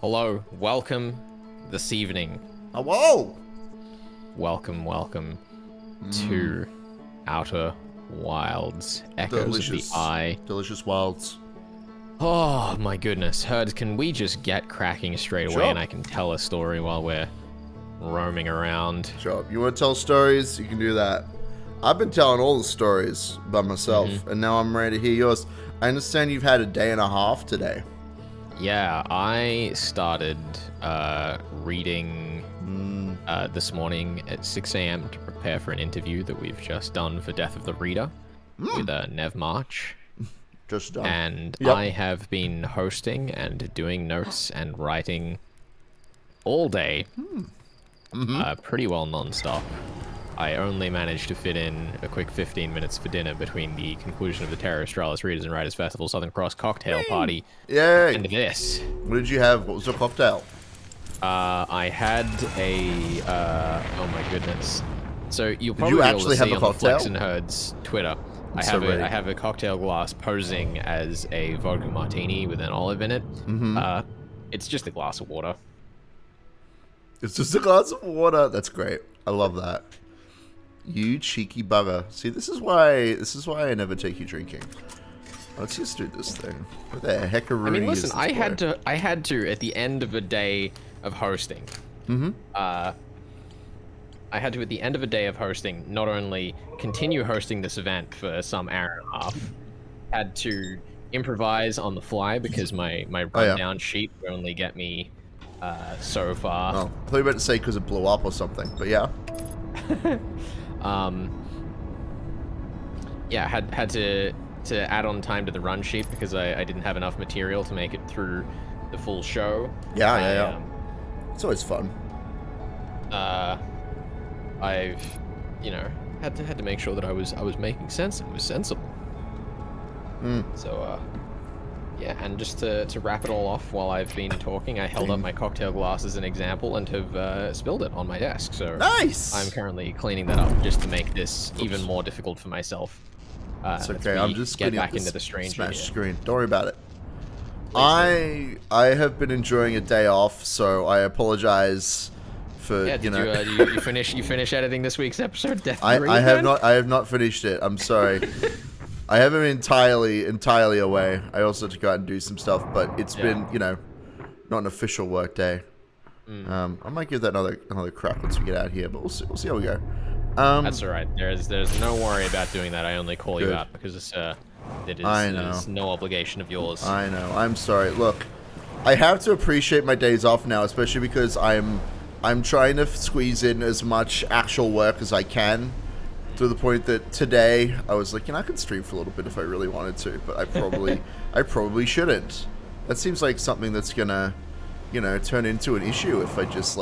Hello, welcome this evening. Hello! Welcome to Outer Wilds, Echoes of the Eye. Delicious wilds. Oh my goodness, Herd, can we just get cracking straight away and I can tell a story while we're roaming around? Sure. You want to tell stories? You can do that. I've been telling all the stories by myself, and now I'm ready to hear yours. I understand you've had a day and a half today. Yeah, I started reading this morning at 6 a.m. to prepare for an interview that we've just done for Death of the Reader with Nev March. Just done. And I have been hosting and doing notes and writing all day, pretty well non-stop. I only managed to fit in a quick 15 minutes for dinner between the conclusion of the Terror Australis Readers and Writers Festival Southern Cross Cocktail Party and this. What did you have? What was your cocktail? I had a, oh my goodness. So you'll probably Did you be able actually to have see a on the cocktail? Flex and Herd's Twitter. I have a cocktail glass posing as a vodka martini with an olive in it. It's just a glass of water. It's just a glass of water. That's great. I love that. You cheeky bugger. See, this is why I never take you drinking. Let's just do this thing. What the heck are I mean, listen, I had to at the end of a day of hosting. I had to at the end of a day of hosting not only continue hosting this event for some hour and a half, had to improvise on the fly because my rundown sheet would only get me so far. Oh, I thought you were about to say because it blew up or something, but yeah. Yeah, had to add on time to the run sheet because I didn't have enough material to make it through the full show. Yeah. It's always fun. I've, had to make sure that I was making sense and was sensible. So, yeah, and just to wrap it all off while I've been talking, I held up my cocktail glass as an example and have spilled it on my desk. So nice! I'm currently cleaning that up just to make this even more difficult for myself. It's okay. I'm just get back into the stranger smash here. screen. Don't worry about it. I have been enjoying a day off, so I apologize for you finish editing this week's episode. I have not finished it. I'm sorry. I haven't been entirely away. I also had to go out and do some stuff, but it's been not an official work day. I might give that another crack once we get out here, but we'll see how we go. That's all right. There's no worry about doing that. I only call you out because it is no obligation of yours. I know. I'm sorry. Look, I have to appreciate my days off now, especially because I'm trying to squeeze in as much actual work as I can, to the point that today I was like, I could stream for a little bit if I really wanted to, but I probably shouldn't. That seems like something that's gonna, turn into an issue if I just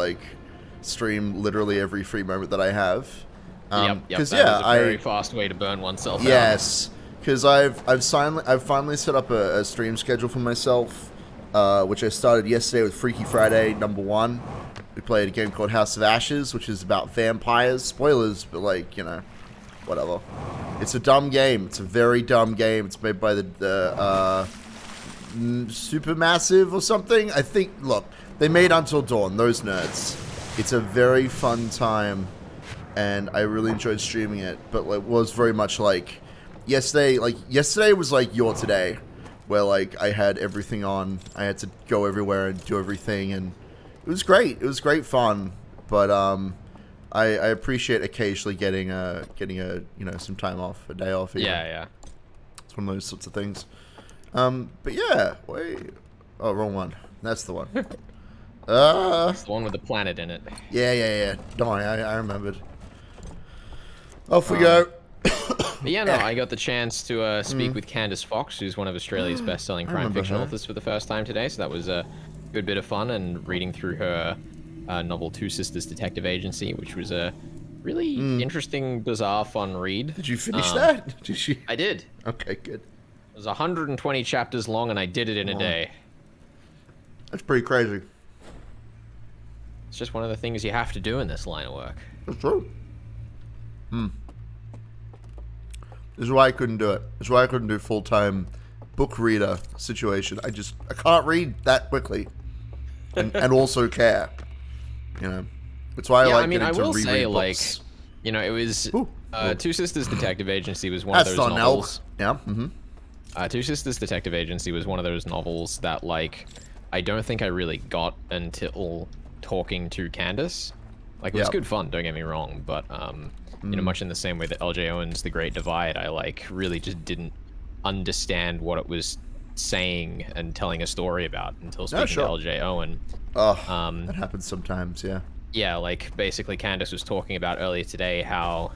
stream literally every free moment that I have. Yep. That is a very fast way to burn oneself out. Yes, because I've finally set up a stream schedule for myself, which I started yesterday with Freaky Friday #1. We played a game called House of Ashes, which is about vampires. Spoilers, but whatever. It's a dumb game. It's a very dumb game. It's made by the Supermassive or something. I think. Look, they made Until Dawn. Those nerds. It's a very fun time, and I really enjoyed streaming it. But it was very much like yesterday. Yesterday was like your today, where I had everything on. I had to go everywhere and do everything, and it was great. It was great fun. But I appreciate occasionally getting some time off, a day off. Yeah. It's one of those sorts of things. But yeah, wait. Oh, wrong one. That's the one. It's the one with the planet in it. Yeah. Don't worry, I remembered. Off we go. But yeah, no, I got the chance to speak with Candice Fox, who's one of Australia's best-selling crime fiction authors, for the first time today. So that was a good bit of fun, and reading through her novel Two Sisters Detective Agency, which was a really interesting, bizarre, fun read. Did you finish that? Did you? I did. Okay, good. It was 120 chapters long, and I did it in a day. That's pretty crazy. It's just one of the things you have to do in this line of work. That's true. This is why I couldn't do it. This is why I couldn't do full-time book reader situation. I can't read that quickly. and also care. You know, that's why I like getting to will reread say, books. like, you know, it was Ooh. Two Sisters Detective Agency was one of That's those not an novels. elk. Yeah. Two Sisters Detective Agency was one of those novels that, like, I don't think I really got until talking to Candace. Like, it was good fun, don't get me wrong, but, you know, much in the same way that L.J. Owen's The Great Divide, I, like, really just didn't understand what it was saying and telling a story about until speaking to L.J. Owen. Oh, that happens sometimes, yeah. Yeah, like, basically Candace was talking about earlier today how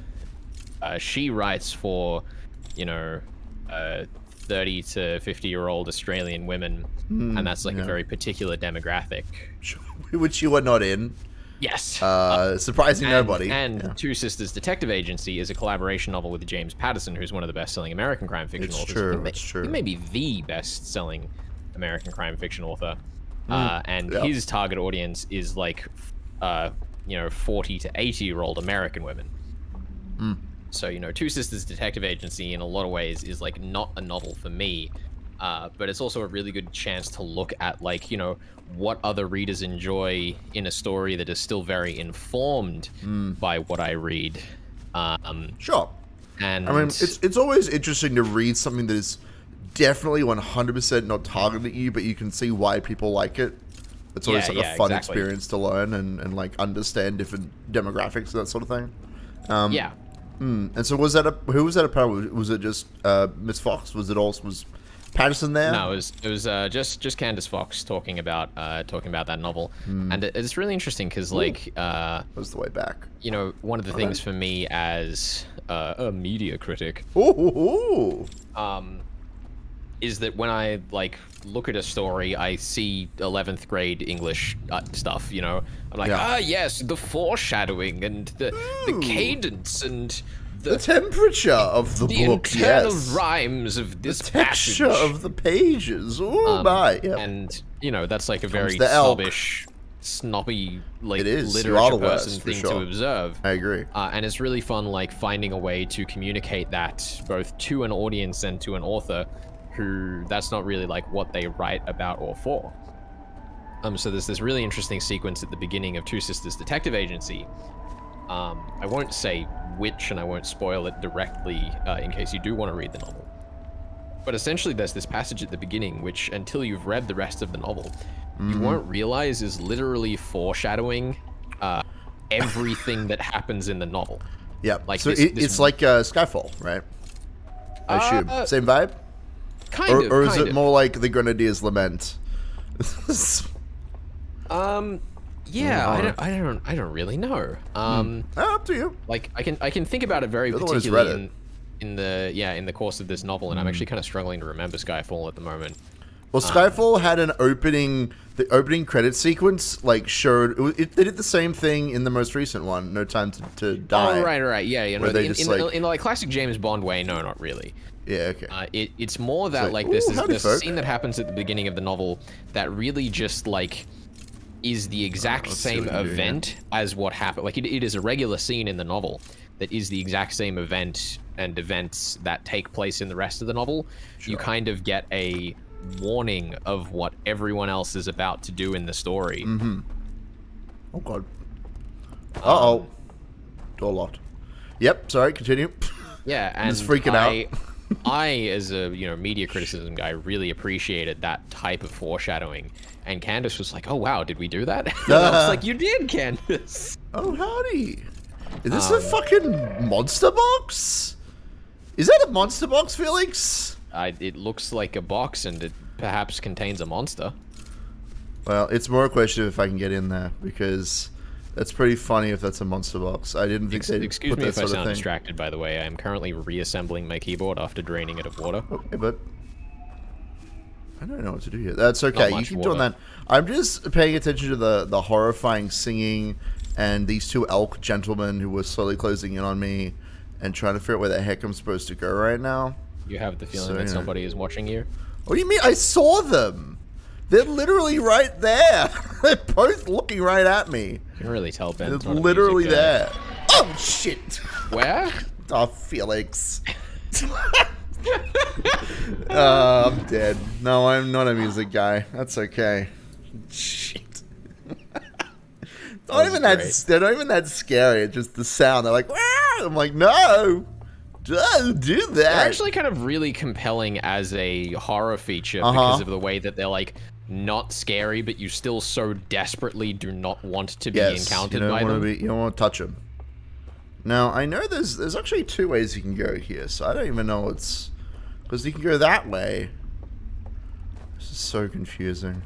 she writes for, you know, 30 to 50-year-old Australian women, and that's, like, a very particular demographic. Which you are not in. Yes. Surprising nobody. And Two Sisters Detective Agency is a collaboration novel with James Patterson, who's one of the best-selling American crime fiction authors. It's true. He may be the best-selling American crime fiction author. And his target audience is, like, you know, 40 to 80-year-old American women. So, you know, Two Sisters Detective Agency, in a lot of ways, is, like, not a novel for me. But it's also a really good chance to look at, like, you know, what other readers enjoy in a story that is still very informed by what I read. Sure. And I mean, it's always interesting to read something that is definitely 100% not targeted at you, but you can see why people like it. It's always like a fun experience to learn and like understand different demographics and that sort of thing. And so who was that a panel? Was it just Miss Fox? Was Patterson there? No, it was just Candace Fox talking about that novel, and it's really interesting because, like, that was the way back. You know, one of the things for me as a media critic, is that when I, like, look at a story, I see 11th grade English stuff. You know, I'm like, yes, the foreshadowing and the cadence and the temperature of the book, the internal rhymes of this texture of the pages. Oh my! Yep. And you know, that's like a very snobbish, snobby, like, literature person thing to observe. I agree. And it's really fun, like, finding a way to communicate that both to an audience and to an author who that's not really, like, what they write about or for. So there's this really interesting sequence at the beginning of Two Sisters Detective Agency. I won't say which, and I won't spoil it directly in case you do want to read the novel. But essentially there's this passage at the beginning which, until you've read the rest of the novel, you won't realize is literally foreshadowing everything that happens in the novel. Yeah, like, so it's like Skyfall, right? I assume. Same vibe? Kind of. Or is it more like The Grenadier's Lament? Yeah, I don't really know. Up to you. Like, I can think about it very particularly in the course of this novel, and I'm actually kind of struggling to remember Skyfall at the moment. Well, Skyfall had an the opening credit sequence, like, showed they did the same thing in the most recent one, No Time to Die. Oh, right, yeah, you know, in like classic James Bond way, no, not really. Yeah, okay. It's more that, like, there's a scene that happens at the beginning of the novel that really just, like, is the exact same event as what happened. Like, it is a regular scene in the novel that is the exact same event and events that take place in the rest of the novel. Sure. You kind of get a warning of what everyone else is about to do in the story. Oh, God. Uh-oh. Door locked. Yep, sorry, continue. Yeah, and I'm just freaking out. I, as a, you know, media criticism guy, really appreciated that type of foreshadowing. And Candace was like, "Oh wow, did we do that?" And I was like, "You did, Candace." Oh howdy! Is this a fucking monster box? Is that a monster box, Felix? It looks like a box, and it perhaps contains a monster. Well, it's more a question of if I can get in there, because that's pretty funny if that's a monster box. I didn't think they'd Excuse put me that if I sort of sound thing. distracted, by the way. I am currently reassembling my keyboard after draining it of water. Okay, but I don't know what to do here. That's okay. You keep doing that. I'm just paying attention to the horrifying singing and these two elk gentlemen who were slowly closing in on me and trying to figure out where the heck I'm supposed to go right now. You have the feeling that somebody is watching you? What do you mean? I saw them. They're literally right there. They're both looking right at me. You can really tell Ben's They're literally there. Oh, shit. Where? Oh, Felix. I'm dead. No, I'm not a music guy. That's okay. Shit. They're not even that scary. It's just the sound. They're like, "Wah!" I'm like, no, don't do that. They're actually kind of really compelling as a horror feature because of the way that they're like not scary, but you still so desperately do not want to be encountered by them. You don't want to touch them. Now, I know there's actually 2 ways you can go here, so I don't even know what's... Because you can go that way. This is so confusing.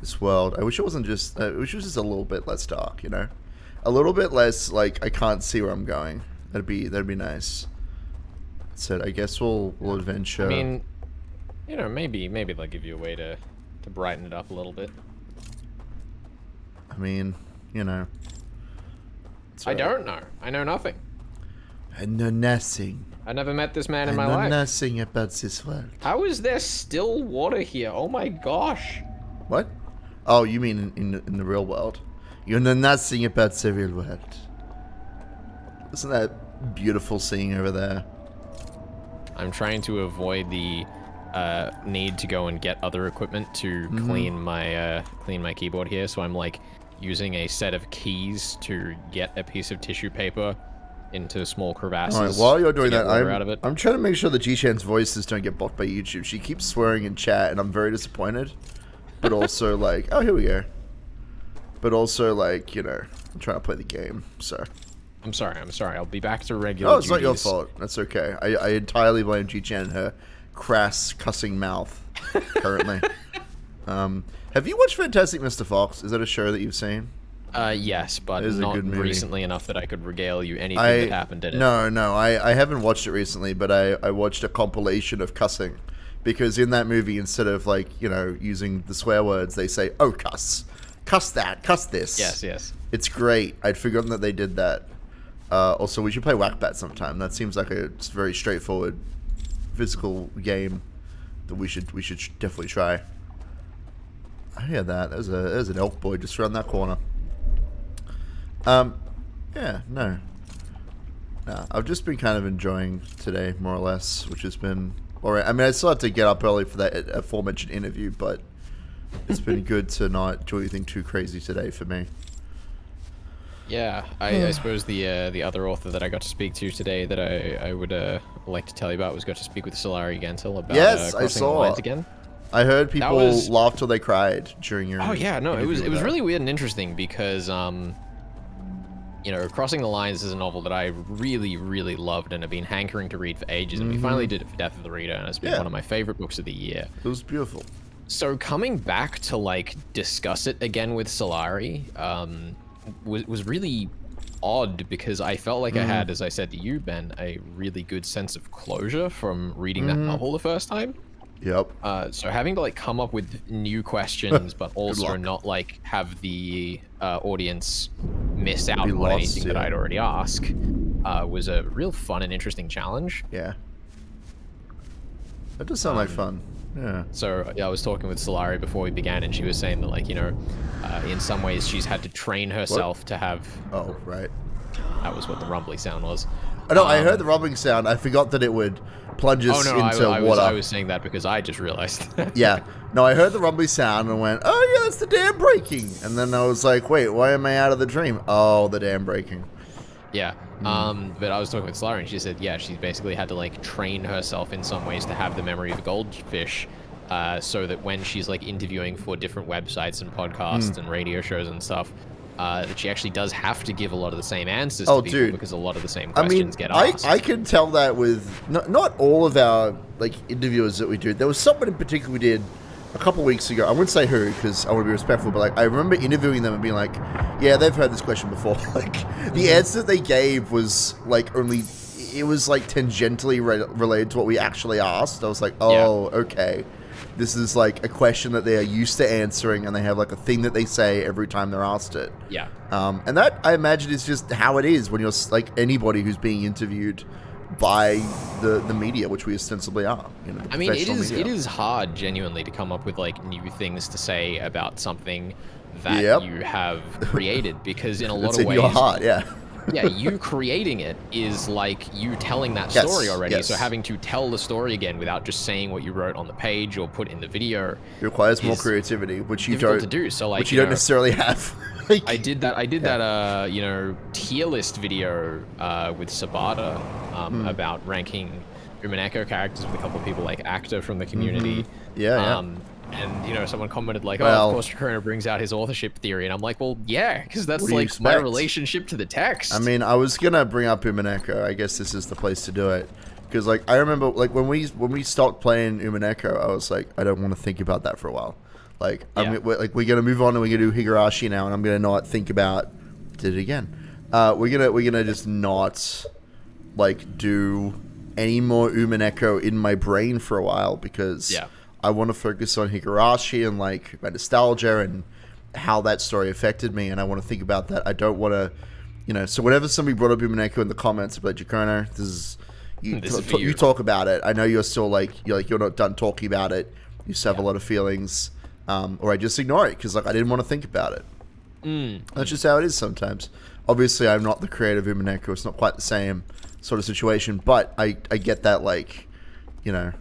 This world. I wish it wasn't just... I wish it was just a little bit less dark, you know? A little bit less, like, I can't see where I'm going. That'd be nice. So I guess we'll adventure. I mean, you know, maybe they'll give you a way to brighten it up a little bit. I mean, you know... I don't know. I know nothing. I know nothing. I never met this man in my life. I know nothing about this world. How is there still water here? Oh my gosh. What? Oh, you mean in the real world? You know nothing about the real world. Isn't that beautiful scene over there? I'm trying to avoid the need to go and get other equipment to clean my keyboard here, so I'm like using a set of keys to get a piece of tissue paper into small crevasses. All right, while you're doing that, I'm I'm trying to make sure that G-Chan's voices don't get blocked by YouTube. She keeps swearing in chat, and I'm very disappointed. But also, like, oh, here we go. But also, like, you know, I'm trying to play the game, so. I'm sorry. I'll be back to regular Oh, it's duties. not your fault. That's okay. I entirely blame G-Chan and her crass, cussing mouth currently. Have you watched Fantastic Mr. Fox? Is that a show that you've seen? Yes, but not recently enough that I could regale you anything that happened in it. No, I haven't watched it recently, but I watched a compilation of cussing. Because in that movie, instead of, like, you know, using the swear words, they say, oh, cuss. Cuss that. Cuss this. Yes. It's great. I'd forgotten that they did that. Also, we should play Whack-Bat sometime. That seems like a very straightforward physical game that we should definitely try. I hear that. There's an elk boy just around that corner. Yeah, no. Nah, I've just been kind of enjoying today, more or less, which has been alright. I mean, I still had to get up early for that aforementioned interview, but it's been good to not do anything too crazy today for me. Yeah, I suppose the other author that I got to speak to today that I would like to tell you about was got to speak with Solari Gentil about crossing the lines again. I heard people laugh till they cried during your. Oh yeah, no, it was really weird and interesting because you know, Crossing the Lines is a novel that I really, really loved and have been hankering to read for ages, and we finally did it for Death of the Reader, and it's been one of my favorite books of the year. It was beautiful. So coming back to like discuss it again with Solari was really odd because I felt like I had, as I said to you, Ben, a really good sense of closure from reading that novel the first time. Yep. So having to like come up with new questions, but also not like have the audience miss out on anything that I'd already asked was a real fun and interesting challenge. Yeah. That does sound like fun. Yeah. So yeah, I was talking with Solari before we began, and she was saying that, like, you know, in some ways she's had to train herself to have. Oh, right. That was what the rumbly sound was. Oh, no, I heard the rumbling sound. I forgot that it would plunge us into water. I was saying that because I just realized. Yeah. No, I heard the rumbly sound and went, oh, yeah, that's the dam breaking. And then I was like, wait, why am I out of the dream? Oh, the dam breaking. Yeah. But I was talking with Slara, and she said, yeah, she's basically had to, like, train herself in some ways to have the memory of a goldfish, so that when she's, like, interviewing for different websites and podcasts and radio shows and stuff, that she actually does have to give a lot of the same answers to people because a lot of the same questions get asked. I can tell that with not all of our, like, interviewers that we do. There was someone in particular we did a couple weeks ago. I wouldn't say who because I want to be respectful, but, like, I remember interviewing them and being like, yeah, they've heard this question before. Like, the answer they gave was, like, it was, like, tangentially related to what we actually asked. I was like, oh, okay. This is, like, a question that they are used to answering, and they have, like, a thing that they say every time they're asked it. Yeah. And that, I imagine, is just how it is when you're, like, anybody who's being interviewed by the media, which we ostensibly are. You know, I mean, it is hard, genuinely, to come up with, like, new things to say about something that you have created, because in a lot of ways... It's in your heart, yeah. Yeah, you creating it is like you telling that Yes, story already. yes. So having to tell the story again without just saying what you wrote on the page or put in the video It requires more is creativity, which you difficult don't to do. So like, which you don't necessarily have. Like, I did that, you know, tier list video with Sabata about ranking Umineko characters with a couple of people like Actor from the community. Yeah. And, you know, someone commented like, Well, oh, of course Chikona brings out his authorship theory. And I'm like, well, yeah, because that's what do you like my expect? relationship to the text. I mean, I was gonna bring up Umineko. I guess this is the place to do it. Because, like, I remember, like, when we stopped playing Umineko, I was like, I don't want to think about that for a while. Like, we're gonna move on and we're gonna do Higurashi now, and I'm gonna not think about did it again. We're gonna just not like do any more Umineko in my brain for a while because I want to focus on Higurashi and like my nostalgia and how that story affected me, and I want to think about that. I don't want to, you know. So whenever somebody brought up Umineko in the comments about Jacono, this is you talk about it. I know you're still you're not done talking about it. You still have a lot of feelings, or I just ignore it because like I didn't want to think about it. That's just how it is sometimes. Obviously, I'm not the creator of Umineko. It's not quite the same sort of situation, but I get that, like, you know.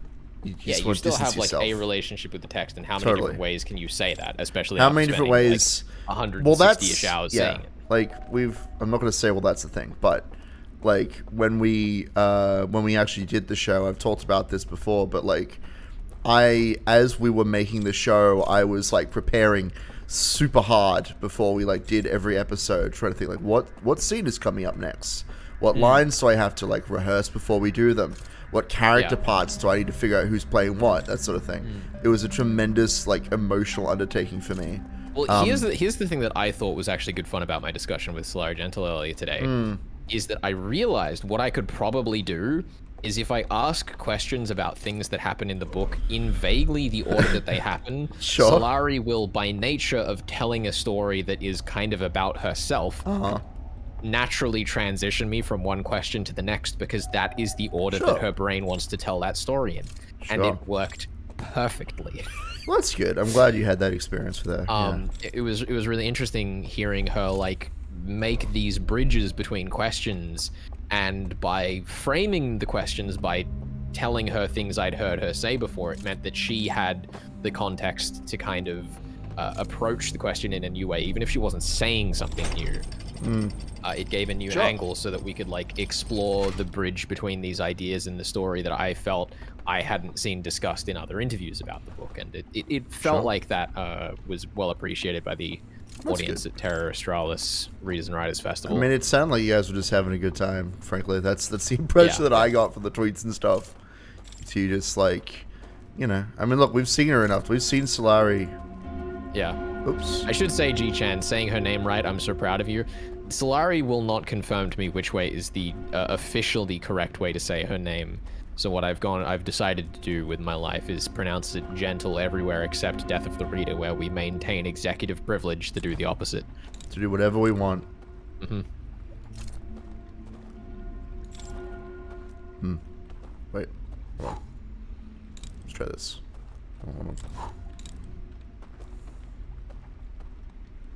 You still have like a relationship with the text, and how many different ways can you say that? Especially how many different ways? Like 160-ish hours saying it. Like I'm not going to say, well, that's the thing, but like when we actually did the show, I've talked about this before, but like as we were making the show, I was like preparing super hard before we like did every episode, trying to think like what scene is coming up next, what lines do I have to like rehearse before we do them. What character parts do I need to figure out who's playing what? That sort of thing. It was a tremendous, like, emotional undertaking for me. Well, here's the thing that I thought was actually good fun about my discussion with Solari Gentle earlier today, is that I realized what I could probably do is if I ask questions about things that happen in the book in vaguely the order that they happen, Solari will, by nature of telling a story that is kind of about herself, naturally transition me from one question to the next because that is the order that her brain wants to tell that story in. And it worked perfectly. Well, that's good. I'm glad you had that experience with her. It was really interesting hearing her like make these bridges between questions, and by framing the questions by telling her things I'd heard her say before, it meant that she had the context to kind of approach the question in a new way, even if she wasn't saying something new. It gave a new angle so that we could like explore the bridge between these ideas in the story that I felt I hadn't seen discussed in other interviews about the book, and it felt like that was well appreciated by the audience at Terra Australis Readers and Writers Festival. I mean, it sounded like you guys were just having a good time, frankly. That's the impression that I got from the tweets and stuff. So you just like, you know, I mean, look, we've seen her enough. We've seen Solari. Yeah. Oops. I should say, G-Chan, saying her name right, I'm so proud of you. Solari will not confirm to me which way is the officially correct way to say her name. So what I've decided to do with my life is pronounce it gentle everywhere except Death of the Reader, where we maintain executive privilege to do the opposite. To do whatever we want. Wait. Hold on. Let's try this. Hold on.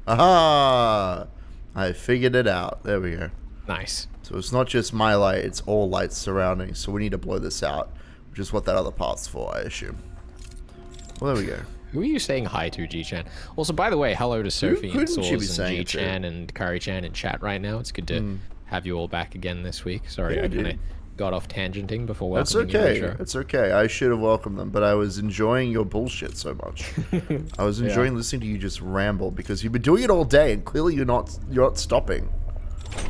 Aha! I figured it out. There we go. Nice. So it's not just my light, it's all lights surrounding. So we need to blow this out, which is what that other part's for, I assume. Well, there we go. Who are you saying hi to, G-Chan? Also, by the way, hello to Sophie and Source and G-Chan and Kari-Chan in chat right now. It's good to have you all back again this week. Sorry, I kind of got off tangenting before welcoming you to the show. It's okay. I should have welcomed them, but I was enjoying your bullshit so much. I was enjoying listening to you just ramble because you've been doing it all day, and clearly you're not stopping.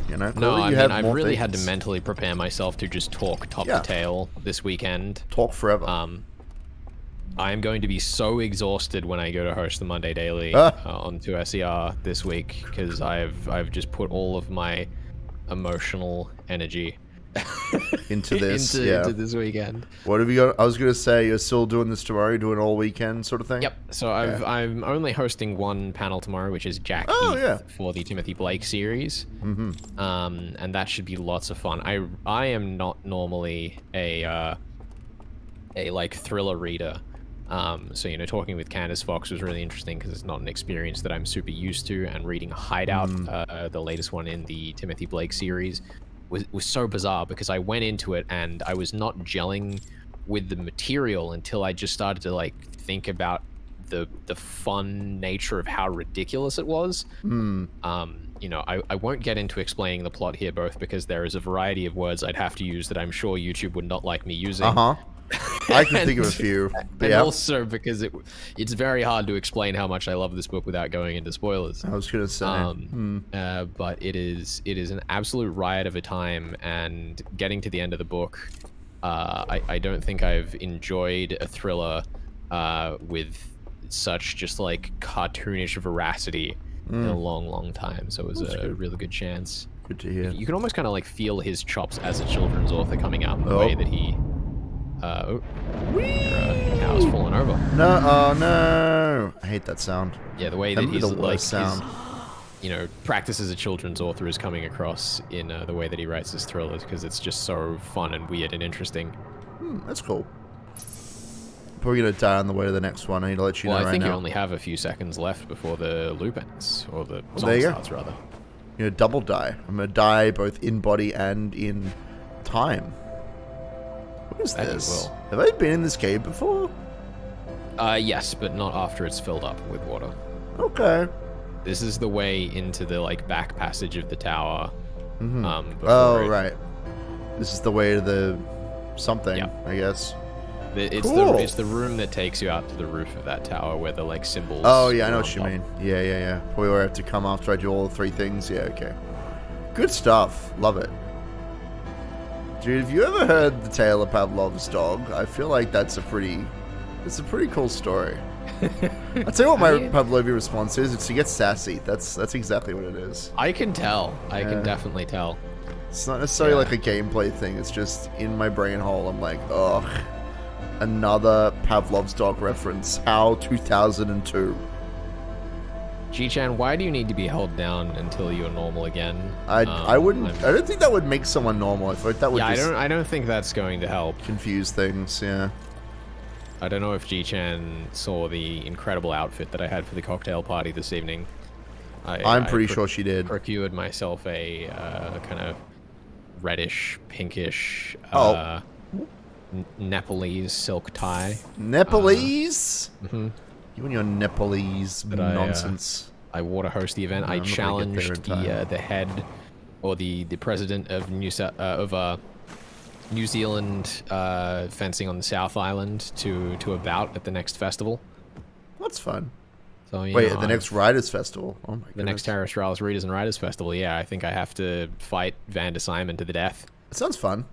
You know, no, I mean, I've really had to mentally prepare myself to just talk top to tail this weekend. Talk forever. I'm going to be so exhausted when I go to host the Monday Daily on 2SER this week because I've just put all of my emotional energy into this into this weekend. What have you got? I was going to say you're still doing this tomorrow, you're doing all weekend sort of thing? Yep. So I'm only hosting one panel tomorrow, which is Jack Heath for the Timothy Blake series. And that should be lots of fun. I am not normally a like thriller reader, So, talking with Candace Fox was really interesting because it's not an experience that I'm super used to, and reading Hideout, the latest one in the Timothy Blake series, was so bizarre because I went into it and I was not gelling with the material until I just started to like think about the fun nature of how ridiculous it was. I won't get into explaining the plot here, both because there is a variety of words I'd have to use that I'm sure YouTube would not like me using. I can think of a few. And also because it's very hard to explain how much I love this book without going into spoilers. I was gonna say. But it is an absolute riot of a time, and getting to the end of the book, I don't think I've enjoyed a thriller with such just like cartoonish veracity in a long time. So it was a really good chance. Good to hear. You can almost kind of like feel his chops as a children's author coming out in the way that he your cow's fallen over. No, oh no! I hate that sound. Yeah, the way that he's like sound. Practice as a children's author is coming across in the way that he writes his thrillers, because it's just so fun and weird and interesting. That's cool. Probably gonna die on the way to the next one. I need to let you know right now. Well, I think you only have a few seconds left before the loop ends, or the song starts rather. You're gonna double die. I'm gonna die both in body and in time. What is this? Have I been in this cave before? Yes, but not after it's filled up with water. Okay. This is the way into the like back passage of the tower. Right. This is the way to the something, I guess. It's the room that takes you out to the roof of that tower where the like symbols. Oh yeah, I know what you mean. Yeah. Probably where I have to come after I do all the 3 things. Yeah, okay. Good stuff. Love it. Dude, have you ever heard the tale of Pavlov's dog? I feel like it's a pretty cool story. I'll tell you what my Pavlovian response is. It's to get sassy. That's exactly what it is. I can tell. I can definitely tell. It's not necessarily like a gameplay thing. It's just in my brain hole. I'm like, ugh, another Pavlov's dog reference. How 2002. G-Chan, why do you need to be held down until you're normal again? I don't think that would make someone normal. I feel like that would I don't think that's going to help. Confuse things, yeah. I don't know if G-Chan saw the incredible outfit that I had for the cocktail party this evening. I'm pretty sure she did. Procured myself a kind of reddish, pinkish Nepalese silk tie. Nepalese? You and your Nepalese nonsense. I wore to host the event. I challenged the head or the president of New Zealand fencing on the South Island to a bout at the next festival. That's fun. So, wait, at the next Riders Festival? Oh my goodness. The next Terra Australis Readers and Riders Festival, yeah. I think I have to fight Vanda Simon to the death. It sounds fun.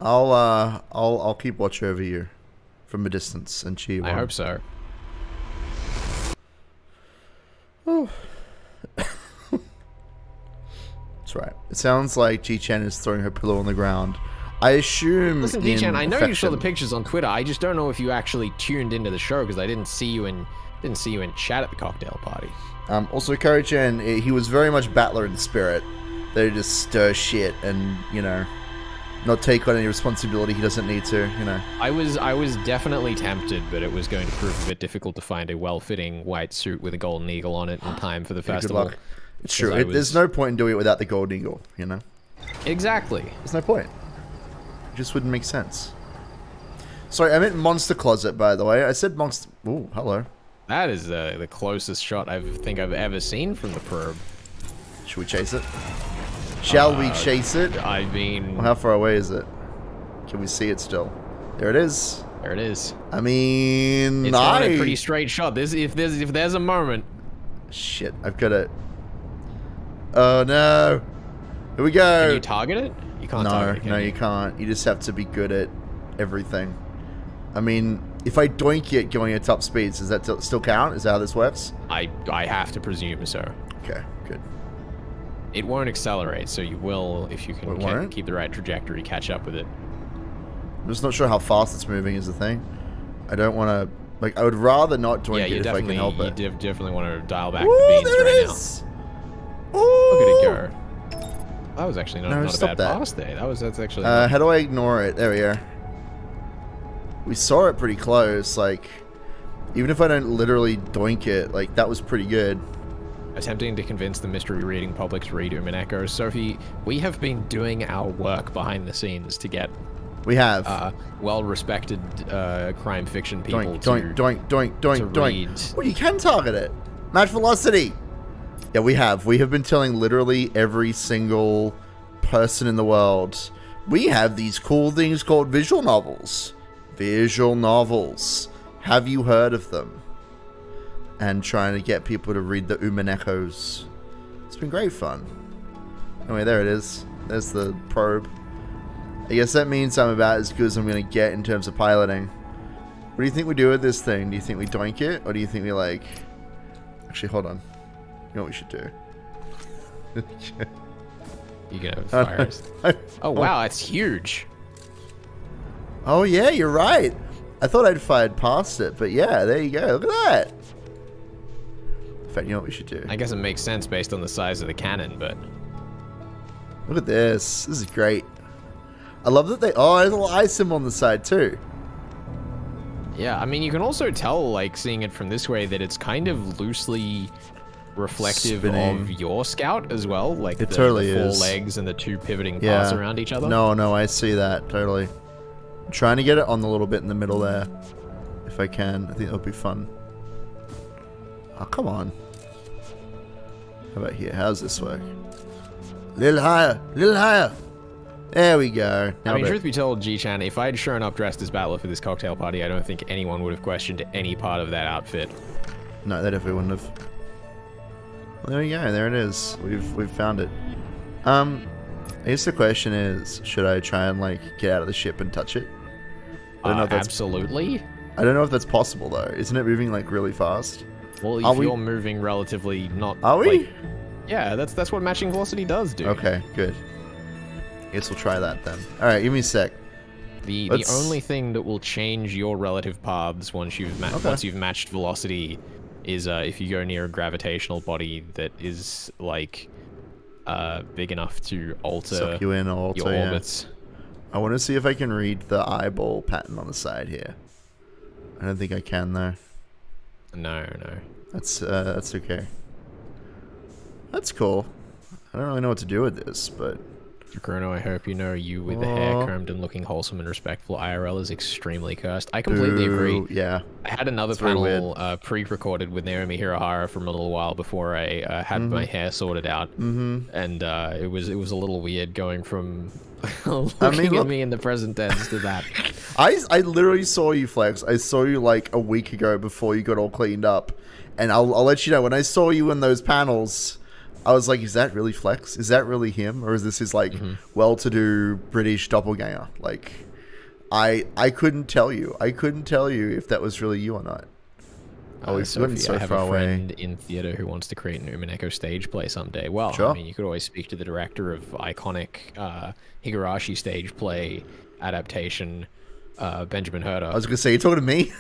I'll keep watch over you from a distance and cheer you on. I hope so. Oh. That's right. It sounds like G-Chan is throwing her pillow on the ground. I assume. Listen, G-Chan, I know you saw the pictures on Twitter. I just don't know if you actually tuned into the show because I didn't see you in chat at the cocktail party. Also, Curry-Chan, he was very much battler in spirit. They just stir shit and not take on any responsibility he doesn't need to. I was definitely tempted, but it was going to prove a bit difficult to find a well-fitting white suit with a golden eagle on it in time for the festival. Good luck. It's true. There's no point in doing it without the golden eagle. Exactly. There's no point. It just wouldn't make sense. Sorry, I meant monster closet, by the way. I said monster. Ooh, hello. That is the closest shot I think I've ever seen from the probe. Should we chase it? Shall we chase it? I mean... Well, how far away is it? Can we see it still? There it is. There it is. I mean... It's not a pretty straight shot. If there's a moment... Shit, I've got it. Oh, no. Here we go. Can you target it? You can't target it, No, you can't. You just have to be good at everything. I mean, if I doink it going at top speeds, does that still count? Is that how this works? I have to presume so. Okay, good. It won't accelerate, so you will, if you can keep the right trajectory, catch up with it. I'm just not sure how fast it's moving is the thing. I don't want to... Like, I would rather not doink it if I can help it. You definitely want to dial back the beans right now. Ooh! Look at it go. That was actually not a bad pass there. That's actually... how do I ignore it? There we are. we saw it pretty close. Like, even if I don't literally doink it, like, that was pretty good. Attempting to convince the mystery reading public to read Umineko. Sophie, we have been doing our work behind the scenes to get We have. well-respected crime fiction people doink. read. Well, you can target it. Match velocity. Yeah, we have. We have been telling literally every single person in the world. We have these cool things called visual novels. Visual novels. Have you heard of them? And trying to get people to read the Uminekos. It's been great fun. Anyway, there it is. There's the probe. I guess that means I'm about as good as I'm going to get in terms of piloting. What do you think we do with this thing? Do you think we doink it? Or do you think we like... Actually, hold on. You know what we should do? You gonna fire us? Oh wow, it's huge. Oh yeah, you're right. I thought I'd fired past it, but yeah, there you go. Look at that. In fact, you know what we should do? I guess it makes sense based on the size of the cannon, but... Look at this. This is great. I love that they... Oh, there's a little eye symbol on the side too. Yeah, I mean, you can also tell, like, seeing it from this way, that it's kind of loosely reflective of your scout as well. Like, it the totally four is. legs and the two pivoting paths around each other. No, I see that, totally. I'm trying to get it on the little bit in the middle there. If I can. I think that'll be fun. Oh, come on. How about here? How's this work? Little higher. Little higher. There we go. I mean, truth be told, G-Chan, if I'd shown up dressed as Battler for this cocktail party, I don't think anyone would have questioned any part of that outfit. No, they definitely wouldn't have. Well, there we go. There it is. We've found it. I guess the question is, should I try and like get out of the ship and touch it? I don't know if that's, absolutely. I don't know if that's possible though. Isn't it moving like really fast? Well, if you're moving relatively not... Are we? Like, yeah, that's what matching velocity does, dude. Okay, good. Guess we'll try that then. Alright, give me a sec. The only thing that will change your relative paths once you've matched velocity is if you go near a gravitational body that is like big enough to alter Suck you in or alter, your orbits. I want to see if I can read the eyeball pattern on the side here. I don't think I can though. No. That's okay. That's cool. I don't really know what to do with this, but... Chrono, I hope you know you with the hair combed and looking wholesome and respectful IRL is extremely cursed. I completely agree. Yeah. I had another panel pre-recorded with Naomi Hirohara from a little while before I had my hair sorted out. And it was a little weird going from looking at me in the present tense to that. I literally saw you, Flex. I saw you like a week ago before you got all cleaned up. And I'll let you know, when I saw you in those panels... I was like, is that really Flex? Is that really him? Or is this his, like, well-to-do British doppelganger? Like, I couldn't tell you. I couldn't tell you if that was really you or not. Sophie, I have a friend in theater who wants to create an Umineko stage play someday. Well, sure. I mean, you could always speak to the director of iconic Higurashi stage play adaptation, Benjamin Herder. I was going to say, you're talking to me?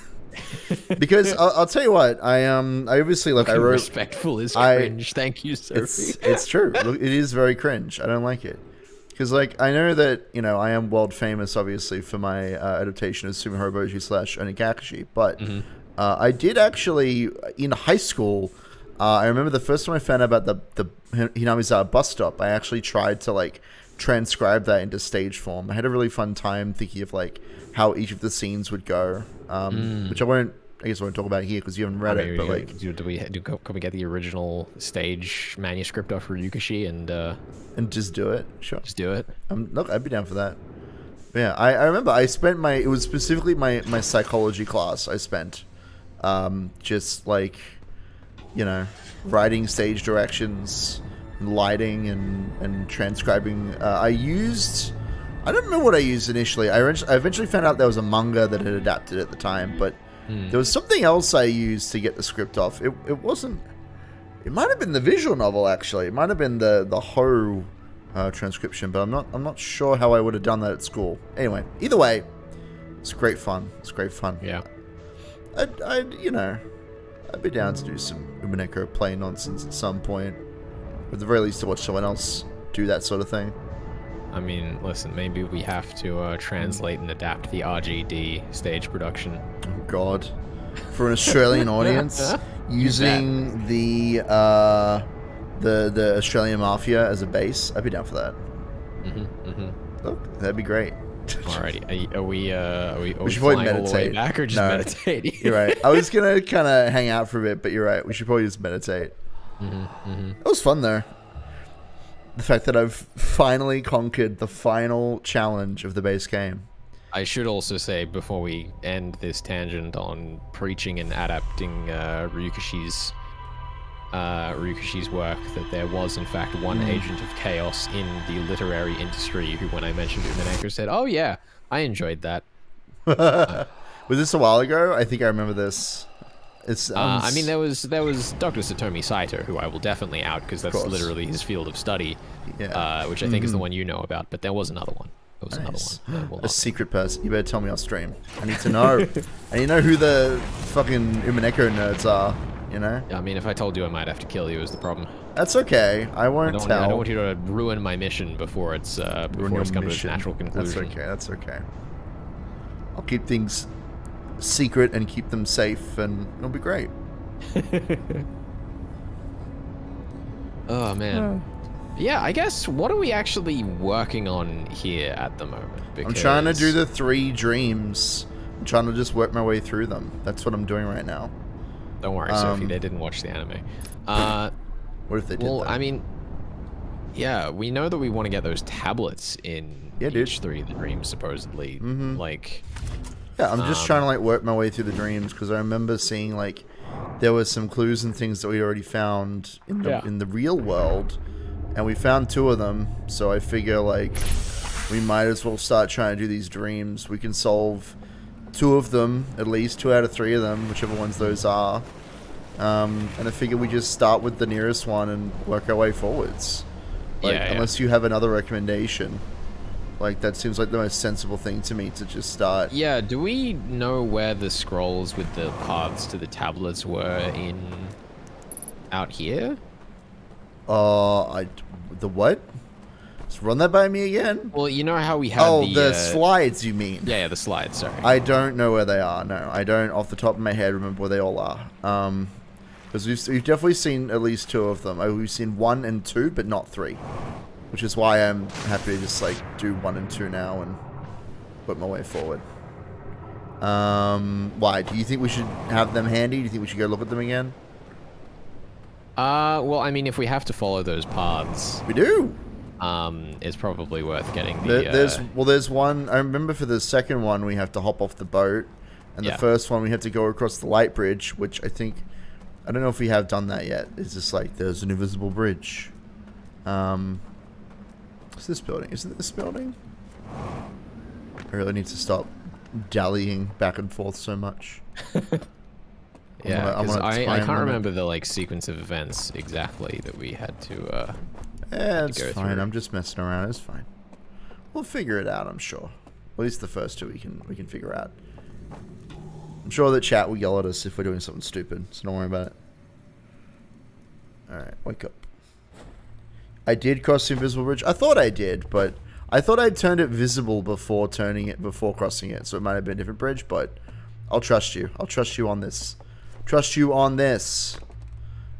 Because I'll tell you what, I obviously like I wrote respectful is cringe. Thank you, Sophie. It's true. Look, it is very cringe. I don't like it because like I know that I am world famous obviously for my adaptation of Sumo Horoboji / Onigakashi, but I did actually in high school. I remember the first time I found out about the Hinamizawa bus stop. I actually tried to like transcribe that into stage form. I had a really fun time thinking of like how each of the scenes would go, which I guess I won't talk about here because you haven't read it. But like, can we get the original stage manuscript off Ryukashi and just do it? Sure, just do it. Look, I'd be down for that. But yeah, I remember I spent it was specifically my psychology class. I spent just like writing stage directions, lighting, and transcribing. I don't remember what I used initially. I eventually found out there was a manga that had adapted at the time, but there was something else I used to get the script off. It wasn't... It might have been the visual novel, actually. It might have been the Ho transcription, but I'm not sure how I would have done that at school. Anyway, either way, it's great fun. It's great fun. Yeah. I'd be down to do some Umineko play nonsense at some point. At the very least to watch someone else do that sort of thing. I mean, listen, maybe we have to translate and adapt the RGD stage production. Oh God, for an Australian audience, using the Australian Mafia as a base, I'd be down for that. Look, that'd be great. Alrighty, are we should probably flying all the way meditate. back or just No, meditating? You're right. I was gonna kind of hang out for a bit, but you're right. We should probably just meditate. It was fun though. The fact that I've finally conquered the final challenge of the base game. I should also say, before we end this tangent on preaching and adapting Ryukishi's work, that there was in fact one agent of chaos in the literary industry who, when I mentioned it to Mineko, said, "Oh yeah, I enjoyed that." Was this a while ago? I think I remember this. It's. I mean, there was Dr. Satomi Saito, who I will definitely out because that's course. literally his field of study, Yeah. which I think is the one you know about. But there was another one. There was Nice. another one. We'll A not- secret person. You better tell me off stream. I need to know. I need to know who the fucking Umineko nerds are. You know. I mean, if I told you, I might have to kill you. Is the problem? That's okay. I won't tell. I don't want you to ruin my mission before it's Ruin come to its mission. natural conclusion. That's okay. That's okay. I'll keep things secret and keep them safe, and it'll be great. Oh man. Yeah, I guess, what are we actually working on here at the moment? I'm trying to do the 3 dreams. I'm trying to just work my way through them. That's what I'm doing right now. Don't worry, Sophie, they didn't watch the anime. What if they did? Well, though? I mean, yeah, we know that we want to get those tablets in each 3 of the dreams, supposedly. Like, yeah, I'm just trying to like work my way through the dreams because I remember seeing like there was some clues and things that we already found in the real world, and we found 2 of them. So I figure like we might as well start trying to do these dreams. We can solve 2 of them, at least 2 out of 3 of them, whichever ones those are. And I figure we just start with the nearest one and work our way forwards. Like, unless you have another recommendation. Like, that seems like the most sensible thing to me to just start. yeah, do we know where the scrolls with the paths to the tablets were out here? The what? Just run that by me again? Well, you know how we had the slides, you mean? Yeah, the slides, sorry. I don't know where they are. No, I don't, off the top of my head, remember where they all are. Because we've definitely seen at least 2 of them. We've seen 1 and 2, but not 3. Which is why I'm happy to just, like, do 1 and 2 now and put my way forward. Why? Do you think we should have them handy? Do you think we should go look at them again? Well, I mean, if we have to follow those paths, We do! it's probably worth getting the... There's one... I remember for the second one, we have to hop off the boat. And the first one, we have to go across the light bridge, which I think... I don't know if we have done that yet. It's just like, there's an invisible bridge. What's this building? Isn't it this building? I really need to stop dallying back and forth so much. Yeah, I'm because on a I time can't limit. remember the like sequence of events exactly that we had to. Yeah, it's go fine. through. I'm just messing around. It's fine. We'll figure it out, I'm sure. At least the first 2 we can figure out. I'm sure that chat will yell at us if we're doing something stupid, so don't worry about it. Alright, wake up. I did cross the invisible bridge. I thought I did, but I thought I'd turned it visible before crossing it, so it might have been a different bridge, but I'll trust you. I'll trust you on this. Trust you on this.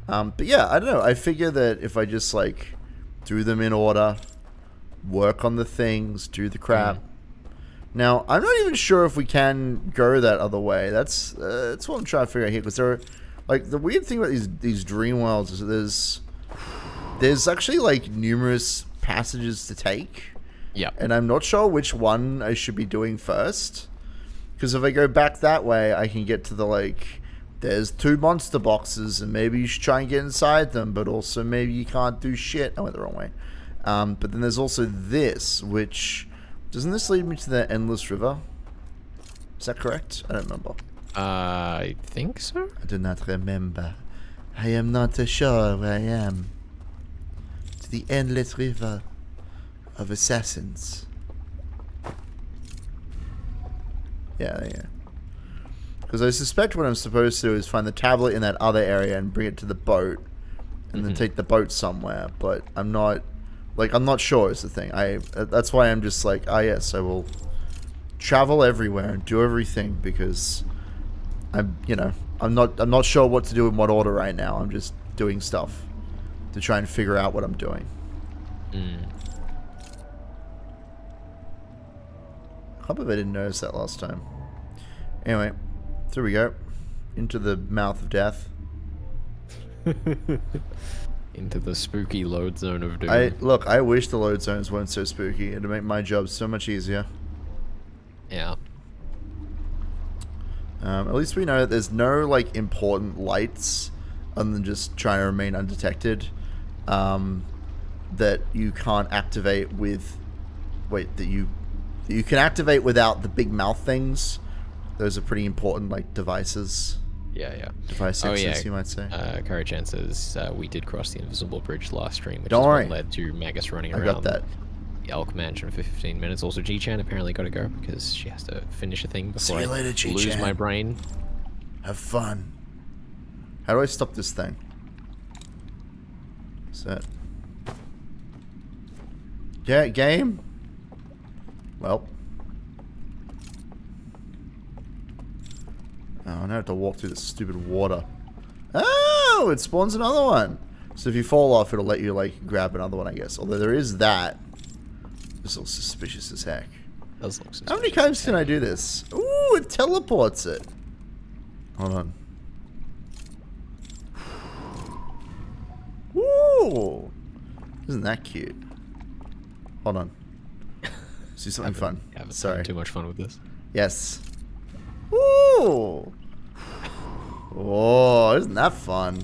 But yeah, I don't know. I figure that if I just like do them in order, work on the things, do the crap. Now, I'm not even sure if we can go that other way. That's what I'm trying to figure out here, because there are, like, the weird thing about these dream worlds is that there's actually like numerous passages to take. Yeah. And I'm not sure which one I should be doing first. Because if I go back that way, I can get to the, like, there's 2 monster boxes, and maybe you should try and get inside them, but also maybe you can't do shit. I went the wrong way. But then there's also this, which... Doesn't this lead me to the Endless River? Is that correct? I don't remember. I think so. I do not remember. I am not sure where I am. To the Endless River of Assassins. Yeah. Because I suspect what I'm supposed to do is find the tablet in that other area and bring it to the boat. And then take the boat somewhere. But I'm not Like, I'm not sure is the thing. That's why I'm just like, ah, yes, I will travel everywhere and do everything because I'm not sure what to do in what order right now. I'm just doing stuff to try and figure out what I'm doing. I hope I didn't notice that last time. Anyway, there we go. Into the mouth of death. Into the spooky load zone of doom. Look, I wish the load zones weren't so spooky. It'd make my job so much easier. Yeah. At least we know that there's no, like, important lights other than just trying to remain undetected. That you can't activate with... Wait, that you can activate without the big mouth things. Those are pretty important, like, devices. Yeah. Devices, you might say. Kari-chan says, we did cross the invisible bridge last stream, which Don't is worry. what led to Magus running I around got that. the Elk Mansion for 15 minutes. Also, G-chan apparently got to go because she has to finish a thing before See you later, I G-chan. lose my brain. Have fun. How do I stop this thing? Set. Yeah, game? Well. Oh, I now have to walk through this stupid water. Oh, it spawns another one. So if you fall off, it'll let you, like, grab another one, I guess. Although there is that. This looks suspicious as heck. Does look suspicious. How many times can I do this? Ooh, it teleports it. Hold on. Ooh. Isn't that cute? Hold on. Let's do something fun. Sorry. Too much fun with this. Yes. Ooh. Oh, isn't that fun?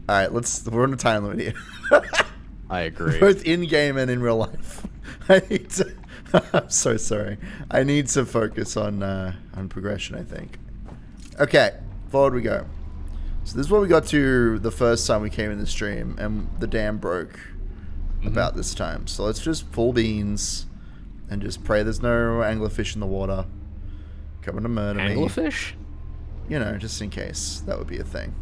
Alright, we're on a time limit here. I agree. Both in-game and in real life. I need to... I'm so sorry. I need to focus on progression, I think. Okay, forward we go. So this is what we got to the first time we came in the stream, and the dam broke about this time. So let's just full beans and just pray there's no anglerfish in the water coming to murder me. Anglerfish? You know, just in case. That would be a thing.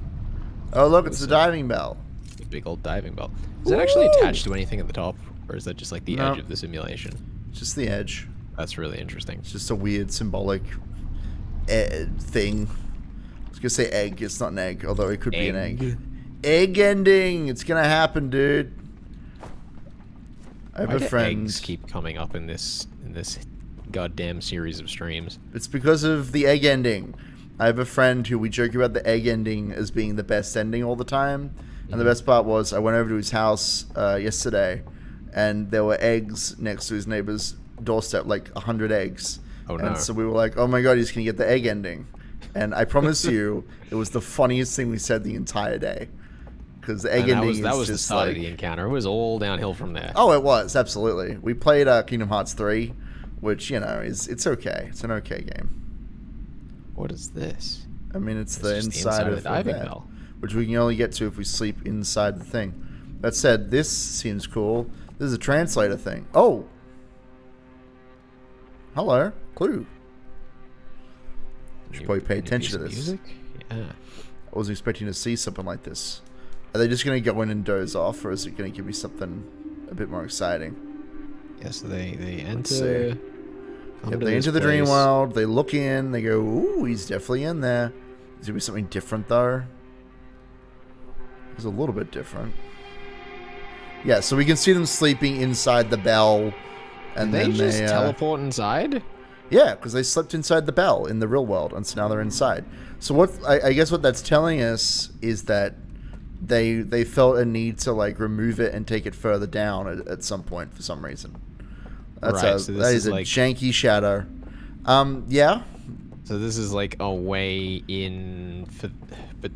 Oh, look, it's the diving bell. A big old diving bell. Is it actually attached to anything at the top? Or is that just like the edge of the simulation? Just the edge. That's really interesting. It's just a weird symbolic thing. I was going to say egg. It's not an egg, although it could be an egg. Egg ending! It's going to happen, dude. I have a friend. Eggs keep coming up in this goddamn series of streams? It's because of the egg ending. I have a friend who we joke about the egg ending as being the best ending all the time. And the best part was I went over to his house yesterday, and there were eggs next to his neighbor's doorstep, like 100 eggs. Oh, no. And so we were like, oh my god, he's going to get the egg ending. And I promise you, it was the funniest thing we said the entire day. Because the egg ending that was is the just start like... of the encounter. It was all downhill from there. Oh, it was, absolutely. We played Kingdom Hearts 3, which, you know, it's okay. It's an okay game. What is this? I mean, it's just the inside of the diving that, bell. which we can only get to if we sleep inside the thing. That said, this seems cool. This is a translator thing. Oh! Hello. Clue. Should probably pay attention to this. Music? Yeah. I wasn't expecting to see something like this. Are they just going to go in and doze off, or is it going to give me something a bit more exciting? Yeah, so they enter... see. Yep, they enter the dream world, they look in, they go, ooh, he's definitely in there. Is there be something different, though? It's a little bit different. Yeah, so we can see them sleeping inside the bell, and they then just they teleport inside? Yeah, because they slept inside the bell in the real world, and so now they're inside. So what I guess what that's telling us is that they felt a need to like remove it and take it further down at some point for some reason. That's right, so that is a like, janky shadow. Yeah. So this is like a way in for, but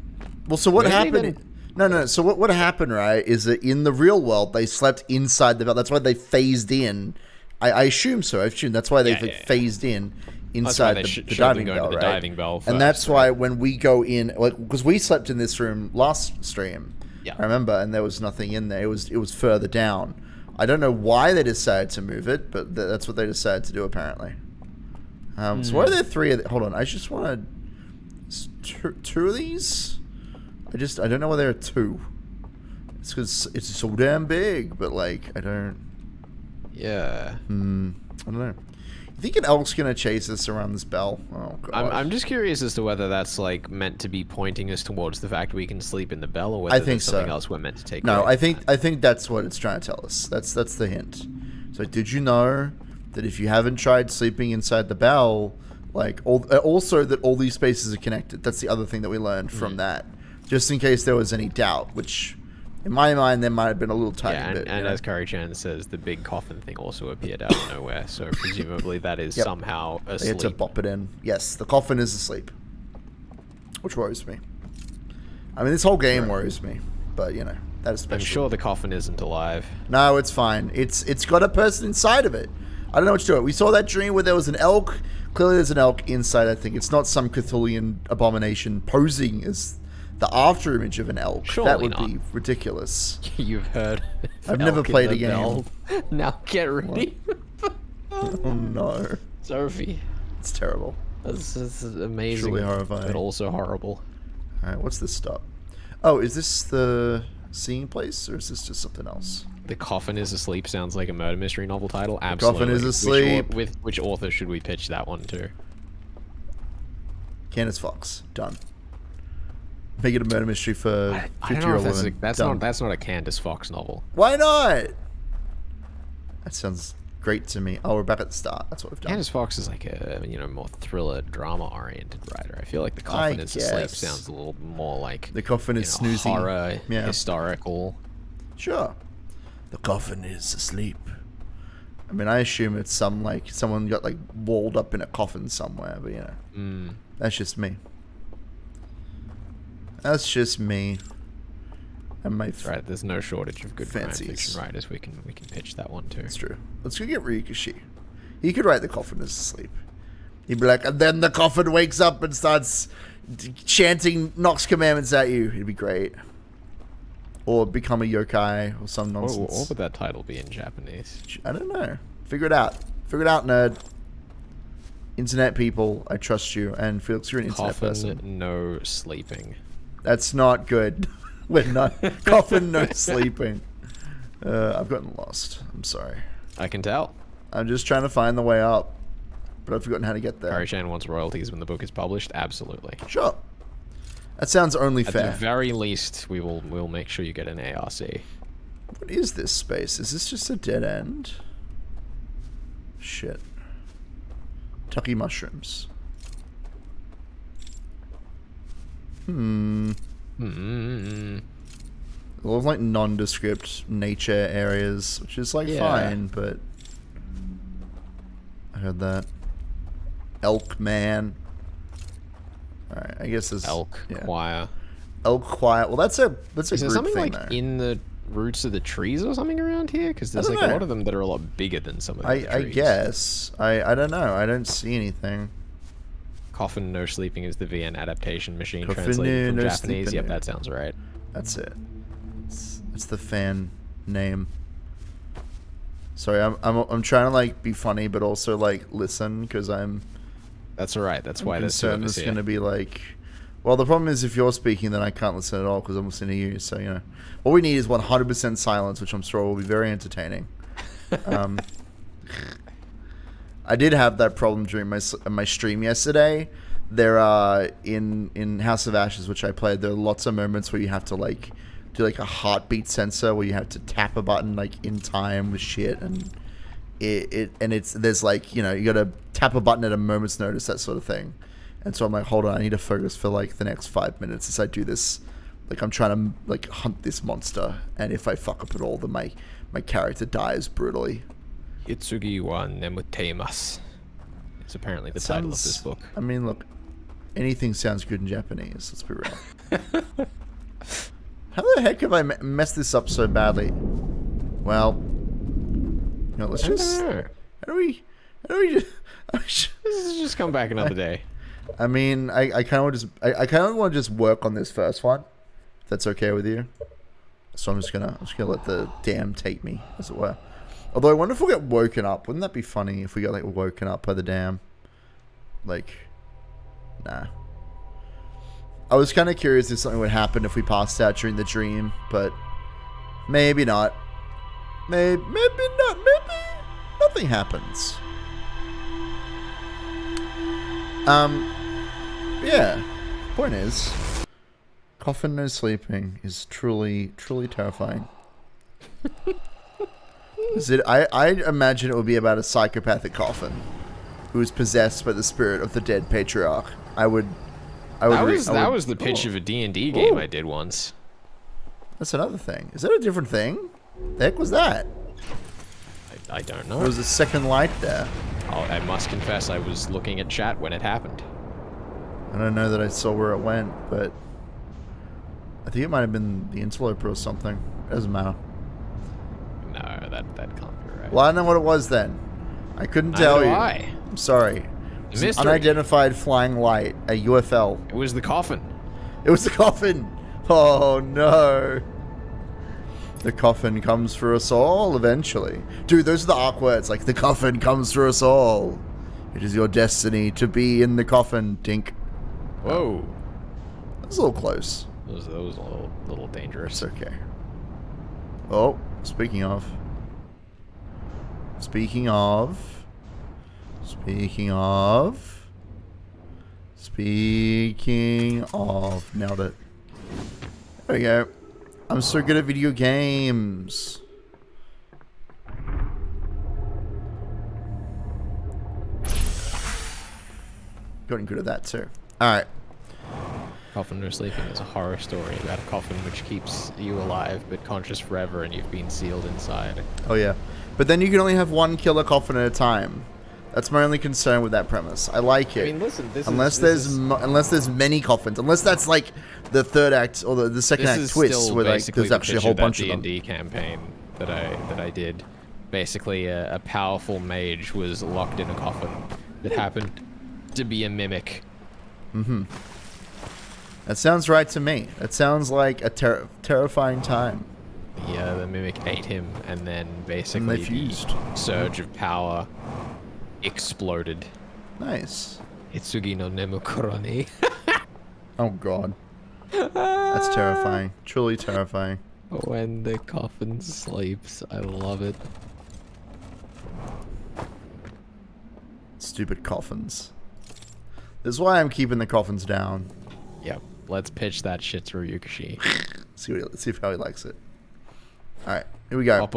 well, so what happened? Even... No. So what happened, right? Is that in the real world they slept inside the bell. That's why they phased in. I assume so. I assume that's why they phased in inside the diving bell, right? Diving bell first, and that's why when we go in, like, because we slept in this room last stream, I remember, and there was nothing in there. It was further down. I don't know why they decided to move it, but that's what they decided to do apparently. So why are there three of hold on, I just want two of these? I don't know why there are two. It's because it's so damn big, but like, I don't... Yeah. I don't know. You think an elk's gonna chase us around this bell? Oh god. I'm just curious as to whether that's like meant to be pointing us towards the fact we can sleep in the bell, or whether I think there's something so. else we're meant to take. No, away I from think that. that's what it's trying to tell us. That's the hint. So did you know that if you haven't tried sleeping inside the bell, like also that all these spaces are connected? That's the other thing that we learned from that. Just in case there was any doubt, which in my mind there might have been a little tiny bit. And as Curry-chan says, the big coffin thing also appeared out of nowhere, so presumably that is somehow They asleep. had to bop it in. Yes, the coffin is asleep, which worries me. I mean, this whole game worries me, but you know that is special. I'm sure the coffin isn't alive. No, it's fine. It's got a person inside of it. I don't know what to do. We saw that dream where there was an elk. Clearly, there's an elk inside. I think it's not some Cthulhian abomination posing as the after image of an elk. Surely that would not. be ridiculous. You've heard. I've never Elk in played the a game. Bell. Now get ready. Oh no, Sophie. it's terrible. This is amazing. Truly horrifying. But also horrible. All right, what's this stop? Oh, is this the seeing place, or is this just something else? The Coffin is Asleep sounds like a murder mystery novel title. Absolutely. Coffin is Asleep. Which author should we pitch that one to? Candace Fox. Done. Make it a murder mystery for I don't 50 know or if that's, 11. that's Done. not a Candace Fox novel. Why not? That sounds great to me. Oh, we're back at the start. That's what we've done. Candace Fox is like a more thriller drama oriented writer. I feel like the Coffin is Asleep guess. sounds a little more like The coffin is snoozing. horror, Yeah. historical. Sure. The coffin is asleep. I mean, I assume it's someone got like walled up in a coffin somewhere, but you know, that's just me. That's just me. And my Right, there's no shortage of good crime Fancies. fiction writers. We can pitch that one too. It's true. Let's go get Ryukishi. He could write The Coffin is Asleep. He'd be like, and then the coffin wakes up and starts chanting Nox commandments at you. It'd be great. Or become a yokai or some nonsense. What would that title be in Japanese? I don't know. Figure it out. Figure it out, nerd. Internet people, I trust you. And Felix, you're an internet person. Coffin, no sleeping. That's not good. We're not. Coffin, no sleeping. I've gotten lost. I'm sorry. I can tell. I'm just trying to find the way up. But I've forgotten how to get there. Curry-chan wants royalties when the book is published. Absolutely. Sure. That sounds only At fair. the very least, we'll make sure you get an ARC. What is this space? Is this just a dead end? Shit. Tucky mushrooms. Hmm. A lot of like nondescript nature areas, which is like Yeah. fine, but I heard that. Elk man. Alright, I guess there's Elk yeah. choir. Elk quiet. Well, that's a Is there group something thing like though. in the roots of the trees or something around here? Because there's don't like a know. lot of them that are a lot bigger than some of the I trees. guess. I don't know. I don't see anything. Coffin No Sleeping is the VN adaptation machine Coffin translated from No Japanese. Sleeping. Yep, that sounds right. That's it. It's the fan name. Sorry, I'm trying to like be funny, but also like listen because I'm That's all right. That's why there's two concerned of us it's here. going to be like. Well, the problem is if you're speaking, then I can't listen at all because I'm listening to you. So you know, all we need is 100% silence, which I'm sure will be very entertaining. I did have that problem during my stream yesterday. There are in House of Ashes, which I played. There are lots of moments where you have to like do like a heartbeat sensor, where you have to tap a button like in time with shit, and there's like you got to tap a button at a moment's notice, that sort of thing. And so I'm like, hold on, I need to focus for like the next 5 minutes as I do this. Like I'm trying to like hunt this monster, and if I fuck up at all, then my character dies brutally. Hitsugi wa nemuteimasu. It's apparently the title of this book. I mean, look, anything sounds good in Japanese. Let's be real. How the heck have I messed this up so badly? Well, let's just. How do we just? This is just come back another day. I mean, I kind of want to just work on this first one. If that's okay with you. So I'm just gonna let the dam take me, as it were. Although I wonder if we'll get woken up. Wouldn't that be funny if we got like woken up by the dam? Like, nah. I was kind of curious if something would happen if we passed out during the dream, but maybe not. Maybe not. Maybe. nothing happens. Yeah. Point is, coffin no sleeping is truly, truly terrifying. Is it? I imagine it would be about a psychopathic coffin who is possessed by the spirit of the dead patriarch. That was the pitch of a D&D game I did once. That's another thing. Is that a different thing? The heck was that? I don't know. There was a second light there. I must confess, I was looking at chat when it happened. I don't know that I saw where it went, but I think it might have been the interloper or something. It doesn't matter. No, that can't be right. Well, I don't know what it was then. I couldn't tell you. Why? I'm sorry. It's an Mystery. unidentified flying light, a UFL. It was the coffin. It was the coffin. Oh no. The coffin comes for us all eventually. Dude, those are the arc words. Like, the coffin comes for us all. It is your destiny to be in the coffin, Tink. Whoa. That was a little close. That was a little dangerous. It's okay. Oh, speaking of. Speaking of. Nailed it. There we go. I'm so good at video games. Getting good at that too. Alright. Coffin No Sleeping is a horror story about a coffin which keeps you alive but conscious forever and you've been sealed inside. Oh yeah. But then you can only have one killer coffin at a time. That's my only concern with that premise. I like it. I mean, listen, unless there's many coffins, unless that's like the third act or the second act twist, where like there's actually a whole bunch of them. D&D campaign that I did. Basically, a powerful mage was locked in a coffin that happened to be a mimic. Mm-hmm. That sounds right to me. That sounds like a terrifying time. Yeah, the mimic ate him, and then basically the surge of power exploded. Nice. Hitsugi no Nemukuroni. Oh god. That's terrifying. Truly terrifying. When the coffin sleeps, I love it. Stupid coffins. This is why I'm keeping the coffins down. Yep. Let's pitch that shit to Ryukishi. See how he likes it. Alright, here we go.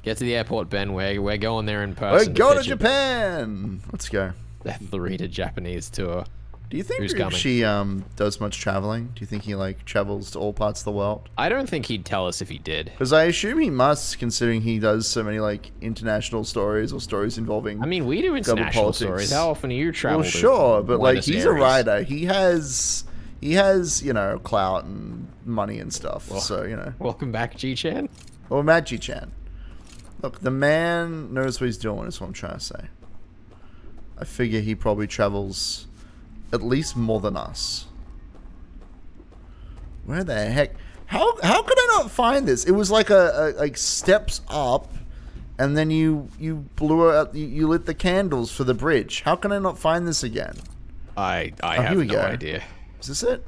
Get to the airport, Ben. We're going there in person. We're going to Japan! Let's go. The Rita Japanese tour. Do you think she does much traveling? Do you think he like travels to all parts of the world? I don't think he'd tell us if he did. Because I assume he must, considering he does so many like international stories or stories involving. I mean, we do international stories. How often do you travel? Well, sure, but like he's areas? A writer. He has you know, clout and money and stuff. Well, so you know. Welcome back, G-Chan. Or Matt G-Chan. Look, the man knows what he's doing. Is what I'm trying to say. I figure he probably travels at least more than us. Where the heck? How could I not find this? It was like like steps up, and then you blew out. You lit the candles for the bridge. How can I not find this again? I have no idea. Is this it?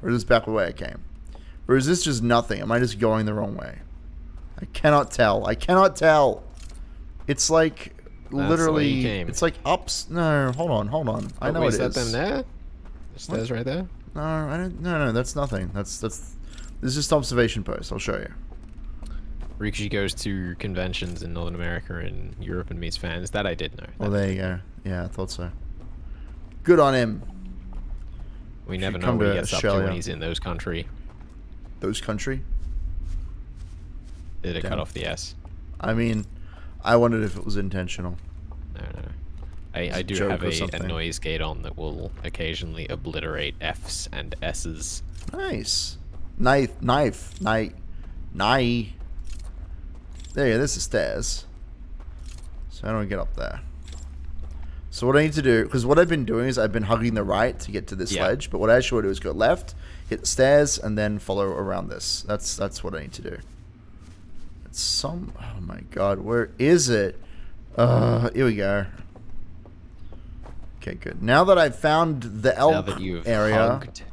Or is this back the way I came? Or is this just nothing? Am I just going the wrong way? I cannot tell. I cannot tell. It's like literally. It's like ups. No, hold on. I know it is. Is that them there? The stairs right there? No, I don't. No, that's nothing. This is just observation post. I'll show you. Rikishi goes to conventions in Northern America and Europe and meets fans. That I did know. Well, there you go. Yeah, I thought so. Good on him. We never know what he gets up to when he's in those country. Those country? Did it cut off the S? I mean, I wondered if it was intentional. No. I do have a noise gate on that will occasionally obliterate F's and S's. Nice. Knife. There you go, this is stairs. So how do I get up there? So what I need to do, because what I've been doing is I've been hugging the right to get to this ledge, but what I actually want to do is go left, hit the stairs, and then follow around this. That's what I need to do. It's oh my god, where is it? Here we go. Okay, good. Now that I've found the elk area. Hugged.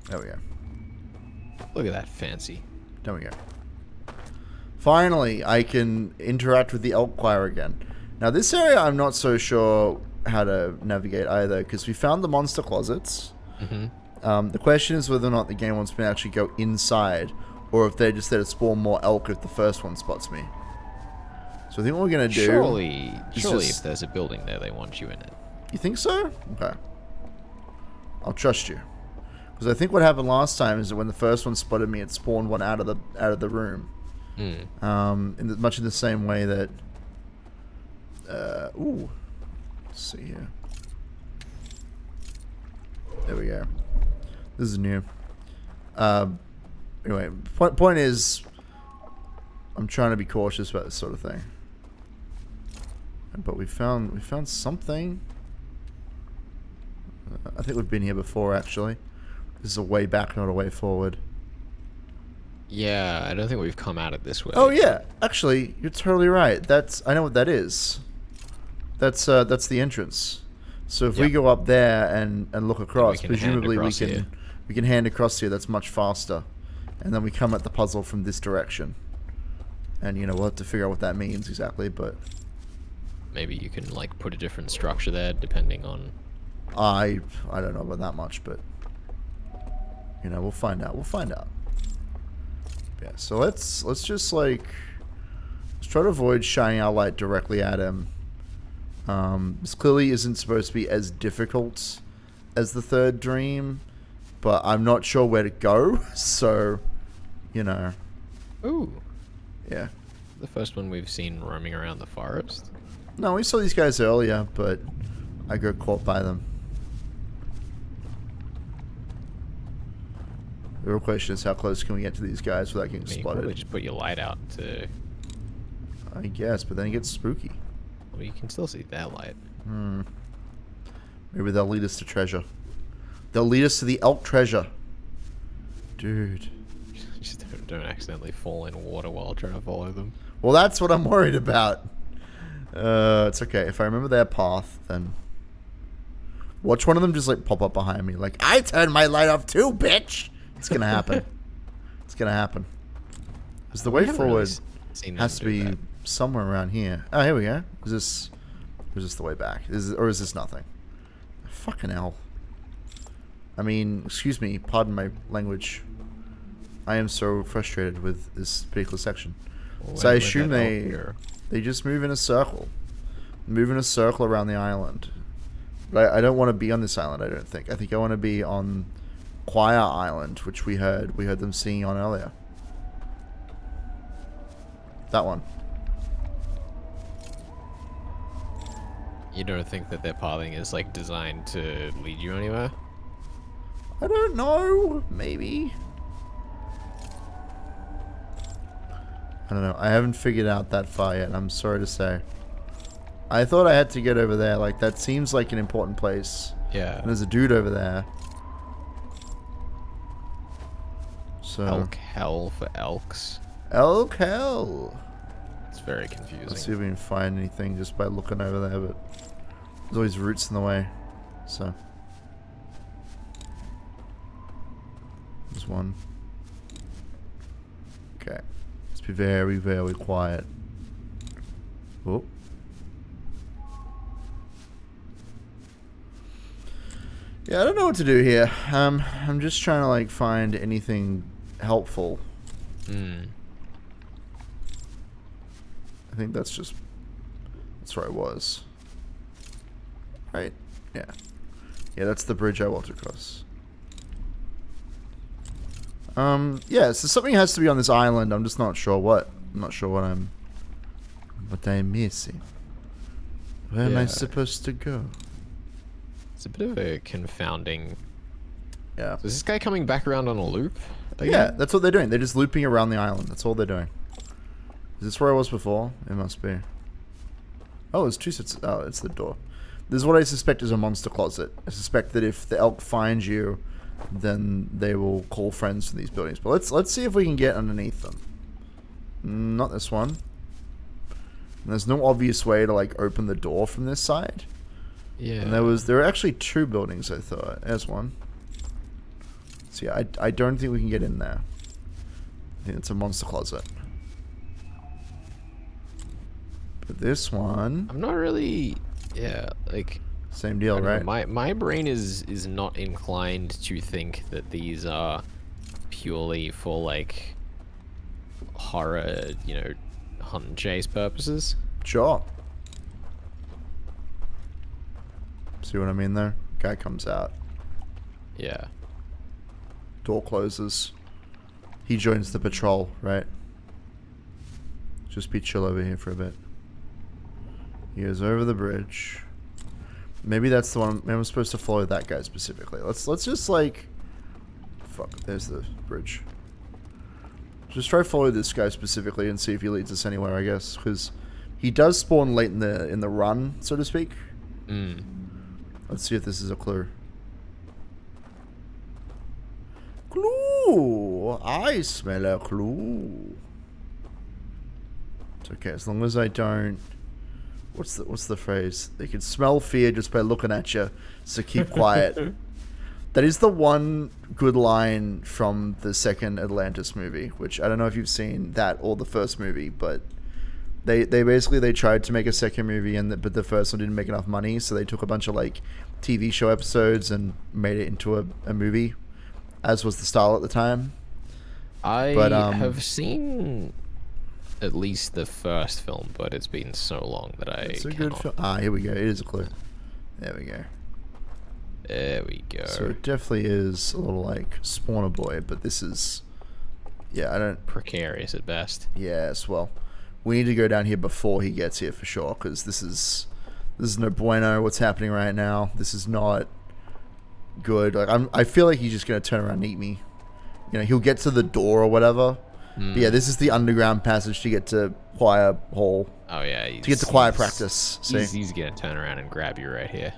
There we go. Look at that fancy. There we go. Finally, I can interact with the elk choir again. Now, this area I'm not so sure how to navigate either, because we found the monster closets. The question is whether or not the game wants me to actually go inside, or if they just let it spawn more elk if the first one spots me. So I think what we're going to do... Surely if there's a building there, they want you in it. You think so? Okay. I'll trust you. Because I think what happened last time is that when the first one spotted me, it spawned one out of the room. Much in the same way that... Let's see here. There we go. This is new. Anyway, point is, I'm trying to be cautious about this sort of thing. But we found something. I think we've been here before, actually. This is a way back, not a way forward. Yeah, I don't think we've come at it this way. Oh yeah, actually, you're totally right. I know what that is. That's the entrance. So if we go up there and look across, presumably we can hand across here. That's much faster. And then we come at the puzzle from this direction. And we'll have to figure out what that means exactly, but maybe you can like put a different structure there depending on... I don't know about that much, but we'll find out. We'll find out. Yeah, so let's just let's try to avoid shining our light directly at him. This clearly isn't supposed to be as difficult as the third dream, but I'm not sure where to go, so, Ooh. Yeah. The first one we've seen roaming around the forest. No, we saw these guys earlier, but I got caught by them. The real question is how close can we get to these guys without getting spotted? You probably just put your light out to... I guess, but then it gets spooky. Well, you can still see their light. Maybe they'll lead us to treasure. They'll lead us to the elk treasure. Dude. Just don't accidentally fall in water while trying to follow them. Well, that's what I'm worried about. It's okay. If I remember their path, then... Watch one of them just, pop up behind me. I turned my light off too, bitch! It's gonna happen. It's gonna happen. Because the way forward has to be somewhere around here. Oh, here we go. Is this the way back? Or is this nothing? Fucking hell. I mean, excuse me, pardon my language. I am so frustrated with this particular section. Well, so I assume they just move in a circle. Move in a circle around the island. But I don't want to be on this island, I don't think. I think I want to be on Choir Island, which we heard them singing on earlier. That one. You don't think that their pathing is designed to lead you anywhere? I don't know. Maybe. I don't know. I haven't figured out that far yet. I'm sorry to say. I thought I had to get over there. That seems like an important place. Yeah. And there's a dude over there. So. Elk hell for elks. Elk hell. It's very confusing. Let's see if we can find anything just by looking over there, but there's always roots in the way. So. There's one. Okay. Let's be very, very quiet. Oh. Yeah, I don't know what to do here. I'm just trying to find anything helpful. I think that's where I was. Right? Yeah. Yeah, that's the bridge I walked across. Yeah, so something has to be on this island. I'm just not sure what. I'm not sure what I'm missing. Where am I supposed to go? It's a bit of a confounding... Yeah. So is this guy coming back around on a loop again? Yeah, that's what they're doing. They're just looping around the island. That's all they're doing. Is this where I was before? It must be. Oh, there's two sets. Oh, it's the door. This is what I suspect is a monster closet. I suspect that if the elk finds you, then they will call friends from these buildings. But let's see if we can get underneath them. Not this one. And there's no obvious way to open the door from this side. Yeah. And there were actually two buildings, I thought. There's one. So yeah, I don't think we can get in there. I think it's a monster closet. But this one, I'm not really, yeah, like, same deal, I don't right? know, my brain is not inclined to think that these are purely for like horror, you know, hunt and chase purposes. Sure. See what I mean there? Guy comes out. Yeah. Door closes. He joins the patrol, right? Just be chill over here for a bit. He goes over the bridge. Maybe that's the one. Maybe I'm supposed to follow that guy specifically. Let's just like, fuck. There's the bridge. Just try to follow this guy specifically and see if he leads us anywhere. I guess because he does spawn late in the run, so to speak. Let's see if this is a clue. Clue! I smell a clue. It's okay as long as I don't. What's the phrase? They can smell fear just by looking at you, so keep quiet. That is the one good line from the second Atlantis movie, which I don't know if you've seen that or the first movie, but they basically tried to make a second movie but the first one didn't make enough money, so they took a bunch of like TV show episodes and made it into a movie, as was the style at the time. I have seen at least the first film, but it's been so long that I It's a cannot. good film. Ah, here we go. It is a clue. There we go. There we go. So it definitely is a little like Spawner Boy, but this is, yeah, I don't. Precarious at best. Yes, well, we need to go down here before he gets here for sure, because this is no bueno. What's happening right now? This is not good. Like I feel like he's just gonna turn around and eat me. You know, he'll get to the door or whatever. But yeah, this is the underground passage to get to choir hall. Oh yeah, To get to choir practice. See? He's gonna turn around and grab you right here.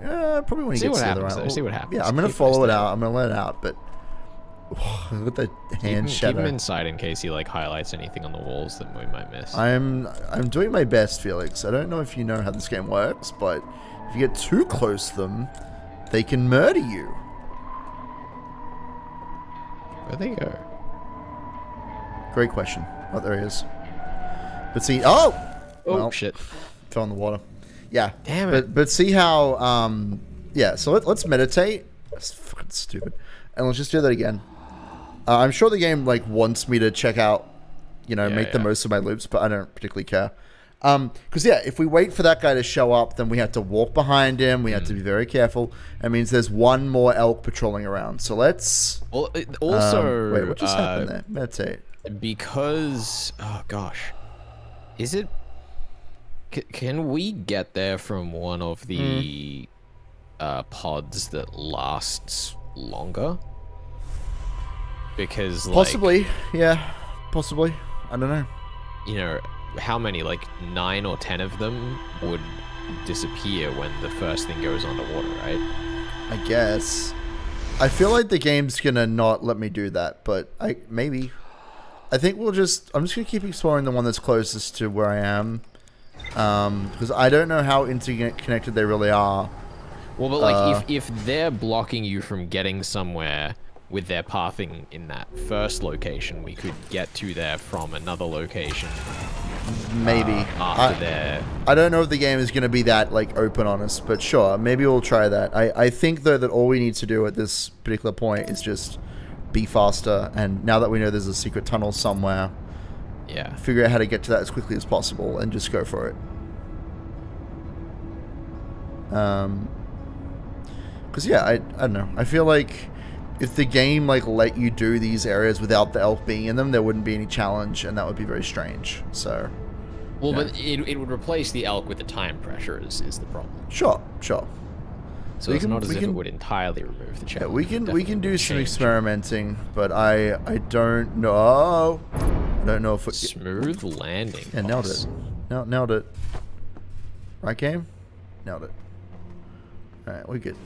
Probably when he See gets what to the other happens, right. though. See what happens. Yeah, I'm gonna Keep follow this it down. out. I'm gonna let it out, but with the hand Keep shadow. him inside in case he like highlights anything on the walls that we might miss. I'm doing my best, Felix. I don't know if you know how this game works, but if you get too close to them, they can murder you. Where'd they go? Great question. Oh, there he is. But see, oh well, Shit. fell in the water. Yeah, Damn it. But see how yeah. So let's meditate. That's fucking stupid. And let's just do that again. I'm sure the game like wants me to check out, you know, make the most of my loops, but I don't particularly care. Because yeah, if we wait for that guy to show up, then we have to walk behind him. We have to be very careful. That means there's one more elk patrolling around. So let's. Well, also, wait, what just happened there? Meditate. Because, oh gosh, is it? Can we get there from one of the pods that lasts longer? Because like, Possibly, yeah, possibly. I don't know. you know, how many, like 9 or 10 of them would disappear when the first thing goes underwater, right? I guess. I feel like the game's gonna not let me do that, but maybe. I think I'm just gonna keep exploring the one that's closest to where I am, because I don't know how interconnected they really are. Well, but like if they're blocking you from getting somewhere with their pathing in that first location, we could get to there from another location. Maybe After their... I don't know if the game is going to be that like open on us, but sure, maybe we'll try that. I think though that all we need to do at this particular point is just be faster, and now that we know there's a secret tunnel somewhere, Yeah. figure out how to get to that as quickly as possible and just go for it. Because yeah, I don't know. I feel like if the game like let you do these areas without the elk being in them, there wouldn't be any challenge, and that would be very strange. So, Well, yeah. but it would replace the elk with the time pressure is the problem. sure. So We it's can- not as we if can- it would entirely remove the Yeah, challenge. we can do Definitely some change. experimenting, but I don't know. I don't know if it. Smooth landing. Yeah, nailed boss. it. Nailed it. Right, game? Nailed it. Alright, we're good.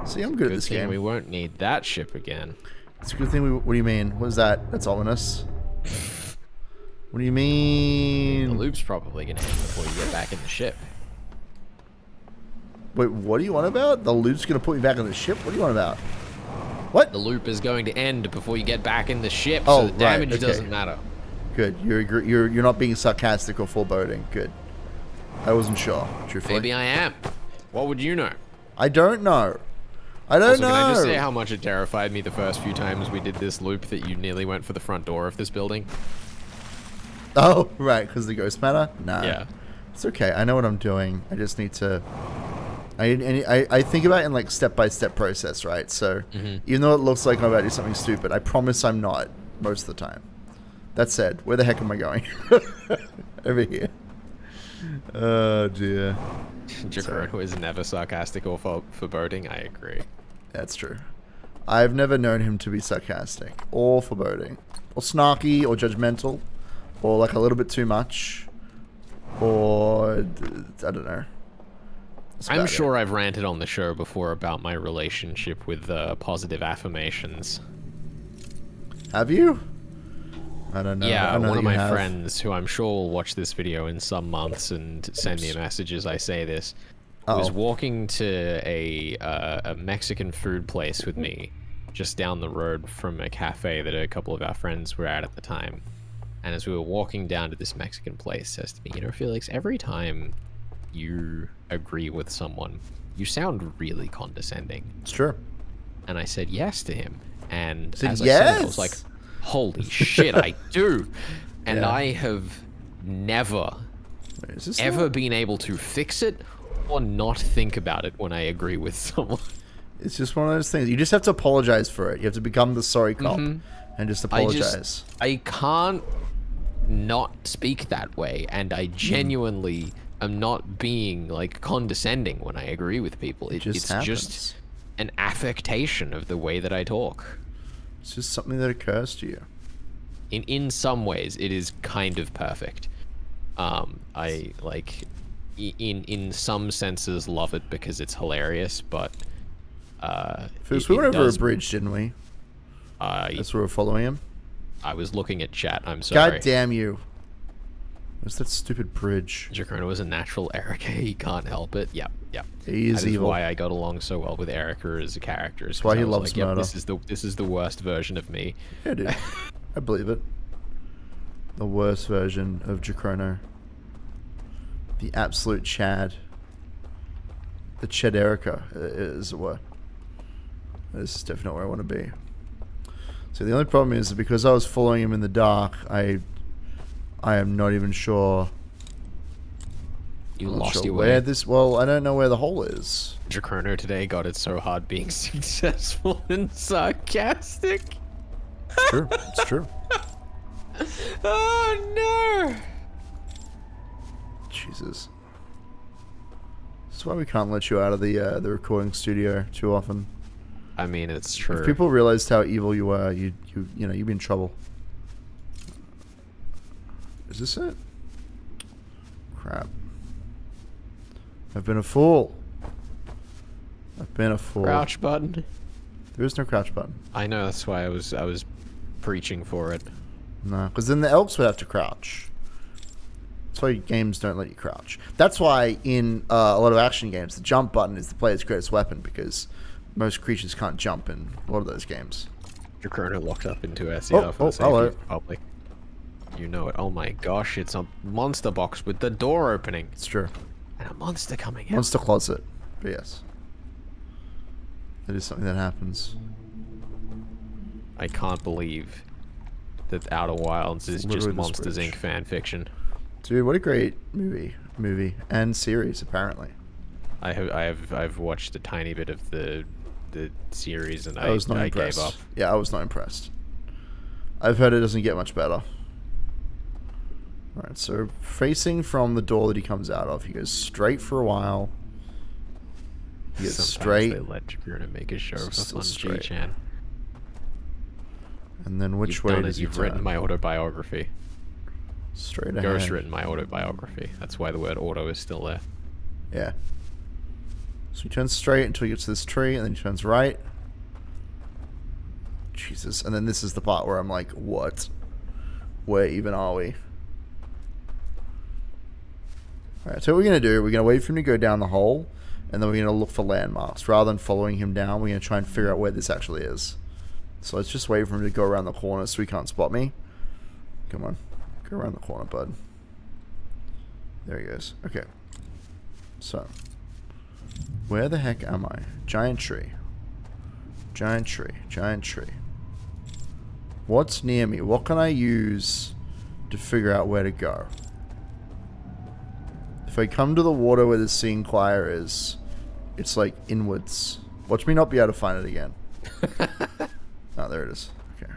See, I'm good at Good this thing game. we won't need that ship again. It's a good thing what do you mean? What is that? That's ominous. What do you The mean? loop's probably gonna end before you get back in the ship. Wait, what do you want about? The loop's gonna put me back on the ship? What do you want about? What? The loop is going to end before you get back in the ship, Oh, so the right, damage okay. doesn't matter. Good. You're not being sarcastic or foreboding. Good. I wasn't sure, truthfully. Maybe I am. What would you know? I don't know. I don't know. Can I just say how much it terrified me the first few times we did this loop that you nearly went for the front door of this building? Oh, right, because the ghost matter? Nah. Yeah. It's okay. I know what I'm doing. I just need to... I think about it in like step-by-step process, right? So even though it looks like I'm about to do something stupid, I promise I'm not most of the time. That said, where the heck am I going? Over here. Oh, dear. Jakarta is never sarcastic or foreboding. I agree. That's true. I've never known him to be sarcastic or foreboding or snarky or judgmental or like a little bit too much or I don't know. I'm sure I've ranted on the show before about my relationship with positive affirmations. Have you? I don't know. Yeah, one of my have. friends, who I'm sure will watch this video in some months and send me a message as I say this, was walking to a Mexican food place with me just down the road from a cafe that a couple of our friends were at the time. And as we were walking down to this Mexican place, says to me, you know, Felix, every time you agree with someone, you sound really condescending. It's true. And I said yes to him. And said as I yes? said it, I was like, holy shit, I do. And I have never, ever been able to fix it or not think about it when I agree with someone. It's just one of those things. You just have to apologize for it. You have to become the sorry cop and just apologize. I can't not speak that way, and I genuinely am not being like condescending when I agree with people. It's just an affectation of the way that I talk. It's just something that occurs to you. In some ways, it is kind of perfect. I like, in some senses, love it because it's hilarious, but First, we went over a bridge, didn't we? That's where we're following him. I was looking at chat. I'm sorry. God damn you! What's that stupid bridge? Jakarta was a natural Erica. He can't help it. Yep. He is evil. Why I got along so well with Erica as a character. That's why he loves murder. This is the worst version of me. Yeah, dude. I believe it. The worst version of Jakarta. The absolute Chad. The Chad Erica is what. This is definitely where I want to be. So the only problem is that because I was following him in the dark, I am not even sure. You lost your where way. this. Well, I don't know where the hole is. Jakarta today got it so hard being successful and sarcastic. It's true. It's true. Oh no! Jesus. That's why we can't let you out of the recording studio too often. I mean, it's true. If people realized how evil you were, you know, you'd be in trouble. Is this it? Crap. I've been a fool. I've been a fool. Crouch button. There is no crouch button. I know, that's why I was preaching for it. No, because then the elks would have to crouch. That's why games don't let you crouch. That's why in a lot of action games, the jump button is the player's greatest weapon, because most creatures can't jump in a lot of those games. Jakarta locked up into SEO for the safety hello. of the public. You know it. Oh my gosh, it's a monster box with the door opening. It's true. And a monster coming out. Monster closet. But yes. That is something that happens. I can't believe that Outer Wilds is just Monsters Inc. fan fiction. Dude, what a great movie and series, apparently. I've watched a tiny bit of the series and I gave up. Yeah, I was not impressed. I've heard it doesn't get much better. Alright, so facing from the door that he comes out of, he goes straight for a while. He gets straight. They let Jakarta make a show for fun, G-Chan. And then which way does he You've turn? written my autobiography. Straight ahead. Ghost written my autobiography. That's why the word auto is still there. Yeah. So he turns straight until he gets to this tree, and then he turns right. Jesus. And then this is the part where I'm like, what? Where even are we? Alright, so what we're going to do, we're going to wait for him to go down the hole, and then we're going to look for landmarks. Rather than following him down, we're going to try and figure out where this actually is. So let's just wait for him to go around the corner so he can't spot me. Come on. Go around the corner, bud. There he goes. Okay. So, where the heck am I? Giant tree. Giant tree. Giant tree. What's near me? What can I use to figure out where to go? If I come to the water where the sea inquire is, it's like inwards. Watch me not be able to find it again. Oh, there it is. Okay.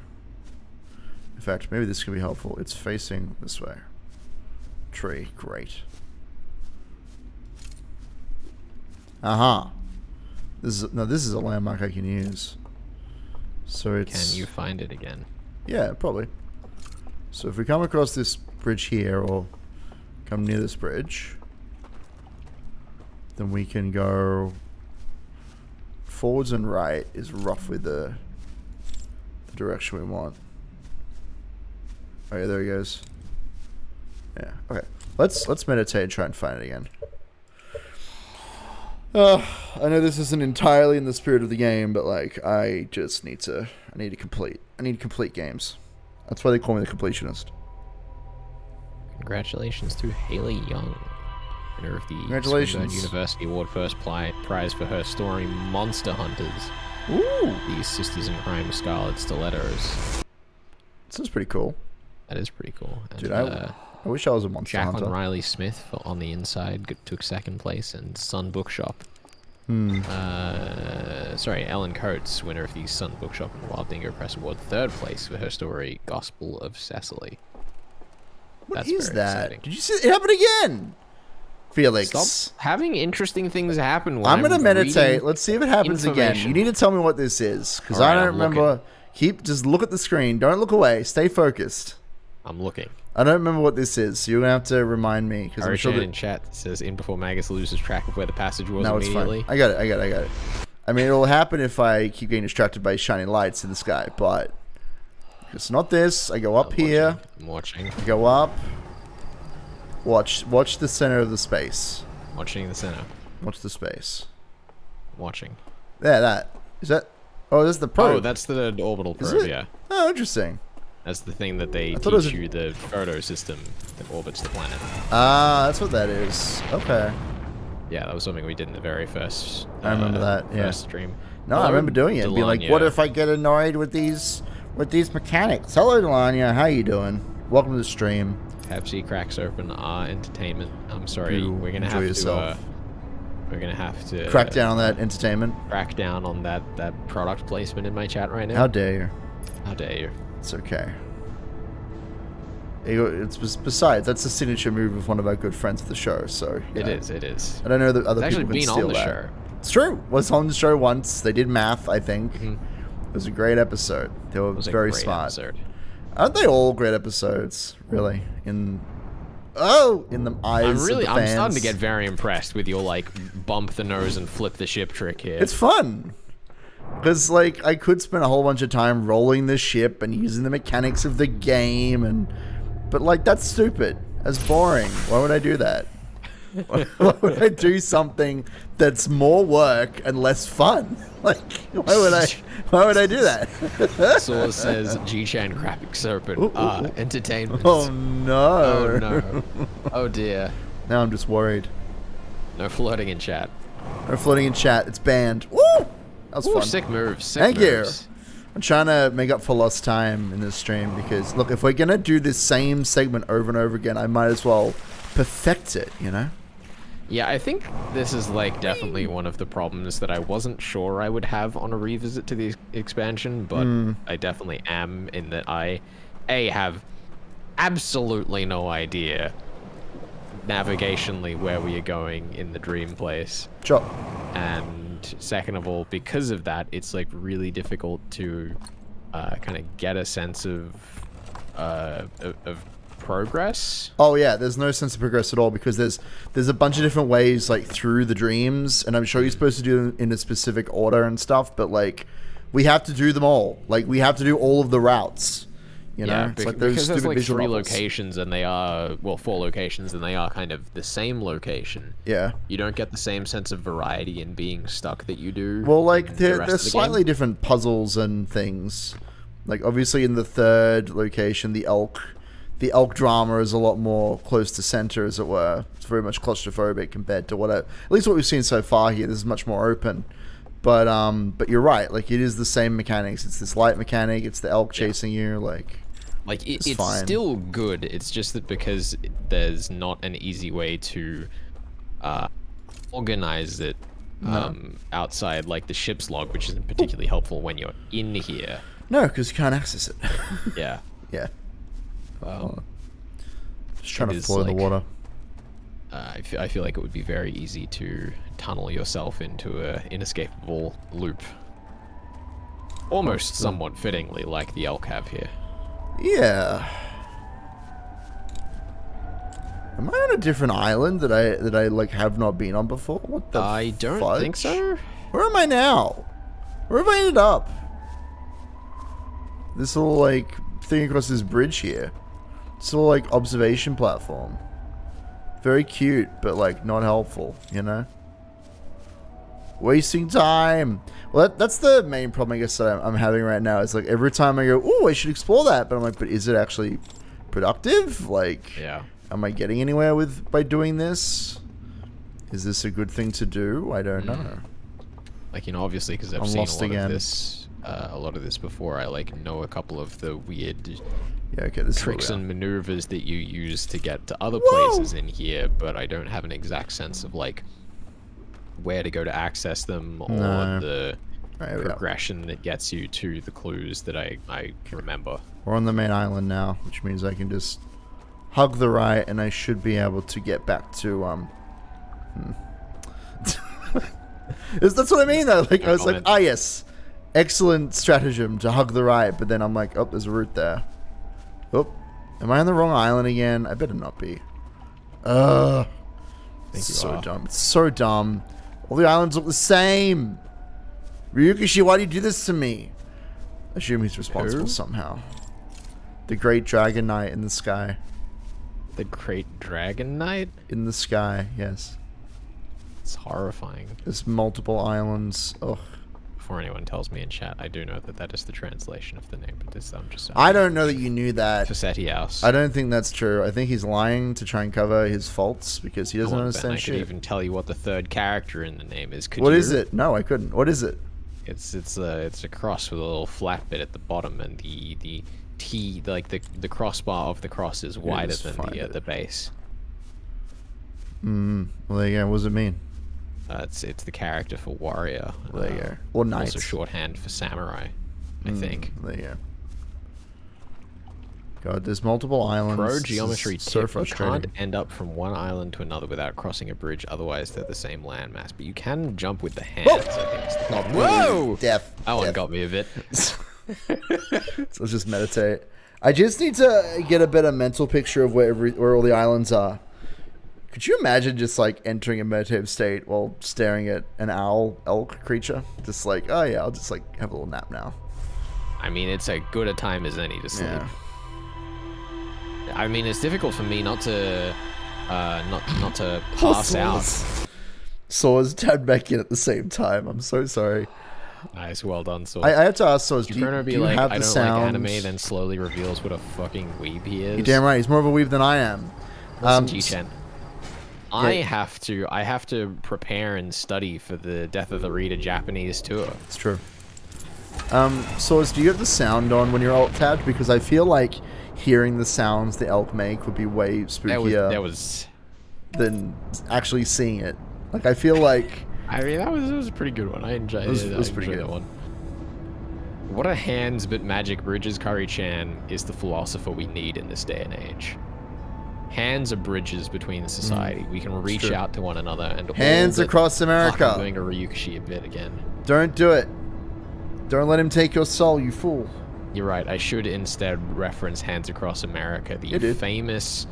In fact, maybe this can be helpful. It's facing this way. Tree. Great. Aha. This is a landmark I can use. So it's... Can you find it again? Yeah, probably. So if we come across this bridge here, or come near this bridge, then we can go forwards and right is roughly the direction we want. Oh yeah, there he goes. Yeah, okay. Let's meditate and try and find it again. I know this isn't entirely in the spirit of the game, but like I need to complete games. That's why they call me the completionist. Congratulations to Haley Young, winner of the Congratulations. Swinburne University Award first prize for her story Monster Hunters. Ooh, The Sisters in Crime Scarlet Stilettos. this is pretty cool. That is pretty cool. And, Dude, I wish I was a Monster Jacqueline Hunter. Riley Smith on the inside took second place, and Sun Bookshop. Ellen Coates, winner of the Sun Bookshop and Wild Dingo Press Award, third place for her story Gospel of Cecily. What That's is very that? exciting. Did you see it happen again? Felix. Stop having interesting things happen. When I'm gonna meditate. reading Let's see if it happens again. information. You need to tell me what this is, because Alright, I don't I'm remember. Just look at the screen. Don't look away. Stay focused. I'm looking. I don't remember what this is, so you're gonna have to remind me, because I'm sure Harry that... in chat says in before Magus loses track of where the passage was No, it's immediately. fine. I got it. I mean, it'll happen if I keep getting distracted by shining lights in the sky, but it's not this. I go up here. I'm watching. I go up. Watch the center of the space. Watching the center. Watch the space. Watching. There, that. Is that... Oh, that's the probe. Oh, that's the orbital Is probe, it? yeah. Oh, interesting. That's the thing that they thought it was teach a- you, the photo system that orbits the planet. Ah, that's what that is. Okay. Yeah, that was something we did in the very first I remember that, yeah. first stream. No, I Hello, remember doing it and being like, Delania. what if I get annoyed with these mechanics? Hello, Delania. How you doing? Welcome to the stream. Pepsi cracks open our entertainment. I'm sorry, Do we're gonna enjoy have yourself. to. We're gonna have to Crack down on that entertainment. Crack down on that product placement in my chat right now. How dare you? How dare you? It's okay. Besides, that's the signature move of one of our good friends of the show, so... you know. It is. I don't know that other It's people actually can been steal on the that. show. It's true. Was on the show once. They did math, I think. Mm-hmm. It was a great episode. They were It was a very great smart. episode. Aren't they all great episodes, really? In the eyes of the fans. I'm starting to get very impressed with your like bump the nose and flip the ship trick here. It's fun. Because, like, I could spend a whole bunch of time rolling the ship and using the mechanics of the game, but, like, that's stupid. That's boring. Why would I do that? Why would I do something that's more work and less fun? Like, why would I do that? Source says G-Chan Crapping Serpent. Entertainment. Oh, no. Oh no. Oh dear. Now I'm just worried. No flirting in chat. We're floating in chat. It's banned. Woo! That was Ooh, fun. sick moves. Sick Thank moves. you. I'm trying to make up for lost time in this stream because, look, if we're going to do this same segment over and over again, I might as well perfect it, you know? Yeah, I think this is like definitely one of the problems that I wasn't sure I would have on a revisit to the expansion, but I definitely am in that I, have absolutely no idea navigationally where we are going in the dream place. Sure. And second of all, because of that, it's like really difficult to kind of get a sense of progress. Oh yeah, there's no sense of progress at all because there's a bunch of different ways like through the dreams, and I'm sure you're supposed to do them in a specific order and stuff, but like we have to do them all. Like we have to do all of the routes. You know, Yeah, it's like those because there's stupid like visual 3 novels. locations and they are, well, 4 locations and they are kind of the same location. Yeah. You don't get the same sense of variety in being stuck that you do. Well, like in the they're rest of the slightly game. different puzzles and things. Like obviously in the third location, the elk the elk drama is a lot more close to center, as it were. It's very much claustrophobic compared to at least what we've seen so far here. This is much more open. But you're right. Like, it is the same mechanics. It's this light mechanic. It's the elk chasing you. Like it's still good. It's just that because there's not an easy way to organize it outside, like the ship's log, which isn't particularly helpful when you're in here. No, because you can't access it. Yeah. Yeah. Just trying to flow in the water. I feel like it would be very easy to tunnel yourself into an inescapable loop. Almost somewhat fittingly, like the elk have here. Yeah. Am I on a different island that I like have not been on before? What the I don't fudge? think so. Where am I now? Where have I ended up? This little like thing across this bridge here. This little like observation platform. Very cute, but like not helpful, you know? Wasting time. Well, that's the main problem I guess that I'm having right now. Is like every time I go, oh, I should explore that, but I'm like, but is it actually productive? Like, Yeah. Am I getting anywhere by doing this? Is this a good thing to do? I don't know. Like, you know, obviously, because I've seen a lot of this before. I like know a couple of the weird tricks and maneuvers that you use to get to other places in here, but I don't have an exact sense of like where to go to access them or the progression that gets you to the clues that I remember. We're on the main island now, which means I can just hug the right, and I should be able to get back to That's what I mean though. Like I was like, yes, excellent stratagem to hug the right, but then I'm like, oh, there's a route there. Oh, am I on the wrong island again? I better not be. It's so dumb. It's so dumb. All the islands look the same. Ryukishi, why do you do this to me? I assume he's responsible somehow. The Great Dragon Knight in the sky. The Great Dragon Knight? In the sky, yes. It's horrifying. There's multiple islands. Ugh. Before anyone tells me in chat, I do know that that is the translation of the name, but this I'm just... I don't know that you knew that. Faceti House. I don't think that's true. I think he's lying to try and cover his faults because he doesn't understand shit. I could even tell you what the third character in the name is. What is it? No, I couldn't. What is it? It's a cross with a little flat bit at the bottom, and the T, like the crossbar of the cross is wider than the base. Well, there you go. What does it mean? It's the character for warrior. There you go. Or knight. Also shorthand for samurai, I think. There you go. God, there's multiple islands. Pro geometry tip. So frustrating. You can't end up from one island to another without crossing a bridge, otherwise they're the same landmass. But you can jump with the hands, I think is the problem. Whoa! Death. That one got me a bit. So let's just meditate. I just need to get a better mental picture of where all the islands are. Could you imagine just like entering a meditative state while staring at an elk creature? Just like, oh yeah, I'll just like have a little nap now. I mean, it's as good a time as any to sleep. Yeah. I mean, it's difficult for me not to pass out. Swords tabbed back in at the same time. I'm so sorry. Nice, well done, Sword. I had to ask Swords, do you have the sounds? Like anime, then slowly reveals what a fucking weeb he is. You're damn right. He's more of a weeb than I am. Listen, G-Chen. I have to prepare and study for the Death of the Reader Japanese tour. It's true. Swords, do you have the sound on when you're alt tabbed? Because I feel like hearing the sounds the elk make would be way spookier than actually seeing it. Like, I feel like... I mean, it was a pretty good one. I enjoyed it. It was pretty good. That one. What a hands but magic bridges, Kari-chan is the philosopher we need in this day and age. Hands are bridges between society. We can reach out to one another and hands across America. I'm doing a Ryukishi a bit again. Don't do it. Don't let him take your soul, you fool. You're right. I should instead reference Hands Across America, the famous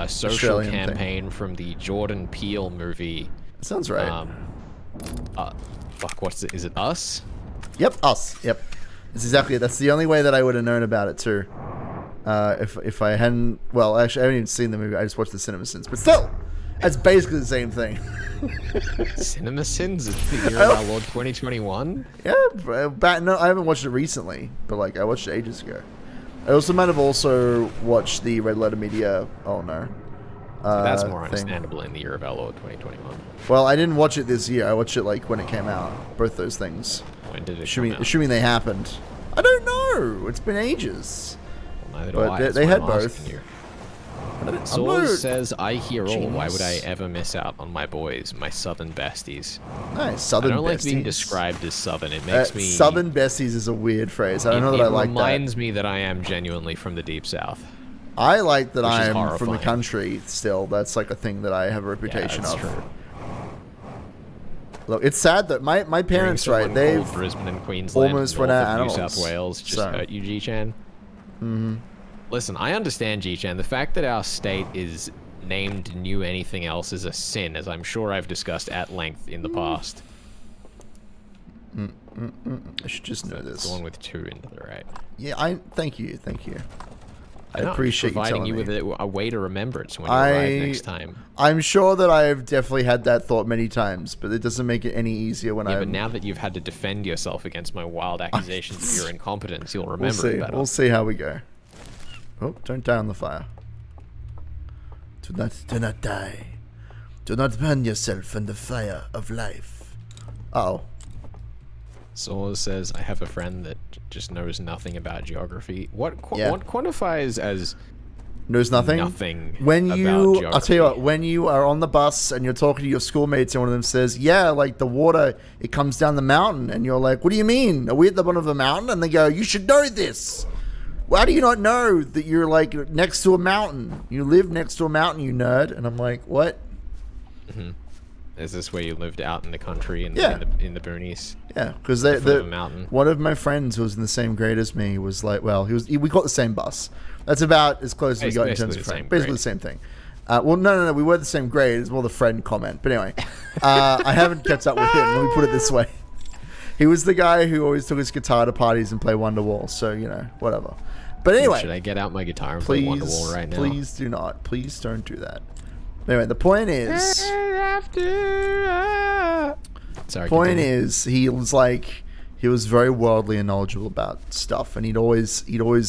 social campaign from the Jordan Peele movie. That sounds right. Fuck, what's it? Is it Us? Yep, Us. Yep. That's exactly it. That's the only way that I would have known about it too. If I hadn't, well, actually, I haven't even seen the movie. I just watched the cinema sins, but still, that's basically the same thing. Cinema sins is the year of our Lord 2021. Yeah, no, I haven't watched it recently, but like I watched it ages ago. I also might have also watched the Red Letter Media. Oh no. That's more thing. understandable in the year of our Lord 2021. Well, I didn't watch it this year. I watched it like when it came out. Both those things. When did it come out? Assuming they happened. I don't know. It's been ages. Well, neither do But I. they That's why had I'm both. asking you. I'm Saws not- says, I hear all. Genius. Why would I ever miss out on my boys, my southern besties? Nice. Southern I don't like being besties. described as southern. It makes me... Southern besties is a weird phrase. I don't know that I like that. It reminds me that I am genuinely from the deep south. I like that Which is I'm from the horrifying. country still. That's like a thing that I have a reputation that's of. true. Look, it's sad that my parents, Hearing right, someone they've called Brisbane and Queensland almost north run out of of New animals. South Wales just So- hurt you, G-Chan. Mm-hmm. Listen, I understand, G-Chan. The fact that our state is named New Anything Else is a sin, as I'm sure I've discussed at length in the past. I should just know It's this. the one with 2 into the right. Yeah, thank you. I No, appreciate you providing telling you me. with a way to remember it so when you arrive next time. I'm sure that I've definitely had that thought many times, but it doesn't make it any easier when Yeah, I'm... but now that you've had to defend yourself against my wild accusations of your incompetence, you'll remember we'll see. it better. We'll see how we go. Oh, don't die on the fire. Do not die. Do not burn yourself in the fire of life. Uh-oh. Saw says, I have a friend that just knows nothing about geography. What Yeah. what quantifies as Knows nothing? nothing When about you, geography? I'll tell you what, when you are on the bus and you're talking to your schoolmates and one of them says, yeah, like the water, it comes down the mountain. And you're like, what do you mean? Are we at the bottom of a mountain? And they go, you should know this. Why do you not know that you're like next to a mountain? You live next to a mountain, you nerd. And I'm like, what? Is this where you lived out in the country in, Yeah. in the boonies? Yeah, because foot of a mountain. one of my friends who was in the same grade as me was like, well, we got the same bus. That's about as close as we got in terms Basically of the friend. same Basically grade. the same thing. Well, no, we were the same grade. It's more the friend comment. But anyway, I haven't kept up with him. Let me put it this way. He was the guy who always took his guitar to parties and play Wonderwall. So, you know, whatever. But anyway. Should I get out my guitar and play Wonderwall right now? Please do not. Please don't do that. Anyway, the point is... Sorry. Point continue. is, he was very worldly and knowledgeable about stuff, and he'd always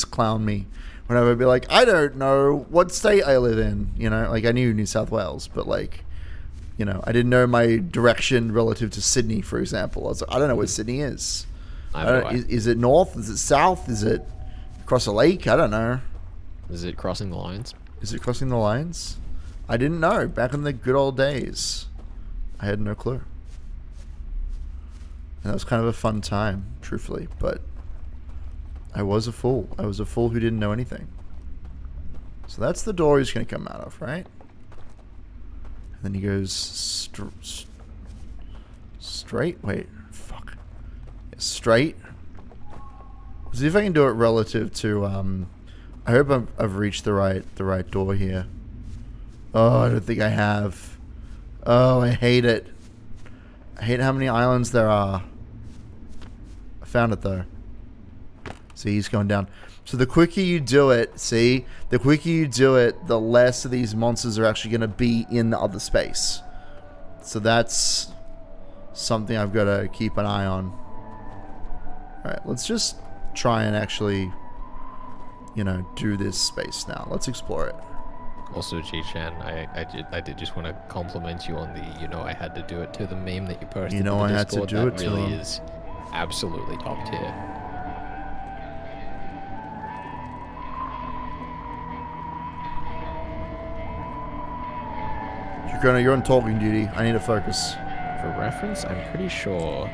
clown me whenever I'd be like, I don't know what state I live in, you know, like I knew New South Wales, but like, you know, I didn't know my direction relative to Sydney, for example. I was like, I don't know where Sydney is. Neither do I. Is it north? Is it south? Is it across a lake? I don't know. Is it crossing the lines? Is it crossing the lines? I didn't know. Back in the good old days, I had no clue. And that was kind of a fun time, truthfully, but I was a fool. I was a fool who didn't know anything. So that's the door he's going to come out of, right? And then he goes straight. Wait, fuck. Straight. See if I can do it relative to. I hope I've reached the right door here. Oh, I don't think I have. Oh, I hate it. I hate how many islands there are. I found it though. See, he's going down. So the quicker you do it, the less of these monsters are actually going to be in the other space. So that's something I've got to keep an eye on. Alright, let's just try and actually, you know, do this space now. Let's explore it. Also, G-Chan, I did just want to compliment you on the, you know, I had to do it to the meme that you posted. You know, to the I had to Discord. do That it to really him. is absolutely top tier. You're on talking duty. I need to focus. For reference, I'm pretty sure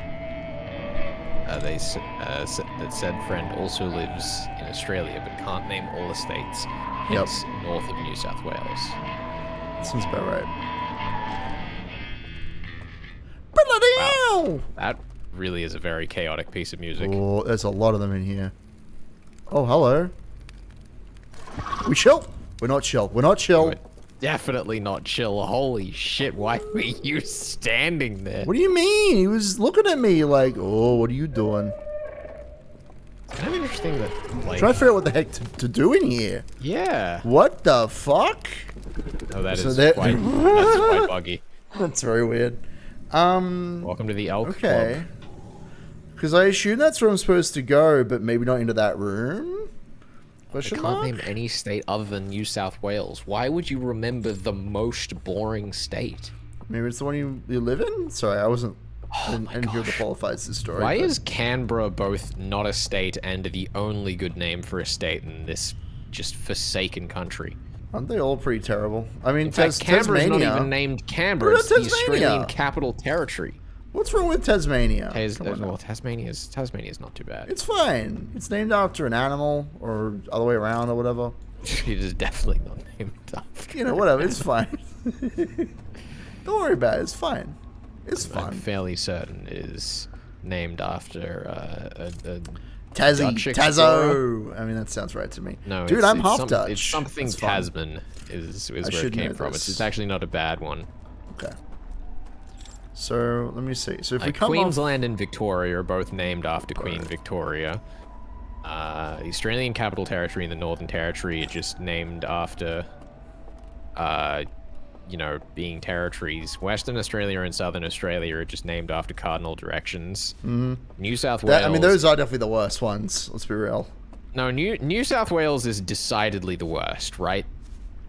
that said friend also lives in Australia, but can't name all the states. Hence, north of New South Wales. Seems about right. Bloody hell! That really is a very chaotic piece of music. Oh, there's a lot of them in here. Oh, hello. We chill? We're not chill. We're not chill. We're definitely not chill. Holy shit, why were you standing there? What do you mean? He was looking at me like, oh, what are you doing? It's kind of interesting that, like... Trying to figure out what the heck to do in here. Yeah. What the fuck? Oh, that So is that- quite... That's quite buggy. That's very weird. Welcome to the Elk Okay. Club. Because I assume that's where I'm supposed to go, but maybe not into that room? Question can't mark? name any state other than New South Wales. Why would you remember the most boring state? Maybe it's the one you live in? Sorry, I wasn't... I didn't hear the gosh. qualifies this story. Why but- is Canberra both not a state and the only good name for a state in this just forsaken country? Aren't they all pretty terrible? I mean, In fact, Canberra's Tasmania... not even named Canberra. What It's about the Tasmania? Australian Capital Territory. What's wrong with Tasmania? Come on now. Well, Tasmania's not too bad. It's fine. It's named after an animal, or other way around, or whatever. It is definitely not named after. You know, whatever. It's fine. Don't worry about it. It's fine. It's I'm fun. fairly certain it is named after a Tassie. Dutch explorer. Tazo. I mean, that sounds right to me. No, Dude, I'm half Dutch. It's something That's fun. Tasman is where it should came know from. this. It's actually not a bad one. Okay. So, let me see. So, if we come off... Queensland and Victoria are both named after Queen Victoria. The Australian Capital Territory and the Northern Territory are just named after, you know, being territories. Western Australia and Southern Australia are just named after cardinal directions. Mm-hmm. New South Wales... I mean, those are definitely the worst ones. Let's be real. No, New South Wales is decidedly the worst, right?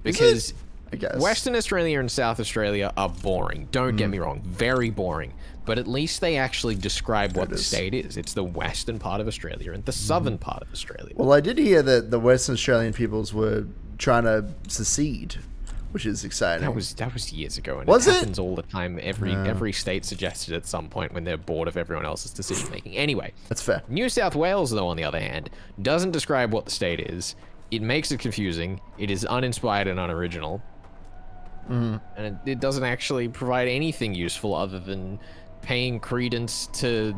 Is Because it? I guess. Western Australia and South Australia are boring. Don't get me wrong. Very boring. But at least they actually describe what the state is. It's the western part of Australia and the southern part of Australia. Well, I did hear that the Western Australian peoples were trying to secede, which is exciting. That was years ago, and Was it it? happens all the time. Every state suggested at some point when they're bored of everyone else's decision making. Anyway, That's fair. New South Wales, though, on the other hand, doesn't describe what the state is. It makes it confusing. It is uninspired and unoriginal. And it doesn't actually provide anything useful other than paying credence to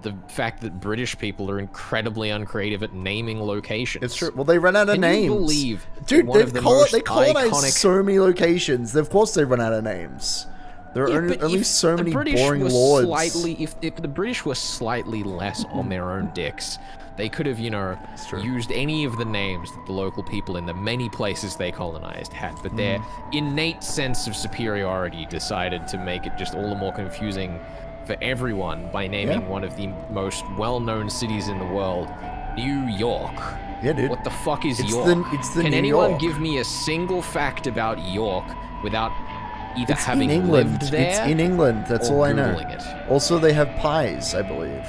the fact that British people are incredibly uncreative at naming locations. It's true. Well, they ran out of Can names. you believe Dude, one of the most they colonized iconic... so many locations. Of course, they run out of names. There are Yeah, but only if so the many British boring were lords. if the British were slightly less on their own dicks, they could have, you know, true. used any of the names that the local people in the many places they colonized had, but their innate sense of superiority decided to make it just all the more confusing for everyone by naming one of the most well-known cities in the world, New York. Yeah, dude. What the fuck is It's York? it's the Can New anyone York. give me a single fact about York without either It's having in England. lived there? It's in England. That's or all I know. Googling it? Also, they have pies, I believe.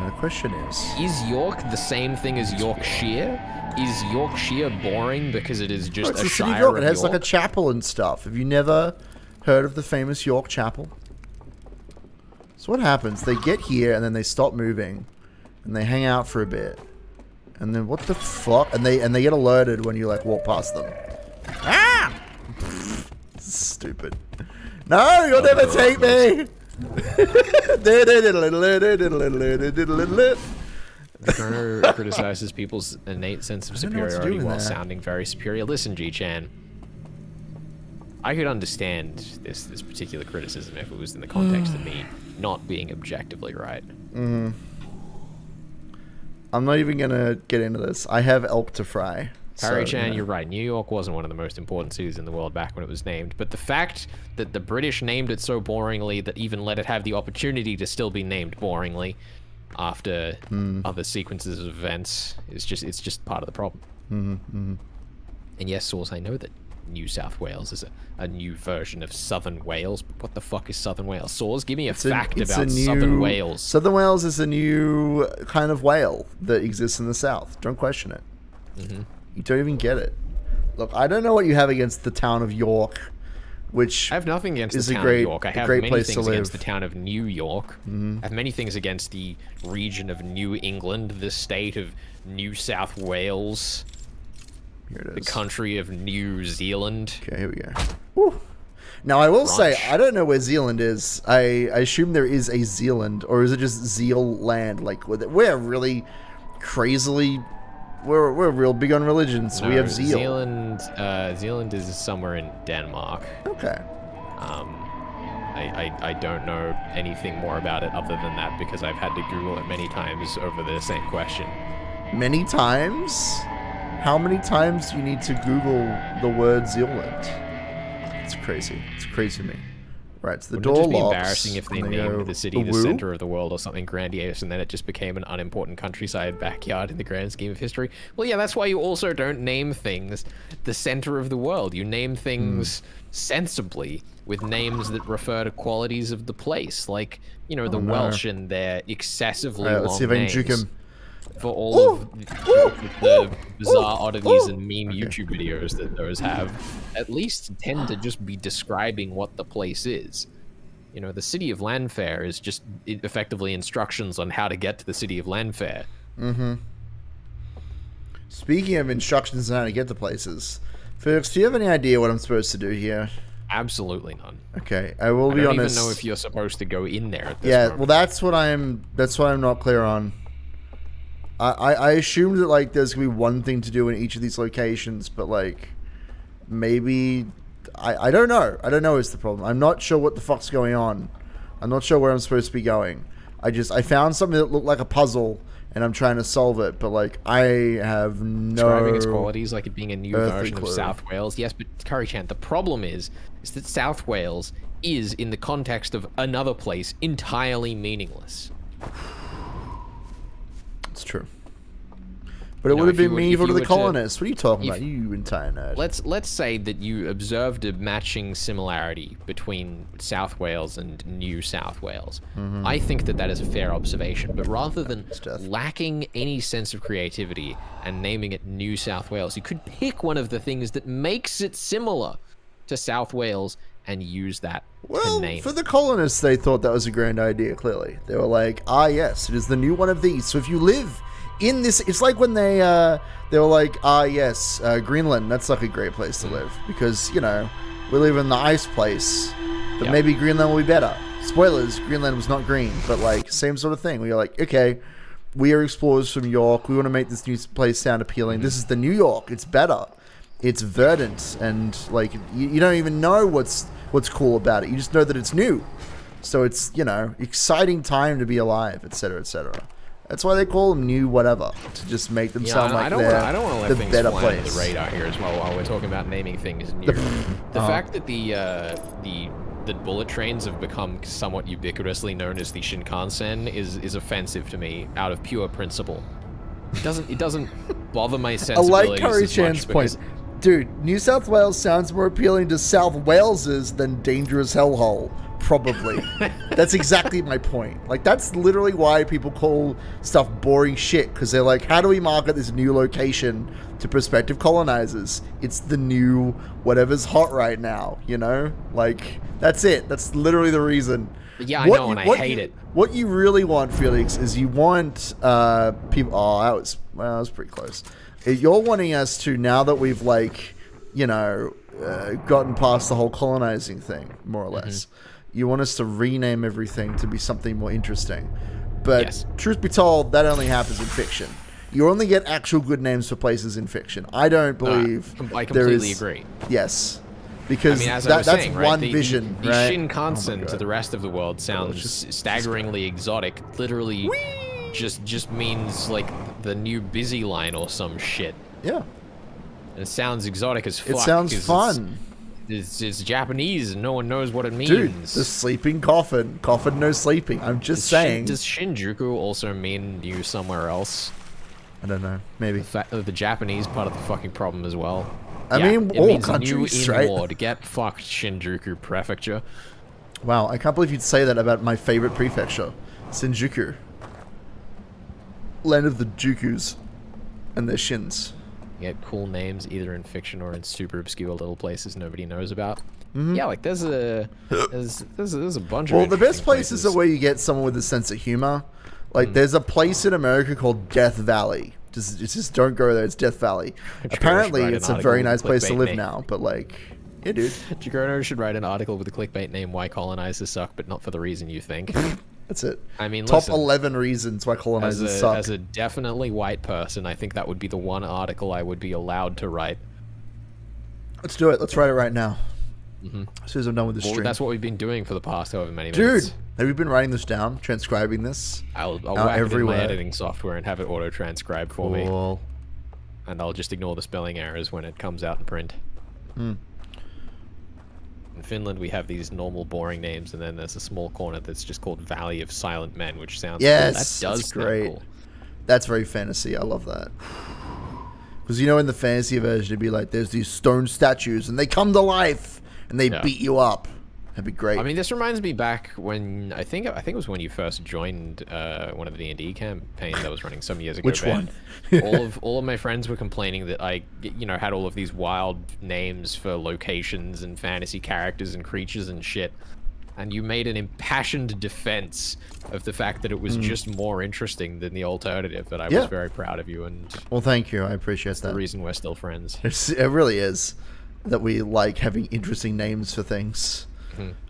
And the question Is York the same thing as Yorkshire? Is Yorkshire boring because it is just it's a the city shire of York. It of has like a York? chapel and stuff. Have you never heard of the famous York Chapel? So what happens? They get here and then they stop moving, and they hang out for a bit, and then what the fuck? And they get alerted when you like walk past them. Ah! Stupid. No, you'll never take me. Chrono criticizes people's innate sense of I don't know what to do superiority with while that. sounding very superior. Listen, G-Chan. I could understand this particular criticism if it was in the context of me not being objectively right. I'm not even gonna get into this. I have elk to fry. Harry so, Chan, you know. you're right. New York wasn't one of the most important cities in the world back when it was named, but the fact that the British named it so boringly that even let it have the opportunity to still be named boringly after other sequences of events is just part of the problem. And yes, Source, I know that New South Wales is a new version of Southern Wales, but what the fuck is Southern Wales? Source, give me a fact about Southern Wales. Southern Wales is a new kind of whale that exists in the south. Don't question it. You don't even get it. Look, I don't know what you have against the town of York, which I have nothing against is the a town great, of York. I a have great many place to things live. against the town of New York. I have many things against the region of New England, the state of New South Wales, Here it the is. country of New Zealand. Okay, here we go. Woo. Now, I will say, Crunch. I don't know where Zealand is. I assume there is a Zealand, or is it just Zeal land? Like, we're really crazily... We're real big on religion, so we No, have Zeal. Zealand is somewhere in Denmark. Okay. I don't know anything more about it other than that because I've had to Google it many times over the same question. Many times? How many times do you need to Google the word Zealand? It's crazy. It's crazy to me. Right, so the Wouldn't door it just be locks. embarrassing if they and named go, the city the "Woo?" center of the world or something grandiose, and then it just became an unimportant countryside backyard in the grand scheme of history? Well, yeah, that's why you also don't name things the center of the world. You name things sensibly with names that refer to qualities of the place, like, you know, the no. Welsh and their excessively Alright, let's long see if I can juke names. him. For all Ooh! of Ooh! the Ooh! bizarre Ooh! oddities Ooh! and meme Okay. YouTube videos that those have, at least tend to just be describing what the place is. You know, the city of Lanfair is just effectively instructions on how to get to the city of Lanfair. Speaking of instructions on how to get to places, Felix, do you have any idea what I'm supposed to do here? Absolutely none. Okay, I will I be don't honest. even know if you're supposed to go in there at this Yeah, moment. well, that's what I'm not clear on. I assumed that, like, there's gonna be one thing to do in each of these locations, but, like, maybe I don't know. I don't know is the problem. I'm not sure what the fuck's going on. I'm not sure where I'm supposed to be going. I found something that looked like a puzzle, and I'm trying to solve it, but, like, I have no... Describing its qualities like it being a new version of clue. South Wales. Yes, but Curry-chan, the problem is that South Wales is, in the context of another place, entirely meaningless. It's true. But it You know, would have if you been were- meaningful if to you the were to- colonists. What are you talking if- about, you entire nerd? Let's say that you observed a matching similarity between South Wales and New South Wales. I think that is a fair observation, but rather than death. lacking any sense of creativity and naming it New South Wales, you could pick one of the things that makes it similar to South Wales and use that to Well, name for it. the colonists, they thought that was a grand idea, clearly. They were like, ah, yes, it is the new one of these. So if you live in this... It's like when they were like, ah, yes, Greenland, that's like a great place to live. Because, you know, we live in the ice place, but Yep. maybe Greenland will be better. Spoilers, Greenland was not green, but, like, same sort of thing. Where you're like, okay, we are explorers from York. We want to make this new place sound appealing. This is the New York. It's better. It's verdant, and, like, you don't even know what's cool about it. You just know that it's new. So it's, you know, exciting time to be alive, etc., etc. That's why they call them new whatever, to just make them sound like I don't want to let the things better fly under place. the radar here as well while we're talking about naming things new. The fact that the bullet trains have become somewhat ubiquitously known as the Shinkansen is offensive to me out of pure principle. It doesn't bother my I sensibilities like Curry as Chan's much point. Dude, New South Wales sounds more appealing to South Wales's than Dangerous Hellhole. Probably. That's exactly my point. Like, that's literally why people call stuff boring shit, because they're like, how do we market this new location to prospective colonizers? It's the new whatever's hot right now, you know? Like, that's it. That's literally the reason. Yeah, I know, and I hate it. What you really want, Felix, is you want people... Oh, that was pretty close. You're wanting us to, now that we've, like, you know, gotten past the whole colonizing thing, more or less, you want us to rename everything to be something more interesting. But Yes. truth be told, that only happens in fiction. You only get actual good names for places in fiction. I don't believe I there completely is... agree. Yes. Because I mean, as I was that's saying, one right, the vision, the right? Shinkansen God. to the rest of the world sounds staggeringly exotic. Literally, just means like the new busy line or some shit. Yeah. And it sounds exotic as fuck. It sounds 'cause fun. It's Japanese and no one knows what it means. Dude, the sleeping coffin. Coffin, no sleeping. I'm just saying. Does Shinjuku also mean new somewhere else? I don't know. Maybe. The Japanese part of the fucking problem as well. I mean, it all means countries, new right? inward. Get fucked, Shinjuku Prefecture. Wow, I can't believe you'd say that about my favorite prefecture, Shinjuku. Land of the Jukus and their shins. You get cool names either in fiction or in super obscure little places nobody knows about. Yeah, like there's a bunch of. Well, the best interesting places are where you get someone with a sense of humor. Like, there's a place in America called Death Valley. Just don't go there. It's Death Valley. Apparently, it's a very nice place to live now. But, like, yeah, dude. Jagrono should write an article with a clickbait name "Why Colonizers Suck," but not for the reason you think. That's it. I mean, Top listen, 11 reasons why colonizers suck. as a definitely white person, I think that would be the one article I would be allowed to write. Let's do it. Let's write it right now. As soon as I'm done with this Well, stream. that's what we've been doing for the past however many minutes. Dude, have you been writing this down? Transcribing this? I'll Now whack it in everywhere. my editing software and have it auto-transcribe for me. Cool. And I'll just ignore the spelling errors when it comes out in print. In Finland, we have these normal, boring names, and then there's a small corner that's just called Valley of Silent Men, which sounds cool. Yes, That does that's sound great. cool. That's very fantasy. I love that. Because you know, in the fantasy version, it'd be like there's these stone statues, and they come to life, and they beat you up. That'd be great. I mean, this reminds me back when I think it was when you first joined one of the D&D campaign that was running some years ago. Which one? all of my friends were complaining that I, had all of these wild names for locations and fantasy characters and creatures and shit. And you made an impassioned defense of the fact that it was just more interesting than the alternative. That I was very proud of you. And well, thank you. I appreciate that. The reason we're still friends. It really is that we like having interesting names for things.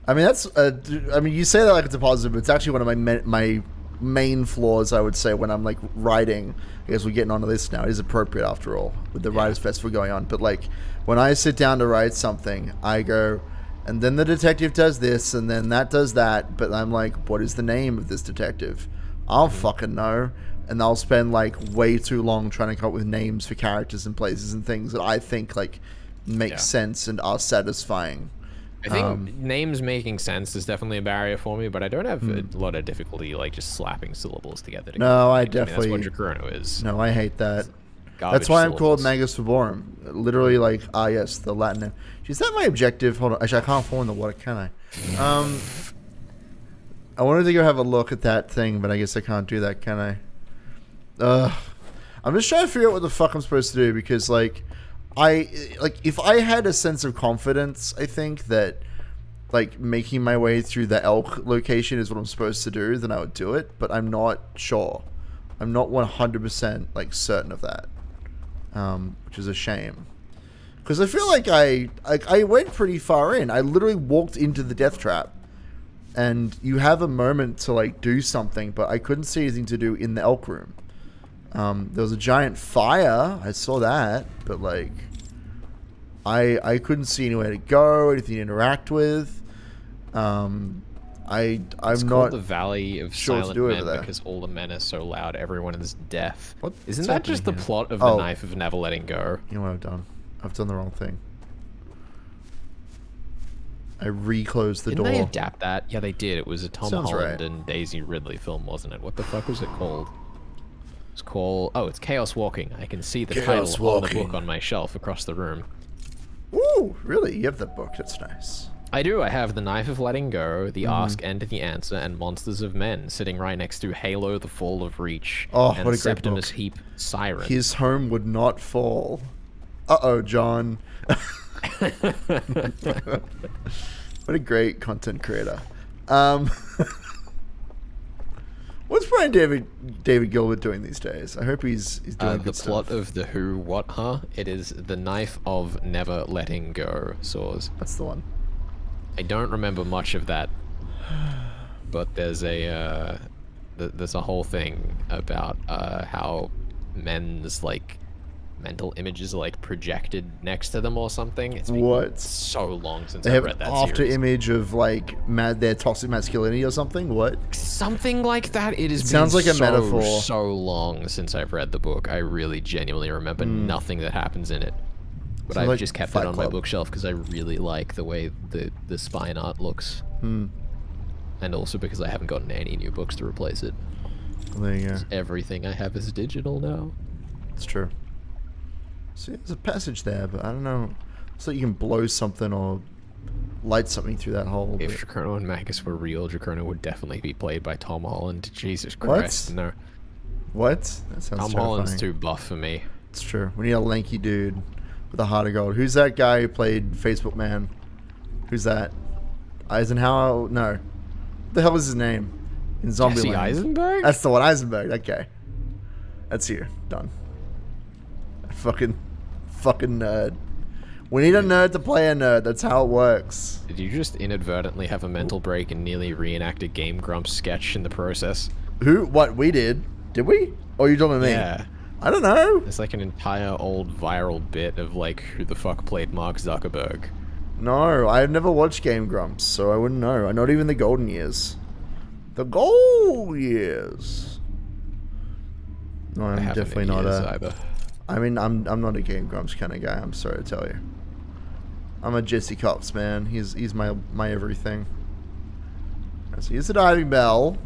I mean, that's. I mean, you say that like it's a positive, but it's actually one of my main flaws. I would say when I'm like writing. I guess we're getting onto this now. It is appropriate after all with the Writers' Festival going on. But like when I sit down to write something, I go, and then the detective does this, and then that does that. But I'm like, what is the name of this detective? I'll fucking know. And I'll spend like way too long trying to come up with names for characters and places and things that I think like make sense and are satisfying. I think names making sense is definitely a barrier for me, but I don't have a lot of difficulty like just slapping syllables together. No, I definitely. I mean, that's what Jakerno is. No, I hate that. That's why I'm called Magus Faborum. Literally, like, yes, the Latin name. Is that my objective? Hold on. Actually, I can't fall in the water, can I? I wanted to go have a look at that thing, but I guess I can't do that, can I? I'm just trying to figure out what the fuck I'm supposed to do because, like, if I had a sense of confidence, I think that like making my way through the elk location is what I'm supposed to do, then I would do it, but I'm not sure. I'm not 100% like certain of that. Which is a shame. Because I feel like I went pretty far in. I literally walked into the death trap. And you have a moment to like do something, but I couldn't see anything to do in the elk room. There was a giant fire. I saw that, but like, I couldn't see anywhere to go, anything to interact with. I'm it's not called the Valley of sure Silent Men because all the men are so loud, everyone is deaf. Isn't that just the plot of the Knife of Never Letting Go? You know what I've done? I've done the wrong thing. I reclosed the door. Didn't they adapt that? Yeah, they did. It was a Tom Holland right. and Daisy Ridley film, wasn't it? What the fuck was it called? It's called... Oh, it's Chaos Walking. I can see the title on the book on my shelf across the room. Ooh, really? You have that book. That's nice. I do. I have The Knife of Letting Go, The Ask and the Answer, and Monsters of Men sitting right next to Halo, The Fall of Reach, and what a Septimus great book. Heap, Siren. His home would not fall. Uh-oh, John. What a great content creator. What's Brian David Gilbert doing these days? I hope he's doing good the stuff. plot of the Who What Huh? It is The Knife of Never Letting Go, Saws. That's the one. I don't remember much of that, but there's a whole thing about how men's like mental images are like projected next to them or something. It's been so long since I read that after series. image of like their toxic masculinity or something. What? Something like that. It sounds like a metaphor. So long since I've read the book. I really genuinely remember nothing that happens in it. But I've just kept it on my bookshelf because I really like the way the spine art looks. And also because I haven't gotten any new books to replace it. Well, there you go. Everything I have is digital now. It's true. See, there's a passage there, but I don't know. It's like you can blow something or light something through that hole. If Jakerno and Magus were real, Jakerno would definitely be played by Tom Holland. Jesus Christ. What? No. What? That sounds Tom terrifying. Holland's too buff for me. It's true. We need a lanky dude with a heart of gold. Who's that guy who played Facebook Man? Who's that? Eisenhower? No. What the hell was his name? In Zombieland. Jesse Eisenberg? That's the one. Eisenberg. Okay. That's you. Done. Fucking nerd. We need a nerd to play a nerd. That's how it works. Did you just inadvertently have a mental break and nearly reenact a Game Grumps sketch in the process? Who? What? We did? Did we? Or you talking to me? Yeah. I don't know. It's like an entire old viral bit of like who the fuck played Mark Zuckerberg. No, I've never watched Game Grumps, so I wouldn't know. Not even the golden years. The gold years. No, I'm definitely not either. I mean, I'm not a Game Grumps kind of guy. I'm sorry to tell you. I'm a Jesse Cox man. He's my everything. So here's the diving bell.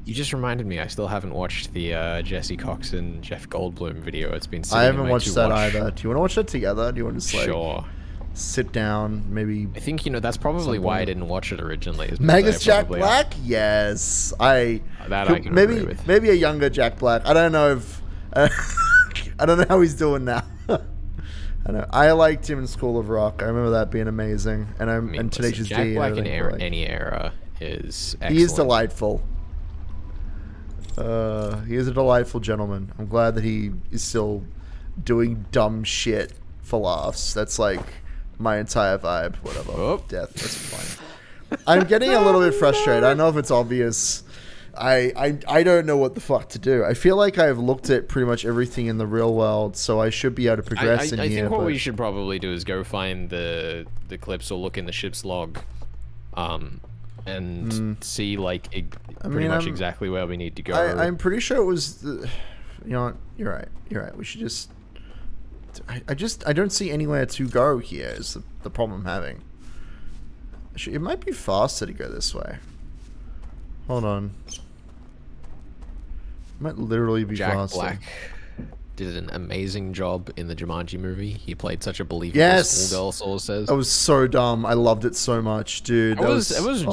You just reminded me. I still haven't watched the Jesse Cox and Jeff Goldblum video. It's been sitting I in haven't my watched that to-watch. either. Do you want to watch that together? Do you want to just like Sure. sit down, maybe? I think that's probably why I didn't watch it originally. is because Magus I Jack probably- Black? Yes. I can maybe agree with. maybe a younger Jack Black. I don't know if I don't know how he's doing now. I know. I liked him in School of Rock. I remember that being amazing. And I mean, and listen, Tenacious Jack D. and Black in everything, but, like, any era is excellent. he is delightful. He is a delightful gentleman. I'm glad that he is still doing dumb shit for laughs. That's like my entire vibe. Whatever. Oh. Death. That's fine. I'm getting a little bit frustrated. I don't know if it's obvious. I don't know what the fuck to do. I feel like I've looked at pretty much everything in the real world, so I should be able to progress in I here. think what but we should probably do is go find the clips or look in the ship's log, and see like pretty much exactly where we need to go. I'm pretty sure it was. You know what? You're right. You're right. We should just. I don't see anywhere to go here. Is the problem I'm having? It might be faster to go this way. Hold on. It might literally be Jack faster. Black did an amazing job in the Jumanji movie. He played such a believable Yes! schoolgirl, Saul says. That was so dumb. I loved it so much, dude. It was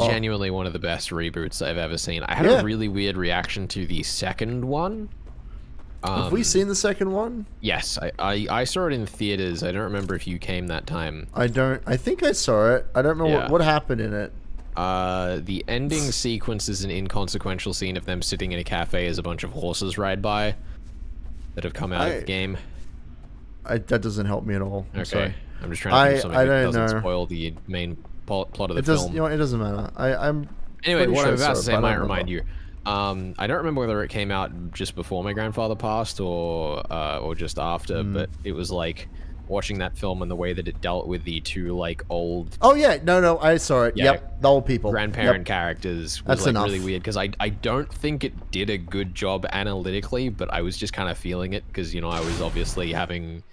genuinely one of the best reboots I've ever seen. I had a really weird reaction to the second one. Have we seen the second one? Yes, I saw it in theaters. I don't remember if you came that time. I think I saw it. I don't remember what happened in it. The ending sequence is an inconsequential scene of them sitting in a cafe as a bunch of horses ride by that have come out of the game. That doesn't help me at all. I'm sorry. I'm just trying to think of something that doesn't know. spoil the main plot of the film. You know, it doesn't matter. I'm Anyway, pretty what sure I'm about I to saw say it, but I might don't remind remember. you. I don't remember whether it came out just before my grandfather passed or just after, but it was like watching that film and the way that it dealt with the two like old Oh yeah, no, I saw it. Yeah. Yep, the old people. grandparent characters was That's like enough. really weird because I don't think it did a good job analytically, but I was just kind of feeling it because I was obviously having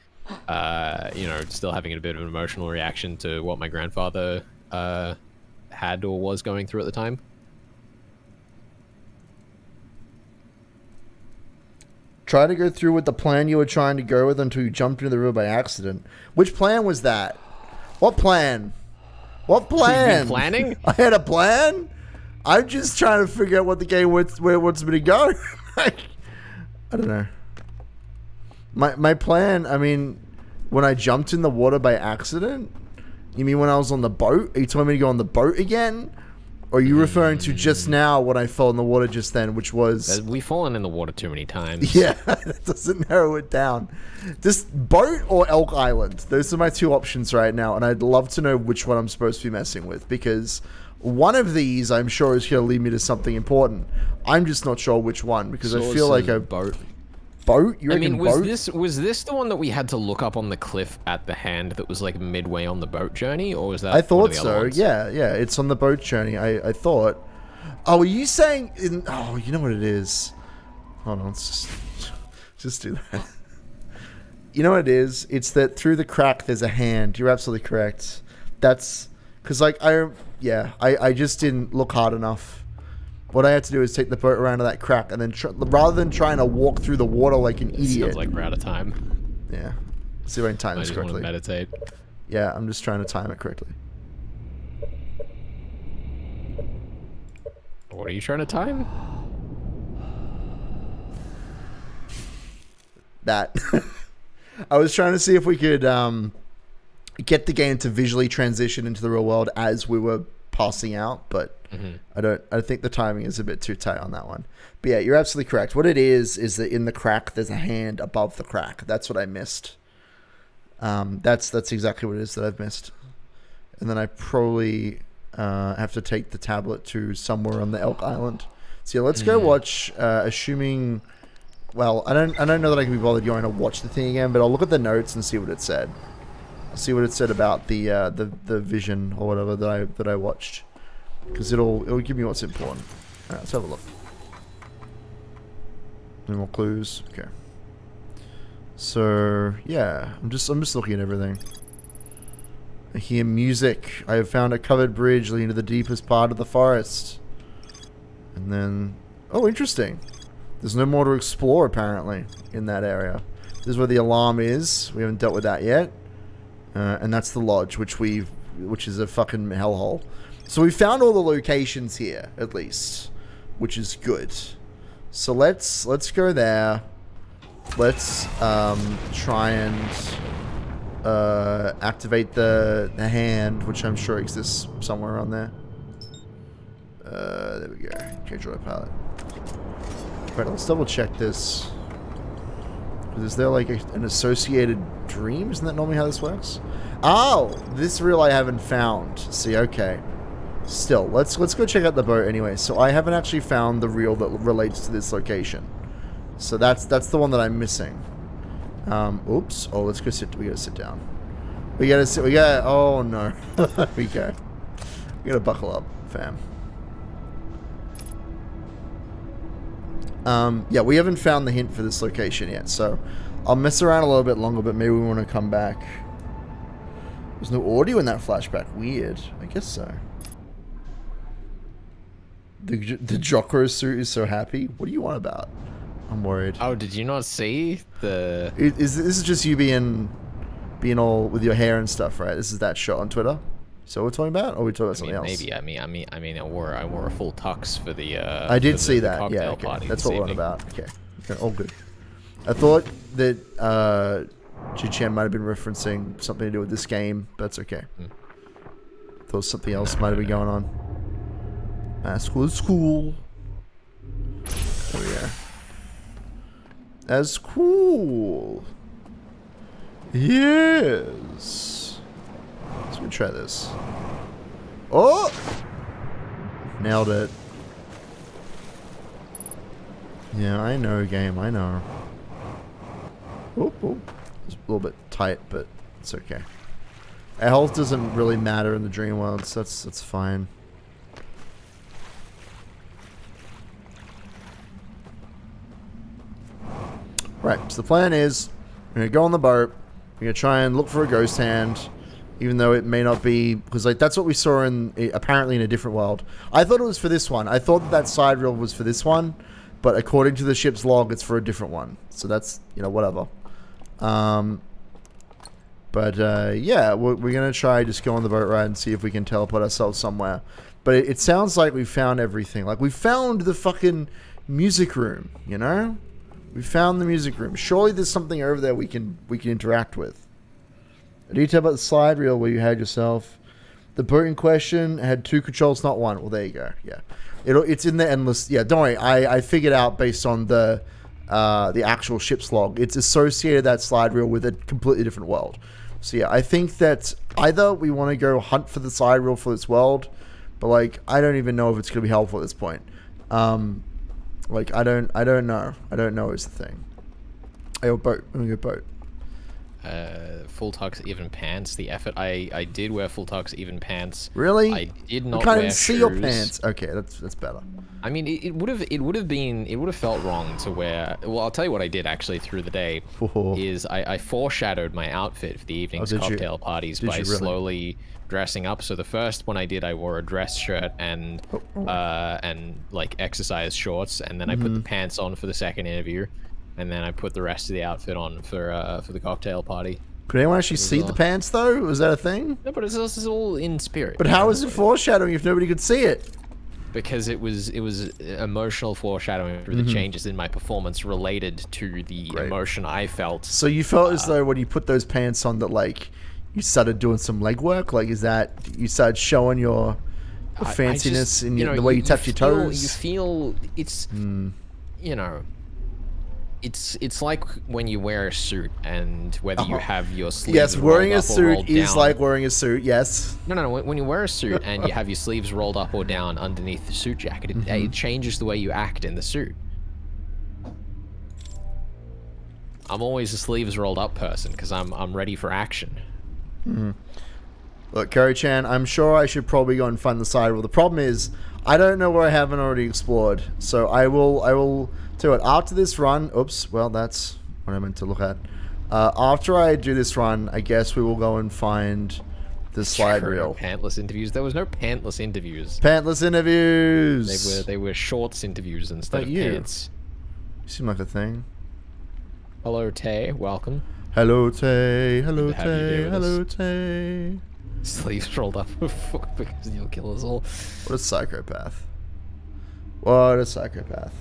still having a bit of an emotional reaction to what my grandfather had or was going through at the time. Try to go through with the plan you were trying to go with until you jumped into the river by accident. Which plan was that? What plan? What plan? You've been planning? I had a plan? I'm just trying to figure out what the game where it wants me to go. I don't know. My plan, I mean, when I jumped in the water by accident? You mean when I was on the boat? Are you telling me to go on the boat again? Or are you referring to just now when I fell in the water just then, which was... We've fallen in the water too many times. Yeah, that doesn't narrow it down. Just boat or Elk Island. Those are my two options right now, and I'd love to know which one I'm supposed to be messing with, because one of these I'm sure is going to lead me to something important. I'm just not sure which one, because I feel like a boat. Boat? You I reckon mean, was boat? this the one that we had to look up on the cliff at the hand that was like midway on the boat journey, or was that? I one thought of the other so. ones? Yeah, it's on the boat journey. I thought. Oh, are you saying? Oh, you know what it is. Hold on, let's just do that. You know what it is? It's that through the crack there's a hand. You're absolutely correct. That's because I just didn't look hard enough. What I had to do is take the boat around to that crack, and then rather than trying to walk through the water like an idiot. Sounds like we're out of time. Yeah. Let's see if I can time I this just want to correctly. meditate. Yeah, I'm just trying to time it correctly. What are you trying to time? That. I was trying to see if we could get the game to visually transition into the real world as we were passing out, but I think the timing is a bit too tight on that one. But yeah, you're absolutely correct. What it is that in the crack there's a hand above the crack. That's what I missed. That's exactly what it is that I've missed. And then I probably have to take the tablet to somewhere on the Elk Island. So yeah, let's go watch. Assuming, well, I don't know that I can be bothered going to watch the thing again, but I'll look at the notes and see what it said. I'll see what it said about the vision or whatever that I watched, because it'll give me what's important. All right, let's have a look. Any more clues? Okay. So yeah, I'm just looking at everything. I hear music. I have found a covered bridge leading to the deepest part of the forest. And then... Oh, interesting. There's no more to explore, apparently, in that area. This is where the alarm is. We haven't dealt with that yet. And that's the lodge, which is a fucking hellhole. So we found all the locations here, at least. Which is good. So let's go there. Let's try and activate the hand, which I'm sure exists somewhere around there. There we go. Okay, draw a palette. Right, let's double check this. Is there like an associated dream? Isn't that normally how this works? Oh, this reel I haven't found. See, okay. Still, let's go check out the boat anyway. So I haven't actually found the reel that relates to this location. So that's the one that I'm missing. Oops. Oh, let's go sit. We gotta sit down. We gotta sit. Oh no. We gotta buckle up, fam. Yeah, we haven't found the hint for this location yet, so I'll mess around a little bit longer, but maybe we want to come back. There's no audio in that flashback. Weird. I guess so. The Jocko suit is so happy. What do you want about? I'm worried. Oh, did you not see the... This is just you being all with your hair and stuff, right? This is that shot on Twitter. So we're talking about, or are we talking about something else? Maybe. I mean, I wore a full tux for the. I did see that. Yeah, okay. That's what we're on about. Okay, all good. I thought that Ji-Chan might have been referencing something to do with this game, but that's okay. Thought something else might have been going on. School is cool. There we go. That's cool. Yes. Let's go try this. Oh! Nailed it. Yeah, I know, game. I know. Oop, oop. It's a little bit tight, but it's okay. Our health doesn't really matter in the dream world, so that's fine. Right, so the plan is we're going to go on the boat. We're going to try and look for a ghost hand. Even though it may not be, because like that's what we saw in apparently in a different world. I thought it was for this one. I thought that side reel was for this one, but according to the ship's log, it's for a different one. So that's, you know, whatever. Yeah, we're gonna try just go on the boat ride and see if we can teleport ourselves somewhere. But it sounds like we found everything. Like we found the fucking music room. You know, we found the music room. Surely there's something over there we can interact with. A detail about the slide reel where you had yourself. The boat in question had 2 controls, not 1. Well, there you go. Yeah, it's in the endless. Yeah, don't worry. I figured out based on the actual ship's log. It's associated that slide reel with a completely different world. So yeah, I think that either we want to go hunt for the slide reel for this world, but like I don't even know if it's gonna be helpful at this point. Like I don't know. I don't know is the thing. Hey, boat. I'm gonna go boat. Full tux, even pants. The effort. I did wear full tux, even pants. Really? I did not. I can't wear even see shoes. your pants. Okay, that's better. I mean, it would have felt wrong to wear. Well, I'll tell you what I did actually through the day is I foreshadowed my outfit for the evening's cocktail parties by slowly dressing up. So the first one I did, I wore a dress shirt and like exercise shorts, and then I put the pants on for the second interview. And then I put the rest of the outfit on for the cocktail party. Could anyone actually see the pants, though? Was that a thing? No, but it's all in spirit. But how is it foreshadowing if nobody could see it? Because it was emotional foreshadowing through the changes in my performance related to the emotion I felt. So you felt as though when you put those pants on that, like, you started doing some legwork? Like, is that you started showing your fanciness in the way you tapped your toes? You feel it's, you know... It's like when you wear a suit and whether you have your sleeves yes, wearing a suit rolled is down. like wearing a suit, yes. No. When you wear a suit and you have your sleeves rolled up or down underneath the suit jacket, it changes the way you act in the suit. I'm always a sleeves rolled up person because I'm ready for action. Look, Curry-chan, I'm sure I should probably go and find the side reel. The problem is, I don't know where I haven't already explored. So I will do it after this run. Oops, well, that's what I meant to look at. After I do this run, I guess we will go and find the slide True, reel. Pantless interviews. There was no pantless interviews. Pantless interviews. They were shorts interviews instead of you? pants. You seem like a thing. Hello, Tay. Welcome. Hello, Tay. Hello, Good to have you here Tay. with Hello, us. Tay. Sleeves rolled up because you'll kill us all. What a psychopath. What a psychopath.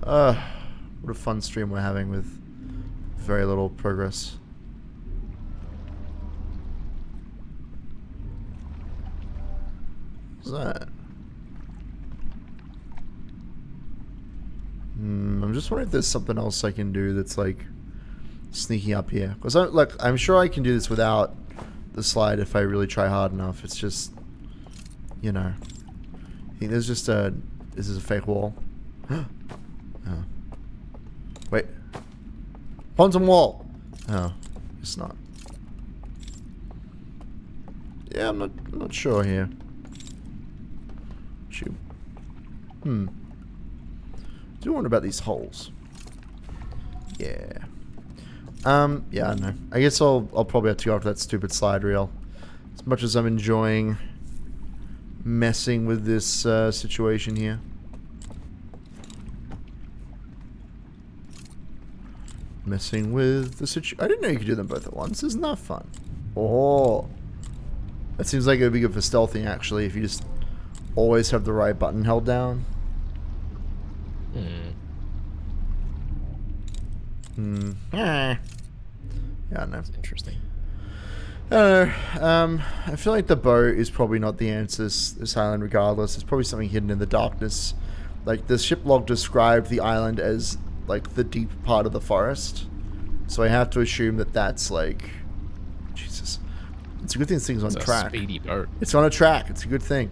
What a fun stream we're having with very little progress. What's that? I'm just wondering if there's something else I can do that's like sneaking up here. Because I'm sure I can do this without the slide if I really try hard enough. It's just, you know, I think there's just a. This is a fake wall. Oh. Wait. Quantum wall. Oh, it's not. Yeah, I'm not sure here. Shoot. Do wonder about these holes. Yeah. Yeah, I don't know. I guess I'll probably have to go after that stupid slide reel. As much as I'm enjoying messing with this situation here. Messing with the situation. I didn't know you could do them both at once. Isn't that fun? Oh. That seems like it would be good for stealthing, actually, if you just always have the right button held down. Yeah, I know. That's interesting. I don't know. I feel like the boat is probably not the answer this island regardless. There's probably something hidden in the darkness. Like, the ship log described the island as, like, the deep part of the forest. So I have to assume that that's, like... Jesus. It's a good thing this thing's on track. It's a speedy boat. It's on a track. It's a good thing.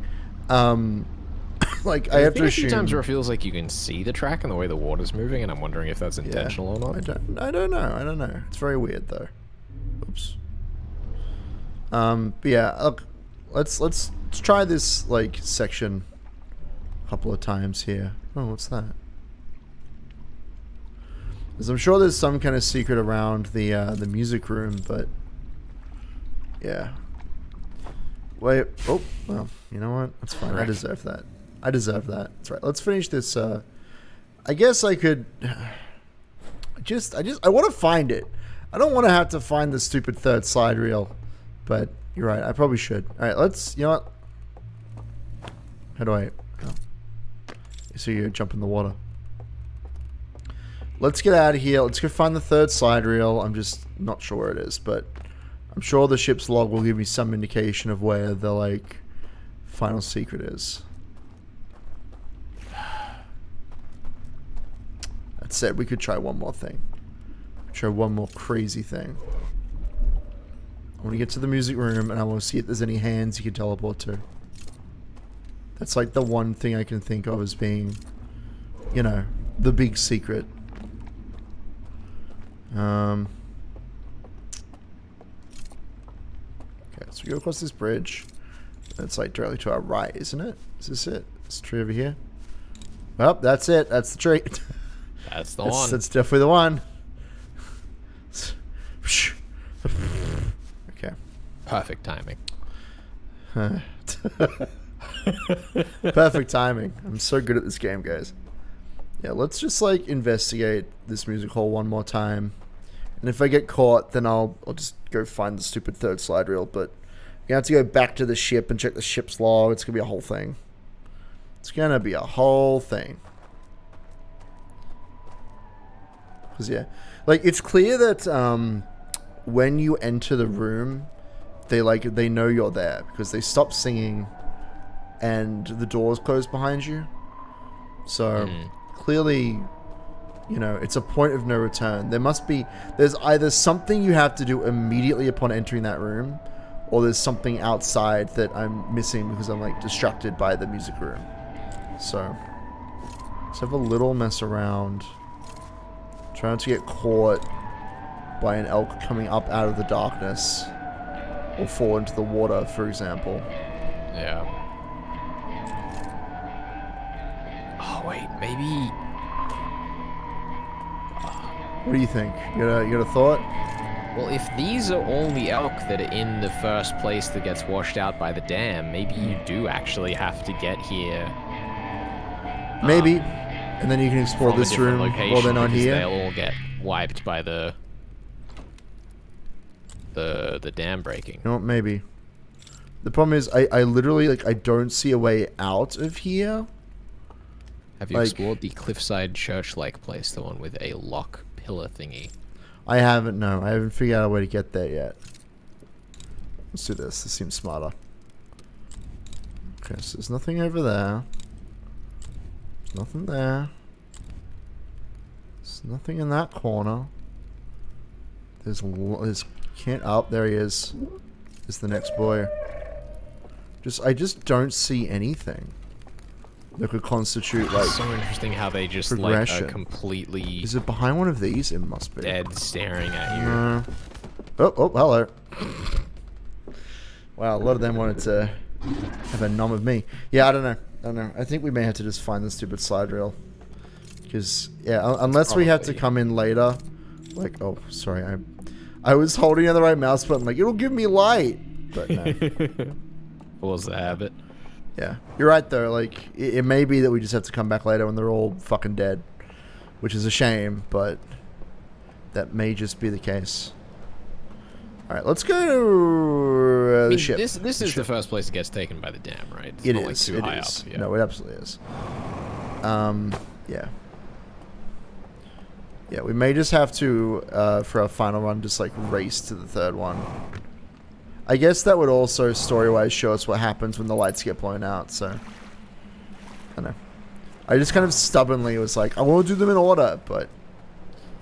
Like, I have to a assume... few times where it feels like you can see the track and the way the water's moving, and I'm wondering if that's intentional or not. I don't know. It's very weird, though. Oops. But yeah, look, let's try this, like, section a couple of times here. Oh, what's that? Because I'm sure there's some kind of secret around the music room, but yeah. Wait. Oh, well, you know what? That's fine. I deserve that. That's right. Let's finish this. I guess I could. I want to find it. I don't want to have to find the stupid third slide reel, but you're right. I probably should. All right. Let's. You know what? How do I? Oh. So you jump in the water. Let's get out of here. Let's go find the third slide reel. I'm just not sure where it is, but I'm sure the ship's log will give me some indication of where the, like, final secret is. That said, we could try one more thing. Try one more crazy thing. I want to get to the music room, and I want to see if there's any hands you can teleport to. That's, like, the one thing I can think of as being, you know, the big secret. Okay, so we go across this bridge. It's like directly to our right, isn't it? Is this it? This tree over here? Well, that's it. That's the tree. That's the one. That's definitely the one. Okay. Perfect timing. Perfect timing. I'm so good at this game, guys. Yeah, let's just, like, investigate this music hall one more time. And if I get caught, then I'll just go find the stupid third slide reel. But you have to go back to the ship and check the ship's log. It's going to be a whole thing. It's going to be a whole thing. Because, yeah. Like, it's clear that when you enter the room, they know you're there. Because they stop singing and the doors close behind you. So... Clearly, you know, it's a point of no return. There's either something you have to do immediately upon entering that room, or there's something outside that I'm missing because I'm, like, distracted by the music room. So, let's have a little mess around. Try not to get caught by an elk coming up out of the darkness, or fall into the water, for example. Yeah. Oh wait, maybe. What do you think? You got a thought? Well, if these are all the elk that are in the first place that gets washed out by the dam, maybe you do actually have to get here. Maybe. And then you can explore From a this different room location while they're not because here. they'll all get wiped by the dam breaking. You know what? Maybe. The problem is, I literally, like, I don't see a way out of here. Have you Like- explored the cliffside church-like place, the one with a lock pillar thingy? I haven't, no. I haven't figured out a way to get there yet. Let's do this. This seems smarter. Okay, so there's nothing over there. There's nothing there. There's nothing in that corner. There's can't... Oh, there he is. Is the next boy. I just don't see anything that could constitute, like... It's so interesting how they just, like, progression. are completely Is it behind one of these? It must be. dead staring at you. Oh, hello. Wow, a lot of them wanted to have a nom of me. Yeah, I don't know. I think we may have to just find the stupid slide rail. Because, yeah, unless we have to come in later. Like, oh, sorry. I was holding on the right mouse button, like, it'll give me light. But no. What was the habit? Yeah. You're right, though. Like, it may be that we just have to come back later when they're all fucking dead. Which is a shame, but that may just be the case. Alright, let's go to the ship. This is the first place it gets taken by the dam, right? It's It not, is. like, too It high is. up. Yeah. No, it absolutely is. Yeah. Yeah, we may just have to, for our final run, just, like, race to the third one. I guess that would also, story-wise, show us what happens when the lights get blown out, so... I don't know. I just kind of stubbornly was like, I want to do them in order, but...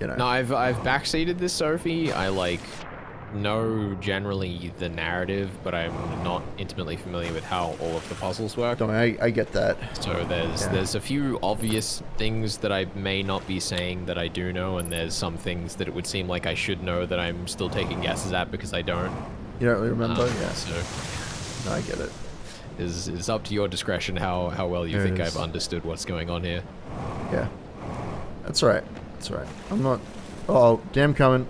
You know. No, I've backseated this, Sophie. I, like, know generally the narrative, but I'm not intimately familiar with how all of the puzzles work. Don't worry, I get that. So there's a few obvious things that I may not be saying that I do know, and there's some things that it would seem like I should know that I'm still taking guesses at because I don't. You don't really remember? Yeah. So No, I get it. it's up to your discretion how well you There it think is. I've understood what's going on here. Yeah. That's right. That's right. I'm not... Oh, damn coming.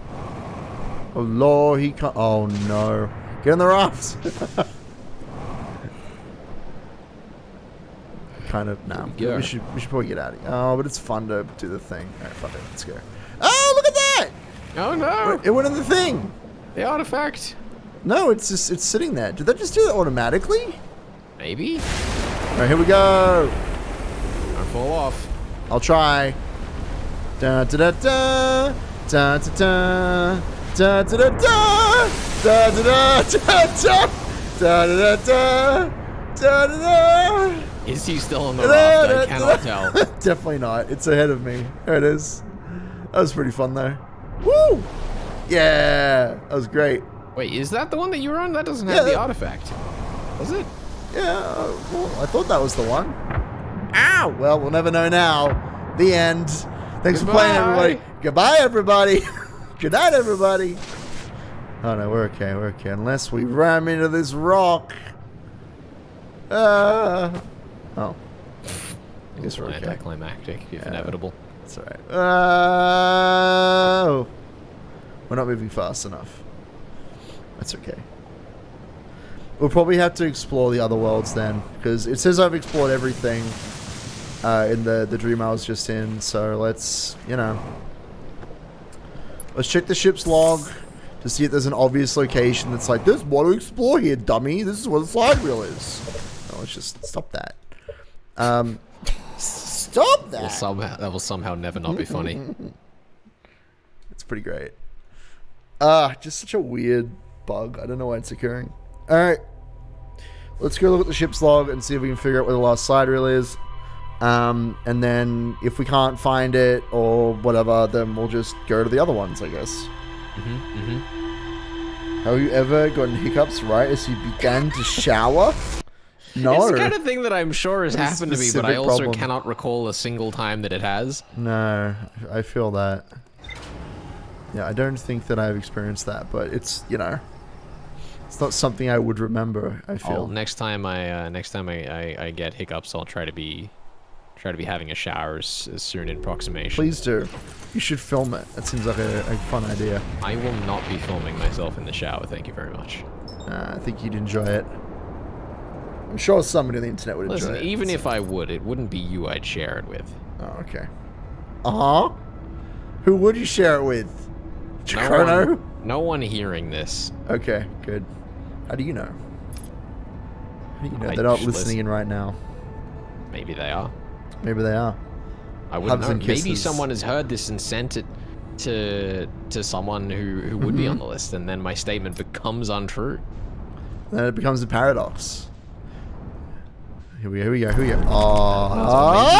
Oh, Lord, he can't... Oh, no. Get on the raft! Kind of... No. Yeah. We should probably get out of here. Oh, but it's fun to do the thing. Alright, fuck it. Let's go. Oh, look at that! Oh no! It went in the thing! The artifact! No, it's just... It's sitting there. Did that just do that automatically? Maybe? Alright, here we go! Don't fall off. I'll try. Da da da da da da da da da da da da da da da da da da da. Is he still on the raft? I cannot tell. Definitely not. It's ahead of me. There it is. That was pretty fun though. Woo! Yeah, that was great. Wait, is that the one that you were on? That doesn't have Yeah, the artifact. Does it? Yeah, well, I thought that was the one. Ow! Well, we'll never know now. The end. Thanks for playing, everybody. Goodbye, everybody. Good night, everybody. Oh, no, we're okay. We're okay. Unless we ram into this rock. Oh. I guess we're okay. Anticlimactic, if inevitable. It's alright. Oh. We're not moving fast enough. That's okay. We'll probably have to explore the other worlds then, because it says I've explored everything in the dream I was just in, so let's, you know, let's check the ship's log to see if there's an obvious location that's like, there's more to explore here, dummy. This is where the slide reel is. No, let's just stop that. Stop that! That will somehow never not be funny. It's pretty great. Just such a weird bug. I don't know why it's occurring. Alright. Let's go look at the ship's log and see if we can figure out where the last slide reel is. And then if we can't find it or whatever, then we'll just go to the other ones, I guess. Have you ever gotten hiccups right as you began to shower? No. It's the kind of thing that I'm sure has happened to me, but I specific also problem. cannot recall a single time that it has. No, I feel that. Yeah, I don't think that I've experienced that, but it's, you know, it's not something I would remember, I feel. Next time I get hiccups, I'll try to be try to be having a shower as soon in proximation. Please do. You should film it. That seems like a fun idea. I will not be filming myself in the shower, thank you very much. I think you'd enjoy it. I'm sure somebody on the internet would enjoy it. Even if I would, it wouldn't be you I'd share it with. Oh, okay. Uh-huh. Who would you share it with? Chrono? No one hearing this. Okay, good. How do you know? How do you know? I They're not just listening in right now. Maybe they are. Maybe they are. I wouldn't Hugs know. and Maybe kisses. someone has heard this and sent it to someone who would be on the list, and then my statement becomes untrue. Then it becomes a paradox. Here we go. So maybe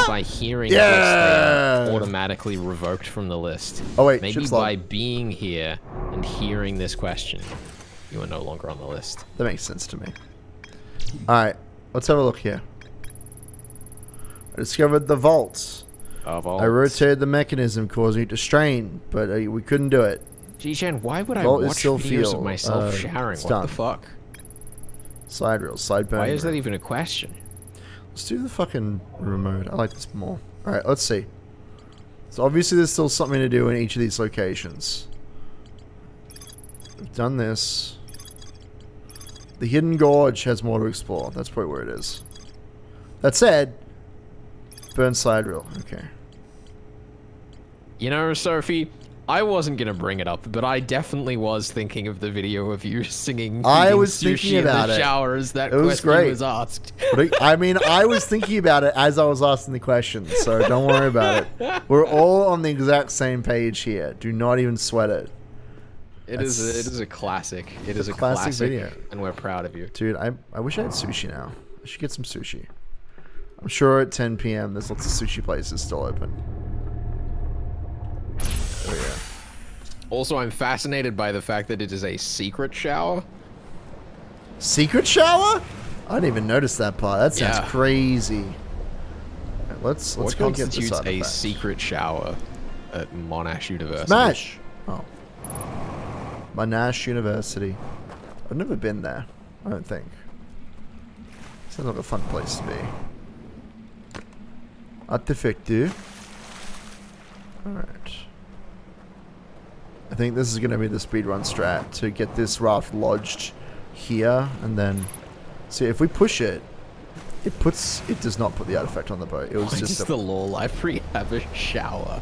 by hearing this, they are automatically revoked from the list. Oh wait, maybe ship's by log. being here and hearing this question, you are no longer on the list. That makes sense to me. Alright, let's have a look here. I discovered the vaults. I rotated the mechanism, causing it to strain, but we couldn't do it. G-Chan, why would I Vault is watch still videos feel, of myself showering? it's What done. the fuck? Side rails, side burning. Why is that room. even a question? Let's do the fucking remote. I like this more. Alright, let's see. So obviously there's still something to do in each of these locations. We've done this. The Hidden Gorge has more to explore. That's probably where it is. That said, burn side rail. Okay. You know, Sophie, I wasn't gonna bring it up, but I definitely was thinking of the video of you singing I eating was sushi thinking in about the it. shower as that It was question great. was asked. But I mean, I was thinking about it as I was asking the question, so don't worry about it. We're all on the exact same page here. Do not even sweat it. It is a classic. It is a classic classic video. and we're proud of you. Dude, I wish I had sushi now. I should get some sushi. I'm sure at 10 p.m. there's lots of sushi places still open. Oh yeah. Also, I'm fascinated by the fact that it is a secret shower. Secret shower? I didn't even notice that part. That sounds Yeah. crazy. Alright, let's What go get this constitutes a artifact. secret shower at Monash University? Smash! Oh. Monash University. I've never been there. I don't think. Sounds like a fun place to be. Artifact. Alright. I think this is going to be the speedrun strat to get this raft lodged here and then see if we push it. It does not put the artifact on the boat. It was Why just does the law library have a shower?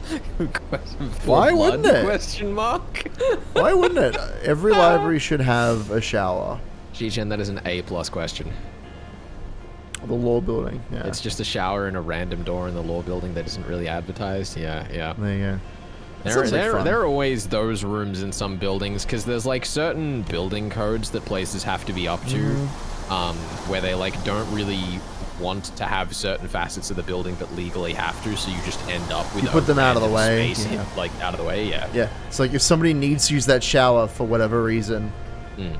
Why wouldn't it? Question mark. Why wouldn't it? Every library should have a shower. G-Chen, that is an A+ question. The law building. Yeah. It's just a shower and a random door in the law building that isn't really advertised. Yeah, yeah. There you go. That There, sounds like there, fun. there are always those rooms in some buildings because there's like certain building codes that places have to be up to, where they like don't really want to have certain facets of the building but legally have to, so you just end up with You put them out of the random way, space yeah. like out of the way. Yeah. Yeah, it's like if somebody needs to use that shower for whatever reason,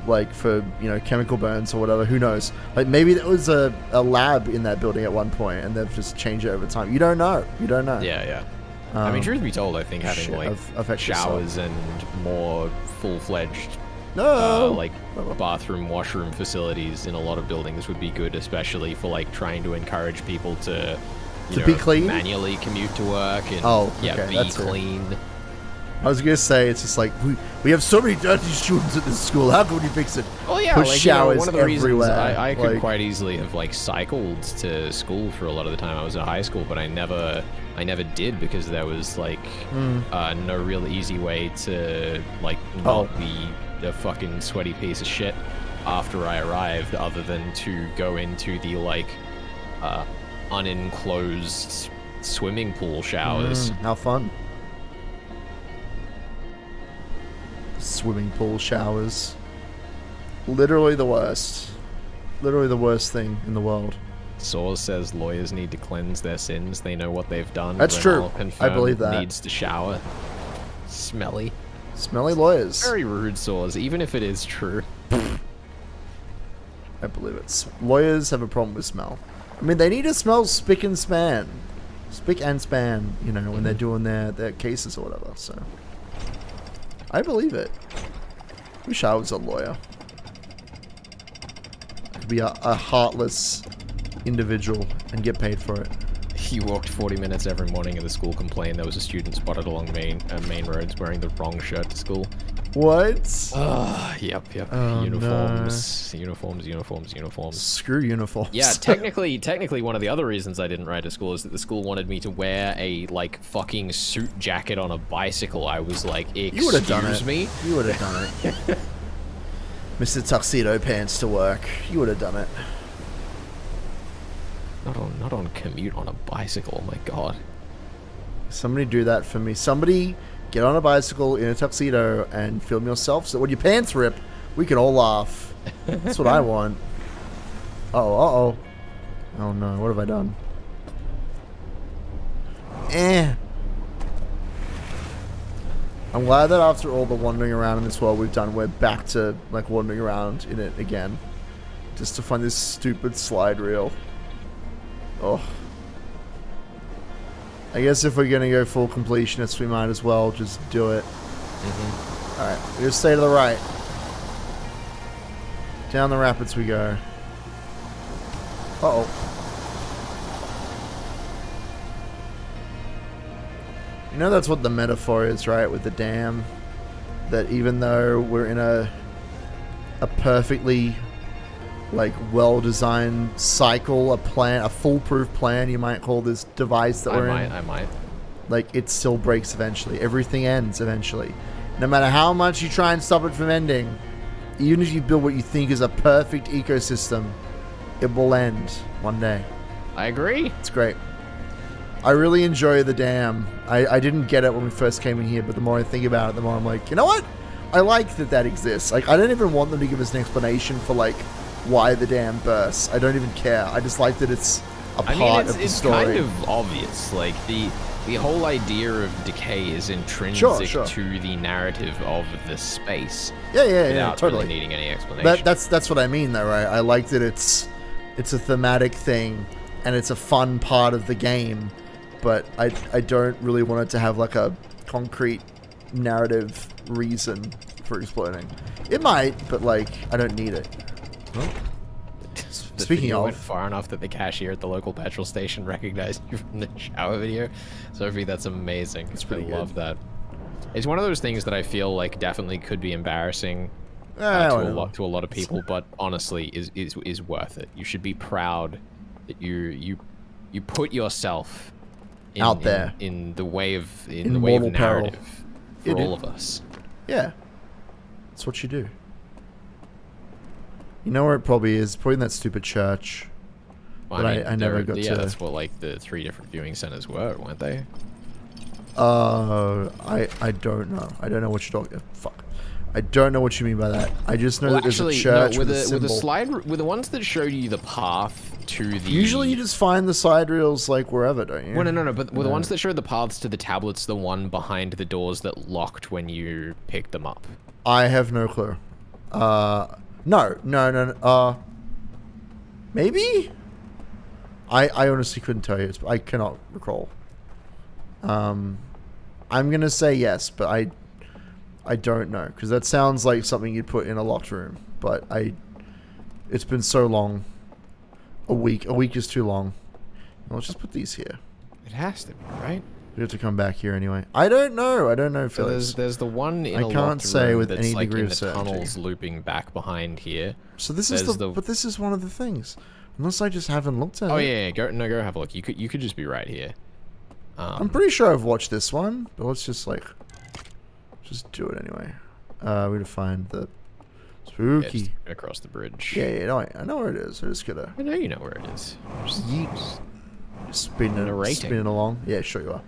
like for, you know, chemical burns or whatever, who knows? Like maybe there was a lab in that building at one point and they've just changed it over time. You don't know. You don't know. Yeah, yeah. I mean, truth be told, I think having shit, like I've actually saw it. showers and more full-fledged No. like bathroom, washroom facilities in a lot of buildings would be good, especially for like trying to encourage people to be clean? manually commute to work and okay, be that's it. clean. I was gonna say it's just like we have so many dirty students at this school. How can we fix it? Well, yeah, Put like showers one of the reasons everywhere. I could Like- quite easily have like cycled to school for a lot of the time I was at high school, but I never did because there was like no real easy way to like not be a fucking sweaty piece of shit after I arrived, other than to go into the like unenclosed swimming pool showers. How fun. Swimming pool showers. Literally the worst. Literally the worst thing in the world. Source says lawyers need to cleanse their sins. They know what they've done. That's When true. I'll confirm I believe that. Needs to shower. Smelly. Smelly lawyers. Very rude, Source, even if it is true. I believe it. Lawyers have a problem with smell. I mean, they need to smell spick and span. Spick and span, you know, when they're doing their cases or whatever, so. I believe it. Wish I was a lawyer. I could be a heartless individual and get paid for it. You walked 40 minutes every morning and the school complained there was a student spotted along main roads wearing the wrong shirt to school. What? Yep. Oh, Uniforms. Screw uniforms. Yeah, technically one of the other reasons I didn't ride to school is that the school wanted me to wear a, like, fucking suit jacket on a bicycle. I was like, You would have done it. excuse me? You would have done it. Mr. Tuxedo Pants to work. You would have done it. Not on commute on a bicycle, oh my god. Somebody do that for me. Somebody get on a bicycle in a tuxedo and film yourself so when your pants rip, we can all laugh. That's what I want. Uh-oh. Oh no, what have I done? I'm glad that after all the wandering around in this world we've done, we're back to, like, wandering around in it again. Just to find this stupid slide reel. Oh. I guess if we're gonna go full completionists, we might as well just do it. Alright, we just stay to the right. Down the rapids we go. Uh-oh. You know that's what the metaphor is, right? With the dam. That even though we're in a perfectly, like, well-designed cycle, a foolproof plan, you might call this device that we're in. I might. Like, it still breaks eventually. Everything ends eventually. No matter how much you try and stop it from ending, even if you build what you think is a perfect ecosystem, it will end one day. I agree. It's great. I really enjoy the dam. I didn't get it when we first came in here, but the more I think about it, the more I'm like, you know what? I like that exists. Like, I don't even want them to give us an explanation for, like, why the dam bursts. I don't even care. I just like that it's a part of the story. It's kind of obvious. Like, the whole idea of decay is intrinsic to the narrative of the space. Yeah, totally. Really needing any explanation. That's what I mean, though, right? I like that it's a thematic thing, and it's a fun part of the game, but I don't really want it to have, like, a concrete narrative reason for exploding. It might, but, like, I don't need it. Well, speaking of, went far enough that the cashier at the local petrol station recognized you from the shower video. Sophie, that's amazing. I love that. It's one of those things that I feel like definitely could be embarrassing to a lot of people, but honestly is worth it. You should be proud that you put yourself out there in the way of narrative for all of us. Yeah, that's what you do. You know where it probably is? Probably in that stupid church. Well, I never got to... Yeah, that's what, like, the 3 different viewing centers were, weren't they? I don't know. I don't know what you're talking... Fuck. I don't know what you mean by that. I just know that there's a church with a symbol. With the ones that show you the path to the... Usually you just find the side rails, like, wherever, don't you? Well, no. But with the ones that show the paths to the tablets, the one behind the doors that locked when you picked them up. I have no clue. No. Maybe? I honestly couldn't tell you. I cannot recall. I'm gonna say yes, but I don't know, because that sounds like something you'd put in a locked room. But it's been so long. A week is too long. Let's just put these here. It has to be, right? We have to come back here anyway. I don't know, Felix. So there's the one in I can't say with any like degree in of the certainty. tunnels looping back behind here. So this is but this is one of the things. Unless I just haven't looked at it. Oh yeah, go have a look. You could just be right here. I'm pretty sure I've watched this one, but let's just do it anyway. We gotta find the spooky. Yeah, just across the bridge. Yeah, no, I know where it is. I just gotta. I know you know where it is. Just spinning along. Yeah, sure you are.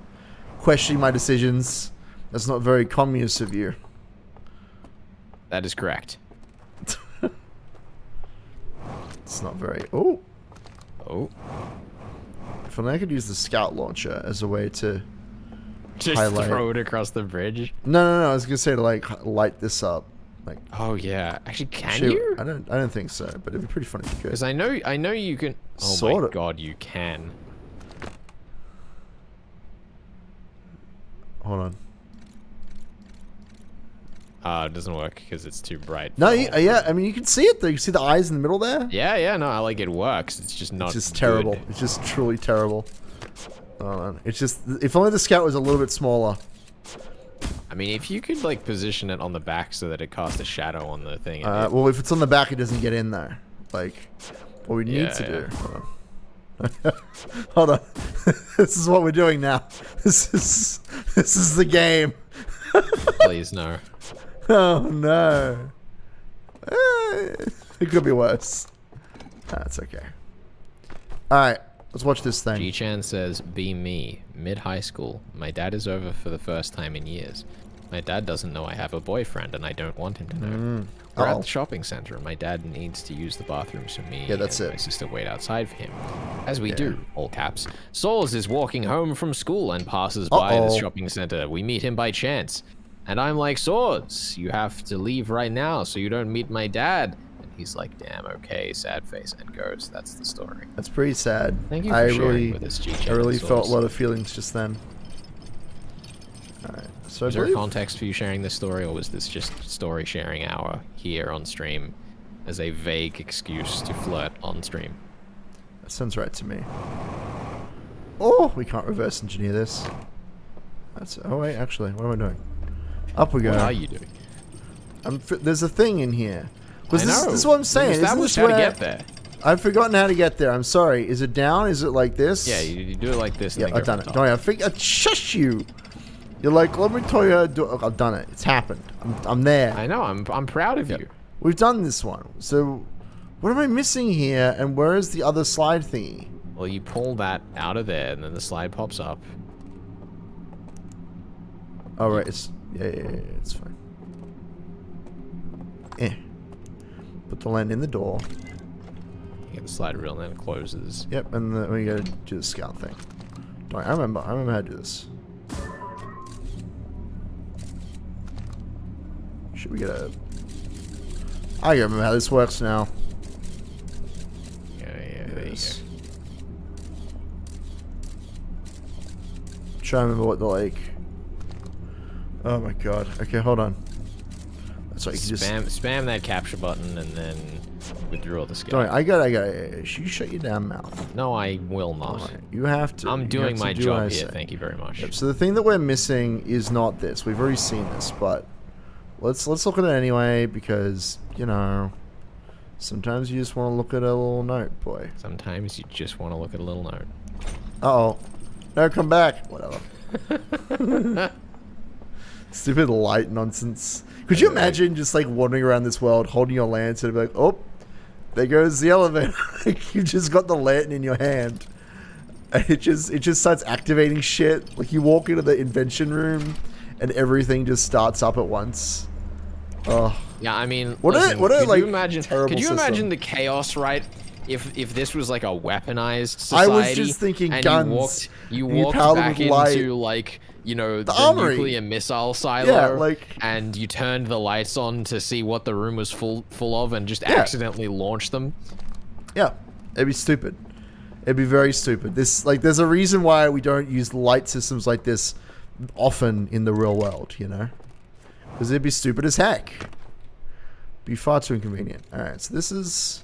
Questioning my decisions. That's not very communist of you. That is correct. It's not very... Oh. If only I could use the scout launcher as a way to just highlight. Throw it across the bridge? No. I was going to say to, like, light this up. Like, oh, yeah. Actually, can you? I don't think so, but it'd be pretty funny if you could. Because I know you can... Oh, my God, you can. Hold on. It doesn't work because it's too bright. No, yeah, I mean, you can see it though. You see the eyes in the middle there? Yeah, no, I like it works. It's just not It's just terrible. It's just truly terrible. Hold on. It's just, if only the scout was a little bit smaller. I mean, if you could like position it on the back so that it casts a shadow on the thing. Well, if it's on the back, it doesn't get in there. Like, what we need to do. Hold on. Hold on. This is what we're doing now. This is the game. Please no. Oh no. It could be worse. That's okay. Alright, let's watch this thing. G-Chan says, be me. Mid-high school. My dad is over for the first time in years. My dad doesn't know I have a boyfriend and I don't want him to know. We're at the shopping center and my dad needs to use the bathroom, so me and my sister wait outside for him. As we do, all caps. Souls is walking home from school and passes by the shopping center. We meet him by chance. And I'm like, Swords, you have to leave right now so you don't meet my dad. And he's like, damn, okay, sad face, and goes. That's the story. That's pretty sad. Thank you for sharing with us, G-Chan. I really felt a lot of feelings just then. Alright, so is there a context for you sharing this story, or was this just story sharing hour here on stream as a vague excuse to flirt on stream? That sounds right to me. Oh, we can't reverse engineer this. That's, oh wait, actually, what am I doing? Up we go. What are you doing? There's a thing in here. I know. This is what I'm saying. Isn't this how to get there? I've forgotten how to get there. I'm sorry. Is it down? Is it like this? Yeah, you do it like this. Yeah, I've done it. Don't worry. Shush you. You're like, let me tell you how to do it. I've done it. It's happened. I'm there. I know. I'm proud of you. We've done this one. So, what am I missing here? And where is the other slide thingy? Well, you pull that out of there, and then the slide pops up. Oh, right. It's... Yeah, it's fine. Put the land in the door. You get the slide reel, and then it closes. Yep, and then we gotta do the scout thing. Don't worry, I remember how to do this. Should we get a... I remember how this works now. Yeah, there you go. Try to remember what the, like... Oh my god. Okay, hold on. So you can spam that capture button and then withdraw the scout. Don't worry, I got it. You shut your damn mouth. No, I will not. Right, you have to. I'm doing my job here, thank you very much. Yep, so the thing that we're missing is not this. We've already seen this, but let's look at it anyway, because, you know, sometimes you just want to look at a little note, boy. Sometimes you just want to look at a little note. Uh-oh. No, come back. Whatever. Stupid light nonsense. Could you imagine just like wandering around this world holding your lantern and be like, oh, there goes the elevator. Like, you just got the lantern in your hand. And it just starts activating shit. Like, you walk into the invention room and everything just starts up at once. Oh. Yeah, I mean, could you imagine the chaos, right? If this was like a weaponized society, I was just thinking and guns. You walked back into like, you know, the nuclear missile silo, and you turned the lights on to see what the room was full of, and just accidentally launched them. Yeah, it'd be stupid. It'd be very stupid. There's a reason why we don't use light systems like this often in the real world, you know, because it'd be stupid as heck. Be far too inconvenient. All right, so this is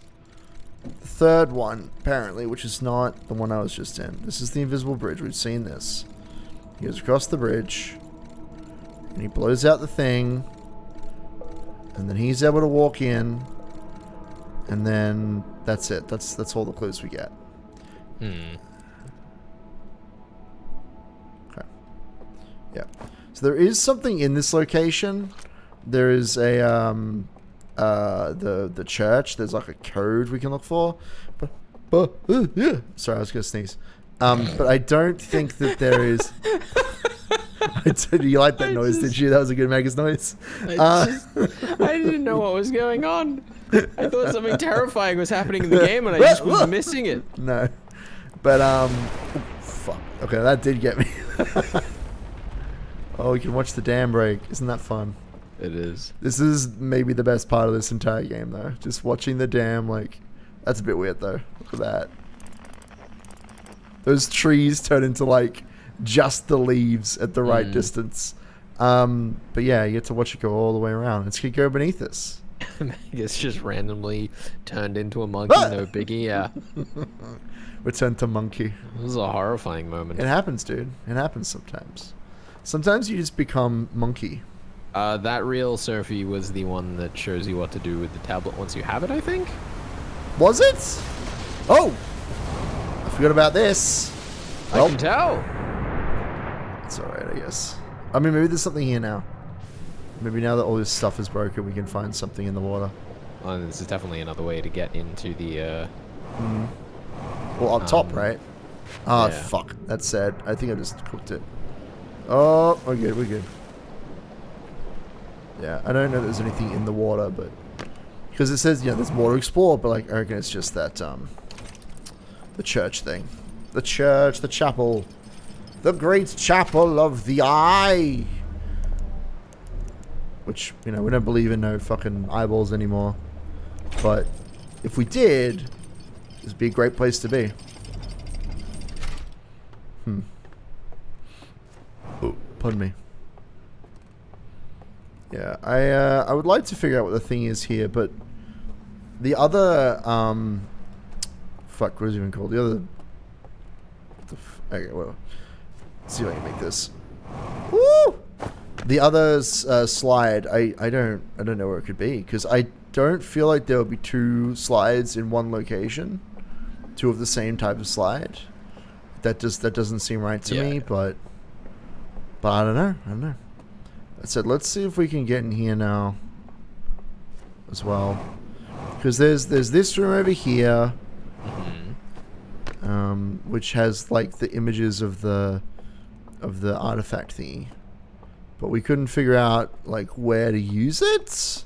the third one apparently, which is not the one I was just in. This is the invisible bridge. We've seen this. He goes across the bridge, and he blows out the thing, and then he's able to walk in, and then that's it. That's all the clues we get. Okay. Yeah. So there is something in this location. There is a the church. There's like a code we can look for. But yeah. Sorry, I was gonna sneeze. But I don't think that there is... You like that noise, did you? That was a good Magus noise. I didn't know what was going on. I thought something terrifying was happening in the game and I just was missing it. No. But, fuck. Okay, that did get me. Oh, you can watch the dam break. Isn't that fun? It is. This is maybe the best part of this entire game, though. Just watching the dam, like... That's a bit weird, though. Look at that. Those trees turn into, like, just the leaves at the right distance. But yeah, you get to watch it go all the way around. It's going to go beneath us. It's just randomly turned into a monkey, no biggie. Yeah, Return to monkey. this is a horrifying moment. It happens, dude. It happens sometimes. Sometimes you just become monkey. That real Surfy was the one that shows you what to do with the tablet once you have it, I think. Was it? Oh! I forgot about this. I can tell. It's alright, I guess. I mean, maybe there's something here now. Maybe now that all this stuff is broken, we can find something in the water. Oh, this is definitely another way to get into the, Well, up top, right? Ah, yeah. fuck. That's sad. I think I just cooked it. Oh, we're good, we're good. Yeah, I don't know if there's anything in the water, but... Because it says, there's more to explore, but, like, I reckon it's just that, the church thing. The church, the chapel. The great chapel of the eye! Which, we don't believe in no fucking eyeballs anymore. But, if we did, this would be a great place to be. Oh, pardon me. Yeah, I would like to figure out what the thing is here, but the other, fuck, what is it even called? The other, okay, well, let's see if I can make this. Woo! The other slide, I don't know where it could be, because I don't feel like there would be two slides in one location, two of the same type of slide. That doesn't seem right to me, but I don't know. I said, let's see if we can get in here now as well. Because there's this room over here, which has like the images of the artifact thingy, but we couldn't figure out like where to use it.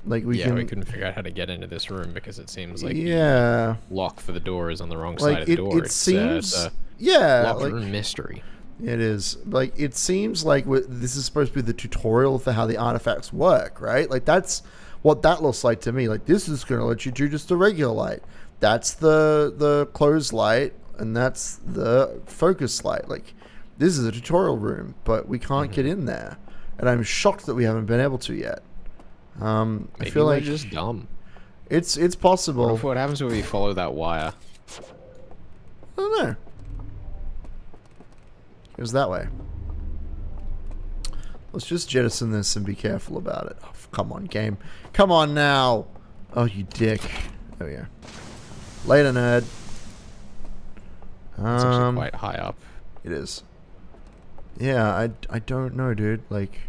Like we couldn't figure out how to get into this room because it seems like the lock for the door is on the wrong side of the door. It seems locked like room mystery. It is. Like, it seems like this is supposed to be the tutorial for how the artifacts work, right? Like, that's what that looks like to me. Like, this is going to let you do just a regular light. That's the closed light, and that's the focus light. Like, this is a tutorial room, but we can't get in there. And I'm shocked that we haven't been able to yet. I feel like we're just dumb. It's possible. What happens when we follow that wire? I don't know. It was that way. Let's just jettison this and be careful about it. Oh, come on, game. Come on now. Oh, you dick. There we go. Later, nerd. It's actually quite high up. It is. Yeah, I don't know, dude. Like,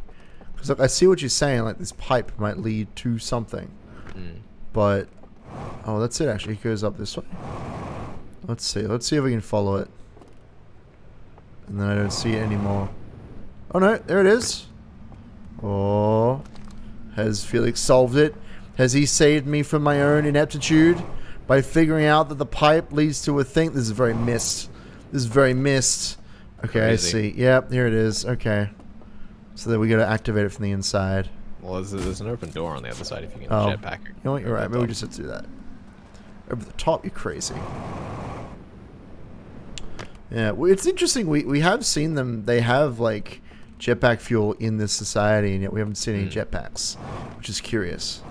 because I see what you're saying. Like, this pipe might lead to something. But, oh, that's it, actually. It goes up this way. Let's see. Let's see if we can follow it. And then I don't see it anymore. Oh no, there it is. Oh. Has Felix solved it? Has he saved me from my own ineptitude? By figuring out that the pipe leads to a thing? This is very missed. This is very missed. Okay, Crazy. I see. Yep, here it is. Okay. So then we gotta activate it from the inside. Well, there's an open door on the other side if you can jetpack. You know what, you're right. Maybe we just have to do that. Over the top, you're crazy. Yeah, well, it's interesting. We have seen them. They have, like, jetpack fuel in this society, and yet we haven't seen any jetpacks, which is curious.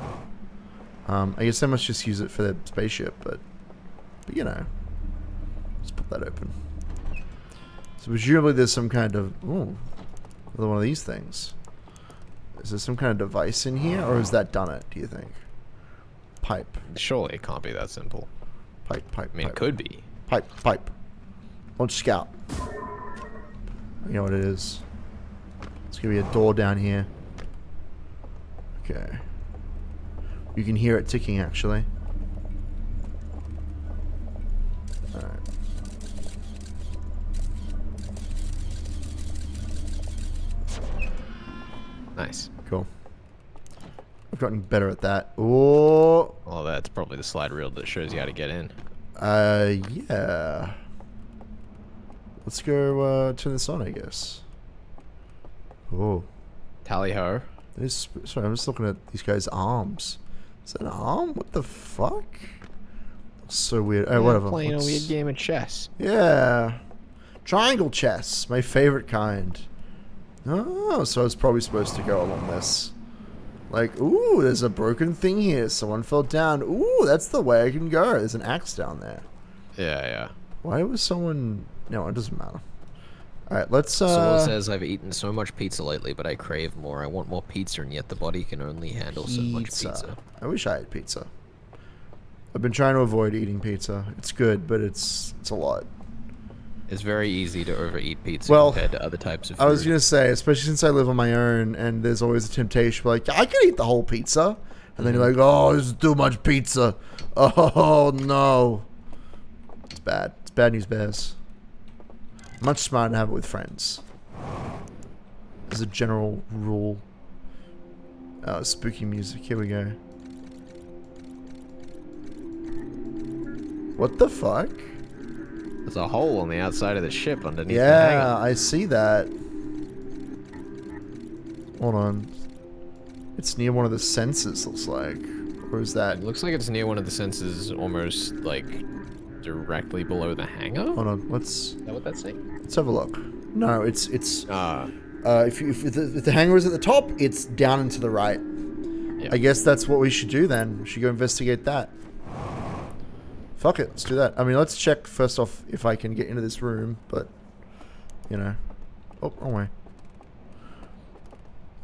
I guess they must just use it for their spaceship, but you know. Let's put that open. So presumably there's some kind of... Ooh, another one of these things. Is there some kind of device in here, or has that done it, do you think? Pipe. Surely it can't be that simple. Pipe. I mean, it could be. Pipe. Launch scout. You know what it is. It's gonna be a door down here. Okay. You can hear it ticking, actually. Alright. Nice. Cool. I've gotten better at that. Oh. Well, that's probably the slide reel that shows you how to get in. Yeah. Let's go turn this on, I guess. Oh. Tally-ho. Sorry, I'm just looking at these guys' arms. Is that an arm? What the fuck? So weird. Oh, whatever. Playing a weird game of chess. Yeah. Triangle chess. My favorite kind. Oh, so it's probably supposed to go along this. Like, ooh, there's a broken thing here. Someone fell down. Ooh, that's the way I can go. There's an axe down there. Yeah. Why was someone... No, it doesn't matter. Alright, let's... Someone says, I've eaten so much pizza lately, but I crave more. I want more pizza, and yet the body can only handle so much pizza. I wish I had pizza. I've been trying to avoid eating pizza. It's good, but it's a lot. It's very easy to overeat pizza Well, compared to other types of food. I was going to say, especially since I live on my own, and there's always a temptation, like, I could eat the whole pizza. And then you're like, oh, this is too much pizza. Oh, no. It's bad. It's bad news bears. Much smarter to have it with friends. As a general rule. Spooky music. Here we go. What the fuck? There's a hole on the outside of the ship underneath the Yeah, hangar. I see that. Hold on. It's near one of the sensors, looks like. Or is that... It looks like it's near one of the sensors, almost, like, directly below the hangar? Hold on, let's... Is that what that's saying? Let's have a look. No, it's if the hangar is at the top, it's down and to the right. Yeah. I guess that's what we should do then. We should go investigate that. Fuck it, let's do that. I mean, let's check first off if I can get into this room, but, you know. Oh, wrong way.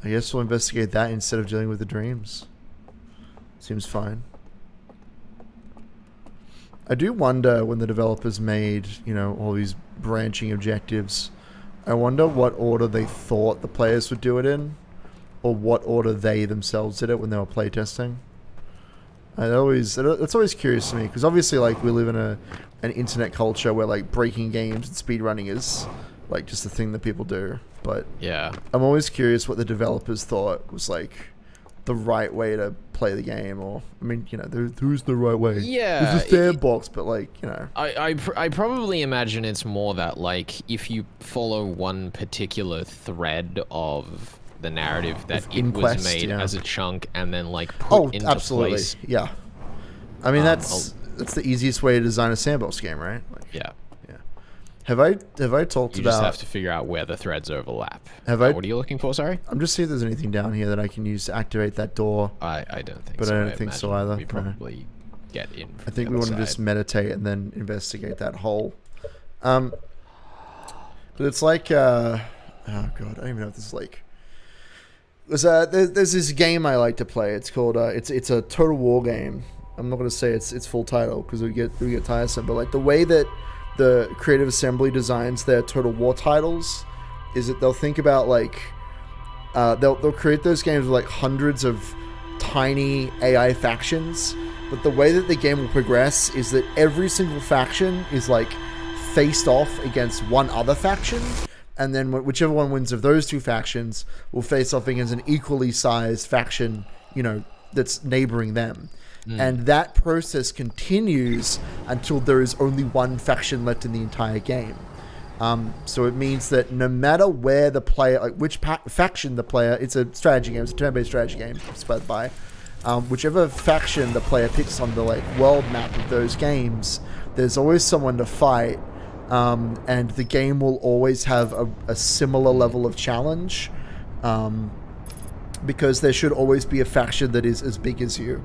I guess we'll investigate that instead of dealing with the dreams. Seems fine. I do wonder when the developers made, you know, all these branching objectives, I wonder what order they thought the players would do it in, or what order they themselves did it when they were playtesting. It's always curious to me, because obviously, like, we live in an internet culture where, like, breaking games and speedrunning is, like, just a thing that people do. But Yeah. I'm always curious what the developers thought was, like, the right way to play the game, or, I mean, you know, who's the right way? Yeah, There's a sandbox, but, like, you know. I probably imagine it's more that, like, if you follow one particular thread of the narrative that it Inquest, was made yeah. as a chunk and then, like, put into absolutely. place. Yeah. I mean, that's the easiest way to design a sandbox game, right? Like, Yeah. yeah. Have I talked You about... just have to figure out where the threads overlap. Have I- What are you looking for, sorry? I'm just seeing if there's anything down here that I can use to activate that door. I don't think But so. I don't think so imagine either, We no. probably get in from I think the we other want to just side. meditate and then investigate that hole. But it's like, oh god, I don't even know if this is like... There's this game I like to play. It's called, it's a Total War game. I'm not going to say its full title because we get tiresome, but like the way that the Creative Assembly designs their Total War titles is that they'll think about like, they'll create those games with like hundreds of tiny AI factions, but the way that the game will progress is that every single faction is like faced off against one other faction, and then whichever one wins of those two factions will face off against an equally sized faction, you know, that's neighboring them. And that process continues until there is only one faction left in the entire game. So it means that no matter where the player, like which faction the player, it's a strategy game, it's a turn-based strategy game, spread by, whichever faction the player picks on the like world map of those games, there's always someone to fight, and the game will always have a similar level of challenge, because there should always be a faction that is as big as you.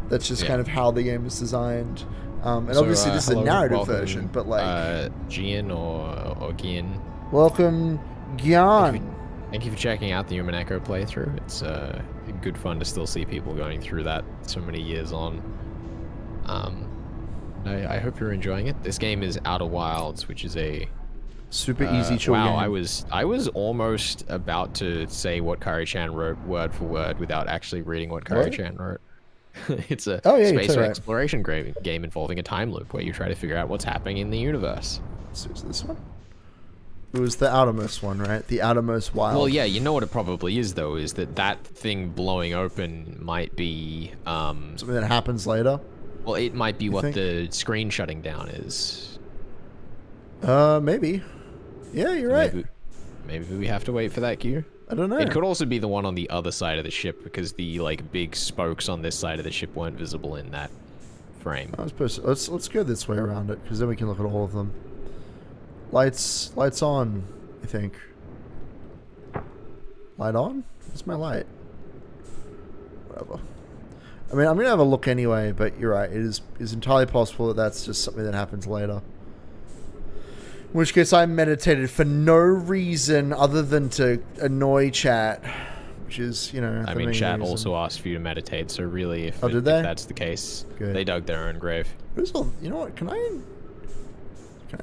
That's just kind of how the game is designed. And So, obviously this is a hello, narrative welcome, version, but like... Gian or Gian. welcome, Gian. Thank you for checking out the Human Echo playthrough. It's good fun to still see people going through that so many years on. I hope you're enjoying it. This game is Outer Wilds, which is a Super easy chill wow, game. I was almost about to say what Kari-chan wrote word for word without actually reading what Kari-chan wrote. It's a Oh, yeah, space you're right. exploration game involving a time loop where you try to figure out what's happening in the universe. So is this one? It was the outermost one, right? The outermost wild. Well, yeah, you know what it probably is, though, is that thing blowing open might be, Something that happens later. well, it might be what think? the screen shutting down is. Maybe. Yeah, you're right. Maybe we have to wait for that cue. I don't know. It could also be the one on the other side of the ship, because the, like, big spokes on this side of the ship weren't visible in that frame. I was supposed to, let's go this way around it, because then we can look at all of them. Lights on, I think. Light on? Where's my light? Whatever. I mean, I'm gonna have a look anyway, but you're right. It is entirely possible that that's just something that happens later. In which case, I meditated for no reason other than to annoy chat, which is, you know. I mean, chat also asked for you to meditate, so really, if, did if they? that's the case, Good. they dug their own grave. You know what? Can I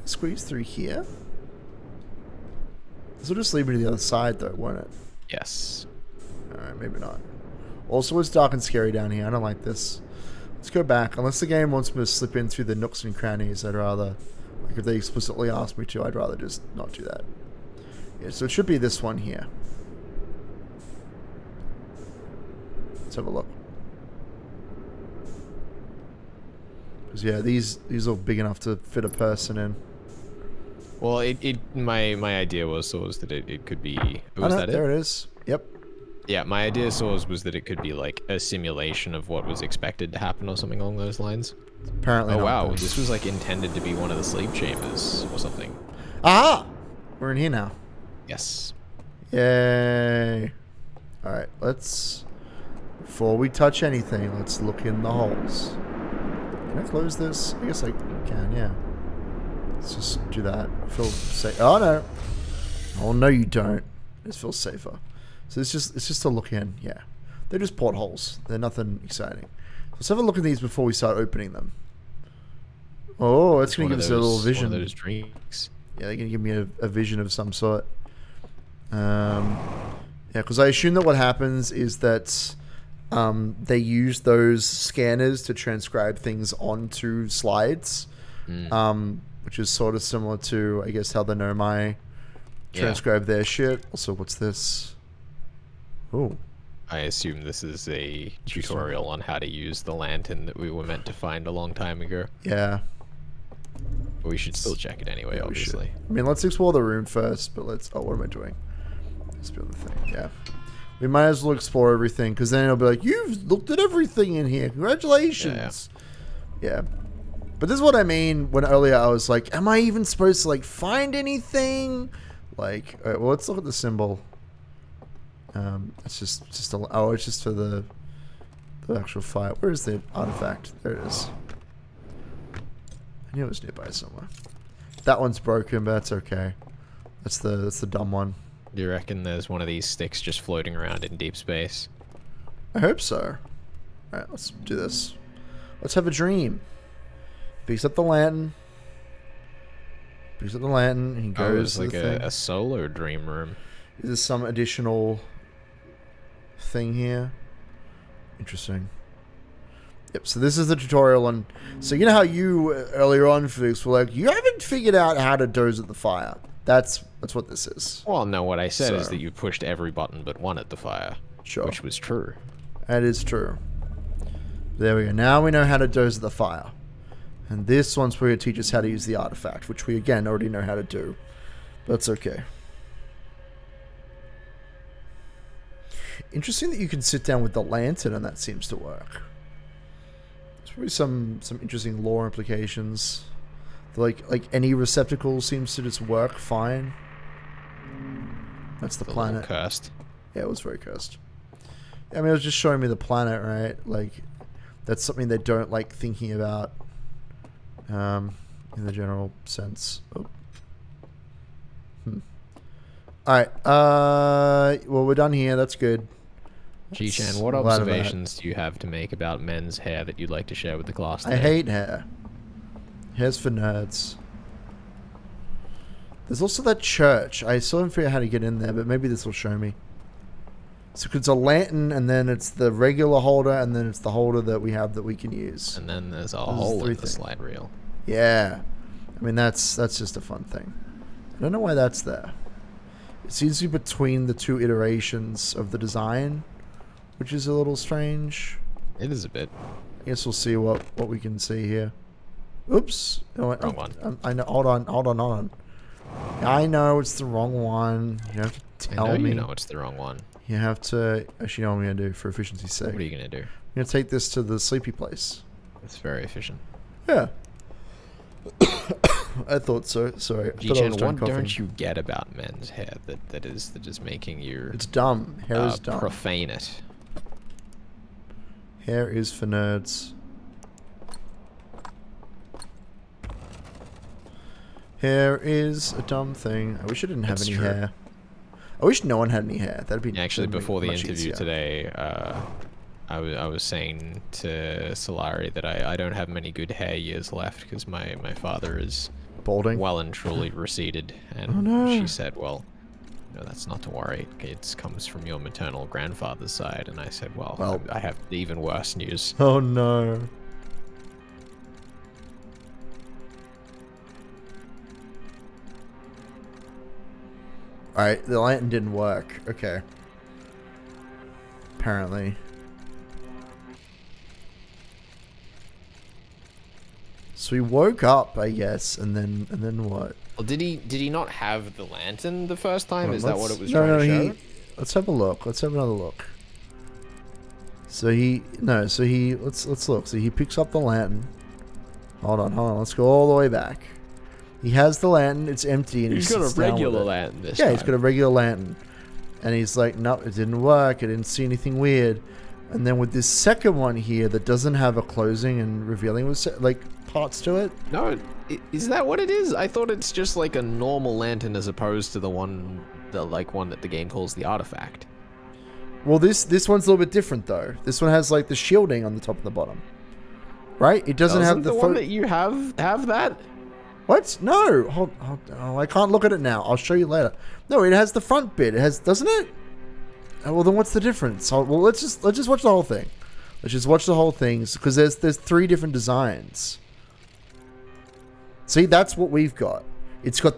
squeeze through here? This will just lead me to the other side, though, won't it? Yes. Alright, maybe not. Also, it's dark and scary down here. I don't like this. Let's go back. Unless the game wants me to slip in through the nooks and crannies, I'd rather... Like, if they explicitly ask me to, I'd rather just not do that. Yeah, so it should be this one here. Let's have a look. Because, yeah, these are big enough to fit a person in. Well, my idea was that it could be... Was that there it is. Yep. Yeah, my idea was that it could be like a simulation of what was expected to happen or something along those lines. Apparently not. Wow, this was like intended to be one of the sleep chambers or something. Ah! We're in here now. Yes. Yay. Alright, let's... Before we touch anything, let's look in the holes. Can I close this? I guess I can, yeah. Let's just do that. Feel safe. Oh, no. Oh, no, you don't. This feels safer. So it's just a look in, yeah. They're just portholes. They're nothing exciting. Let's have a look at these before we start opening them. Oh, that's going to give us a little vision. One of those drinks. Yeah, they're going to give me a vision of some sort. Yeah, because I assume that what happens is that they use those scanners to transcribe things onto slides, which is sort of similar to, I guess, how the Nomai transcribe their shit. Also, what's this? Oh. I assume this is a tutorial on how to use the lantern that we were meant to find a long time ago. Yeah. But we should still check it anyway, obviously. I mean, let's explore the room first, but let's... Oh, what am I doing? Let's build the thing, yeah. We might as well explore everything, because then it'll be like, you've looked at everything in here. Congratulations. Yeah. But this is what I mean when earlier I was like, am I even supposed to, like, find anything? Like, all right, well, let's look at the symbol. It's just it's just for the actual fire. Where is the artifact? There it is. I knew it was nearby somewhere. That one's broken, but that's okay. That's the dumb one. Do you reckon there's one of these sticks just floating around in deep space? I hope so. Alright, let's do this. Let's have a dream. Picks up the lantern. Picks up the lantern, and he goes it's to like the thing. a solo dream room. Is there some additional thing here? Interesting. Yep, so this is the tutorial on... So you know how you, earlier on, Felix, were like, you haven't figured out how to doze at the fire. That's what this is. Well, no, what I said is that you pushed every button but one at the fire. Sure. Which was true. That is true. There we go. Now we know how to doze at the fire. And this one's where it teaches how to use the artifact, which we, again, already know how to do. But that's okay. Interesting that you can sit down with the lantern and that seems to work. There's probably some interesting lore implications. Like any receptacle seems to just work fine. That's the planet. Cursed. Yeah, it was very cursed. I mean, it was just showing me the planet, right? Like, that's something they don't like thinking about in the general sense. Oh. Alright, well, we're done here. That's good. G-Chan, what observations do you have to make about men's hair that you'd like to share with the class today? I hate hair. Hair's for nerds. There's also that church. I still haven't figured out how to get in there, but maybe this will show me. So it's a lantern, and then it's the regular holder, and then it's the holder that we have that we can use. And then there's a hole in the slide reel. Yeah. I mean, that's just a fun thing. I don't know why that's there. It seems to be between the two iterations of the design, which is a little strange. It is a bit. I guess we'll see what we can see here. Oops. Wrong one. I know. Hold on. I know it's the wrong one. You have to tell me. You know it's the wrong one. You have to... Actually, you know what I'm going to do for efficiency's sake. What are you going to do? I'm going to take this to the sleepy place. It's very efficient. Yeah. I thought so. Sorry. G-Chan, what don't you get about men's hair that is making you... It's dumb. Hair is dumb. Profane it. Hair is for nerds. Hair is a dumb thing. I wish I didn't have That's any true. hair. I wish no one had any hair. That'd be Actually, that'd be before the much interview easier. today, I was saying to Solari that I don't have many good hair years left because my father is Balding. well and truly receded, and Oh, no. she said, "Well, no, that's not to worry. It comes from your maternal grandfather's side." And I said, "Well, I have even worse news." Oh no. Alright, the lantern didn't work. Okay. Apparently. So we woke up, I guess, and then what? Well, did he not have the lantern the first time? Hold on, Is that what it was no, trying to show? Let's have a look. Let's have another look. So let's look. So he picks up the lantern. Hold on. Let's go all the way back. He has the lantern. It's empty, and He's he got a sits down with regular it. lantern this Yeah, time. he's got a regular lantern. And he's like, no, it didn't work. I didn't see anything weird. And then with this second one here that doesn't have a closing and revealing like parts to it. No, is that what it is? I thought it's just like a normal lantern as opposed to the one that the game calls the artifact. Well, this one's a little bit different though. This one has like the shielding on the top and the bottom. Right? It doesn't have the one that you have that? What? No. Hold, oh, I can't look at it now. I'll show you later. No, it has the front bit. It has, doesn't it? Oh, well, then what's the difference? Well, let's just watch the whole thing. Let's just watch the whole thing because there's 3 different designs. See, that's what we've got. It's got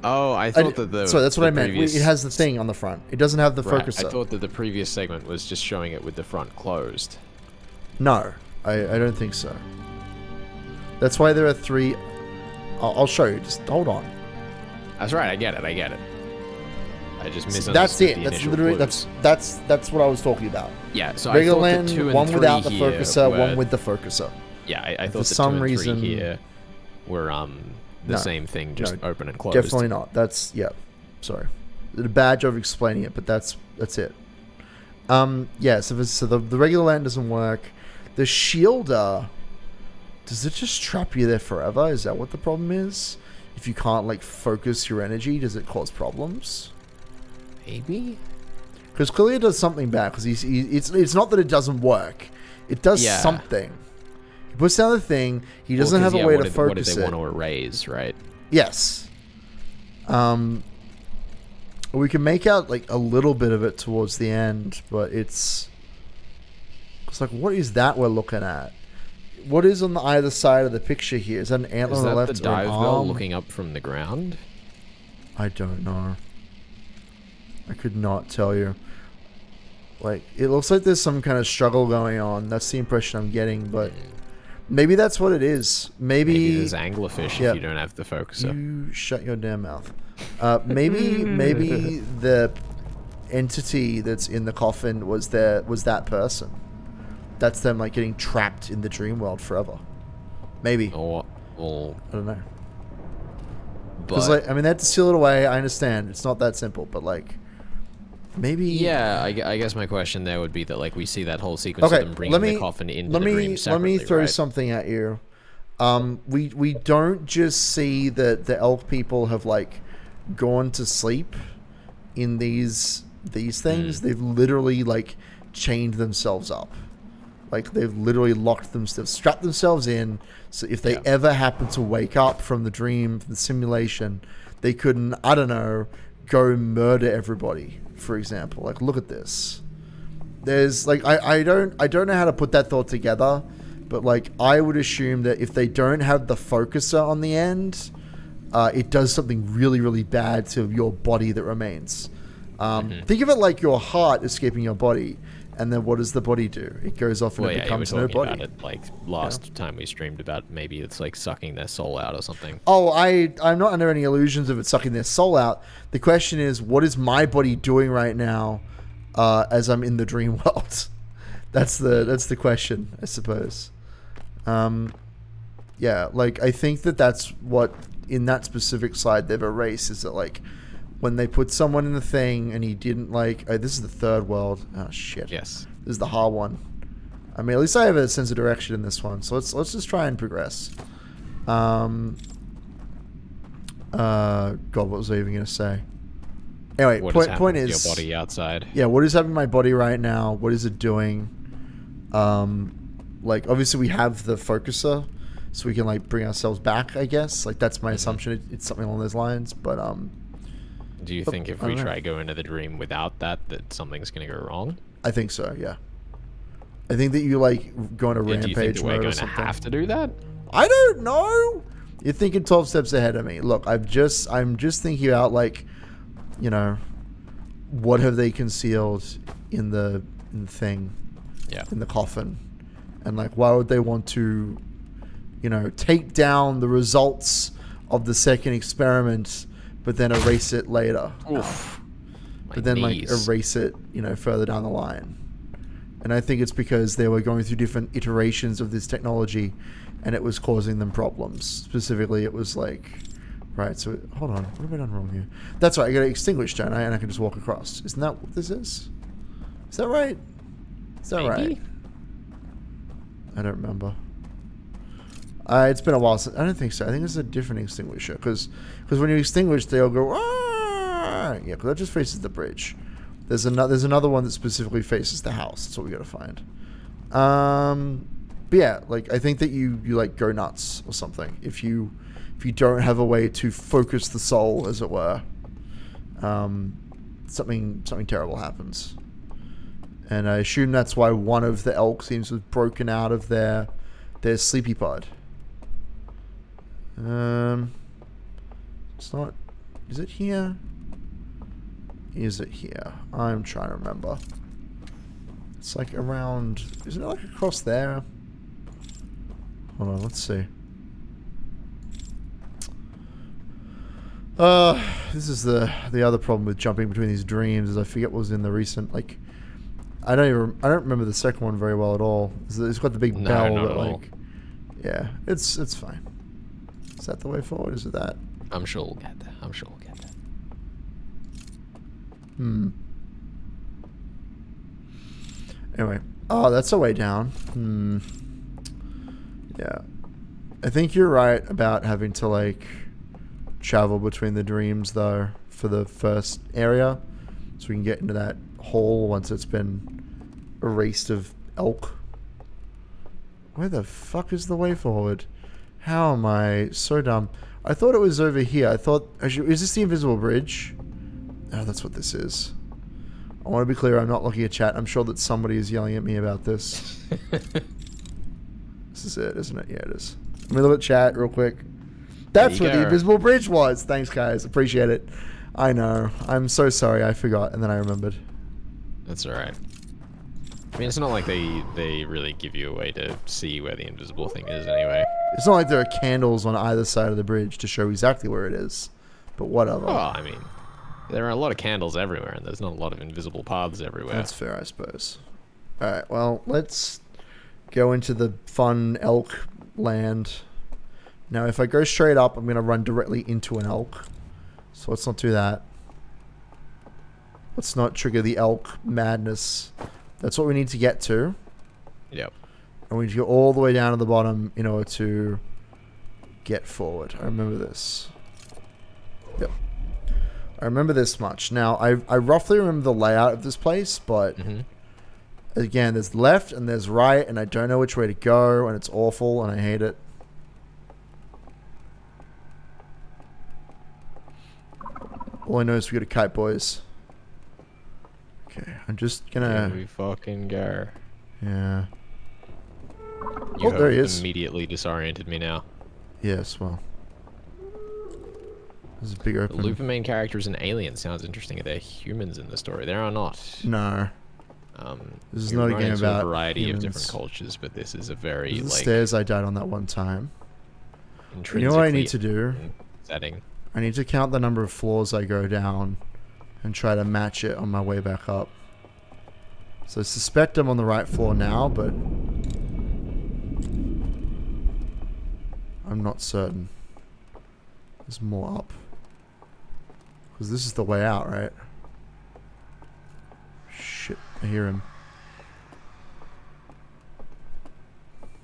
Oh, I thought that the sorry, that's what the I meant. previous- It has the thing on the front. It doesn't have the Right, focuser. I thought that the previous segment was just showing it with the front closed. No, I don't think so. That's why there are 3. I'll show you. Just hold on. That's right. I get it. I just misunderstood. That's it. the That's initial literally clues. that's what I was talking about. Yeah. So Regular I thought that 2 lantern, and one 3 without the here focuser, were, one with the focuser. Yeah, I For thought that some 2 and 3 reason- here were the No, same thing, just no, open and closed. Definitely not. That's sorry. The bad job of explaining it, but that's it. Yeah. So the regular lantern doesn't work. The shielder, does it just trap you there forever? Is that what the problem is? If you can't like focus your energy, does it cause problems? Maybe. Because clearly it does something bad. Because it's not that it doesn't work. It does Yeah. something. He puts down the thing. He doesn't have a way to What focus did they it. want to erase, right? Yes. We can make out like a little bit of it towards the end, but it's like, what is that we're looking at? What is on the either side of the picture here? Is that an antler Is on the that left the or an dive bell arm? looking up from the ground? I don't know. I could not tell you. Like, it looks like there's some kind of struggle going on. That's the impression I'm getting, but maybe that's what it is. Maybe there's anglerfish yeah. if you don't have the focuser. You shut your damn mouth. Maybe the entity that's in the coffin was that person. That's them like getting trapped in the dream world forever. Maybe. Or I don't know. but Because like, I mean, they had to seal it away. I understand. It's not that simple, but like, maybe. yeah, I guess my question there would be that like we see that whole sequence Okay, of them bringing the coffin into the dream let me separately, throw right? something at you. We don't just see that the elk people have like gone to sleep in these things. They've literally like chained themselves up. Like they've literally locked themselves, strapped themselves in. So if they ever happen to wake up from the dream, from the simulation, they couldn't, I don't know, go murder everybody. For example, like look at this. There's like I don't know how to put that thought together, but like I would assume that if they don't have the focuser on the end, it does something really, really bad to your body that remains. Think of it like your heart escaping your body, and then what does the body do? It goes off and Well, it yeah, you were becomes talking nobody. about it like last time we streamed about maybe it's like sucking their soul out or something. Oh, I'm not under any illusions of it sucking their soul out. The question is, what is my body doing right now as I'm in the dream world? That's the question, I suppose. Yeah, like I think that's what in that specific slide they've erased is that like when they put someone in the thing and he didn't like this is the third world. Oh shit. Yes. This is the hard one. I mean, at least I have a sense of direction in this one. So let's just try and progress. God, what was I even gonna say? Anyway, What is point happening to is, your body outside? yeah, what is happening to my body right now? What is it doing? Like obviously we have the focuser, so we can like bring ourselves back. I guess like that's my assumption. It's something along those lines. But Do you think if we try go into the dream without that something's gonna go wrong? I think so. Yeah. I think that you like go on a rampage Do you think that we're mode or going to something. have to do that? I don't know. You're thinking 12 steps ahead of me. Look, I'm just thinking about like, you know, what have they concealed in the thing, in the coffin, and like why would they want to, you know, take down the results of the second experiment, but then erase it later. Oof. But then like erase it, you know, further down the line. And I think it's because they were going through different iterations of this technology and it was causing them problems. Specifically, it was like, right, so hold on, what have I done wrong here? That's right, I got to extinguish, don't I? And I can just walk across. Isn't that what this is? Is that right? Is that right? I don't remember. It's been a while since, I don't think so. I think it's a different extinguisher because when you extinguish, they all go, ah! Yeah, because that just faces the bridge. There's another one that specifically faces the house. That's what we gotta find. But yeah, like I think that you like go nuts or something if you don't have a way to focus the soul, as it were. Something terrible happens, and I assume that's why one of the elk seems to have broken out of their sleepy pod. It's not. Is it here? Is it here? I'm trying to remember. It's like around... Isn't it like across there? Hold on, let's see. This is the other problem with jumping between these dreams is I forget what was in the recent, like... I don't remember the second one very well at all. It's got the big bell that like... Yeah, it's fine. Is that the way forward? Is it that? I'm sure we'll get there. I'm sure we'll get there. Anyway. Oh, that's a way down. Yeah. I think you're right about having to, like, travel between the dreams, though, for the first area. So we can get into that hole once it's been erased of elk. Where the fuck is the way forward? How am I so dumb? I thought it was over here. I thought... Is this the invisible bridge? Oh, that's what this is. I want to be clear, I'm not looking at chat. I'm sure that somebody is yelling at me about this. This is it, isn't it? Yeah, it is. Let me look at chat real quick. That's where the invisible bridge was. Thanks, guys. Appreciate it. I know. I'm so sorry. I forgot, and then I remembered. That's alright. I mean, it's not like they really give you a way to see where the invisible thing is anyway. It's not like there are candles on either side of the bridge to show exactly where it is. But whatever. Oh, I mean... There are a lot of candles everywhere, and there's not a lot of invisible paths everywhere. That's fair, I suppose. Alright, well, let's go into the fun elk land. Now, if I go straight up, I'm going to run directly into an elk. So let's not do that. Let's not trigger the elk madness. That's what we need to get to. Yep. And we need to go all the way down to the bottom in order to get forward. I remember this. Yep. I remember this much. Now, I roughly remember the layout of this place, but again, there's left and there's right, and I don't know which way to go, and it's awful, and I hate it. All I know is we got a kite, boys. Okay, I'm just gonna... Here we fucking go. Yeah. You there he is. Immediately disoriented me now. Yes, well... There's a big open... The Lupin main character is an alien. Sounds interesting. Are there humans in the story? There are not. No. This is You're not a running game into about a variety humans. of different cultures, but this is a very, These are the like... stairs I died on that one time. You know what I need to do? Setting. I need to count the number of floors I go down and try to match it on my way back up. So I suspect I'm on the right floor now, but I'm not certain. There's more up. Because this is the way out, right? Shit, I hear him.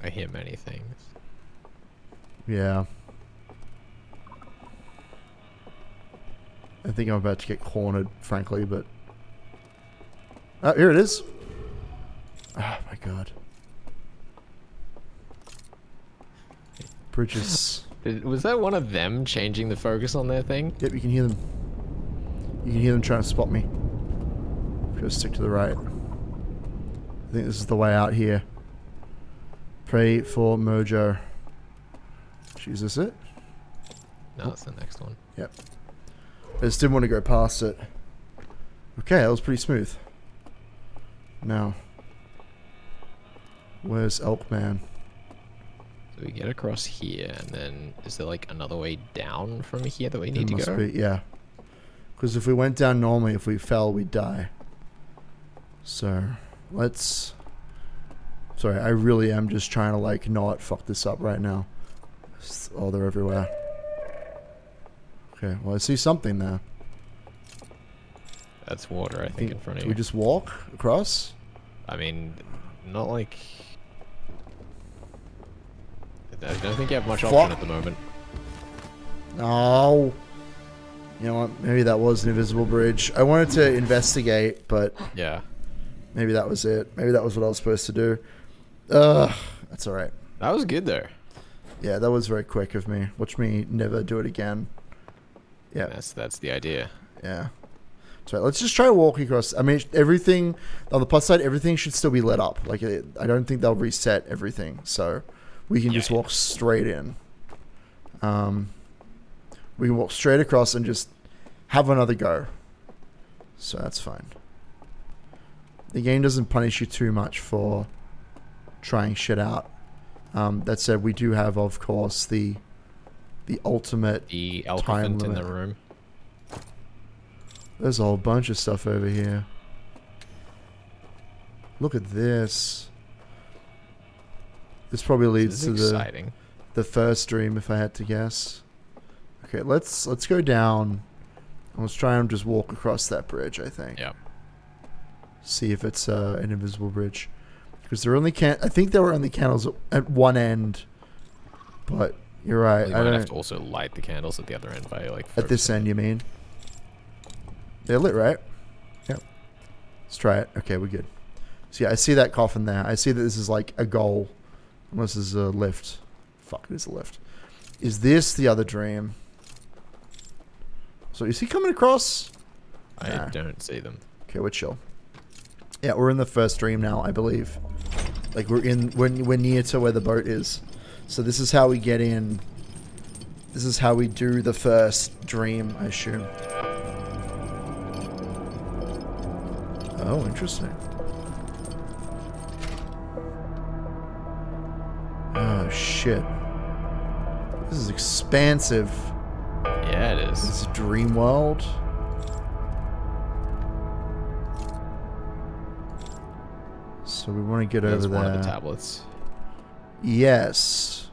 I hear many things. Yeah. I think I'm about to get cornered, frankly, but... Oh, here it is. Oh, my God. Bridges. Was that one of them changing the focus on their thing? Yep, you can hear them. You can hear them trying to spot me. Just stick to the right. I think this is the way out here. Pray for Mojo. Is this it? No, that's the next one. Yep. I just didn't want to go past it. Okay, that was pretty smooth. Now, where's Elkman? So we get across here, and then is there like another way down from here that we need to Must go? be, yeah. Because if we went down normally, if we fell, we'd die. So, let's... Sorry, I really am just trying to, like, not fuck this up right now. Oh, they're everywhere. Okay, well, I see something there. That's water, I think, in front of Do you. we just walk across? I mean, not like... I don't think you have much option at the moment. Oh. You know what? Maybe that was an invisible bridge. I wanted to investigate, but... Yeah. Maybe that was it. Maybe that was what I was supposed to do. Ugh. That's alright. That was good, though. Yeah, that was very quick of me. Watch me never do it again. Yeah. That's the idea. Yeah. So let's just try walking across. I mean, everything... On the plus side, everything should still be lit up. Like, I don't think they'll reset everything. So... We can just walk straight in. We can walk straight across and just have another go. So that's fine. The game doesn't punish you too much for trying shit out. That said, we do have, of course, the ultimate The time elephant in limit. the room. There's a whole bunch of stuff over here. Look at this. This probably leads to Exciting. the first dream, if I had to guess. Okay, let's go down. And let's try and just walk across that bridge, I think. Yeah. See if it's an invisible bridge. Because there only I think there were only candles at one end. But you're right. You I might don't have to also light the candles at the other end by like. at this focusing. end, you mean? They're lit, right? Yep. Let's try it. Okay, we're good. So yeah, I see that coffin there. I see that this is like a goal. Unless there's a lift. Fuck, it is a lift. Is this the other dream? So is he coming across? I Nah. don't see them. Okay, we're chill. Yeah, we're in the first dream now, I believe. Like we're near to where the boat is. So this is how we get in. This is how we do the first dream, I assume. Oh, interesting. Oh shit. This is expansive. Yeah, it is. This is dream world. So we want to get There's over one there. of the tablets. Yes.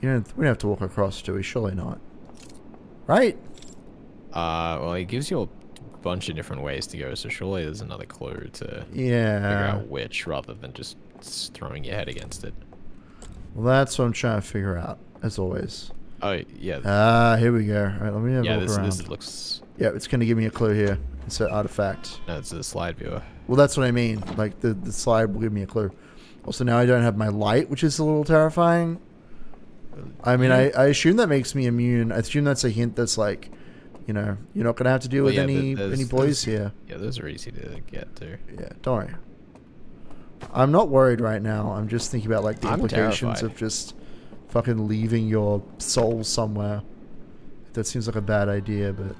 We don't have to walk across, do we? Surely not. Right? Well, it gives you a bunch of different ways to go, so surely there's another clue to figure Yeah. out which, rather than just throwing your head against it. Well, that's what I'm trying to figure out, as always. Oh, yeah. Ah, here we go. All right, let me have a Yeah, look around. this looks... Yeah, it's going to give me a clue here. It's an artifact. No, it's a slide viewer. Well, that's what I mean. Like, the slide will give me a clue. Also, now I don't have my light, which is a little terrifying. I mean, I assume that makes me immune. I assume that's a hint that's like, you know, you're not going to have to deal with any boys here. Yeah, those are easy to get to. Yeah, don't worry. I'm not worried right now. I'm just thinking about, like, the I'm implications terrified. of just fucking leaving your soul somewhere. That seems like a bad idea, but...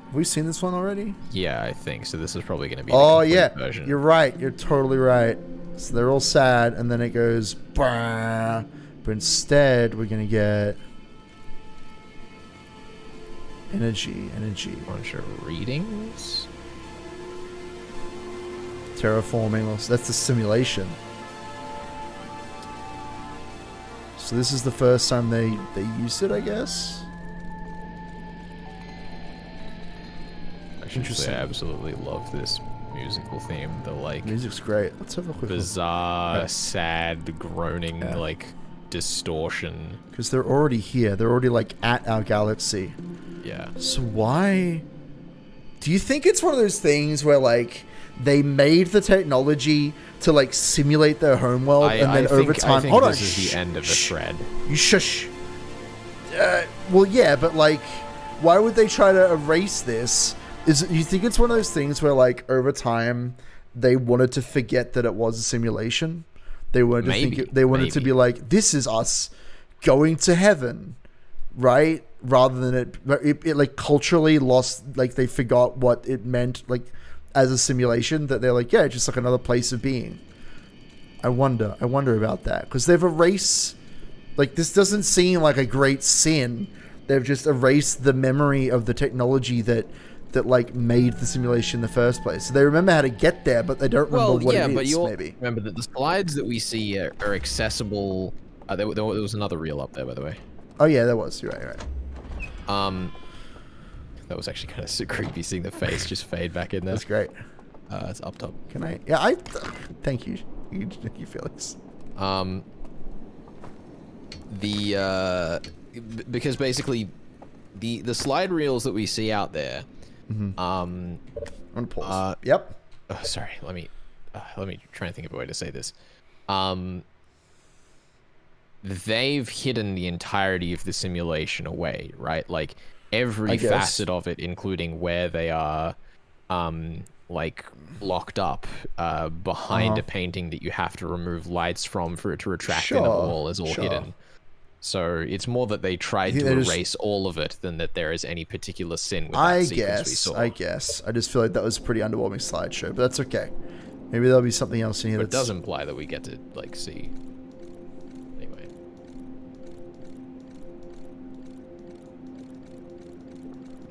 Have we seen this one already? Yeah, I think so. This is probably going to be Oh, the complete yeah. version. You're right. You're totally right. So they're all sad, and then it goes... Bah! But instead, we're going to get... Energy. Bunch of readings. Terraforming. That's the simulation. So this is the first time they used it, I guess? I should say Interesting. I absolutely love this musical theme. The like Music's great. Let's have a quick look. bizarre, sad, groaning, Yeah. like distortion. Because they're already here. They're already like at our galaxy. Yeah. So why? Do you think it's one of those things where like they made the technology to like simulate their homeworld, and then over time? I think Hold on. this is the end of a thread. You shush. Well, yeah, but like, why would they try to erase this? You think it's one of those things where like over time they wanted to forget that it was a simulation? They wanted to think they wanted to be like, this is us going to heaven, right? Rather than it like culturally lost, like they forgot what it meant, like as a simulation, that they're like, yeah, just like another place of being. I wonder about that, because they've erased, like, this doesn't seem like a great sin. They've just erased the memory of the technology that like made the simulation in the first place. So they remember how to get there, but they don't remember what it is. But you maybe remember that the slides that we see are accessible. There was another reel up there, by the way. Oh yeah, there was. You're right. That was actually kind of creepy seeing the face just fade back in there. That's great. It's up top. Can I? Yeah, thank you. Thank you, Felix. Because basically, the slide reels that we see out there. I'm gonna pause. Yep. Sorry. Let me try and think of a way to say this. They've hidden the entirety of the simulation away, right? Like every facet of it, including where they are, like locked up behind a painting that you have to remove lights from for it to retract in the wall, is all hidden. So it's more that they tried to erase all of it than that there is any particular sin with that sequence we saw. I guess. I just feel like that was a pretty underwhelming slideshow, but that's okay. Maybe there'll be something else in here. But it does imply that we get to like see. Anyway.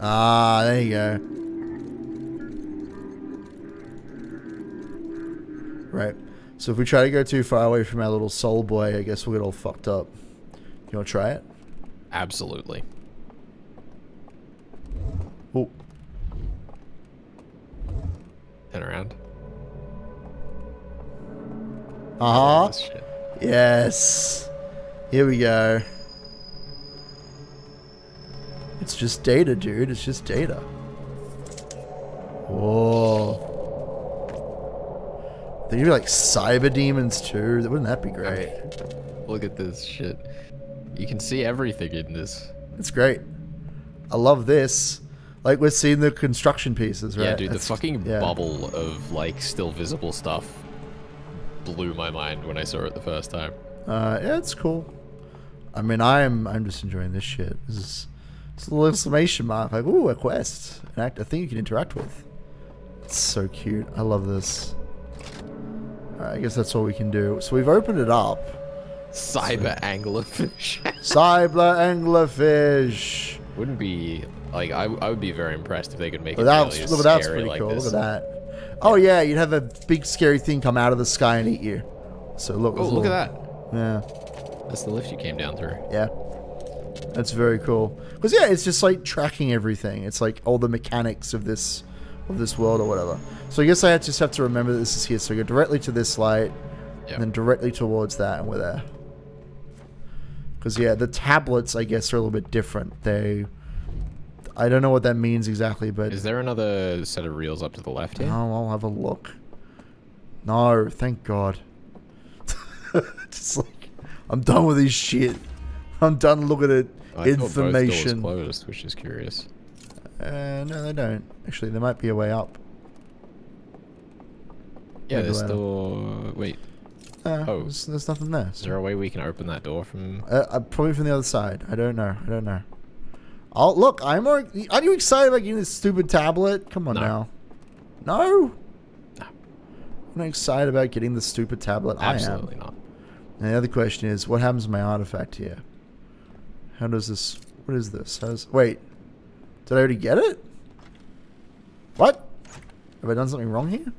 Ah, there you go. Right. So if we try to go too far away from our little soul boy, I guess we'll get all fucked up. You want to try it? Absolutely. Oh. Turn around. Uh-huh. Yes. Here we go. It's just data, dude. It's just data. Whoa. They could be like cyber demons too. Wouldn't that be great? Look at this shit. You can see everything in this. It's great. I love this. Like, we're seeing the construction pieces, right? Yeah, dude, the fucking bubble of, like, still visible stuff blew my mind when I saw it the first time. Yeah, it's cool. I mean, I'm just enjoying this shit. It's a little exclamation mark. Like, ooh, a quest. An act, a thing you can interact with. It's so cute. I love this. Alright, I guess that's all we can do. So we've opened it up. Cyber anglerfish. Cyber anglerfish. Wouldn't be like I would be very impressed if they could make it That's really pretty like cool. this. Look at that. Oh yeah, you'd have a big scary thing come out of the sky and eat you. So look. Oh, look at that. Yeah. That's the lift you came down through. Yeah. That's very cool. Because yeah, it's just like tracking everything. It's like all the mechanics of this world or whatever. So I guess I just have to remember that this is here. So go directly to this light, and then directly towards that, and we're there. Because, yeah, the tablets, I guess, are a little bit different. I don't know what that means exactly, but... Is there another set of reels up to the left here? Oh, I'll have a look. No, thank God. Just like, I'm done with this shit. I'm done looking at information. I thought both doors closed, which is curious. No, they don't. Actually, there might be a way up. Yeah, there's still... Wait. Oh, there's nothing there. Is there a way we can open that door from... probably from the other side. I don't know. Oh, look, aren't you excited about getting this stupid tablet? Come on now. No? I'm not excited about getting the stupid tablet. Absolutely not. And the other question is, what happens to my artifact here? How does this... What is this? Wait. Did I already get it? What? Have I done something wrong here?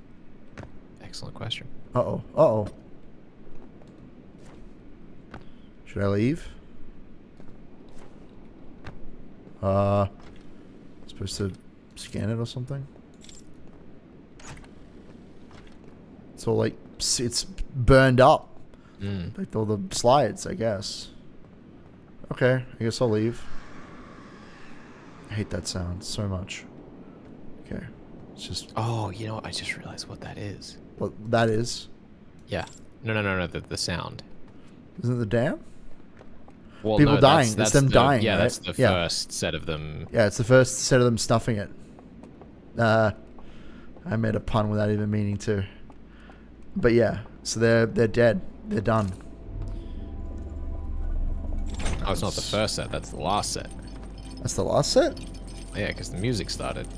Excellent question. Uh-oh. Uh-oh. Should I leave? Supposed to scan it or something? It's all like it's burned up. Mm. Like all the slides, I guess. Okay, I guess I'll leave. I hate that sound so much. Okay, it's just Oh, you know what? I just realized what that is. what that is. Yeah. No. The sound. Isn't it the dam? Well, People no, dying. That's It's them dying, Yeah, right? that's the Yeah. first set of them. Yeah, it's the first set of them stuffing it. I made a pun without even meaning to. But yeah, so they're dead. They're done. Oh, it's not the first set. That's the last set. That's the last set? Yeah, because the music started.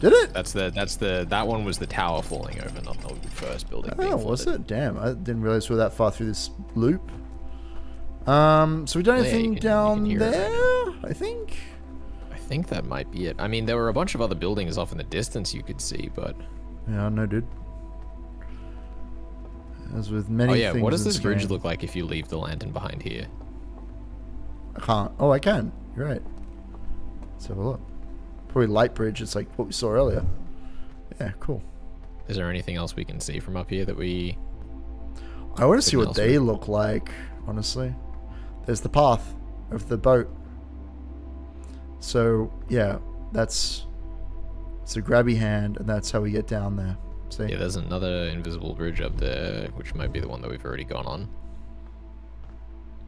Did it? That one was the tower falling over, not the first building. being Oh, was flooded. it? Damn, I didn't realize we were that far through this loop. So we done Oh, yeah, anything you can down hear it there? I think. I think that might be it. I mean, there were a bunch of other buildings off in the distance you could see, but... Yeah, no, dude. As with many Oh yeah, things what does in this bridge game. look like if you leave the lantern behind here? I can't. Oh, I can. You're right. Let's have a look. Probably light bridge. It's like what we saw earlier. Yeah, cool. Is there anything else we can see from up here that we... I want to see what else they we- look like, honestly. There's the path of the boat. So, yeah, it's a grabby hand, and that's how we get down there. See? Yeah, there's another invisible bridge up there, which might be the one that we've already gone on.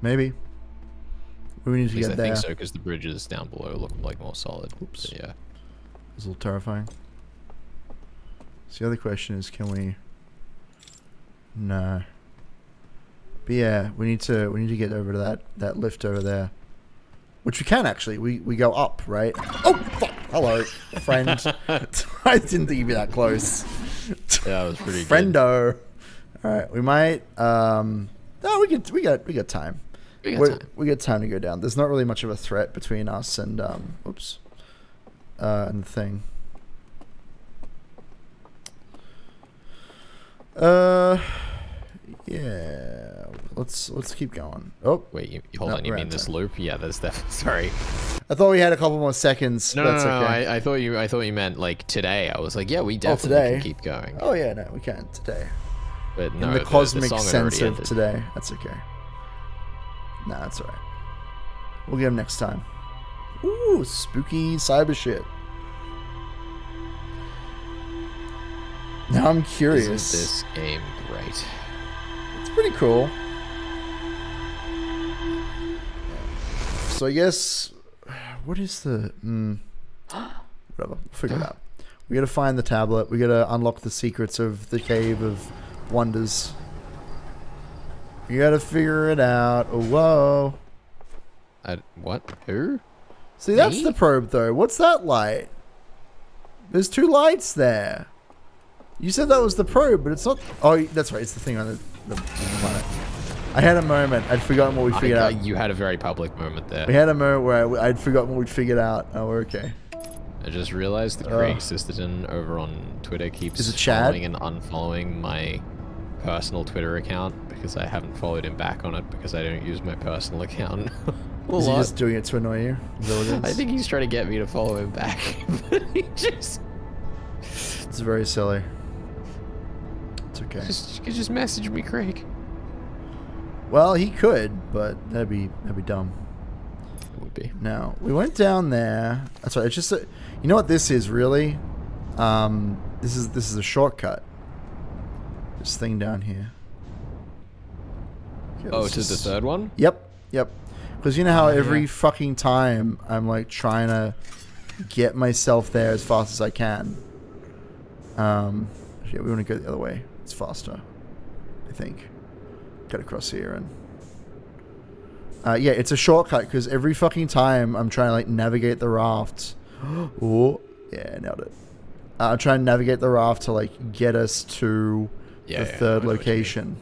Maybe. We need At to least get I there. think so, because the bridges down below look like more solid. Oops. But yeah. It's a little terrifying. So the other question is, can we... No. But yeah, we need to get over to that lift over there. Which we can actually. We go up, right? Oh, fuck. Hello, friend. I didn't think you'd be that close. Yeah, that was pretty good. Friendo. All right, we might. No, we got time. We got time. We got time to go down. There's not really much of a threat between us and oops, and the thing. Yeah. Let's keep going. Oh, Wait, hold No, on, you we're mean out this time. loop? Yeah, that's definitely... Sorry. I thought we had a couple more seconds. No, but no, that's no, okay. I thought you meant, like, today. I was like, yeah, we definitely today? can keep going. Oh yeah, no, we can today. But no, In the cosmic song had sense already of ended. today. That's okay. Nah, that's alright. We'll get him next time. Ooh, spooky cyber shit. Now I'm curious. Isn't this game great? It's pretty cool. So I guess, what is the... whatever, we'll figure it out. We gotta find the tablet. We gotta unlock the secrets of the Cave of Wonders. We gotta figure it out. Oh, whoa. What? Who? See, that's Me? the probe, though. What's that light? There's two lights there. You said that was the probe, but it's not... Oh, that's right. It's the thing on the planet. I had a moment. I'd forgotten what we figured out. You had a very public moment there. We had a moment where I'd forgotten what we'd figured out. Oh, we're okay. I just realized that Craig Sisterton over on Twitter keeps Is it Chad? following and unfollowing my personal Twitter account because I haven't followed him back on it because I don't use my personal account. Is he just doing it to annoy you? Is that what it is? I think he's trying to get me to follow him back, but he just It's very silly. It's okay. just message me, Craig. Well, he could, but that'd be dumb. It would be. Now, we went down there. That's right. It's just a, you know what this is really? This is a shortcut. This thing down here. Okay, Oh, let's to the just- third one? Yep. Because you know how every yeah. fucking time I'm like trying to get myself there as fast as I can. Yeah, we want to go the other way. It's faster, I think. Get across here and yeah, it's a shortcut because every fucking time I'm trying to like navigate the raft. Oh, yeah, nailed it. I'm trying to navigate the raft to like get us to Yeah, the yeah, third I know what you mean. location,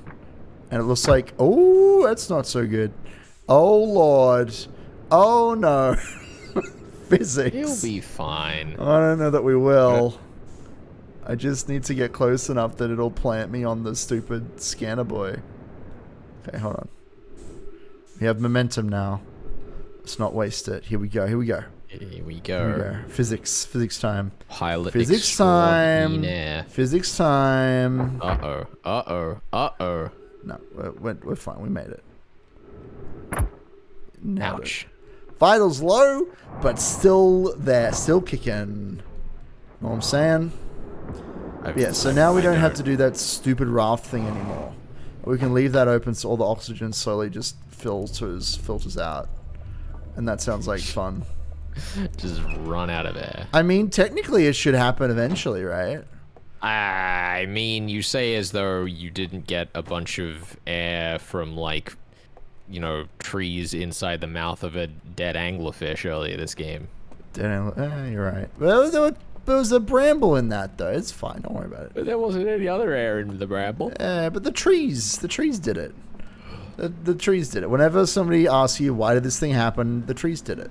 and it looks like oh, that's not so good. Oh lord, oh no, physics. He'll be fine. I don't know that we will. I just need to get close enough that it'll plant me on the stupid scanner boy. Okay, hold on. We have momentum now. Let's not waste it. Here we go. Here we go. Here we Here go. we go. Physics time. Pilot Physics time. extraordinaire. Physics time. Uh-oh. No, we're fine. We made it. Nailed it. Ouch. Vitals low, but still there, still kicking. Know what I'm saying? Yeah, so now we don't have to do that stupid raft thing anymore. We can leave that open so all the oxygen slowly just filters out. And that sounds like fun. Just run out of air. I mean, technically it should happen eventually, right? I mean, you say as though you didn't get a bunch of air from, like, you know, trees inside the mouth of a dead anglerfish earlier this game. You're right. Well, there was a bramble in that, though. It's fine. Don't worry about it. But there wasn't any other air in the bramble. But the trees did it. The trees did it. Whenever somebody asks you, why did this thing happen, the trees did it.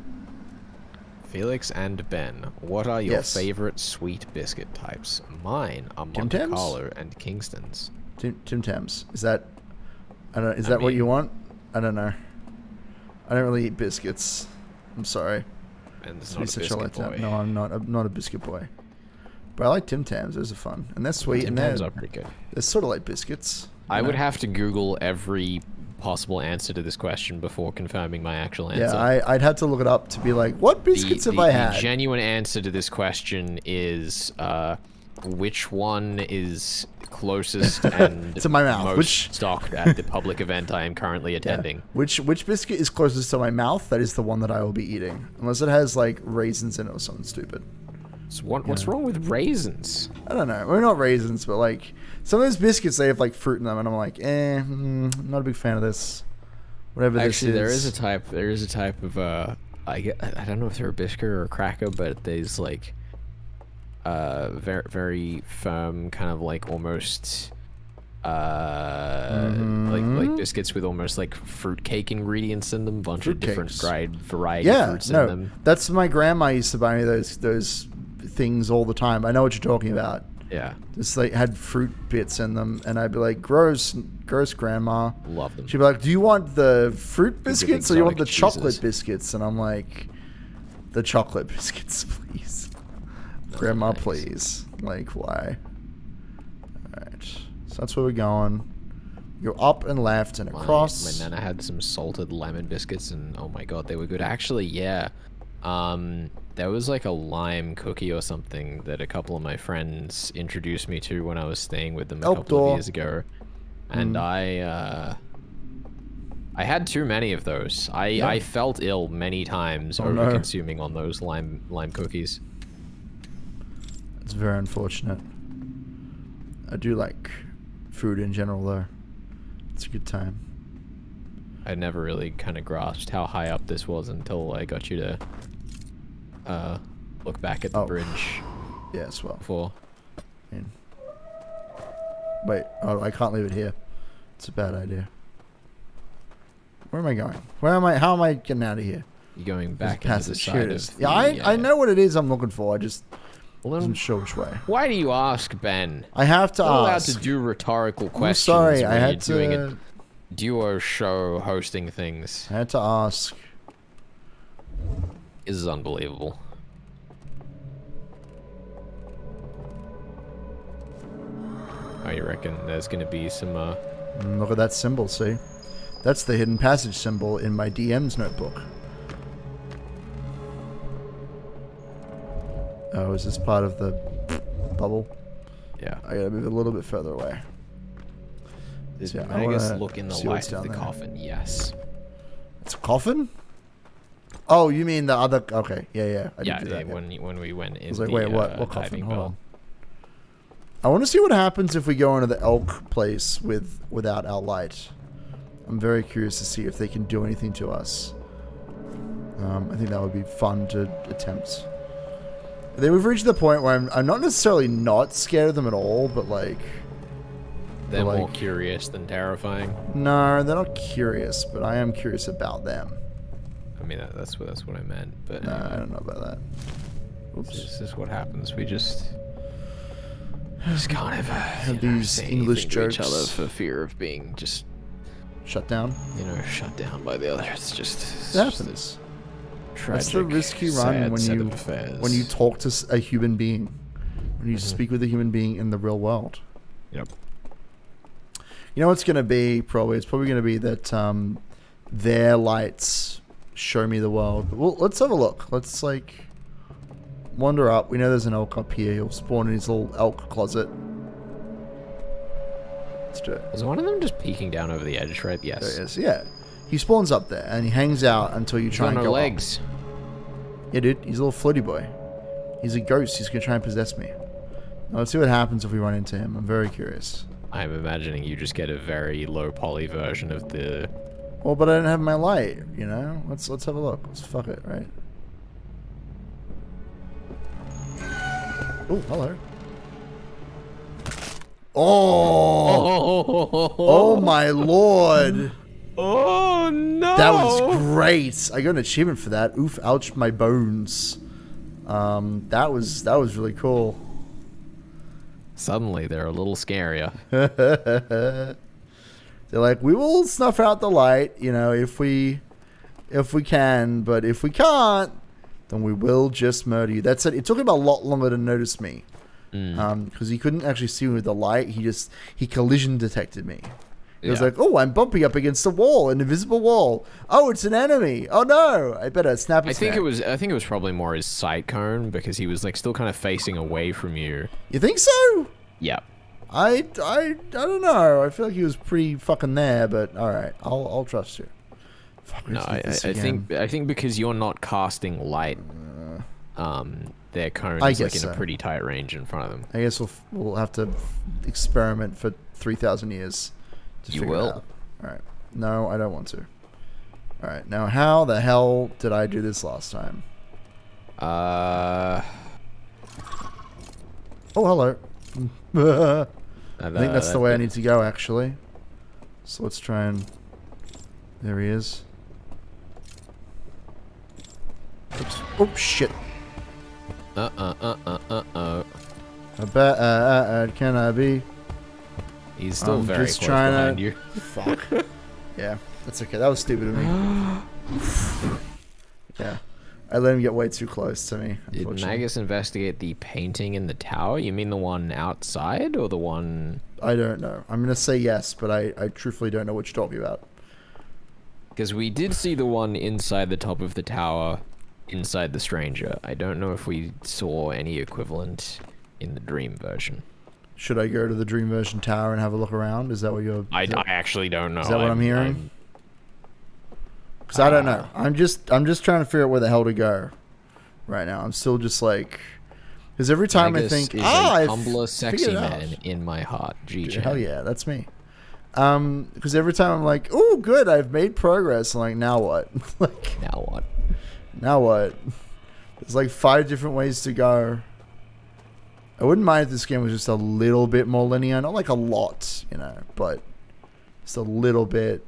Felix and Ben, what are your Yes. favorite sweet biscuit types? Mine are Tim Monte Tams? Carlo and Kingston's. Tim Tams. Is that... I don't know. Is that what you want? I don't know. I don't really eat biscuits. I'm sorry. Ben's To not be a such biscuit letdown. boy. No, I'm not. I'm not a biscuit boy. But I like Tim Tams. Those are fun. And they're sweet. Tim and Tams they're, are pretty good. they're sort of like biscuits. I you would know? have to Google every possible answer to this question before confirming my actual answer. Yeah, I'd have to look it up to be like, what biscuits have I The had? genuine answer to this question is which one is closest and To my mouth. most Which- stocked at the public event I am currently attending. Which biscuit is closest to my mouth? That is the one that I will be eating. Unless it has like raisins in it or something stupid. So what's wrong with raisins? I don't know. Well, not raisins, but like some of those biscuits they have like fruit in them, and I'm like, I'm not a big fan of this. Whatever Actually, this there is. is a type of I don't know if they're a biscuit or a cracker, but there's like very very firm, kind of like almost like biscuits with almost like fruitcake ingredients in them, bunch of different Fruitcakes. variety of fruits in them. That's my grandma used to buy me those things all the time. I know what you're talking about. Yeah, Just like had fruit bits in them, and I'd be like, gross, grandma. love them. She'd be like, do you want the fruit biscuits or you want the exotic chocolate cheeses. biscuits? And I'm like, the chocolate biscuits, please. Grandma, nice. please. Like, why? Alright. So that's where we're going. You're up and left and across. My nana had some salted lemon biscuits, and oh my god, they were good. Actually, yeah. There was like a lime cookie or something that a couple of my friends introduced me to when I was staying with them a couple Outdoor. of years ago, and I had too many of those. I felt ill many times Oh, over no. consuming on those lime cookies. It's very unfortunate. I do like food in general, though. It's a good time. I never really kind of grasped how high up this was until I got you to look back at the Oh. bridge Yes, well. before. In. Wait, oh, I can't leave it here. It's a bad idea. Where am I going? How am I getting out of here? You're going There's a back into the passage. Here side it of is. the, Yeah, I know what it is I'm looking for. I just Well, wasn't then, sure which way. why do you ask, Ben? I have to You're not allowed ask. to do rhetorical I'm questions sorry, I when had you're doing to. a duo show hosting things. I had to ask. This is unbelievable. Oh, you reckon there's gonna be some, Look at that symbol, see? That's the hidden passage symbol in my DM's notebook. Oh, is this part of the bubble? yeah. I gotta move a little bit further away. Did Yeah, I Magus wanna look in the see what's light of down the there. coffin? Yes. It's a coffin? Oh, you mean the other... Okay, yeah. I did Yeah, do that, yeah. when we went in I was like, the wait, what coffin? diving Hold bell. on. I want to see what happens if we go into the elk place without our light. I'm very curious to see if they can do anything to us. I think that would be fun to attempt. Then we've reached the point where I'm not necessarily not scared of them at all, but like... They're like- more curious than terrifying. No, they're not curious, but I am curious about them. I mean, that's what I meant. But No, I don't know about that. Oops. this is what happens. We just can't ever these say English anything to each jokes. other for fear of being just Shut down. shut down by the other. It's just It happens. That's the risky run when you talk to a human being. When you speak with a human being in the real world. Yep. You know what's going to be, probably? It's probably going to be that their lights show me the world. But let's have a look. Let's, like, wander up. We know there's an elk up here. He'll spawn in his little elk closet. Let's do it. Is one of them just peeking down over the edge, right? Yes. There he is, yeah. He spawns up there, and he hangs out until you try and go legs. Up. Yeah, dude. He's a little floaty boy. He's a ghost. He's going to try and possess me. Now, let's see what happens if we run into him. I'm very curious. I'm imagining you just get a very low poly version of the... Well, but I don't have my light, you know? Let's have a look. Let's fuck it, right? Oh, hello. Oh my lord! Oh no! That was great. I got an achievement for that. Oof! Ouch! My bones. That was really cool. Suddenly, they're a little scarier. They're like, we will snuff out the light, you know, if we can, but if we can't, then we will just murder you. That's it. It took him a lot longer to notice me. Because he couldn't actually see me with the light. He collision detected me. He was like, oh, I'm bumping up against a wall, an invisible wall. Oh, it's an enemy. Oh no, I better snap his I think it was probably more his sight cone because he was like still kind of facing away from you. You think so? Yeah. I don't know. I feel like he was pretty fucking there, but all right, I'll trust you. Fuck, no, I think because you're not casting light, their cone is like in a pretty tight range in front of them. I guess we'll have to experiment for 3,000 years. You will. All right. No, I don't want to. All right. Now, how the hell did I do this last time? Oh, hello. I think that's the way I need to go, actually. So let's try and... There he is. Oops. Oh, shit. How bad can I be? He's still very close behind you. Fuck. Yeah, that's okay. That was stupid of me. Yeah. I let him get way too close to me. Did Magus investigate the painting in the tower? You mean the one outside or the one... I don't know. I'm going to say yes, but I truthfully don't know what you're talking about. Because we did see the one inside the top of the tower, inside the stranger. I don't know if we saw any equivalent in the dream version. Should I go to the dream version tower and have a look around? Is that what you're... I actually don't know. Is that what I'm hearing? Because I don't know. I'm just trying to figure out where the hell to go right now. I'm still just like... Because every time Magus I think... is a humbler, sexy man in my heart. GG. Hell yeah, that's me. Because every time I'm like, oh, good, I've made progress. I'm like, now what? Like, now what? Now what? There's like 5 different ways to go. I wouldn't mind if this game was just a little bit more linear. Not like a lot, you know, but just a little bit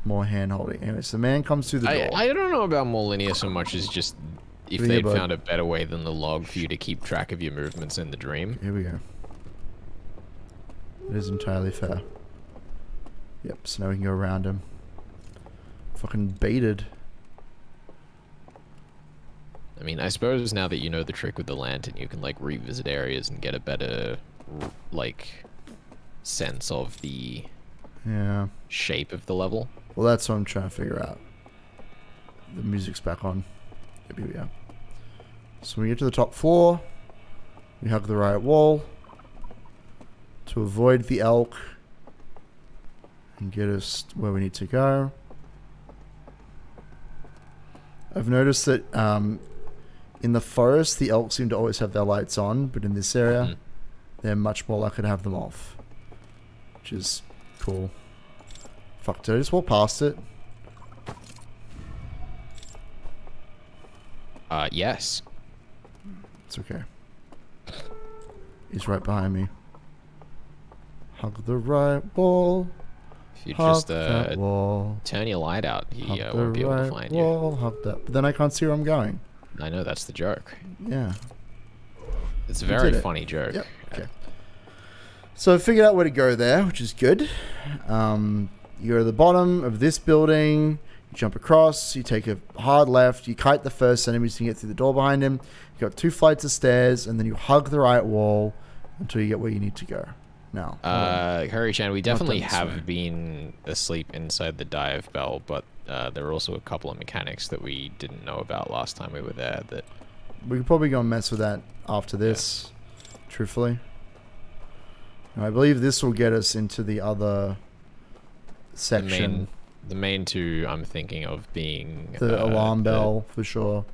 more hand-holding. Anyway, so the man comes through the door. I don't know about more linear so much as just if they'd found a better way than the log for you to keep track of your movements in the dream. Here we go. It is entirely fair. Yep, so now we can go around him. Fucking baited. I mean, I suppose now that you know the trick with the lantern, you can, like, revisit areas and get a better, like, sense of the shape of the level. Well, that's what I'm trying to figure out. The music's back on. Yep, here we go. So when we get to the top floor, we hug the right wall to avoid the elk and get us where we need to go. I've noticed that in the forest, the elk seem to always have their lights on, but in this area, they're much more likely to have them off, which is cool. Fuck, did I just walk past it? Yes. It's okay. He's right behind me. Hug the right wall. If you just turn your light out, he won't be able to find you. Hug that. But then I can't see where I'm going. I know, that's the joke. Yeah. It's a very funny joke. Yep. Okay. So I figured out where to go there, which is good. You're at the bottom of this building. You jump across, you take a hard left, you kite the first enemy so you get through the door behind him. You got 2 flights of stairs, and then you hug the right wall until you get where you need to go. Now, Curry-chan, we definitely done this way. have been asleep inside the dive bell, but there were also a couple of mechanics that we didn't know about last time we were there that... we could probably go and mess with that after this, truthfully. And I believe this will get us into the other section. The main 2 I'm thinking of being... The alarm bell, for sure.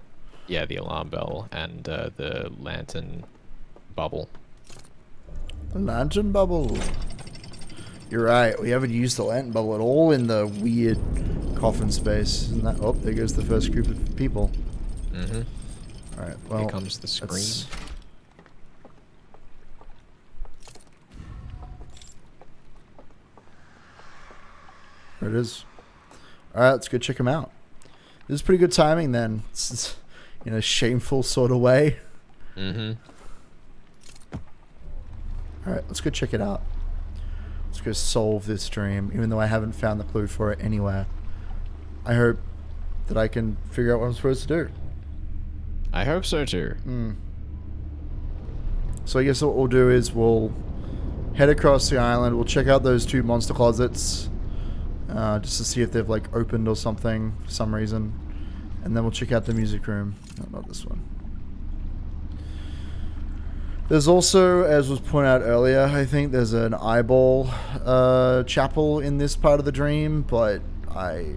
Yeah, the alarm bell and the lantern bubble. The lantern bubble. You're right. We haven't used the lantern bubble at all in the weird coffin space. Isn't that? Oh, there goes the first group of people. Mm-hmm. All right. Well, here comes the screen. There it is. All right, let's go check them out. This is pretty good timing then. It's in a shameful sort of way. Mm-hmm. Alright, let's go check it out. Let's go solve this dream, even though I haven't found the clue for it anywhere. I hope that I can figure out what I'm supposed to do. I hope so too. So I guess what we'll do is we'll head across the island, we'll check out those 2 monster closets, just to see if they've like opened or something for some reason. And then we'll check out the music room. No, not this one. There's also, as was pointed out earlier, I think there's an eyeball chapel in this part of the dream, but I'm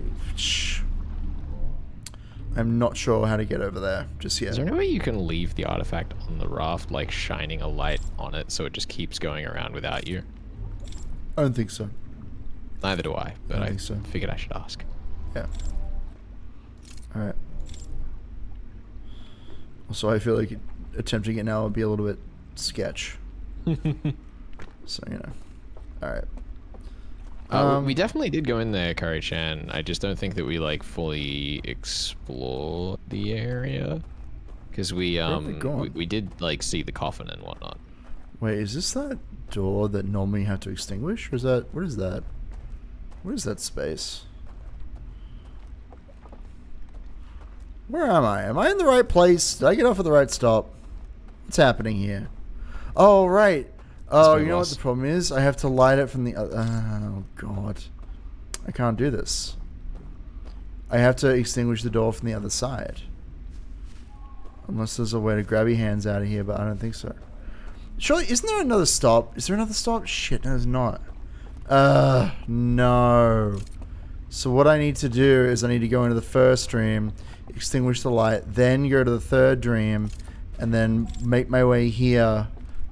not sure how to get over there just yet. Is there any way you can leave the artifact on the raft, like shining a light on it so it just keeps going around without you? I don't think so. Neither do I, but I think so. figured I should ask. Yeah. Alright. Also, I feel like attempting it now would be a little bit sketch. So, you know. Alright. We definitely did go in there, Curry-chan. I just don't think that we, like, fully explored the area. Because we did, like, see the coffin and whatnot. Wait, is this that door that normally you have to extinguish? Or is that... what is that? What is that space? Where am I? Am I in the right place? Did I get off at the right stop? What's happening here? Oh, right. Oh, you know what the problem is? I have to light it from the other... oh, God. I can't do this. I have to extinguish the door from the other side. Unless there's a way to grab your hands out of here, but I don't think so. Surely, isn't there another stop? Is there another stop? Shit, no, there's not. No. So what I need to do is I need to go into the first dream, extinguish the light, then go to the third dream, and then make my way here.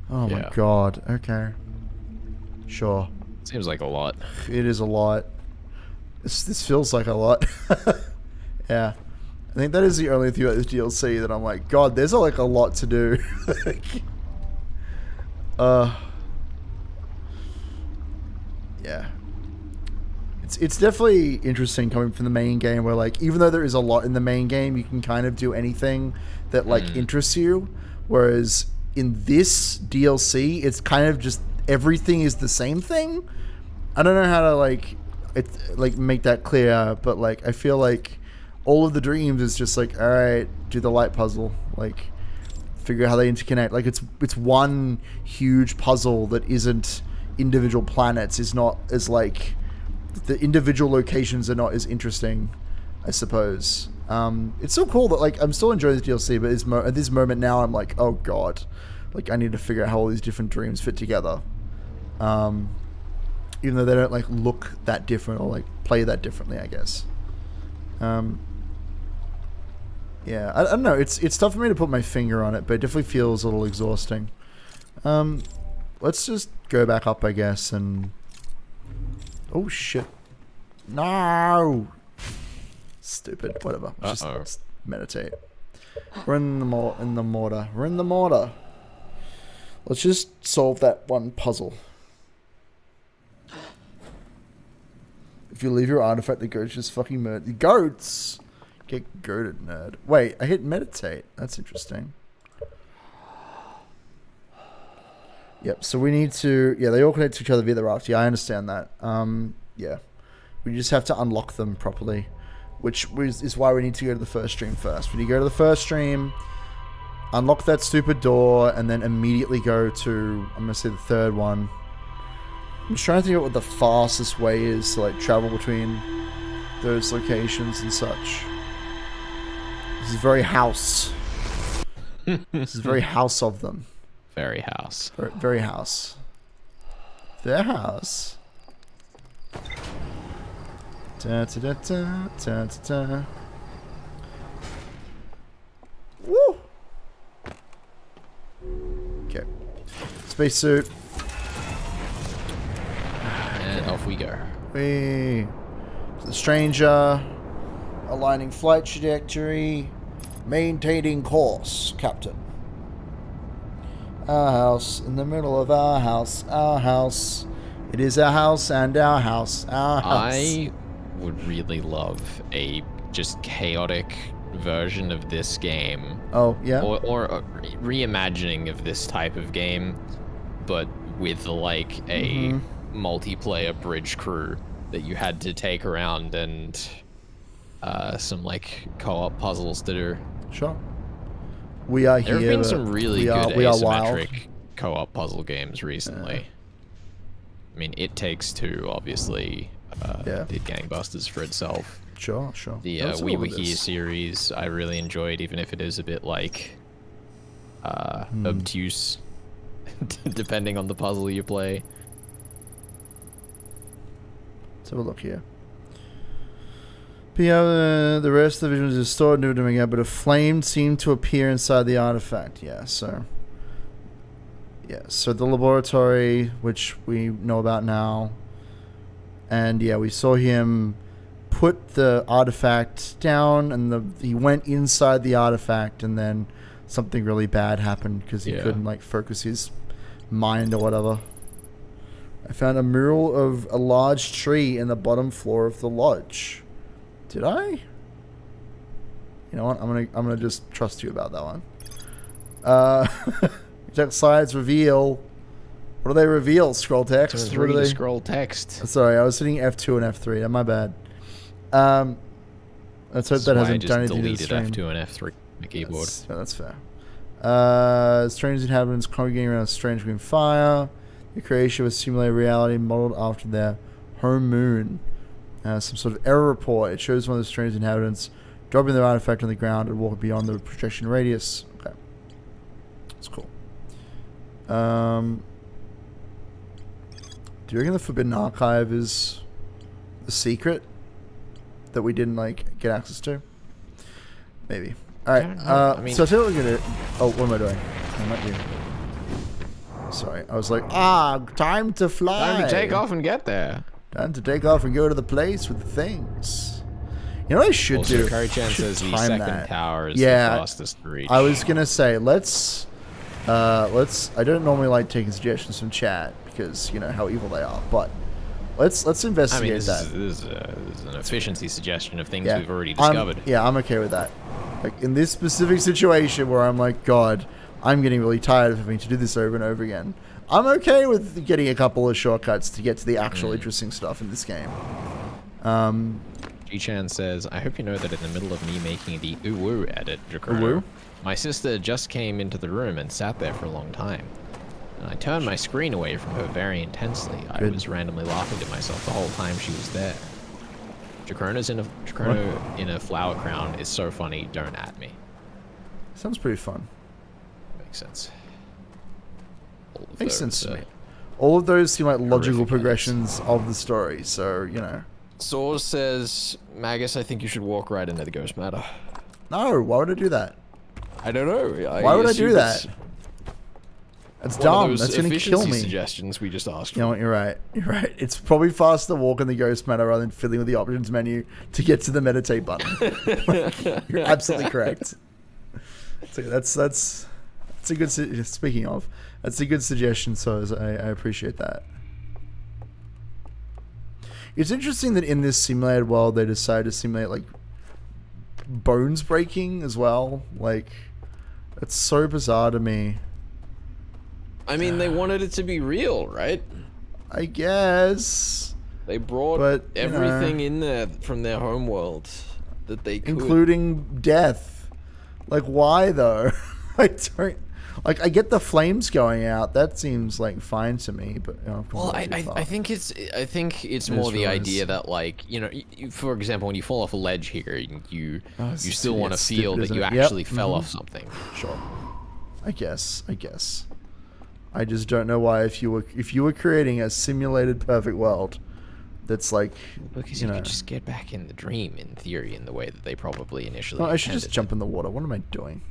Oh my god. Okay. Sure. Seems like a lot. It is a lot. This feels like a lot. Yeah. I think that is the only thing about this DLC that I'm like, God, there's like a lot to do. Yeah. It's definitely interesting coming from the main game where like even though there is a lot in the main game, you can kind of do anything that like interests you. Whereas in this DLC, it's kind of just everything is the same thing. I don't know how to like make that clear, but like I feel like all of the dreams is just like, all right, do the light puzzle, like figure out how they interconnect. Like it's one huge puzzle that isn't individual planets, is not as like the individual locations are not as interesting, I suppose. It's so cool that like I'm still enjoying this DLC, but at this moment now I'm like, oh god, like I need to figure out how all these different dreams fit together. Even though they don't like look that different or like play that differently, I guess. Yeah, I don't know. It's tough for me to put my finger on it, but it definitely feels a little exhausting. Let's just go back up, I guess, and... oh, shit. No! Stupid. Whatever. Just meditate. We're in the mortar. We're in the mortar. Let's just solve that one puzzle. If you leave your artifact, the goats just fucking murder. The goats! Get goated, nerd. Wait, I hit meditate. That's interesting. Yep, so we need to... yeah, they all connect to each other via the raft. Yeah, I understand that. Yeah. We just have to unlock them properly. which is why we need to go to the first stream first. When you go to the first stream, unlock that stupid door, and then immediately go to, I'm going to say the third one. I'm just trying to think of what the fastest way is to like travel between those locations and such. This is very house. This is very house of them. Very house. Very house. Their house. Da, da, da, da, da, da, da. Woo! Okay. Spacesuit. And off we go. The stranger. Aligning flight trajectory. Maintaining course, Captain. Our house, in the middle of our house, our house. It is our house and our house, our house. I would really love a just chaotic version of this game. Oh, yeah? Or a reimagining of this type of game, but with like a multiplayer bridge crew that you had to take around and some like co-op puzzles to do. Sure. We are here. There have been some really good we are asymmetric co-op puzzle games recently. I mean, It Takes Two obviously did gangbusters for itself. Sure, sure. The We Were Here series I really enjoyed, even if it is a bit like obtuse, depending on the puzzle you play. Let's have a look here. The rest of the vision is stored new doing it, but a flame seemed to appear inside the artifact. Yeah, so the laboratory, which we know about now, and yeah, we saw him put the artifact down, and he went inside the artifact, and then something really bad happened because he couldn't like focus his mind or whatever. I found a mural of a large tree in the bottom floor of the lodge. Did I? You know what? I'm gonna just trust you about that one. Check sides reveal. What do they reveal? Scroll text. To read scroll text. Sorry, I was hitting F2 and F3. My bad. Let's hope that hasn't done anything to the stream. F2 and F3 on the keyboard. That's fair. Strange inhabitants congregating around a strange green fire. The creation of a simulated reality modeled after their home moon. Some sort of error report. It shows one of the strange inhabitants dropping their artifact on the ground and walking beyond the projection radius. Okay. That's cool. Do you reckon the Forbidden Archive is the secret that we didn't like get access to? Maybe. Alright, so I tell you what we're gonna do. Oh, what am I doing? I might do. Sorry, I was like, time to fly. Time to take off and get there. Time to take off and go to the place with the things. You know what I should also, do? Curry-chan says the second tower is the fastest to reach. I was gonna say, let's. I don't normally like taking suggestions from chat because you know how evil they are, but let's investigate that. This is an efficiency suggestion of things we've already discovered. I'm okay with that. Like in this specific situation where I'm like, God, I'm getting really tired of having to do this over and over again. I'm okay with getting a couple of shortcuts to get to the actual interesting stuff in this game. G-Chan says, I hope you know that in the middle of me making the Uwu edit, Uwu? my sister just came into the room and sat there for a long time. And I turned my screen away from her very intensely. I was randomly laughing to myself the whole time she was there. Jacono in a flower crown is so funny, don't at me. Sounds pretty fun. Makes sense. Makes sense to me. All of those seem like logical progressions of the story, so, you know. Source says, Magus, I think you should walk right into the ghost matter. No, why would I do that? I don't know. Why would I do that? That's dumb. That's going to kill me. Suggestions we just asked for. You know what? You're right. You're right. It's probably faster to walk in the ghost matter rather than fiddling with the options menu to get to the meditate button. You're absolutely correct. So that's a good. Speaking of, that's a good suggestion. So I appreciate that. It's interesting that in this simulated world they decided to simulate like bones breaking as well. Like, it's so bizarre to me. I mean, they wanted it to be real, right? I guess. They brought everything in there from their home world. that they could. Including death. Like, why though? I don't... Like, I get the flames going out. That seems like fine to me, but well, I think it's more the idea that, like, you know, for example, when you fall off a ledge here, you still want to feel that you actually fell off something. Sure. I guess. I just don't know why if you were creating a simulated perfect world that's like, because you could just get back in the dream in theory in the way that they probably initially No, I should just intended. jump in the water. What am I doing?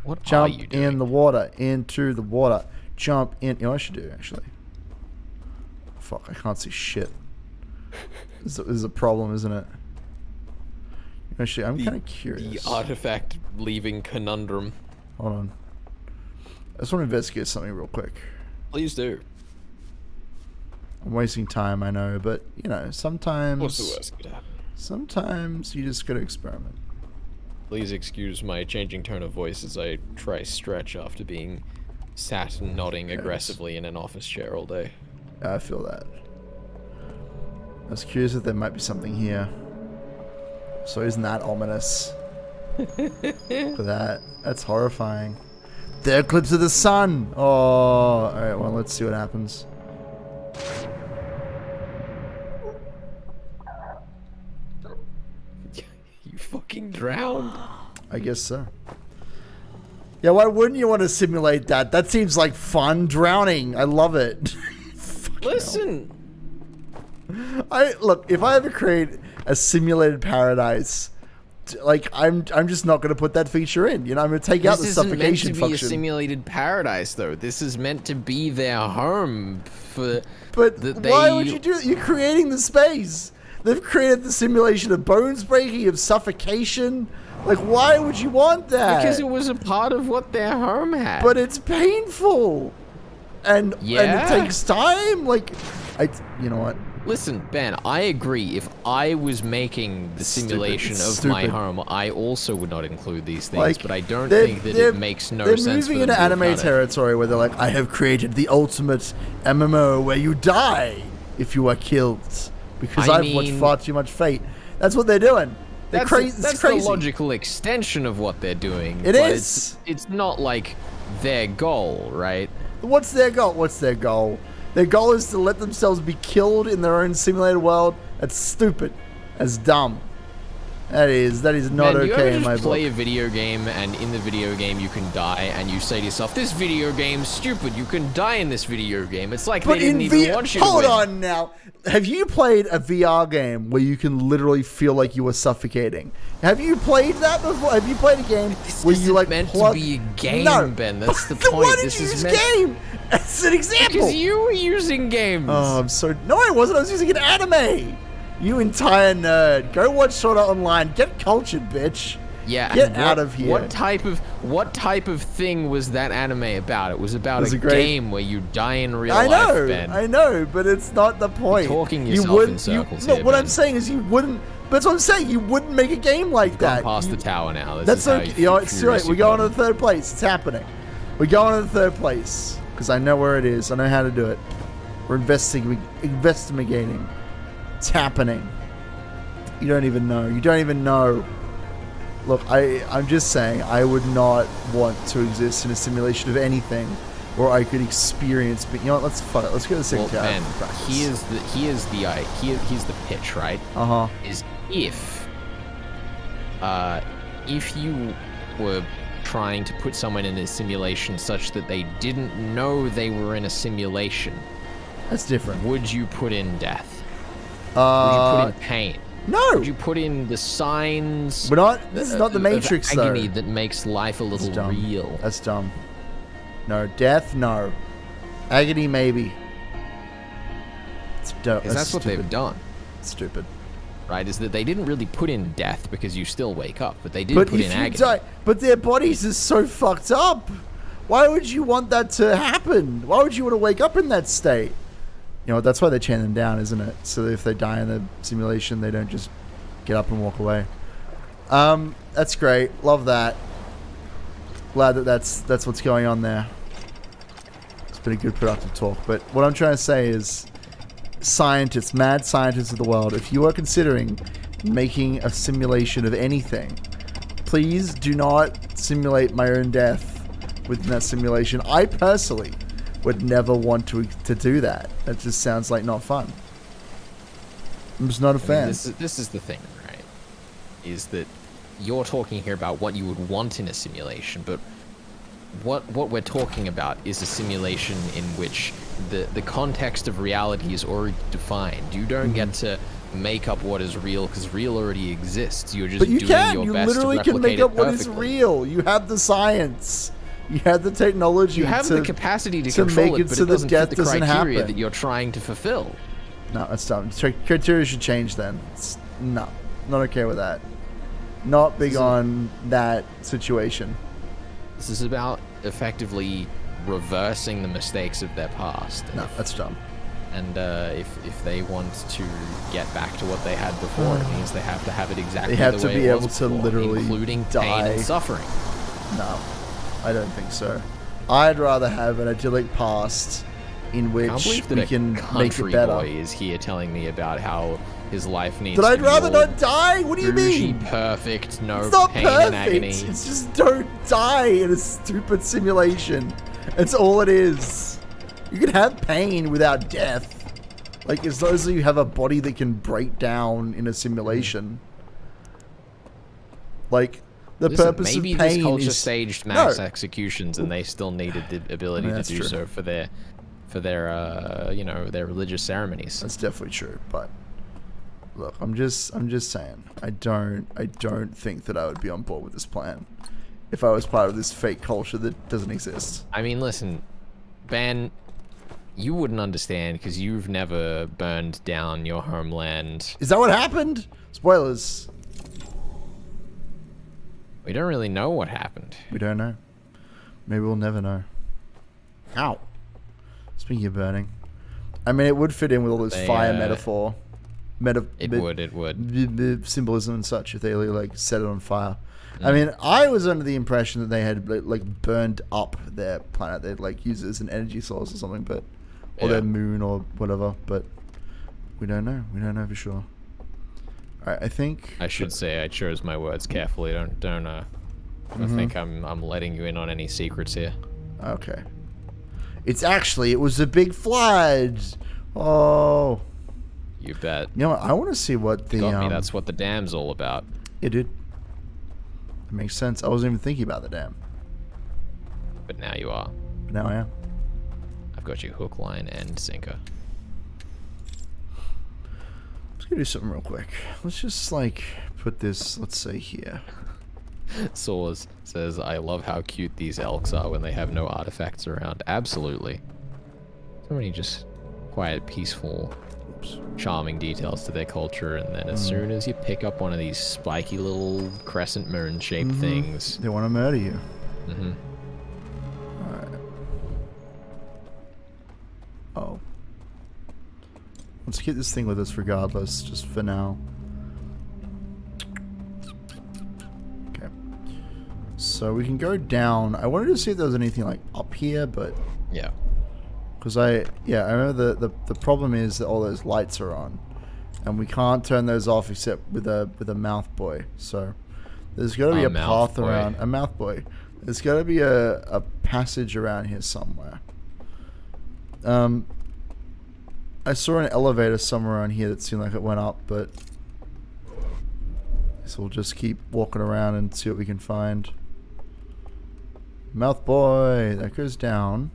What Jump are you doing? in the water, into the water. Jump in. You know what I should do, actually? Fuck, I can't see shit. This is a problem, isn't it? Actually, I'm kind of curious. The artifact leaving conundrum. Hold on. I just want to investigate something real quick. Please do. I'm wasting time, I know, but, you know, sometimes... What's the worst that could happen? Sometimes you just gotta experiment. Please excuse my changing tone of voice as I try stretch after being sat and nodding aggressively in an office chair all day. I feel that. I was curious if there might be something here. So isn't that ominous? Look at that. That's horrifying. The eclipse of the sun! Oh, alright, well, let's see what happens. You fucking drowned. I guess so. Yeah, why wouldn't you want to simulate that? That seems like fun. Drowning. I love it. Listen. Look, if I ever create a simulated paradise, like I'm just not going to put that feature in. You know, I'm going to take out the suffocation This isn't meant to be a function. simulated paradise, though. This is meant to be their home for. But why would you do that? You're creating the space. They've created the simulation of bones breaking, of suffocation. Like, why would you want that? Because it was a part of what their home had. But it's painful, and it takes time. Like, you know what? Listen, Ben, I agree. If I was making the simulation of my home, I also would not include these things. Like, but I don't think that it makes no sense. They're moving for them into to anime have done it. territory where they're like, I have created the ultimate MMO where you die if you are killed because I've watched far too much Fate. That's what they're doing. They're crazy. That's the logical extension of what they're doing. It is. It's not like their goal, right? What's their goal? What's their goal? Their goal is to let themselves be killed in their own simulated world. That's stupid. That's dumb. That is not okay in my book. Play a video game, and in the video game you can die, and you say to yourself, "This video game's stupid. You can die in this video game." It's like they didn't even want you to Hold win. on now. Have you played a VR game where you can literally feel like you are suffocating? Have you played that before? Have you played a game where you like meant plug... to be a game, No. Ben? That's the Then point. why did This you is use meant game as an example? because you were using games. Oh, I'm so... No, I wasn't. I was using an anime. You entire nerd. Go watch Sword Art Online. Get cultured, bitch. Yeah, Get and out of here. What type of thing was that anime about? It was about a game where you die in real life, Ben. I know, but it's not the point. You're talking yourself in circles here, what Ben. I'm saying is you wouldn't... That's what I'm saying. You wouldn't make a game like that. Gone past the tower now. This That's is how okay. You know, it's right. We're going to the third place. It's happening. We're going to the third place because I know where it is. I know how to do it. We're investigating. It's happening. You don't even know. You don't even know. Look, I'm just saying, I would not want to exist in a simulation of anything where I could experience. But you know what? Let's fuck it. Let's go to the second tower. Ben, here's the pitch, right? Is if you were trying to put someone in a simulation such that they didn't know they were in a simulation, that's different. would you put in death? Would you put in pain? No. Would you put in the signs? We're not. This is not the Matrix, of agony though. that makes life a little real. That's dumb. No. Death, no. Agony, maybe. It's dumb. Because that's what they've done. Stupid. Right, is that they didn't really put in death because you still wake up, but they did put in agony. But their bodies are so fucked up. Why would you want that to happen? Why would you want to wake up in that state? You know, that's why they chain them down, isn't it? So that if they die in the simulation, they don't just get up and walk away. That's great. Love that. Glad that that's what's going on there. It's been a good productive talk. But what I'm trying to say is, scientists, mad scientists of the world, if you are considering making a simulation of anything, please do not simulate my own death within that simulation. I personally would never want to do that. That just sounds like not fun. I'm just not a fan. This is the thing, right? Is that you're talking here about what you would want in a simulation, but what we're talking about is a simulation in which the context of reality is already defined. You don't get to make up what is real because real already exists. You're just doing your best to replicate it perfectly. You literally can make up what is real. You have the science. You have the technology. You have the capacity to control make it, but so it doesn't death fit the doesn't criteria happen. that you're trying to fulfill. No, that's dumb. Criteria should change then. No, not okay with that. Not big on that situation. This is about effectively reversing the mistakes of their past. No, that's dumb. And if they want to get back to what they had before, it means they have to have it exactly They have the to way be it able was to before, literally including die. pain and suffering. No, I don't think so. I'd rather have an idyllic past in which we can make it better. Boy is here telling me about how his life needs. But to I'd be rather all not die. What do you bougie, mean? perfect, no It's not pain and agony. perfect. It's just don't die in a stupid simulation. That's all it is. You can have pain without death. Like, as long as you have a body that can break down in a simulation. Listen, the purpose maybe of pain this culture is staged mass executions, and they still needed the ability to do true. so for their their religious ceremonies. That's definitely true, but look, I'm just saying, I don't think that I would be on board with this plan if I was part of this fake culture that doesn't exist. I mean, listen, Ben, you wouldn't understand because you've never burned down your homeland. Is that what happened? Spoilers. We don't really know what happened. We don't know. Maybe we'll never know. Ow. Speaking of burning, I mean, it would fit in with all this fire metaphor. It would. Symbolism and such if they like set it on fire. I mean, I was under the impression that they had like burned up their planet. They'd like use it as an energy source or something, or their moon or whatever. But we don't know. We don't know for sure. All right, I think I should say I chose my words carefully. Don't think I'm letting you in on any secrets here. Okay. It was a big flood. Oh. You bet. You know what? I want to see what the Got me. That's what the dam's all about. It did. It makes sense. I wasn't even thinking about the dam. But now you are. But now I am. I've got you hook, line, and sinker. Let's go do something real quick. Let's just like put this, let's say here. Saws says, I love how cute these elks are when they have no artifacts around. Absolutely. So many just quiet, peaceful, charming details to their culture, and then as soon as you pick up one of these spiky little crescent moon shaped things, They want to murder you. Alright. Oh. Let's get this thing with us regardless, just for now. Okay. So we can go down. I wanted to see if there was anything like up here, but yeah. because I remember the problem is that all those lights are on, and we can't turn those off except with a mouth boy. So there's got to be a path around a mouth boy. There's got to be a passage around here somewhere. I saw an elevator somewhere around here that seemed like it went up, but so we'll just keep walking around and see what we can find. Mouth boy, that goes down.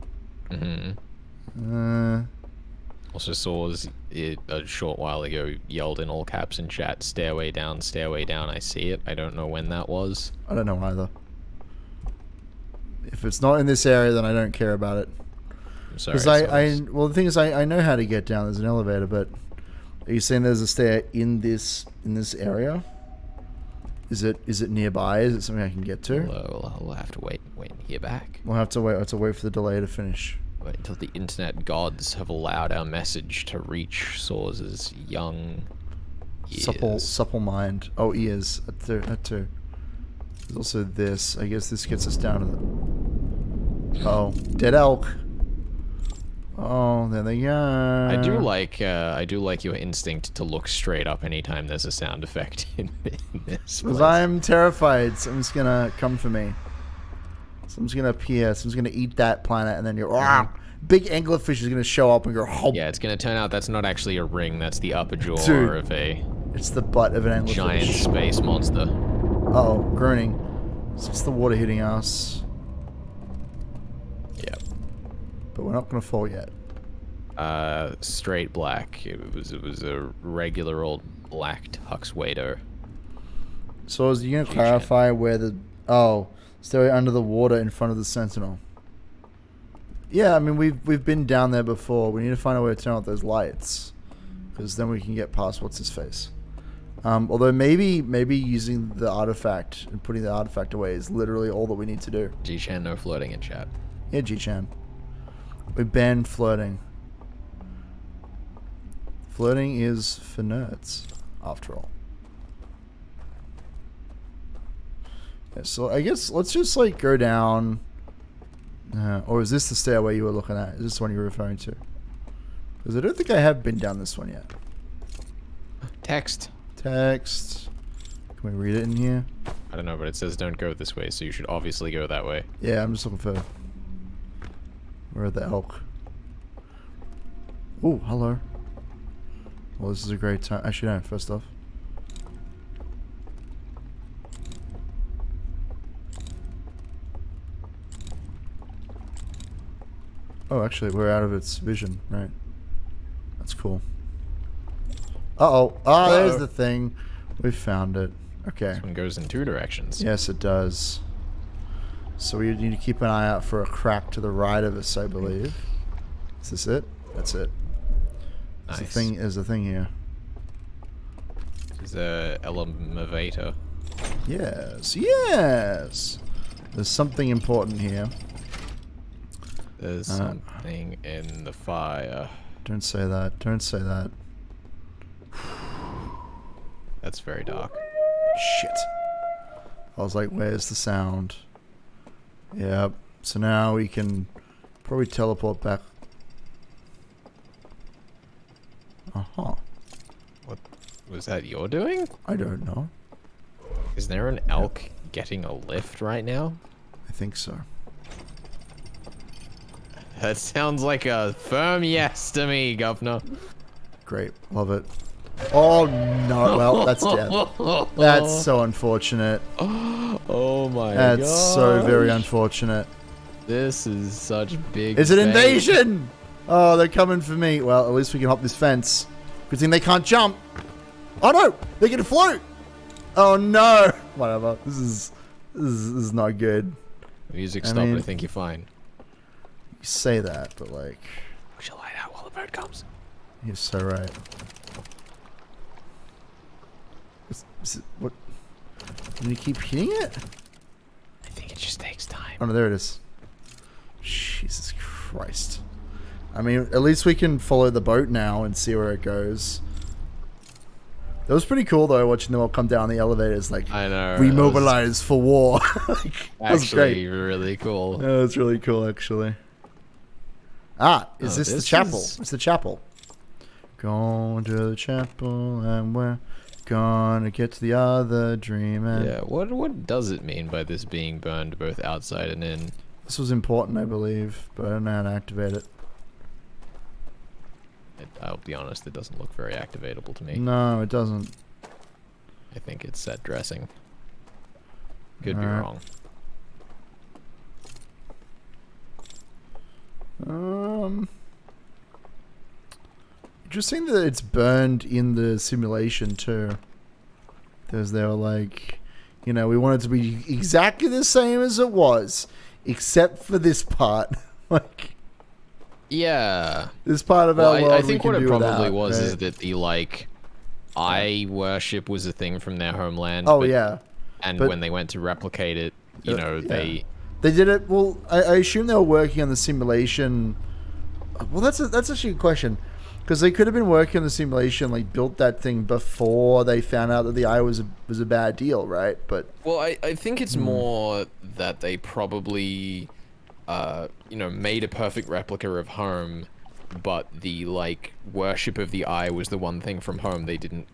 Also saw it a short while ago yelled in all caps in chat, stairway down, I see it. I don't know when that was. I don't know either. If it's not in this area, then I don't care about it. I'm sorry. Because well, the thing is, I know how to get down. There's an elevator, but are you saying there's a stair in this area? Is it nearby? Is it something I can get to? We'll have to wait and hear back. We'll have to wait. I have to wait for the delay to finish. Wait until the internet gods have allowed our message to reach Saw's young ears. Supple mind. Oh, ears. That too. There's also this. I guess this gets us down to the... Oh, dead elk. Oh, there they go. I do like your instinct to look straight up anytime there's a sound effect in this. Because place. I'm terrified. Someone's gonna come for me. Someone's gonna appear. Someone's gonna eat that planet, and then you're big anglerfish is gonna show up and go. Oh. Yeah, it's gonna turn out that's not actually a ring. That's the upper jaw Dude, of a it's the butt of an anglerfish. giant space monster. Uh-oh, groaning. Is this the water hitting us? Yeah. But we're not gonna fall yet. Straight black. It was a regular old black tuxedo. So is you gonna clarify where the stay under the water in front of the sentinel? Yeah, I mean we've been down there before. We need to find a way to turn off those lights, because then we can get past what's his face. Although maybe using the artifact and putting the artifact away is literally all that we need to do. G-Chan, no flirting in chat. Yeah, G-Chan. We ban flirting. Flirting is for nerds, after all. Yeah, so I guess let's just like go down. Or is this the stairway you were looking at? Is this the one you were referring to? Because I don't think I have been down this one yet. Text. Text. Can we read it in here? I don't know, but it says don't go this way, so you should obviously go that way. Yeah, I'm just looking for... Where are the elk? Oh, hello. Well, this is a great time. Actually, no, first off. Oh, actually, we're out of its vision. Right. That's cool. Uh-oh. Ah, there's the thing. We found it. Okay. This one goes in 2 directions. Yes, it does. So we need to keep an eye out for a crack to the right of us, I believe. Is this it? That's it. Nice. There's a thing here. There's a elevator. Yes, yes! There's something important here. There's something in the fire. Don't say that. Don't say that. That's very dark. Shit. I was like, where's the sound? Yep. So now we can probably teleport back. Uh-huh. What was that you're doing? I don't know. Is there an elk getting a lift right now? I think so. That sounds like a firm yes to me, governor. Great. Love it. Oh, no. Well, that's death. That's so unfortunate. Oh my god. That's so very unfortunate. This is such big. It's an bang. invasion! Oh, they're coming for me. Well, at least we can hop this fence. Good thing they can't jump. Oh no! They can float! Oh no! Whatever. This is not good. Music I stopped. mean- I think you're fine. You say that, but like... We should light out while the bird comes. You're so right. What? Can you keep hitting it? I think it just takes time. Oh no, there it is. Jesus Christ. I mean, at least we can follow the boat now and see where it goes. That was pretty cool though, watching them all come down the elevators like, I know. remobilize for war. Like, that was Actually, great. really cool. That was really cool, actually. Ah, is this the chapel? It's the chapel. Going to the chapel and we're gonna get to the other dream. And Yeah. What does it mean by this being burned both outside and in? this was important, I believe, but I don't know how to activate it. I'll be honest, it doesn't look very activatable to me. No, it doesn't. I think it's set dressing. Could be Alright. wrong. Interesting that it's burned in the simulation too. Because they were like, you know, we want it to be exactly the same as it was, except for this part. Like, Yeah. this part of our world I we think can what it do probably without, was right? is that the like eye worship was a thing from their homeland. Oh but- yeah, And but- when they went to replicate it, you know, yeah. They did it. Well, I assume they were working on the simulation. Well, that's actually a good question, because they could have been working on the simulation, like built that thing before they found out that the eye was a bad deal, right? But Well, I think it's more that they probably, you know, made a perfect replica of home but the like worship of the eye was the one thing from home they didn't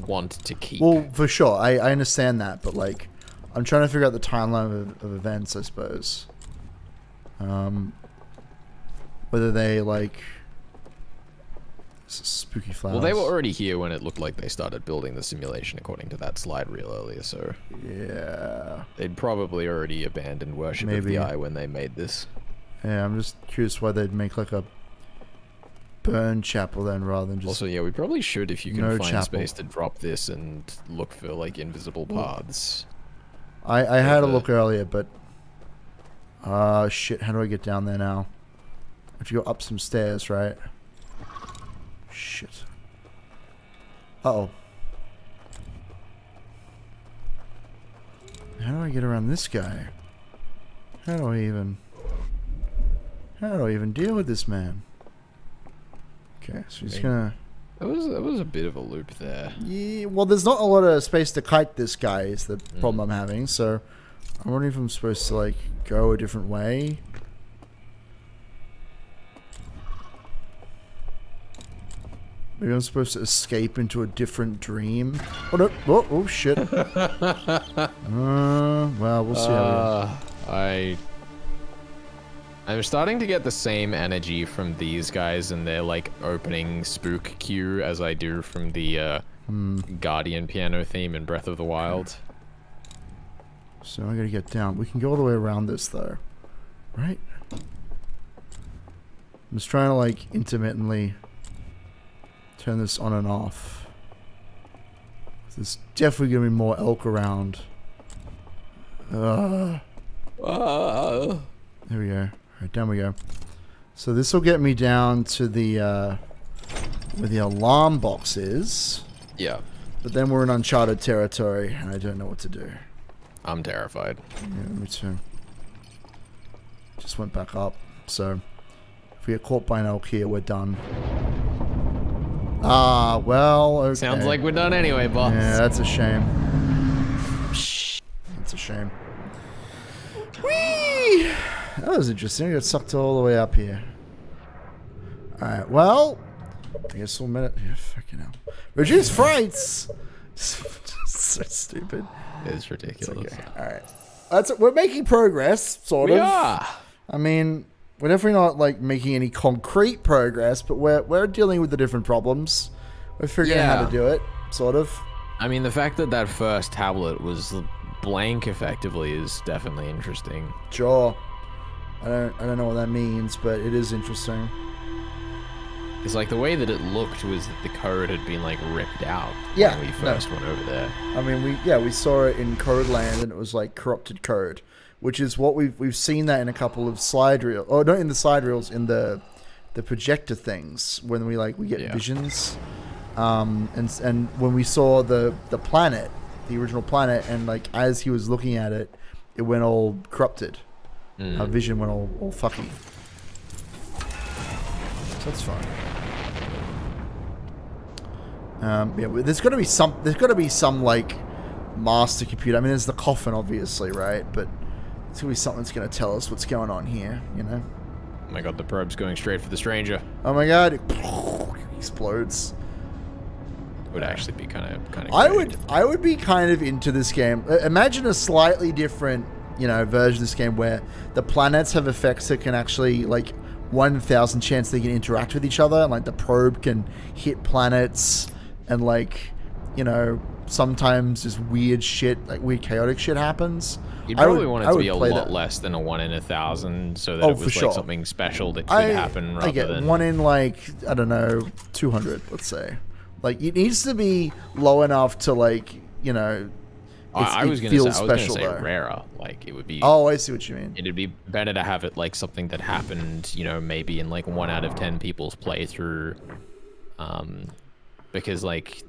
want to keep. Well, for sure, I understand that, but like, I'm trying to figure out the timeline of events, I suppose. Whether they like spooky flowers. Well, they were already here when it looked like they started building the simulation, according to that slide reel earlier. So yeah, they'd probably already abandoned worship of the eye when they made this. Yeah, I'm just curious why they'd make like a burn chapel then rather than just. Also, yeah, we probably should, if you can find chapel. space to drop this and look for like invisible paths. I had a look earlier, but shit, how do I get down there now? I have to go up some stairs, right? Shit. Uh-oh. How do I get around this guy? How do I even deal with this man? Okay, so he's gonna... That was a bit of a loop there. Yeah, well, there's not a lot of space to kite this guy is the problem I'm having, so I'm wondering if I'm supposed to, like, go a different way. Maybe I'm supposed to escape into a different dream. Oh, no. Oh shit. Well, we'll see how we go. I'm starting to get the same energy from these guys and their like opening spook cue as I do from the Guardian piano theme in Breath of the Wild. So I gotta get down. We can go all the way around this though, right? I'm just trying to like intermittently turn this on and off. There's definitely gonna be more elk around. There we go. Alright, down we go. So this will get me down to the where the alarm box is. Yeah. But then we're in uncharted territory and I don't know what to do. I'm terrified. Yeah, me too. Just went back up. So if we get caught by an elk here, we're done. Ah, well, okay. Sounds like we're done anyway, boss. Yeah, that's a shame. That's a shame. Whee! That was interesting. I got sucked all the way up here. Alright, well, I guess we'll minute. Yeah, fucking hell. Reduce frights! So stupid. It's ridiculous. Okay. Alright. We're making progress, sort of. We are. I mean, we're definitely not like making any concrete progress, but we're dealing with the different problems. We're figuring out how to do it, sort of. I mean, the fact that that first tablet was blank effectively is definitely interesting. Sure. I don't know what that means, but it is interesting. It's like the way that it looked was that the code had been like ripped out when we first went over there. I mean, we saw it in Code Land, and it was like corrupted code, which is what we've seen that in a couple of slide reels. Oh, not in the slide reels, in the projector things when we get visions. And when we saw the planet, the original planet, and like as he was looking at it, it went all corrupted. Our vision went all fucky. So that's fine. Yeah, there's got to be some like master computer. I mean, there's the coffin, obviously, right? But there's gonna be something that's gonna tell us what's going on here. You know? Oh my god, the probe's going straight for the stranger. Oh my god! It explodes. It would actually be kind of. I would be kind of into this game. Imagine a slightly different, version of this game where the planets have effects that can actually, like, 1,000 chance they can interact with each other, and like the probe can hit planets, and like, sometimes just weird shit, like weird chaotic shit happens. You'd probably want it to be a lot less than a 1 in 1,000, so that it was like something special that could happen rather than 1 in, like, I don't know, 200, let's say. Like, it needs to be low enough to, like, I was gonna say rarer. Like, it would be. Oh, I see what you mean. It'd be better to have it like something that happened, maybe in like 1 out of 10 people's playthrough, because like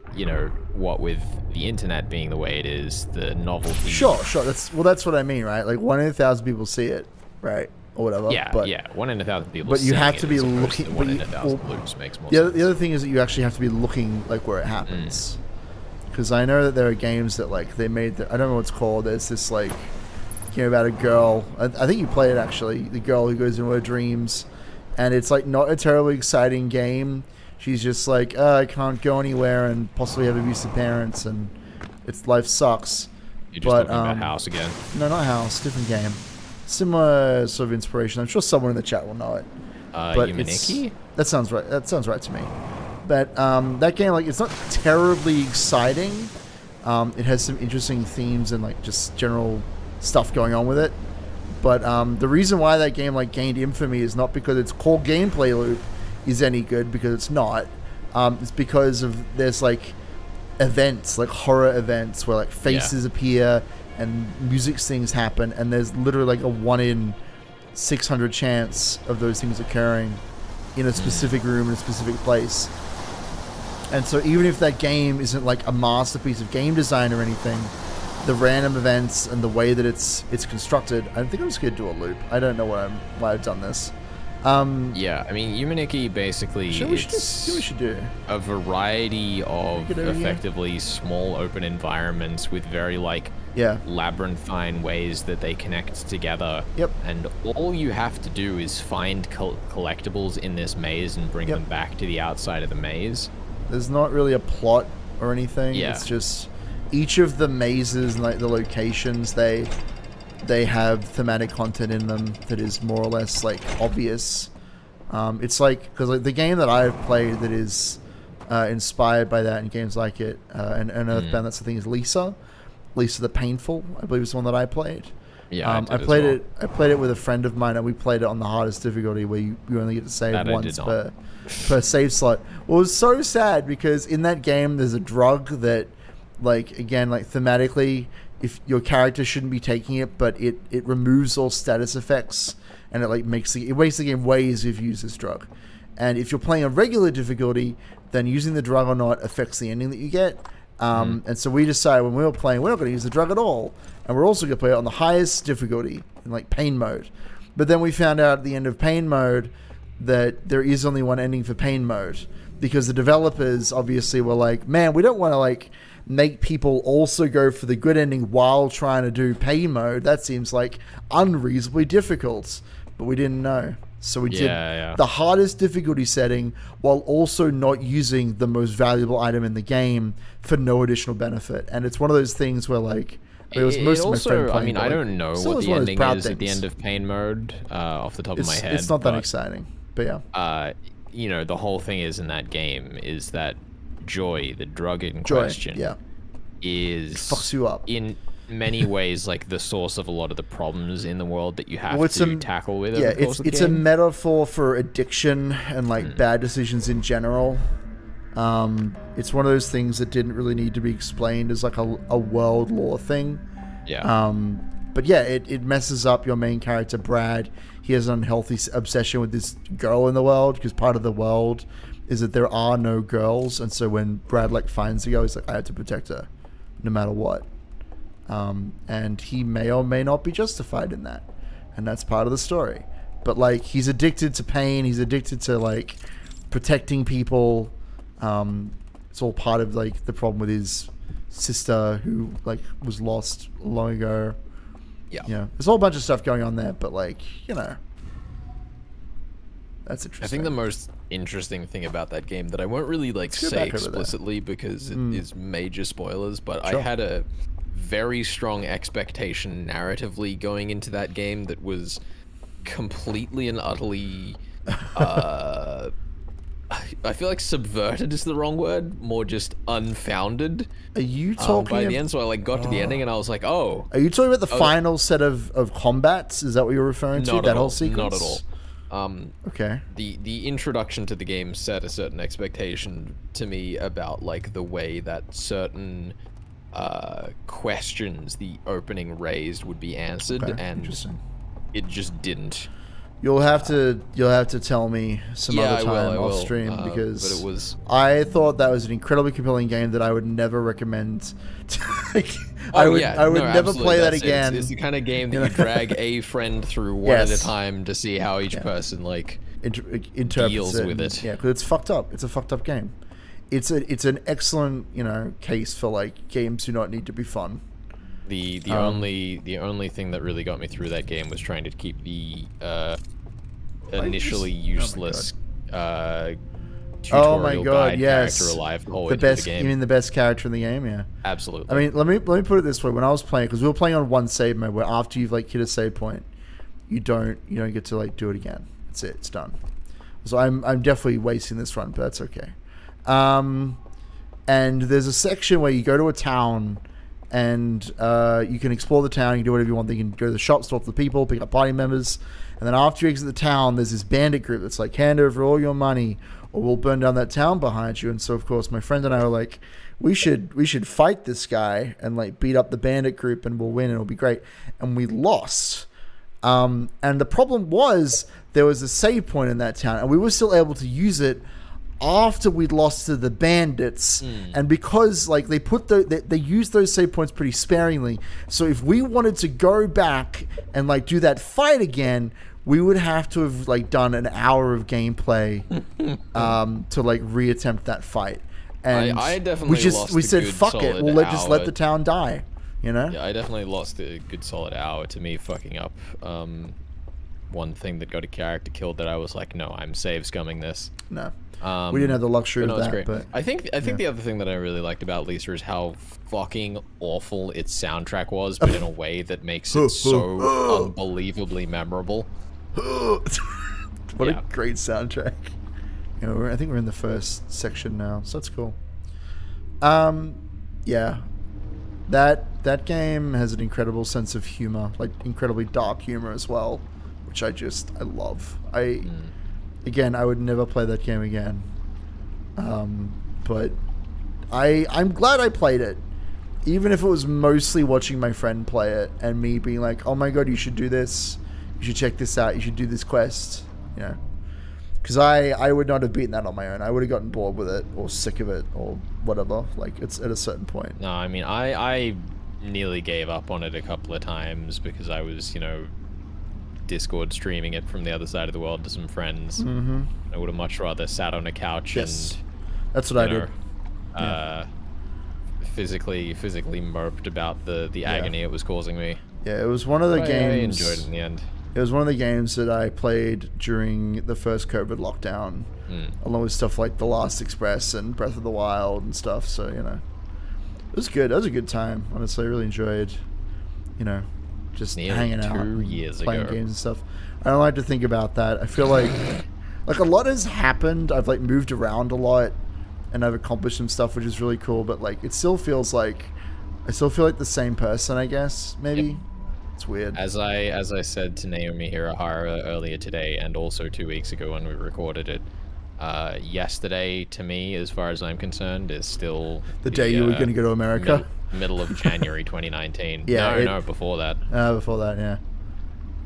what with the internet being the way it is, the novelty. Sure. That's what I mean, right? Like 1 in 1,000 people see it, right, or whatever. Yeah, but, 1 in 1,000 people. But you have to be looking. 1 in 1,000 loops makes more sense. The other thing is that you actually have to be looking like where it happens. Because I know that there are games that like they made. I don't know what it's called. There's this like game about a girl. I think you play it actually. The girl who goes into her dreams, and it's like not a terribly exciting game. She's just like, I can't go anywhere and possibly have abusive parents, and life sucks. You're just talking about House again. No, not House. Different game. Similar sort of inspiration. I'm sure someone in the chat will know it. But that sounds right. That sounds right to me. But that game, like, it's not terribly exciting. It has some interesting themes and like just general stuff going on with it. But the reason why that game like gained infamy is not because its core gameplay loop is any good, because it's not. It's because of there's like events, like horror events, where like faces appear and music things happen, and there's literally like a 1 in 600 chance of those things occurring in a specific room in a specific place. And so even if that game isn't like a masterpiece of game design or anything, the random events and the way that it's constructed, I think I'm just gonna do a loop. I don't know why I've done this. Yeah, I mean, Yumaniki basically we should do a variety of effectively small open environments with very like labyrinthine ways that they connect together. Yep. And all you have to do is find collectibles in this maze and bring them back to the outside of the maze. There's not really a plot or anything. Yeah. It's just each of the mazes and like the locations, they have thematic content in them that is more or less like obvious. It's like, because like the game that I've played that is inspired by that and games like it, and Earthbound, that's the thing, is Lisa the Painful, I believe is the one that I played. Yeah, I played it with a friend of mine, and we played it on the hardest difficulty where you only get to save once per save slot. Well, it was so sad because in that game there's a drug that, like, again, like thematically, if your character shouldn't be taking it, but it removes all status effects, and it like makes the game way easier if you use this drug. And if you're playing a regular difficulty, then using the drug or not affects the ending that you get. And so we decided when we were playing, we're not going to use the drug at all, and we're also going to play it on the highest difficulty in like pain mode. But then we found out at the end of pain mode that there is only one ending for pain mode, because the developers obviously were like, man, we don't want to like make people also go for the good ending while trying to do pain mode. That seems like unreasonably difficult. But we didn't know. So we did the hardest difficulty setting while also not using the most valuable item in the game for no additional benefit. And it's one of those things where like, it was most of my friend playing, I mean, I don't know what the ending is at the end of pain mode off the top of my head. It's not that exciting, but yeah. You know, the whole thing is in that game is that Joy, the drug in question, is fucks you up in many ways, like the source of a lot of the problems in the world that you have to tackle with it. Yeah, it's a metaphor for addiction and like bad decisions in general. It's one of those things that didn't really need to be explained as like a world lore thing. Yeah. But yeah, it messes up your main character, Brad. He has an unhealthy obsession with this girl in the world, because part of the world is that there are no girls, and so when Brad like finds the girl, he's like, I have to protect her, no matter what. And he may or may not be justified in that, and that's part of the story. But like, he's addicted to pain. He's addicted to like protecting people. It's all part of like the problem with his sister, who like was lost long ago. Yeah, there's a whole bunch of stuff going on there, but like, you know, that's interesting. I think the most interesting thing about that game that I won't really like say explicitly because it is major spoilers, but I had a very strong expectation narratively going into that game that was completely and utterly I feel like subverted is the wrong word, more just unfounded. Are you talking by the end? So I like got to the ending and I was like, oh. Are you talking about the final set of combats? Is that what you're referring to? That whole sequence? Not at all. Okay. The introduction to the game set a certain expectation to me about like the way that certain questions the opening raised would be answered, and it just didn't. You'll have to tell me some other time off stream, because but it was... I thought that was an incredibly compelling game that I would never recommend. I would never play that again. It's the kind of game that you drag a friend through one at a time to see how each person like deals with it. Yeah, because it's fucked up. It's a fucked up game. It's an excellent case for like games do not need to be fun. The only thing that really got me through that game was trying to keep the initially useless Oh tutorial my god, guide yes. character alive the whole way The through best, the game. you mean the best character in the game? Yeah. Absolutely. I mean, let me put it this way. When I was playing, because we were playing on one save mode, where after you've like hit a save point, you don't get to like do it again. That's it. It's done. So I'm definitely wasting this run, but that's okay. And there's a section where you go to a town, and you can explore the town. You can do whatever you want. You can go to the shops, talk to the people, pick up party members, and then after you exit the town, there's this bandit group that's like, hand over all your money, or we'll burn down that town behind you. And so, of course, my friend and I were like, we should fight this guy and like beat up the bandit group, and we'll win, and it'll be great. And we lost. And the problem was there was a save point in that town, and we were still able to use it after we'd lost to the bandits. And because like they used those save points pretty sparingly, so if we wanted to go back and like do that fight again, we would have to have like done an hour of gameplay to like reattempt that fight. And I definitely we said fuck it, we'll just let hour. the town die, Yeah, I definitely lost a good solid hour to me fucking up one thing that got a character killed that I was like, no, I'm save scumming this. No. We didn't have the luxury of that, great. but I think the other thing that I really liked about Lisa is how fucking awful its soundtrack was, but in a way that makes it so unbelievably memorable. What a great soundtrack. I think we're in the first section now, so that's cool. Yeah. That game has an incredible sense of humor, like incredibly dark humor as well, which I love. Again, I would never play that game again. But I'm glad I played it. Even if it was mostly watching my friend play it and me being like, oh my god, you should do this. You should check this out. You should do this quest. Because I would not have beaten that on my own. I would have gotten bored with it or sick of it or whatever. Like, it's at a certain point. No, I mean, I nearly gave up on it a couple of times because I was, Discord streaming it from the other side of the world to some friends. Mm-hmm. I would have much rather sat on a couch and that's what I did. Physically moped about the agony it was causing me. Yeah, it was one of the games. I enjoyed it in the end. It was one of the games that I played during the first COVID lockdown, along with stuff like The Last Express and Breath of the Wild and stuff. So it was good. It was a good time. Honestly, I really enjoyed, just Nearly hanging out, 2 years playing ago. games and stuff. I don't like to think about that. I feel like a lot has happened. I've like moved around a lot, and I've accomplished some stuff, which is really cool. But like, it still feels like I still feel like the same person. I guess maybe. Yep. It's weird. As I said to Naomi Hirahara earlier today, and also 2 weeks ago when we recorded it, yesterday to me, as far as I'm concerned, is still the day you were going to go to America. Middle of January 2019. Yeah, no, before that. Before that, yeah.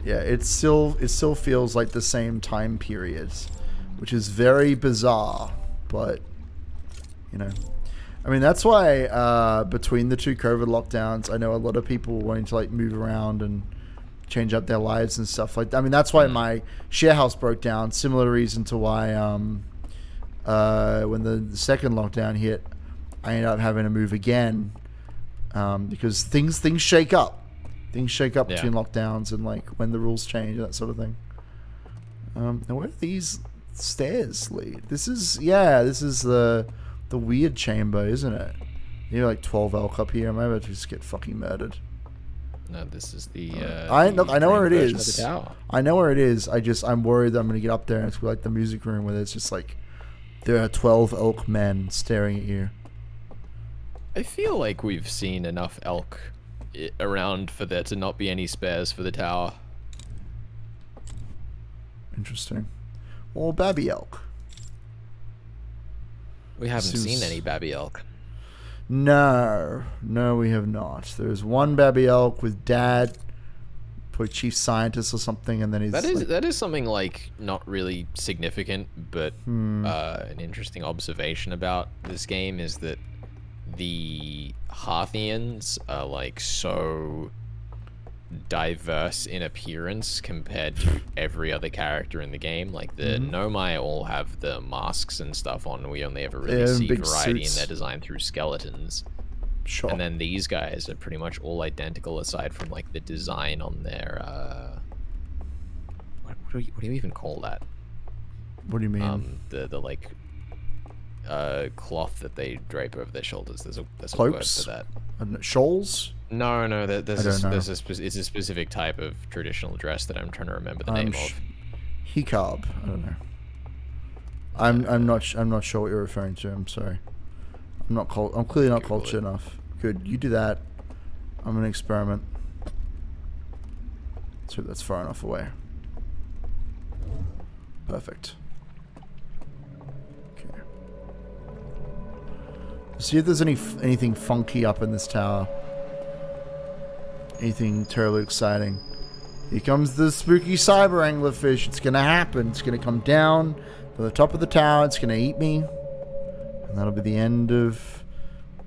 Yeah, it still feels like the same time period, which is very bizarre. But I mean, that's why between the two COVID lockdowns, I know a lot of people wanting to like move around and change up their lives and stuff like that. I mean, that's why my share house broke down. Similar reason to why when the second lockdown hit, I ended up having to move again because things shake up. Things shake up between lockdowns and like when the rules change and that sort of thing. And where do these stairs lead? This is the weird chamber, isn't it? Like 12 elk up here. I'm about to just get fucking murdered. No, this is the. I know where it version of is. the tower. I know where it is. I'm worried that I'm gonna get up there and it's like the music room where it's just like there are 12 elk men staring at you. I feel like we've seen enough elk around for there to not be any spares for the tower. Interesting. Or babby elk. We haven't seen any babby elk. No, we have not. There's one babby elk with Dad, probably chief scientist or something, and then he's that is something like not really significant, but an interesting observation about this game is that the Harthians are like so diverse in appearance compared to every other character in the game. Like the Nomai all have the masks and stuff on. We only ever really see variety in their design through skeletons. Sure. And then these guys are pretty much all identical aside from like the design on their what do you even call that? What do you mean? The like cloth that they drape over their shoulders. There's a word Cloaks? for that. Shoals? No, it's a specific type of traditional dress that I'm trying to remember the name of. Hijab. I don't know. I'm not sure what you're referring to. I'm sorry. I'm clearly not cultured enough. Good. You do that. I'm gonna experiment. So that's far enough away. Perfect. Okay. See if there's anything funky up in this tower. Anything terribly exciting. Here comes the spooky cyber anglerfish. It's gonna happen. It's gonna come down from the top of the tower. It's gonna eat me. And that'll be the end of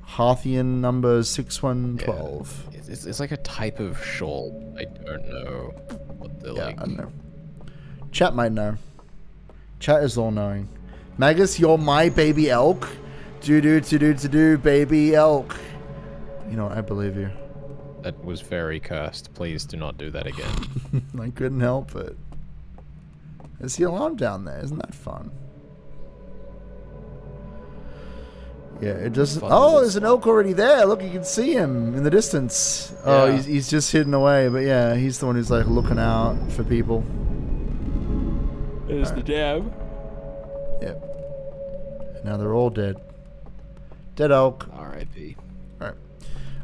Harthian number 6112. Yeah, it's like a type of shawl. I don't know what they're like. I don't know. Chat might know. Chat is all knowing. Magus, you're my baby elk. Do baby elk. You know what? I believe you. That was very cursed. Please do not do that again. I couldn't help it. There's the alarm down there. Isn't that fun? Yeah, it doesn't... Oh, there's an elk already there. Look, you can see him in the distance. Yeah. Oh, he's just hidden away. But yeah, he's the one who's like looking out for people. There's the dam. Yep. Now they're all dead. Dead elk. R.I.P. Alright.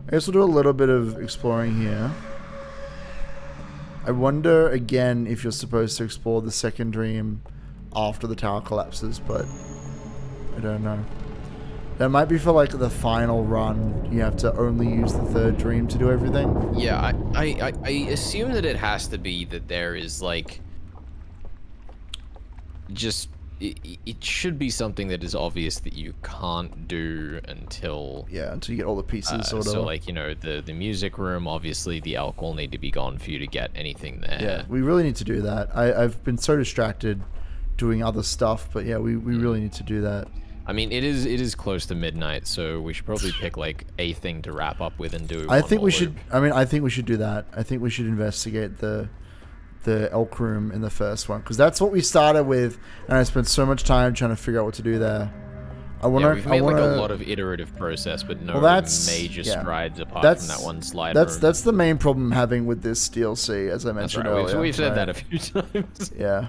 I guess we'll do a little bit of exploring here. I wonder, again, if you're supposed to explore the second dream after the tower collapses, but I don't know. That might be for, like, the final run. You have to only use the third dream to do everything. Yeah, I assume that it has to be that there is, like... Just... It should be something that is obvious that you can't do until... Yeah, until you get all the pieces or whatever. So, like, you know, the music room, obviously the elk will need to be gone for you to get anything there. Yeah, we really need to do that. I've been so distracted doing other stuff, but yeah, we really need to do that. I mean, it is close to midnight, so we should probably pick, like, a thing to wrap up with and do I think we should do that. I think we should investigate the elk room in the first one, because that's what we started with, and I spent so much time trying to figure out what to do there. We've made like a lot of iterative process, but no major strides apart from that one slide room. That's the main problem I'm having with this DLC, as I mentioned earlier. We've said that a few times. Yeah.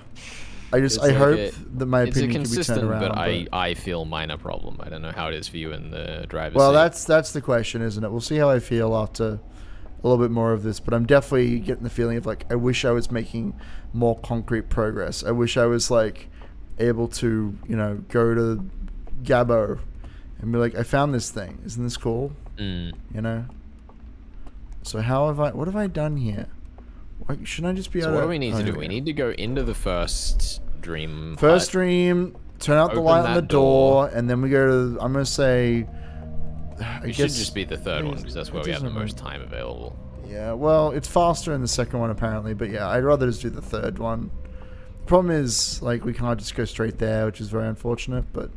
I hope that my opinion can be turned around. But I feel minor problem. I don't know how it is for you in the driver's seat. Well, that's the question, isn't it? We'll see how I feel after a little bit more of this, but I'm definitely getting the feeling of, like, I wish I was making more concrete progress. I wish I was, like, able to, you know, go to Gabbo and be like, I found this thing. Isn't this cool? You know? So what have I done here? Shouldn't I just be able to... So what do we need to do? We need to go into the first dream. First dream, turn out the light on the door, and then we go to, I'm going to say... It should just be the third one, because that's where we have the most time available. Yeah, well, it's faster in the second one, apparently, but yeah, I'd rather just do the third one. The problem is, like, we can't just go straight there, which is very unfortunate, but...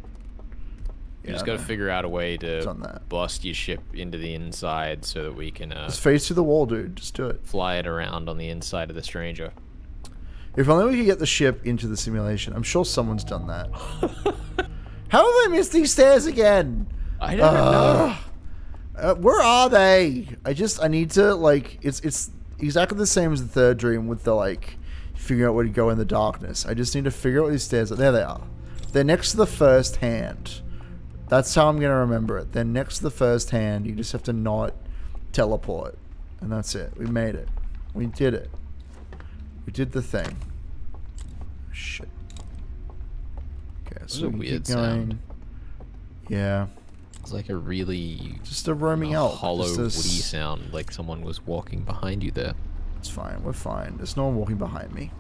You just got to figure out a way to bust your ship into the inside so that we can... just face through the wall, dude. Just do it. Fly it around on the inside of the stranger. If only we could get the ship into the simulation. I'm sure someone's done that. How have I missed these stairs again? I don't know. Where are they? I need to, like, it's exactly the same as the third dream with the, like, figuring out where to go in the darkness. I just need to figure out where these stairs are. There they are. They're next to the first hand. That's how I'm going to remember it. They're next to the first hand. You just have to not teleport. And that's it. We made it. We did it. We did the thing. Shit. Okay, so we weird keep going. sound. Yeah. It's like a really... Just a roaming elk. Hollow, woody sound, like someone was walking behind you there. It's fine. We're fine. There's no one walking behind me.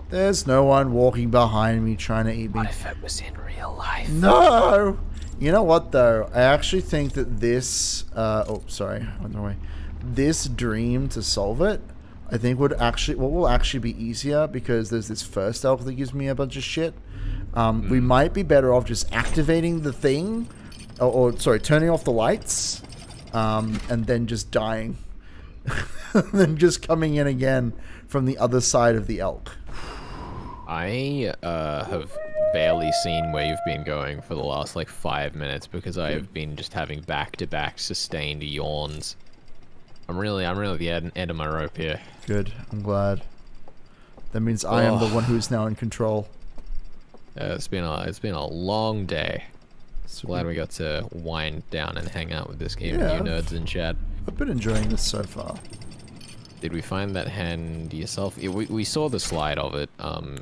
There's no one walking behind me trying to eat me. What if it was in real life? No! You know what, though? I actually think that this... oh, sorry. I went the wrong way. This dream, to solve it, I think what will actually be easier, because there's this first elk that gives me a bunch of shit. We might be better off just activating the thing, sorry, turning off the lights, and then just dying. And then just coming in again from the other side of the elk. I have barely seen where you've been going for the last like 5 minutes because I have been just having back-to-back sustained yawns. I'm really at the end of my rope here. Good. I'm glad. That means I am the one who is now in control. It's been a long day. So Glad we got to wind down and hang out with this game, Yeah, you nerds in chat. I've been enjoying this so far. Did we find that hand yourself? Yeah, we saw the slide of it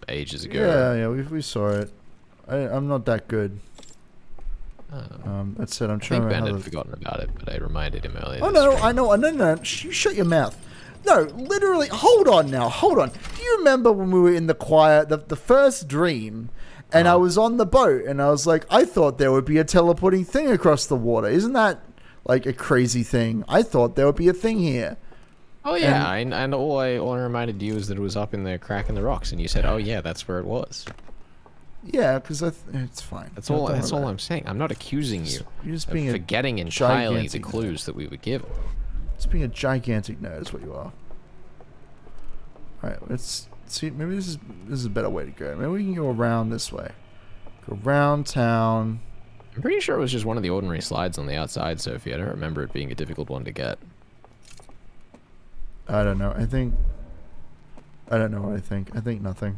ages ago. Yeah, we saw it. I'm not that good. That said, I'm I trying think to Ben have had forgotten about it, but I reminded him earlier. Oh this no, stream. I know, no. You shut your mouth. No, literally, hold on. Do you remember when we were in the choir, the first dream, and I was on the boat, and I was like, I thought there would be a teleporting thing across the water. Isn't that like a crazy thing? I thought there would be a thing here. Oh yeah, and all I reminded you is that it was up in the crack in the rocks, and you said, "Oh yeah, that's where it was." Yeah, because it's fine. That's all. That's all I'm saying. I'm not accusing you. You're just of being forgetting entirely the gigantic clues that we were given. Just being a gigantic nerd is what you are. Alright, let's see. Maybe this is a better way to go. Maybe we can go around this way. Go around town. I'm pretty sure it was just one of the ordinary slides on the outside, Sophie. I don't remember it being a difficult one to get. I don't know. I don't know what I think. I think nothing.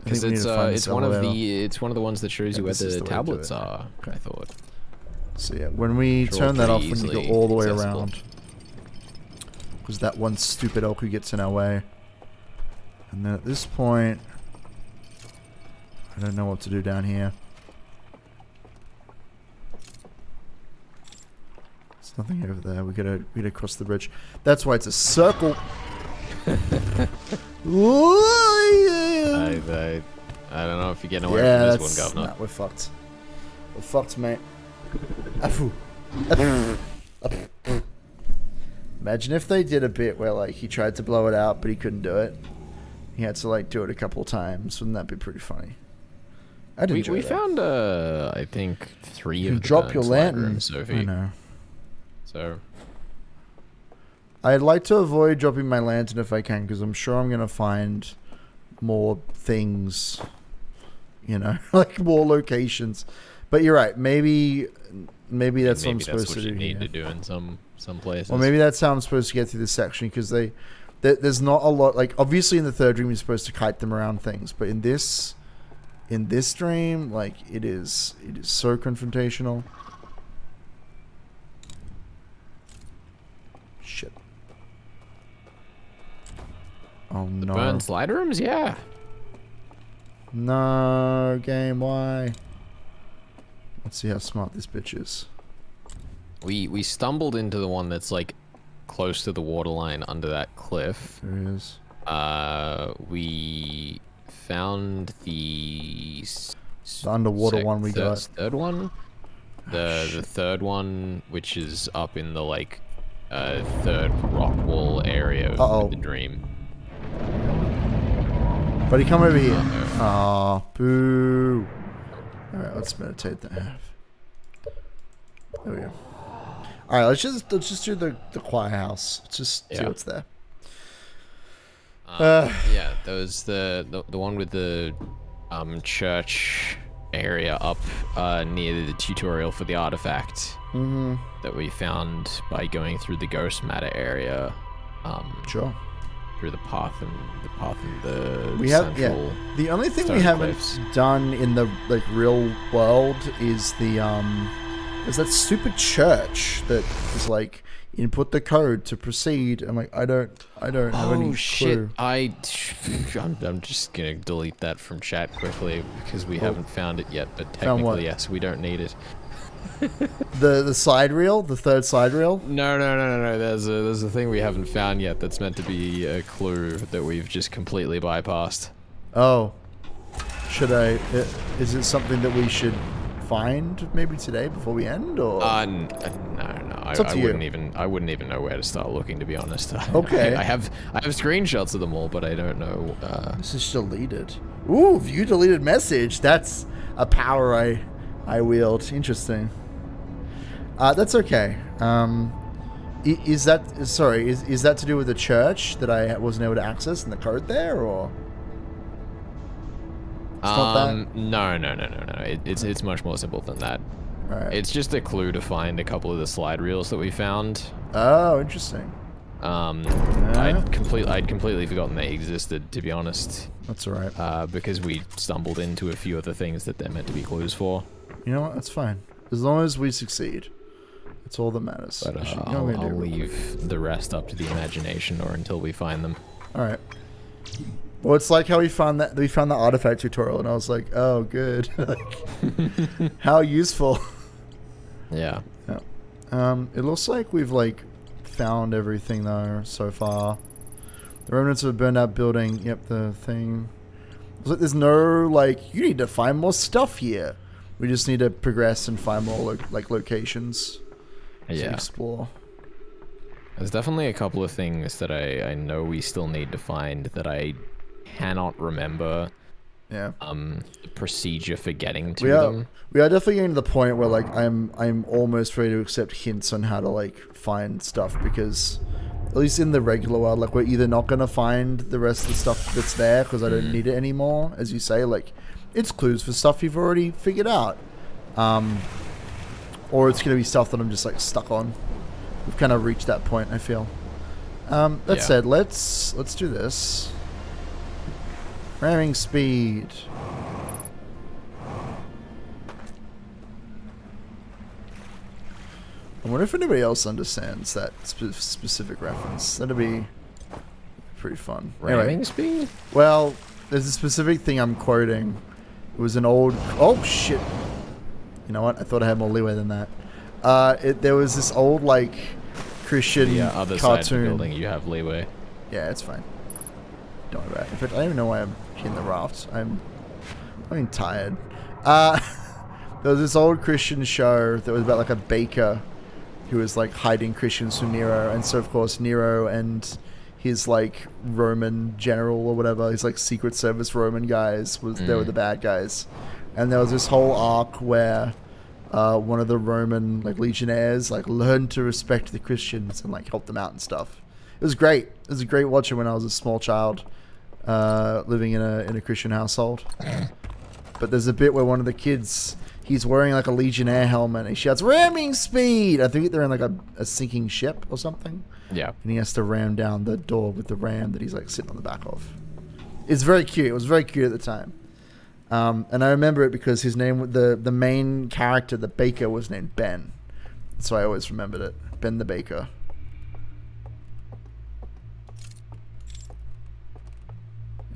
Because it's one of the ones that shows you where the tablets are. Okay. I thought. So yeah, when we Sure, turn that off, pretty we can go easily all the way accessible. around. Because that one stupid elk who gets in our way. And then at this point, I don't know what to do down here. There's nothing over there. We gotta cross the bridge. That's why it's a circle. I don't know if you're getting away Yeah, from this one, Governor. Nah, we're fucked. We're fucked, mate. Afu. Afu. Afu. Imagine if they did a bit where like he tried to blow it out, but he couldn't do it. He had to like do it a couple times. Wouldn't that be pretty funny? I'd enjoy We that. found I think 3 You of the drop your slide lantern. rooms, Sophie. I know. So I'd like to avoid dropping my lantern if I can, because I'm sure I'm gonna find more things. You know, like more locations. But you're right. Maybe that's what I'm supposed to do. You need here. to do in some places. Well, maybe that's how I'm supposed to get through this section, because there's not a lot. Like obviously in the third dream you're supposed to kite them around things, but in this dream, like it is so confrontational. Shit. Oh the no. burned slide rooms, yeah. No, game, why? Let's see how smart this bitch is. We stumbled into the one that's like close to the waterline under that cliff. There he is. We found the underwater one we got. third one. The third one, which is up in the like third rock wall area of the dream. Buddy, come over here. Aw, boo. Alright, let's meditate that half. There we go. Alright, let's just do the choir house. Let's just see what's there. Yeah, there was the one with the church area up near the tutorial for the artifact that we found by going through the ghost matter area. Sure. Through the path and the We have central the only thing we stone haven't cliffs. done in the like real world is is that stupid church that is like input the code to proceed. I'm like I don't have any clue. I'm just gonna delete that from chat quickly because we haven't found it yet, but Found what? technically yes, we don't need it. The side reel, the third side reel. No. There's a thing we haven't found yet that's meant to be a clue that we've just completely bypassed. Oh, should I? Is it something that we should find maybe today before we end, or? No. It's up to I you. wouldn't even know where to start looking, to be honest. Okay. I have screenshots of them all, but I don't know. This is deleted. Ooh, view deleted message. That's a power I wield. Interesting. That's okay. Is that to do with the church that I wasn't able to access and the code there, or? not that? No. It's much more simple than that. Alright. It's just a clue to find a couple of the slide reels that we found. Oh, interesting. I'd completely forgotten they existed, to be honest. That's alright. Because we stumbled into a few other things that they're meant to be clues for. You know what? That's fine. As long as we succeed. That's all that matters. But I'll leave the rest up to the imagination or until we find them. Alright. Well, it's like how we found the artifact tutorial, and I was like, oh, good. Like, how useful. Yeah. Yeah. It looks like we've, like, found everything, though, so far. The remnants of a burned out building. Yep, the thing. It's like there's no, like, you need to find more stuff here. We just need to progress and find more, locations to explore. There's definitely a couple of things that I know we still need to find that I cannot remember. Yeah. The procedure for getting to them. We are definitely getting to the point where, like, I'm almost ready to accept hints on how to, like, find stuff, because at least in the regular world, like, we're either not going to find the rest of the stuff that's there because I don't need it anymore, as you say, like, it's clues for stuff you've already figured out. Or it's going to be stuff that I'm just, like, stuck on. We've kind of reached that point, I feel. That said, let's do this. Ramming speed. I wonder if anybody else understands that specific reference. That'd be pretty fun. Ramming speed? Well, there's a specific thing I'm quoting. It was an old... Oh, shit. You know what? I thought I had more leeway than that. There was this old, like, Christian other cartoon. side of the building, you have leeway. Yeah, it's fine. Don't worry about it. In fact, I don't even know why I'm in the raft. I'm tired. There was this old Christian show that was about, like, a baker who was, like, hiding Christians from Nero. And so, of course, Nero and his, like, Roman general or whatever, his, like, Secret Service Roman guys, they were the bad guys. And there was this whole arc where one of the Roman, like, legionnaires, like, learned to respect the Christians and, like, help them out and stuff. It was great. It was a great watching when I was a small child, living in a Christian household. But there's a bit where one of the kids, he's wearing, like, a legionnaire helmet, and he shouts, "Ramming speed!" I think they're in, like, a sinking ship or something. Yeah. And he has to ram down the door with the ram that he's, like, sitting on the back of. It's very cute. It was very cute at the time. And I remember it because his name, the main character, the baker, was named Ben. So I always remembered it. Ben the Baker.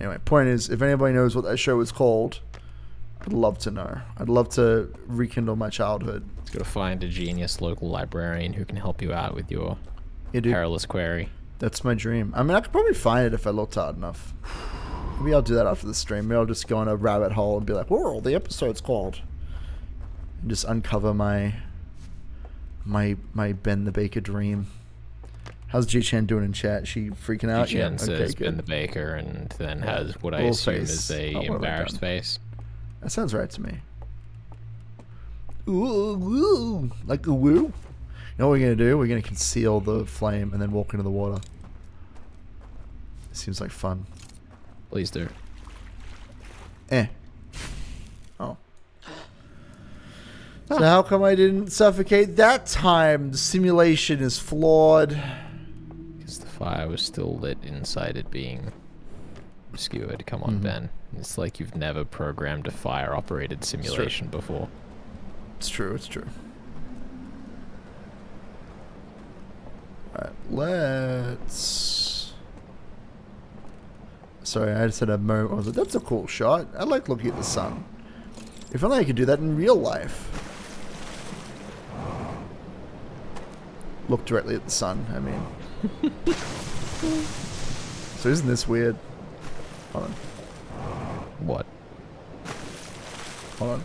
Anyway, point is, if anybody knows what that show is called, I'd love to know. I'd love to rekindle my childhood. You've got to find a genius local librarian who can help you out with your perilous query. That's my dream. I mean, I could probably find it if I looked hard enough. Maybe I'll do that after the stream. Maybe I'll just go on a rabbit hole and be like, what are all the episodes called? And just uncover my Ben the Baker dream. How's G-Chan doing in chat? She freaking out? G-Chan says Ben the Baker and then has what I assume is a embarrassed face. That sounds right to me. Ooh, woo. Like a woo? You know what we're going to do? We're going to conceal the flame and then walk into the water. Seems like fun. Please do. Oh. So how come I didn't suffocate that time? The simulation is flawed. Because the fire was still lit inside it being skewered. Come on, Ben. It's like you've never programmed a fire-operated simulation before. It's true, it's true. Alright, let's... Sorry, I just had a moment. I was like, that's a cool shot. I like looking at the sun. If only I could do that in real life. Look directly at the sun, I mean. So isn't this weird? Hold on. What? Hold on.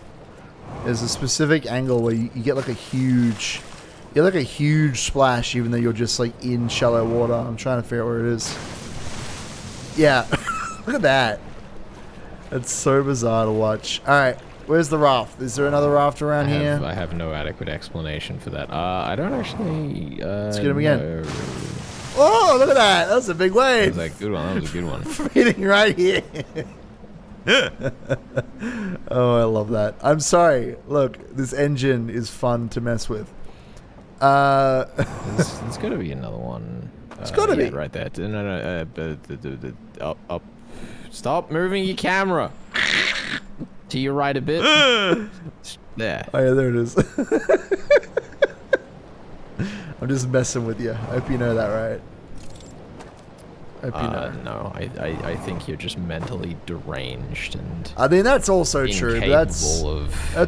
There's a specific angle where you get like a huge... You get like a huge splash even though you're just like in shallow water. I'm trying to figure out where it is. Yeah. Look at that. That's so bizarre to watch. Alright. Where's the raft? Is there another raft around here? I have no adequate explanation for that. I don't actually... Let's get him again. Oh, look at that. That was a big wave. That was a good one. That was a good one. Feeding right here. Oh, I love that. I'm sorry. Look, this engine is fun to mess with. There's got to be another one. It's got to be. Right there. No, up. Stop moving your camera. To your right a bit. There. Oh, yeah, there it is. I'm just messing with you. I hope you know that, right? I hope you know. No, I think you're just mentally deranged and. I mean, that's also true. That's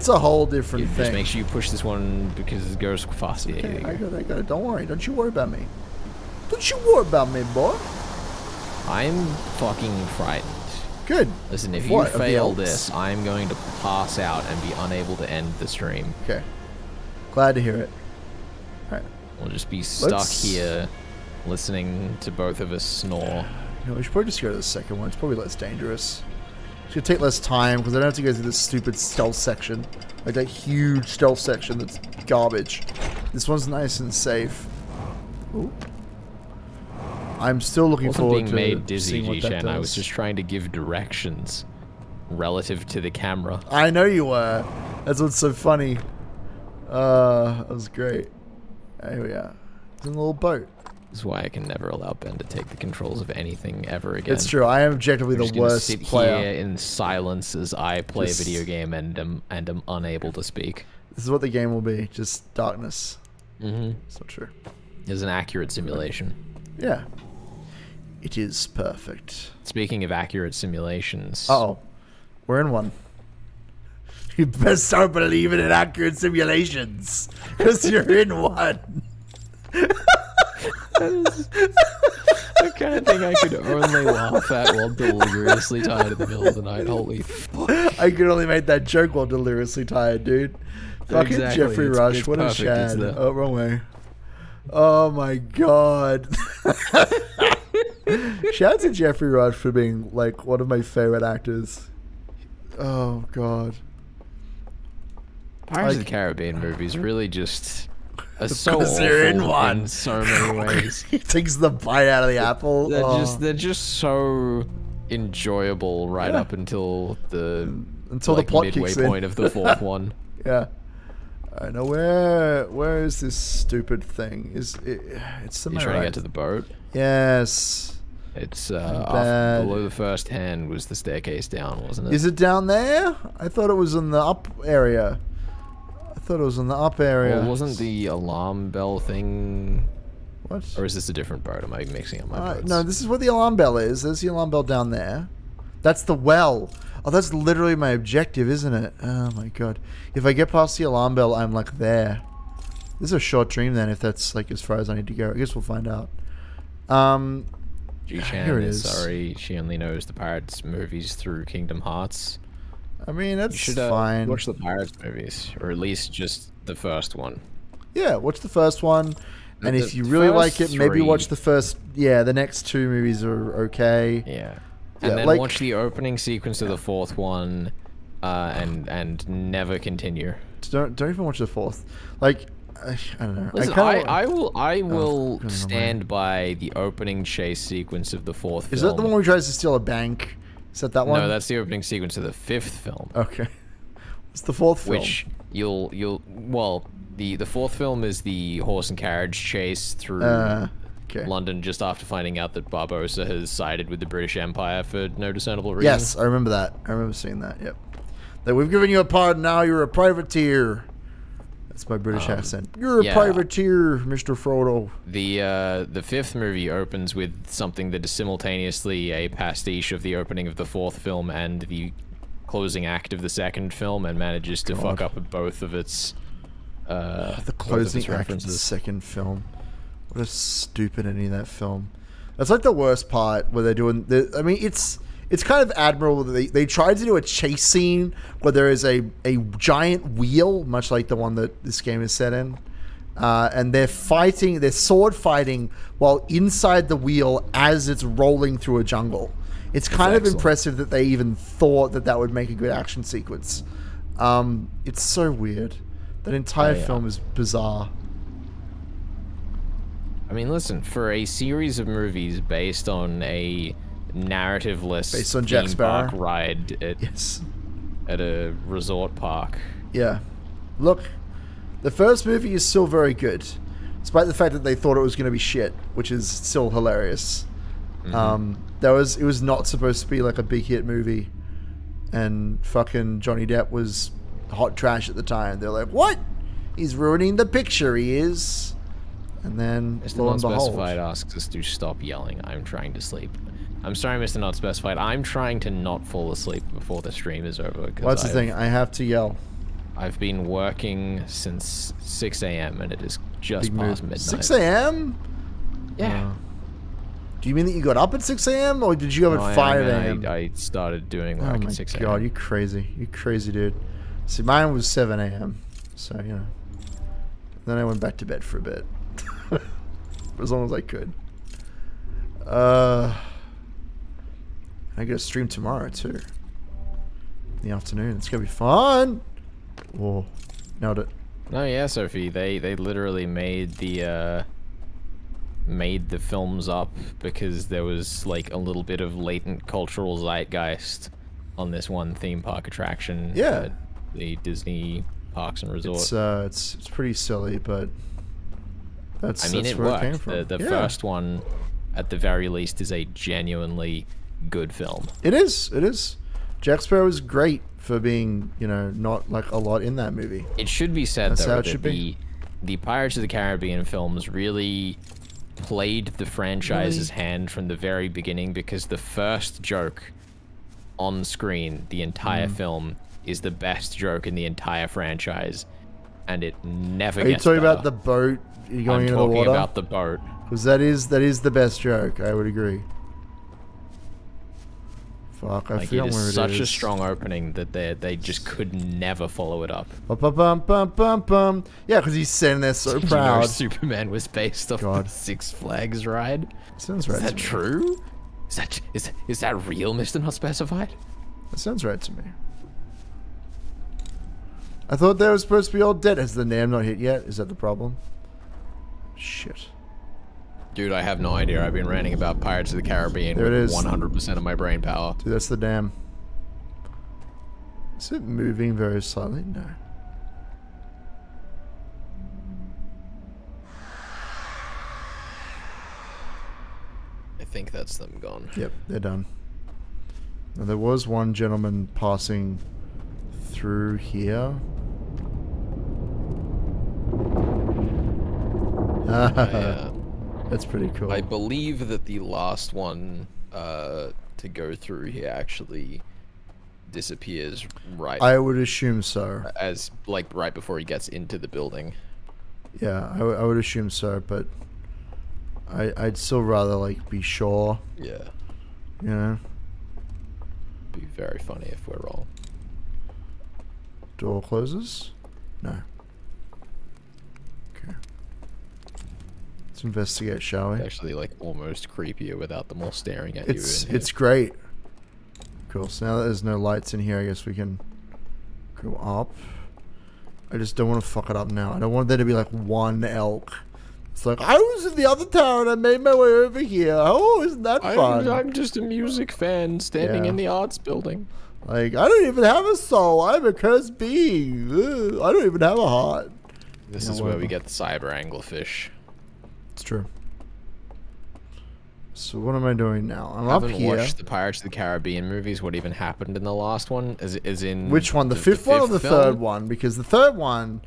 a whole different thing. Just make sure you push this one because it goes faster. Okay, I got it. Don't worry. Don't you worry about me. Don't you worry about me, boy. I'm fucking frightened. Good. Listen, if you fail this, I'm going to pass out and be unable to end the stream. Okay. Glad to hear it. Alright. We'll just be stuck here listening to both of us snore. You know, we should probably just go to the second one. It's probably less dangerous. It's going to take less time because I don't have to go through this stupid stealth section. Like that huge stealth section that's garbage. This one's nice and safe. Ooh. I'm still looking forward to being made dizzy, seeing what that G-Chan. does. I was just trying to give directions relative to the camera. I know you were. That's what's so funny. That was great. Here we are. It's in a little boat. This is why I can never allow Ben to take the controls of anything ever again. It's true. I am objectively the worst sit player. Here in silence as I play a video game and am unable to speak. This is what the game will be. Just darkness. Mm-hmm. It's not true. It's an accurate simulation. Yeah. It is perfect. Speaking of accurate simulations. Uh-oh. We're in one. You best start believing in accurate simulations. Because you're in one. That is the kind of thing I could only laugh at while deliriously tired in the middle of the night. Holy fuck. I could only make that joke while deliriously tired, dude. Fucking Exactly. Jeffrey Rush. It's what a perfect. It's shad. the- Oh, wrong way. Oh my god. Shout out to Jeffrey Rush for being like one of my favorite actors. Oh god. Pirates of the Caribbean movies really just are so Because they're in awful one. in so many ways. He takes the bite out of the apple. They're just so enjoyable right up until the the plot midway kicks in. point of the fourth one. Yeah. I know where is this stupid thing? It's You're trying to get to the boat. Yes. It's bad. below the first hand was the staircase down, wasn't it? Is it down there? I thought it was in the up area. I thought it was in the up area. Well, wasn't the alarm bell thing? What? Or is this a different boat? Am I mixing up my boats? No, this is where the alarm bell is. There's the alarm bell down there. That's the well. Oh, that's literally my objective, isn't it? Oh my god. If I get past the alarm bell, I'm like there. This is a short dream then, if that's like as far as I need to go. I guess we'll find out. G-Chan here it is is. sorry she only knows the Pirates movies through Kingdom Hearts. I mean, that's You should fine. watch the Pirates movies, or at least just the first one. Yeah, watch the first one. And The if you really like it, first maybe three. watch the first... Yeah, the next two movies are okay. Yeah. Yeah, And then like- watch the opening sequence of the fourth one, and never continue. Don't even watch the fourth. Like, I don't know. Listen, kinda- I will God, stand by the opening chase sequence of the fourth Is film. that the one where he tries to steal a bank? Is that one? No, that's the opening sequence of the fifth film. Okay. It's the fourth film. Which well, the fourth film is the horse and carriage chase through okay. London just after finding out that Barbossa has sided with the British Empire for no discernible reason. Yes, I remember that. I remember seeing that, yep. That we've given you a pardon, now you're a privateer. That's my British accent. You're a yeah. privateer, Mr. Frodo. The fifth movie opens with something that is simultaneously a pastiche of the opening of the fourth film and the closing act of the second film, and manages to fuck up both of its The closing act of the second film. What a stupid ending of that film. That's like the worst part where they're doing... I mean, it's kind of admirable that they tried to do a chase scene where there is a giant wheel, much like the one that this game is set in. And they're sword fighting while inside the wheel as it's rolling through a jungle. It's kind of impressive that they even thought that would make a good action sequence. It's so weird. That entire film is bizarre. I mean, listen, for a series of movies based on a narrative-less Based on Jack theme Sparrow? park ride Yes. at a resort park. Yeah. Look, the first movie is still very good, despite the fact that they thought it was going to be shit, which is still hilarious. It was not supposed to be like a big hit movie, and fucking Johnny Depp was hot trash at the time. They're like, what? He's ruining the picture, he is. And then, Mr. lo and Not behold. Specified asks us to stop yelling. I'm trying to sleep. I'm sorry, Mr. Not Specified. I'm trying to not fall asleep before the stream is over. What's the thing? I have to yell. I've been working since 6 a.m. and it is just past midnight. 6 a.m.? Yeah. Do you mean that you got up at 6 a.m. or did you go at 5 a.m.? I started doing Oh work my at 6 a.m. god, you crazy. You crazy, dude. See, mine was 7 a.m. So, you know. Then I went back to bed for a bit. For as long as I could. I got to stream tomorrow, too. In the afternoon. It's going to be fun. Whoa. Nailed it. No, yeah, Sophie. They literally made the films up because there was like a little bit of latent cultural zeitgeist on this one theme park attraction. Yeah. At the Disney Parks and Resorts. It's pretty silly, but that's I mean, that's it where it came worked. from. The Yeah. first one, at the very least, is a genuinely good film. It is. It is. Jack Sparrow is great for being, you know, not like a lot in that movie. It should be said, That's how though, it should that be. the Pirates of the Caribbean films really played the franchise's hand from the very beginning, because the first joke on screen, the entire film, is the best joke in the entire franchise, and it never Are you gets talking better. about the boat? You're going I'm into the talking water? about the boat. Because that is the best joke. I would agree. Fuck, I Like, forgot it where is it such a is. strong opening that they just could never follow it up. Bum, bum, bum, bum, bum, bum. Yeah, because he's standing there so Did you know proud. Superman was based off God. the Six Flags ride? Sounds right Is that to me. true? Is that real, Mr. Not Specified? That sounds right to me. I thought they were supposed to be all dead. Has the NAM not hit yet? Is that the problem? Shit. Dude, I have no idea. I've been ranting about Pirates of the Caribbean There it with is. 100% of my brain power. Dude, that's the dam. Is it moving very slightly? No. I think that's them gone. Yep, they're done. Now, there was one gentleman passing through here. Yeah. That's pretty cool. I believe that the last one to go through here actually disappears right I would assume so. as like right before he gets into the building. Yeah, I would assume so, but I'd still rather like be sure, Yeah. you know. Be very funny if we're wrong. Door closes? No. Okay. Let's investigate, shall we? It's actually like almost creepier without them all staring at you. It's great. Cool. So now that there's no lights in here, I guess we can go up. I just don't want to fuck it up now. I don't want there to be like one elk. It's like, I was in the other tower and I made my way over here. Oh, isn't that fun? I'm just a music fan standing Yeah. in the arts building. Like, I don't even have a soul. I'm a cursed being. Ugh, I don't even have a heart. This Yeah, is where we whatever. get the cyber anglerfish. It's true. So what am I doing now? I'm I up haven't here. watched the Pirates of the Caribbean movies. What even happened in the last one? As in Which one? The fifth one or the film? third one? Because the third one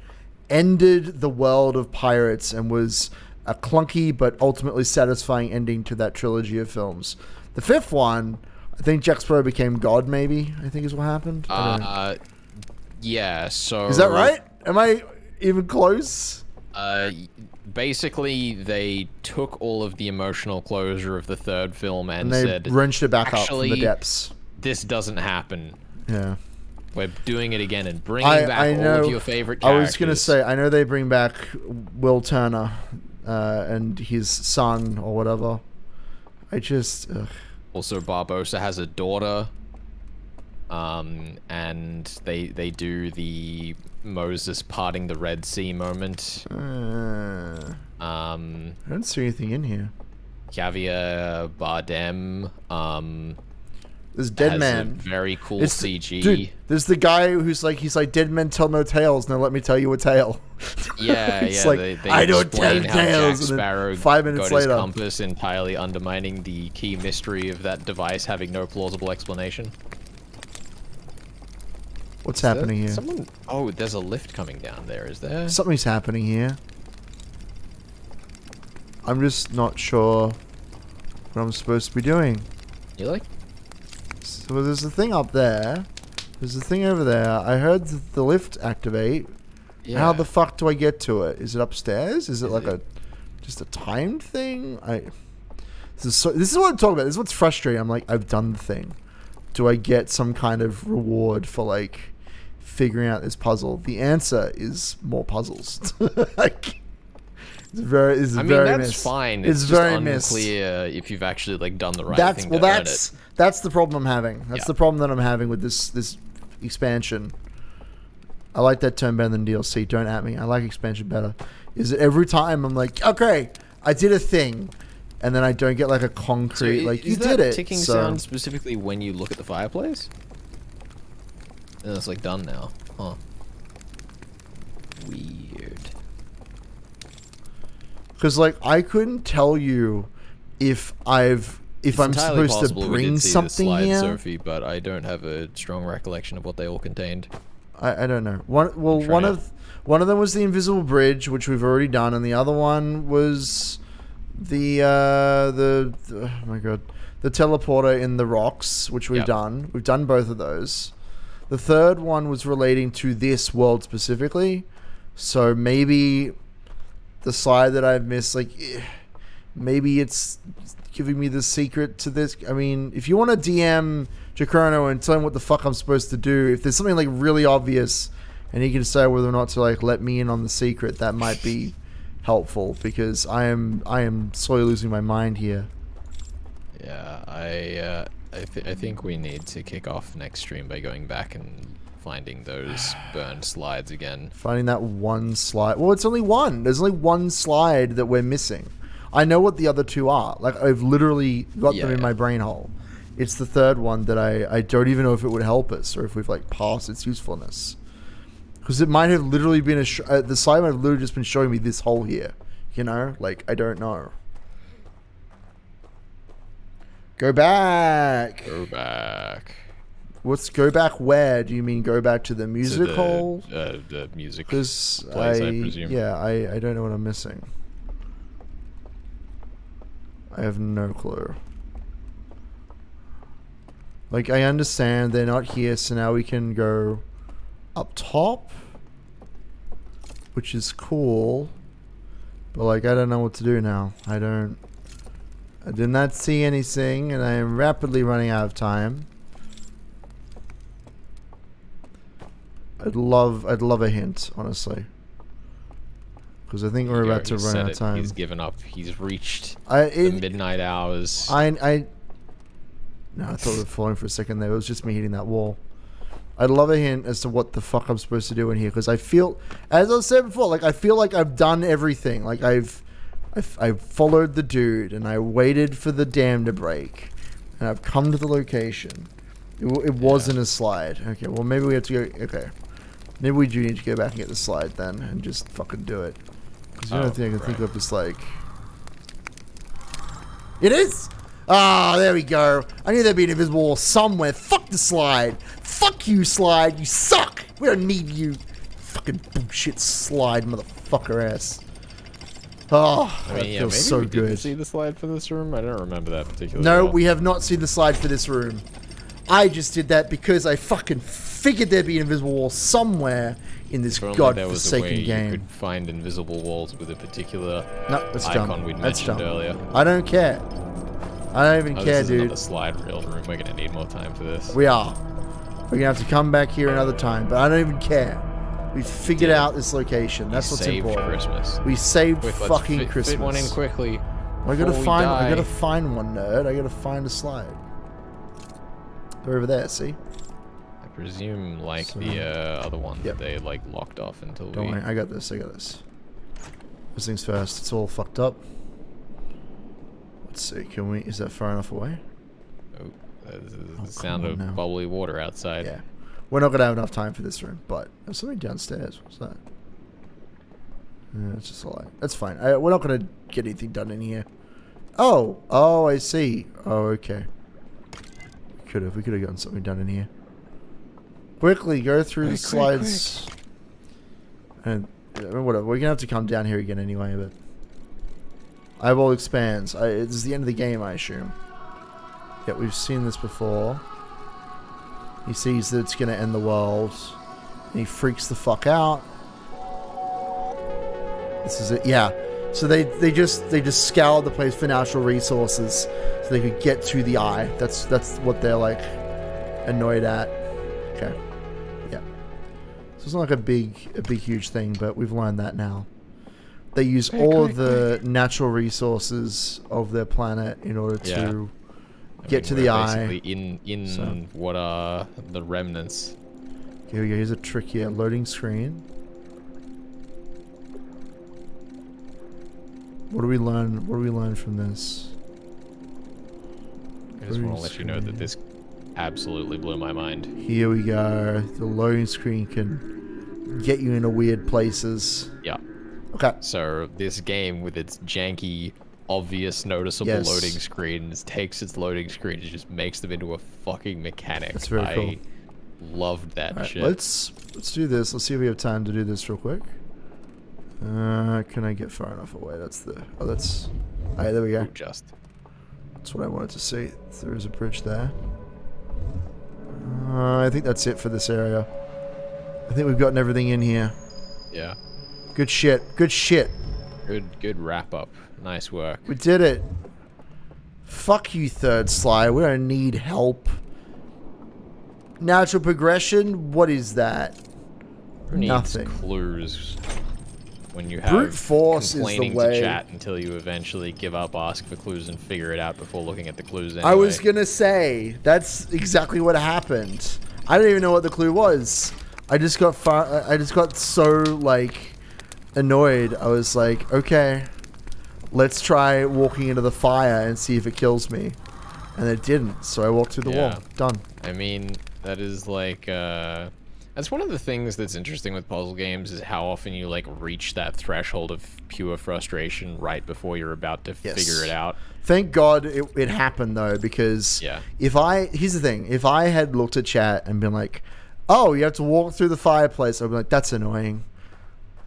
ended the world of pirates and was a clunky but ultimately satisfying ending to that trilogy of films. The fifth one, I think Jack Sparrow became God, maybe, I think is what happened. I don't know. Yeah, so... Is that right? Am I even close? Basically, they took all of the emotional closure of the third film and, And they said, wrenched it back up from actually, the depths. this doesn't happen. Yeah. We're doing it again and bringing back all of your favorite I characters. was going to say, I know they bring back Will Turner and his son or whatever. I just... Ugh. Also, Barbossa has a daughter. And they do the Moses parting the Red Sea moment. I don't see anything in here. Javier Bardem. There's Dead has Man. A very cool It's CG. Dude, there's the guy who's like, he's like, dead men tell no tales. Now let me tell you a tale. Yeah, It's yeah. like, They I don't tell explain how Jack tales. And then Sparrow 5 minutes got his later, compass, entirely undermining the key mystery of that device having no plausible explanation. what's happening here? Someone... Oh, there's a lift coming down there, is there? Something's happening here. I'm just not sure what I'm supposed to be doing. You like? So there's a thing up there. There's a thing over there. I heard the lift activate. Yeah. How the fuck do I get to it? Is it upstairs? Is it like just a timed thing? This is what I'm talking about. This is what's frustrating. I'm like, I've done the thing. Do I get some kind of reward for like figuring out this puzzle? The answer is more puzzles. Like, it's very that's fine. It's just very unclear if you've actually like done the right thing. That's the problem I'm having. That's Yeah. the problem that I'm having with this expansion. I like that term better than DLC. Don't at me. I like expansion better. Is that every time I'm like, okay, I did a thing, and then I don't get like a concrete like you did it. Ticking sound specifically when you look at the fireplace? And it's like done now, huh? Weird. Because like I couldn't tell you if I'm supposed to bring something slide, here. Sophie, but I don't have a strong recollection of what they all contained. I don't know. One of them was the invisible bridge, which we've already done, and the other one was the oh my god, the teleporter in the rocks, which we've done. We've done both of those. The third one was relating to this world specifically, so maybe the slide that I've missed, like maybe it's giving me the secret to this. I mean, if you want to DM Jacarno and tell him what the fuck I'm supposed to do, if there's something like really obvious and he can say whether or not to like let me in on the secret, that might be helpful, because I am slowly losing my mind here. Yeah, I think we need to kick off next stream by going back and finding those burned slides again. Finding that one slide. Well, it's only one. There's only one slide that we're missing. I know what the other two are. Like, I've literally got them in my brain hole. It's the third one that I don't even know if it would help us or if we've like passed its usefulness. Because it might have literally been the slide might have literally just been showing me this hole here. You know? Like, I don't know. Go back! Go back. Go back where? Do you mean go back to the music hole? The music place, I presume. Yeah, I don't know what I'm missing. I have no clue. Like, I understand they're not here, so now we can go up top, which is cool. But, like, I don't know what to do now. I did not see anything, and I am rapidly running out of time. I'd love a hint, honestly. Because I think we're about to run out of time. He's given up. He's reached the midnight hours. No, I thought we were falling for a second there. It was just me hitting that wall. I'd love a hint as to what the fuck I'm supposed to do in here, because I feel, as I said before, like I feel like I've done everything. Like I've followed the dude, and I waited for the dam to break, and I've come to the location. It wasn't a slide. Okay, well maybe we have to go. Okay, maybe we do need to go back and get the slide then, and just fucking do it. Because the only thing I can think of is like, it is. Ah, there we go. I knew there'd be an invisible wall somewhere. Fuck the slide. Fuck you, slide. You suck. We don't need you. Fucking bullshit slide, motherfucker ass. Oh, that feels so good. Didn't see the slide for this room. I don't remember that particularly. No, well. we have not seen the slide for this room. I just did that because I fucking figured there'd be an invisible wall somewhere in this godforsaken game. You could find invisible walls with a particular icon we'd mentioned earlier. I don't care. I don't even care, this is dude. Another slide reel room. We're gonna need more time for this. We are. We're gonna have to come back here another time, but I don't even care. We figured out this location. That's what's important. Christmas. We saved Quick, fucking Christmas. Fit one in quickly. I gotta find one, nerd. I gotta find a slide. They're over there. See? I presume like the other one that they like locked off until Don't worry. I got this. First things first. It's all fucked up. Let's see. Can we? Is that far enough away? Oh, there's the sound of now. bubbly water outside. Yeah. We're not gonna have enough time for this room, but there's something downstairs. What's that? It's just a light. That's fine. We're not gonna get anything done in here. Oh, I see. Oh, okay. We could have gotten something done in here. Quickly go through the slides. And whatever. We're gonna have to come down here again anyway. But eyeball expands. This is the end of the game, I assume. Yeah, we've seen this before. He sees that it's gonna end the world, and he freaks the fuck out. This is it. Yeah. So they just scoured the place for natural resources so they could get to the eye. That's what they're like annoyed at. Okay. Yeah. So it's not like a big huge thing, but we've learned that now. They use all of the natural resources of their planet in order to get to the eye. Basically in what are the remnants. Here we go. Here's a trick here. Loading screen. What do we learn? What do we learn from this? I just want to let you know that this absolutely blew my mind. Here we go. The loading screen can get you into weird places. Yeah. Okay. So this game, with its janky, obvious, noticeable loading screens, takes its loading screen and just makes them into a fucking mechanic. That's very cool. I loved that shit. Let's do this. Let's see if we have time to do this real quick. Can I get far enough away? That's alright, there we go. Just. That's what I wanted to see. There is a bridge there. I think that's it for this area. I think we've gotten everything in here. Yeah. Good shit. Good shit. Good wrap up. Nice work. We did it. Fuck you, Third Sly. We don't need help. Natural progression? What is that? Who needs Nothing. clues when you have Brute force is the complaining way. to chat until you eventually give up, ask for clues, and figure it out before looking at the clues anyway. I was gonna say that's exactly what happened. I didn't even know what the clue was. I just got so like annoyed. I was like, okay, let's try walking into the fire and see if it kills me, and it didn't. So I walked through the wall. Done. I mean, that is like that's one of the things that's interesting with puzzle games, is how often you like reach that threshold of pure frustration right before you're about to figure it out. Thank God it happened though, because here's the thing, if I had looked at chat and been like, oh, you have to walk through the fireplace, I'd be like, that's annoying.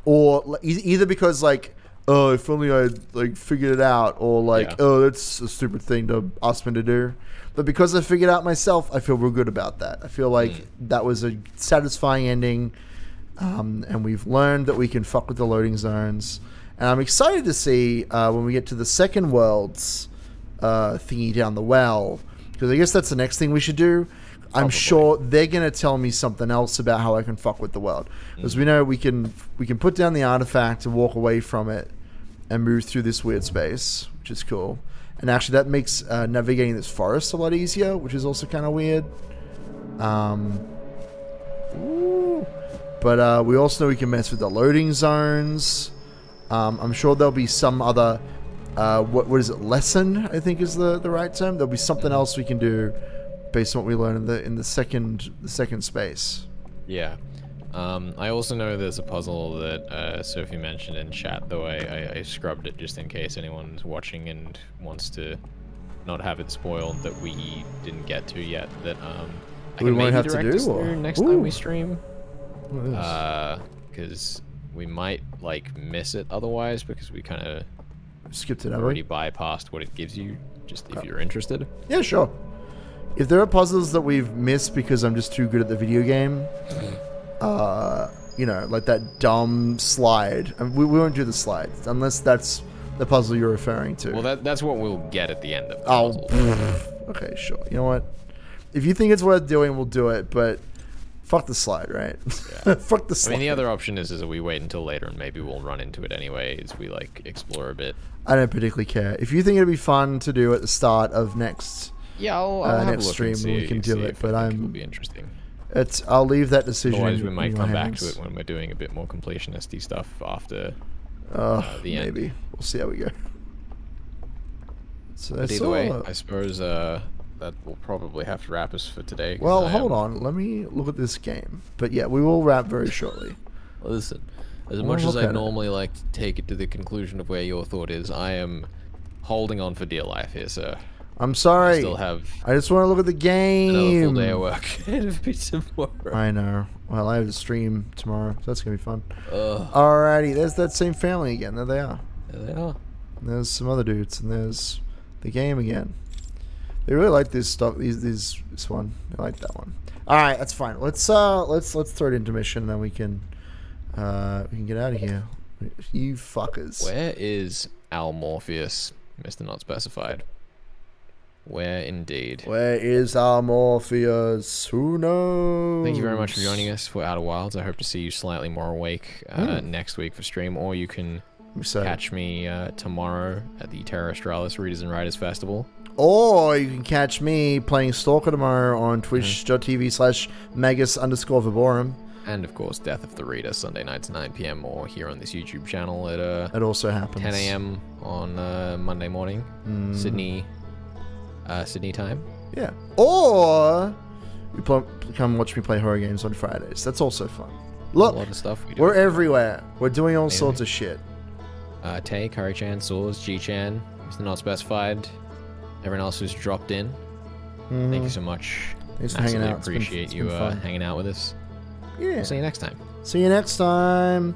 Or either because like, oh, if only I like figured it out, or like, oh, that's a stupid thing to ask me to do. But because I figured out myself, I feel real good about that. I feel like that was a satisfying ending, and we've learned that we can fuck with the loading zones. And I'm excited to see when we get to the second world's thingy down the well, because I guess that's the next thing we should do. I'm sure they're gonna tell me something else about how I can fuck with the world, because we know we can put down the artifact and walk away from it and move through this weird space, which is cool. And actually, that makes navigating this forest a lot easier, which is also kind of weird. But we also know we can mess with the loading zones. I'm sure there'll be some other, what is it, lesson, I think is the right term. There'll be something else we can do based on what we learned in the second space. Yeah. I also know there's a puzzle that Sophie mentioned in chat, though I scrubbed it just in case anyone's watching and wants to not have it spoiled, that we didn't get to yet, that I We can might maybe have to direct do, us or- through next Ooh. time we stream. What is Because we might like miss it otherwise, because we kind of skipped it already over? bypassed what it gives you, just if you're interested. Yeah, sure. If there are puzzles that we've missed because I'm just too good at the video game, you know, like that dumb slide, and we won't do the slide unless that's the puzzle you're referring to. Well, that's what we'll get at the end of the Oh, puzzle. okay, sure. You know what? If you think it's worth doing, we'll do it, but fuck the slide, right? Yeah. Fuck the slide. I mean, the other option is that we wait until later and maybe we'll run into it anyway as we like explore a bit. I don't particularly care. If you think it'd be fun to do at the start of next I'll have next a look stream, and see, we can do see it. if But I think it'll be interesting. I'll leave that decision. Otherwise, we might in your come back hands. to it when we're doing a bit more completionisty stuff after the end. Maybe we'll see how we go. So But that's either way, all. I suppose that will probably have to wrap us for today. 'Cause Well, I hold am- on. Let me look at this game. But yeah, we will wrap very shortly. Listen, as Well, much as look I at it. normally like to take it to the conclusion of where your thought is, I am holding on for dear life here, sir. I'm I sorry. still have I just want to look at the game. another full day of work ahead of me tomorrow. I know. Well, I have a stream tomorrow, so that's gonna be fun. Ugh, Alrighty, there's that same family again. There they are. there they are. And there's some other dudes, and there's the game again. They really like this stock. This one. They like that one. All right, that's fine. Let's throw it into mission, and then we can get out of here. You fuckers. Where is Al Morpheus, Mr. Not Specified? Where indeed? Where is our Morpheus? Who knows? Thank you very much for joining us for Outer Wilds. I hope to see you slightly more awake next week for stream, or you can So, catch me tomorrow at the Terra Australis Readers and Writers Festival. or you can catch me playing Stalker tomorrow on twitch.tv/magus_verborum. And of course, Death of the Reader, Sunday nights 9 p.m. or here on this YouTube channel at It also happens. 10 a.m. on Monday morning, Sydney time. Yeah. Or you come watch me play horror games on Fridays. That's also fun. A Look, lot of stuff we do. we're everywhere. We're doing all sorts of shit. Tay, Curry-chan, Saws, G-chan, Mr. Not Specified, everyone else who's dropped in. Thank you so much. Thanks for hanging Massively out. It's been- appreciate it's you been fun. hanging out with us. Yeah. We'll see you next time. See you next time.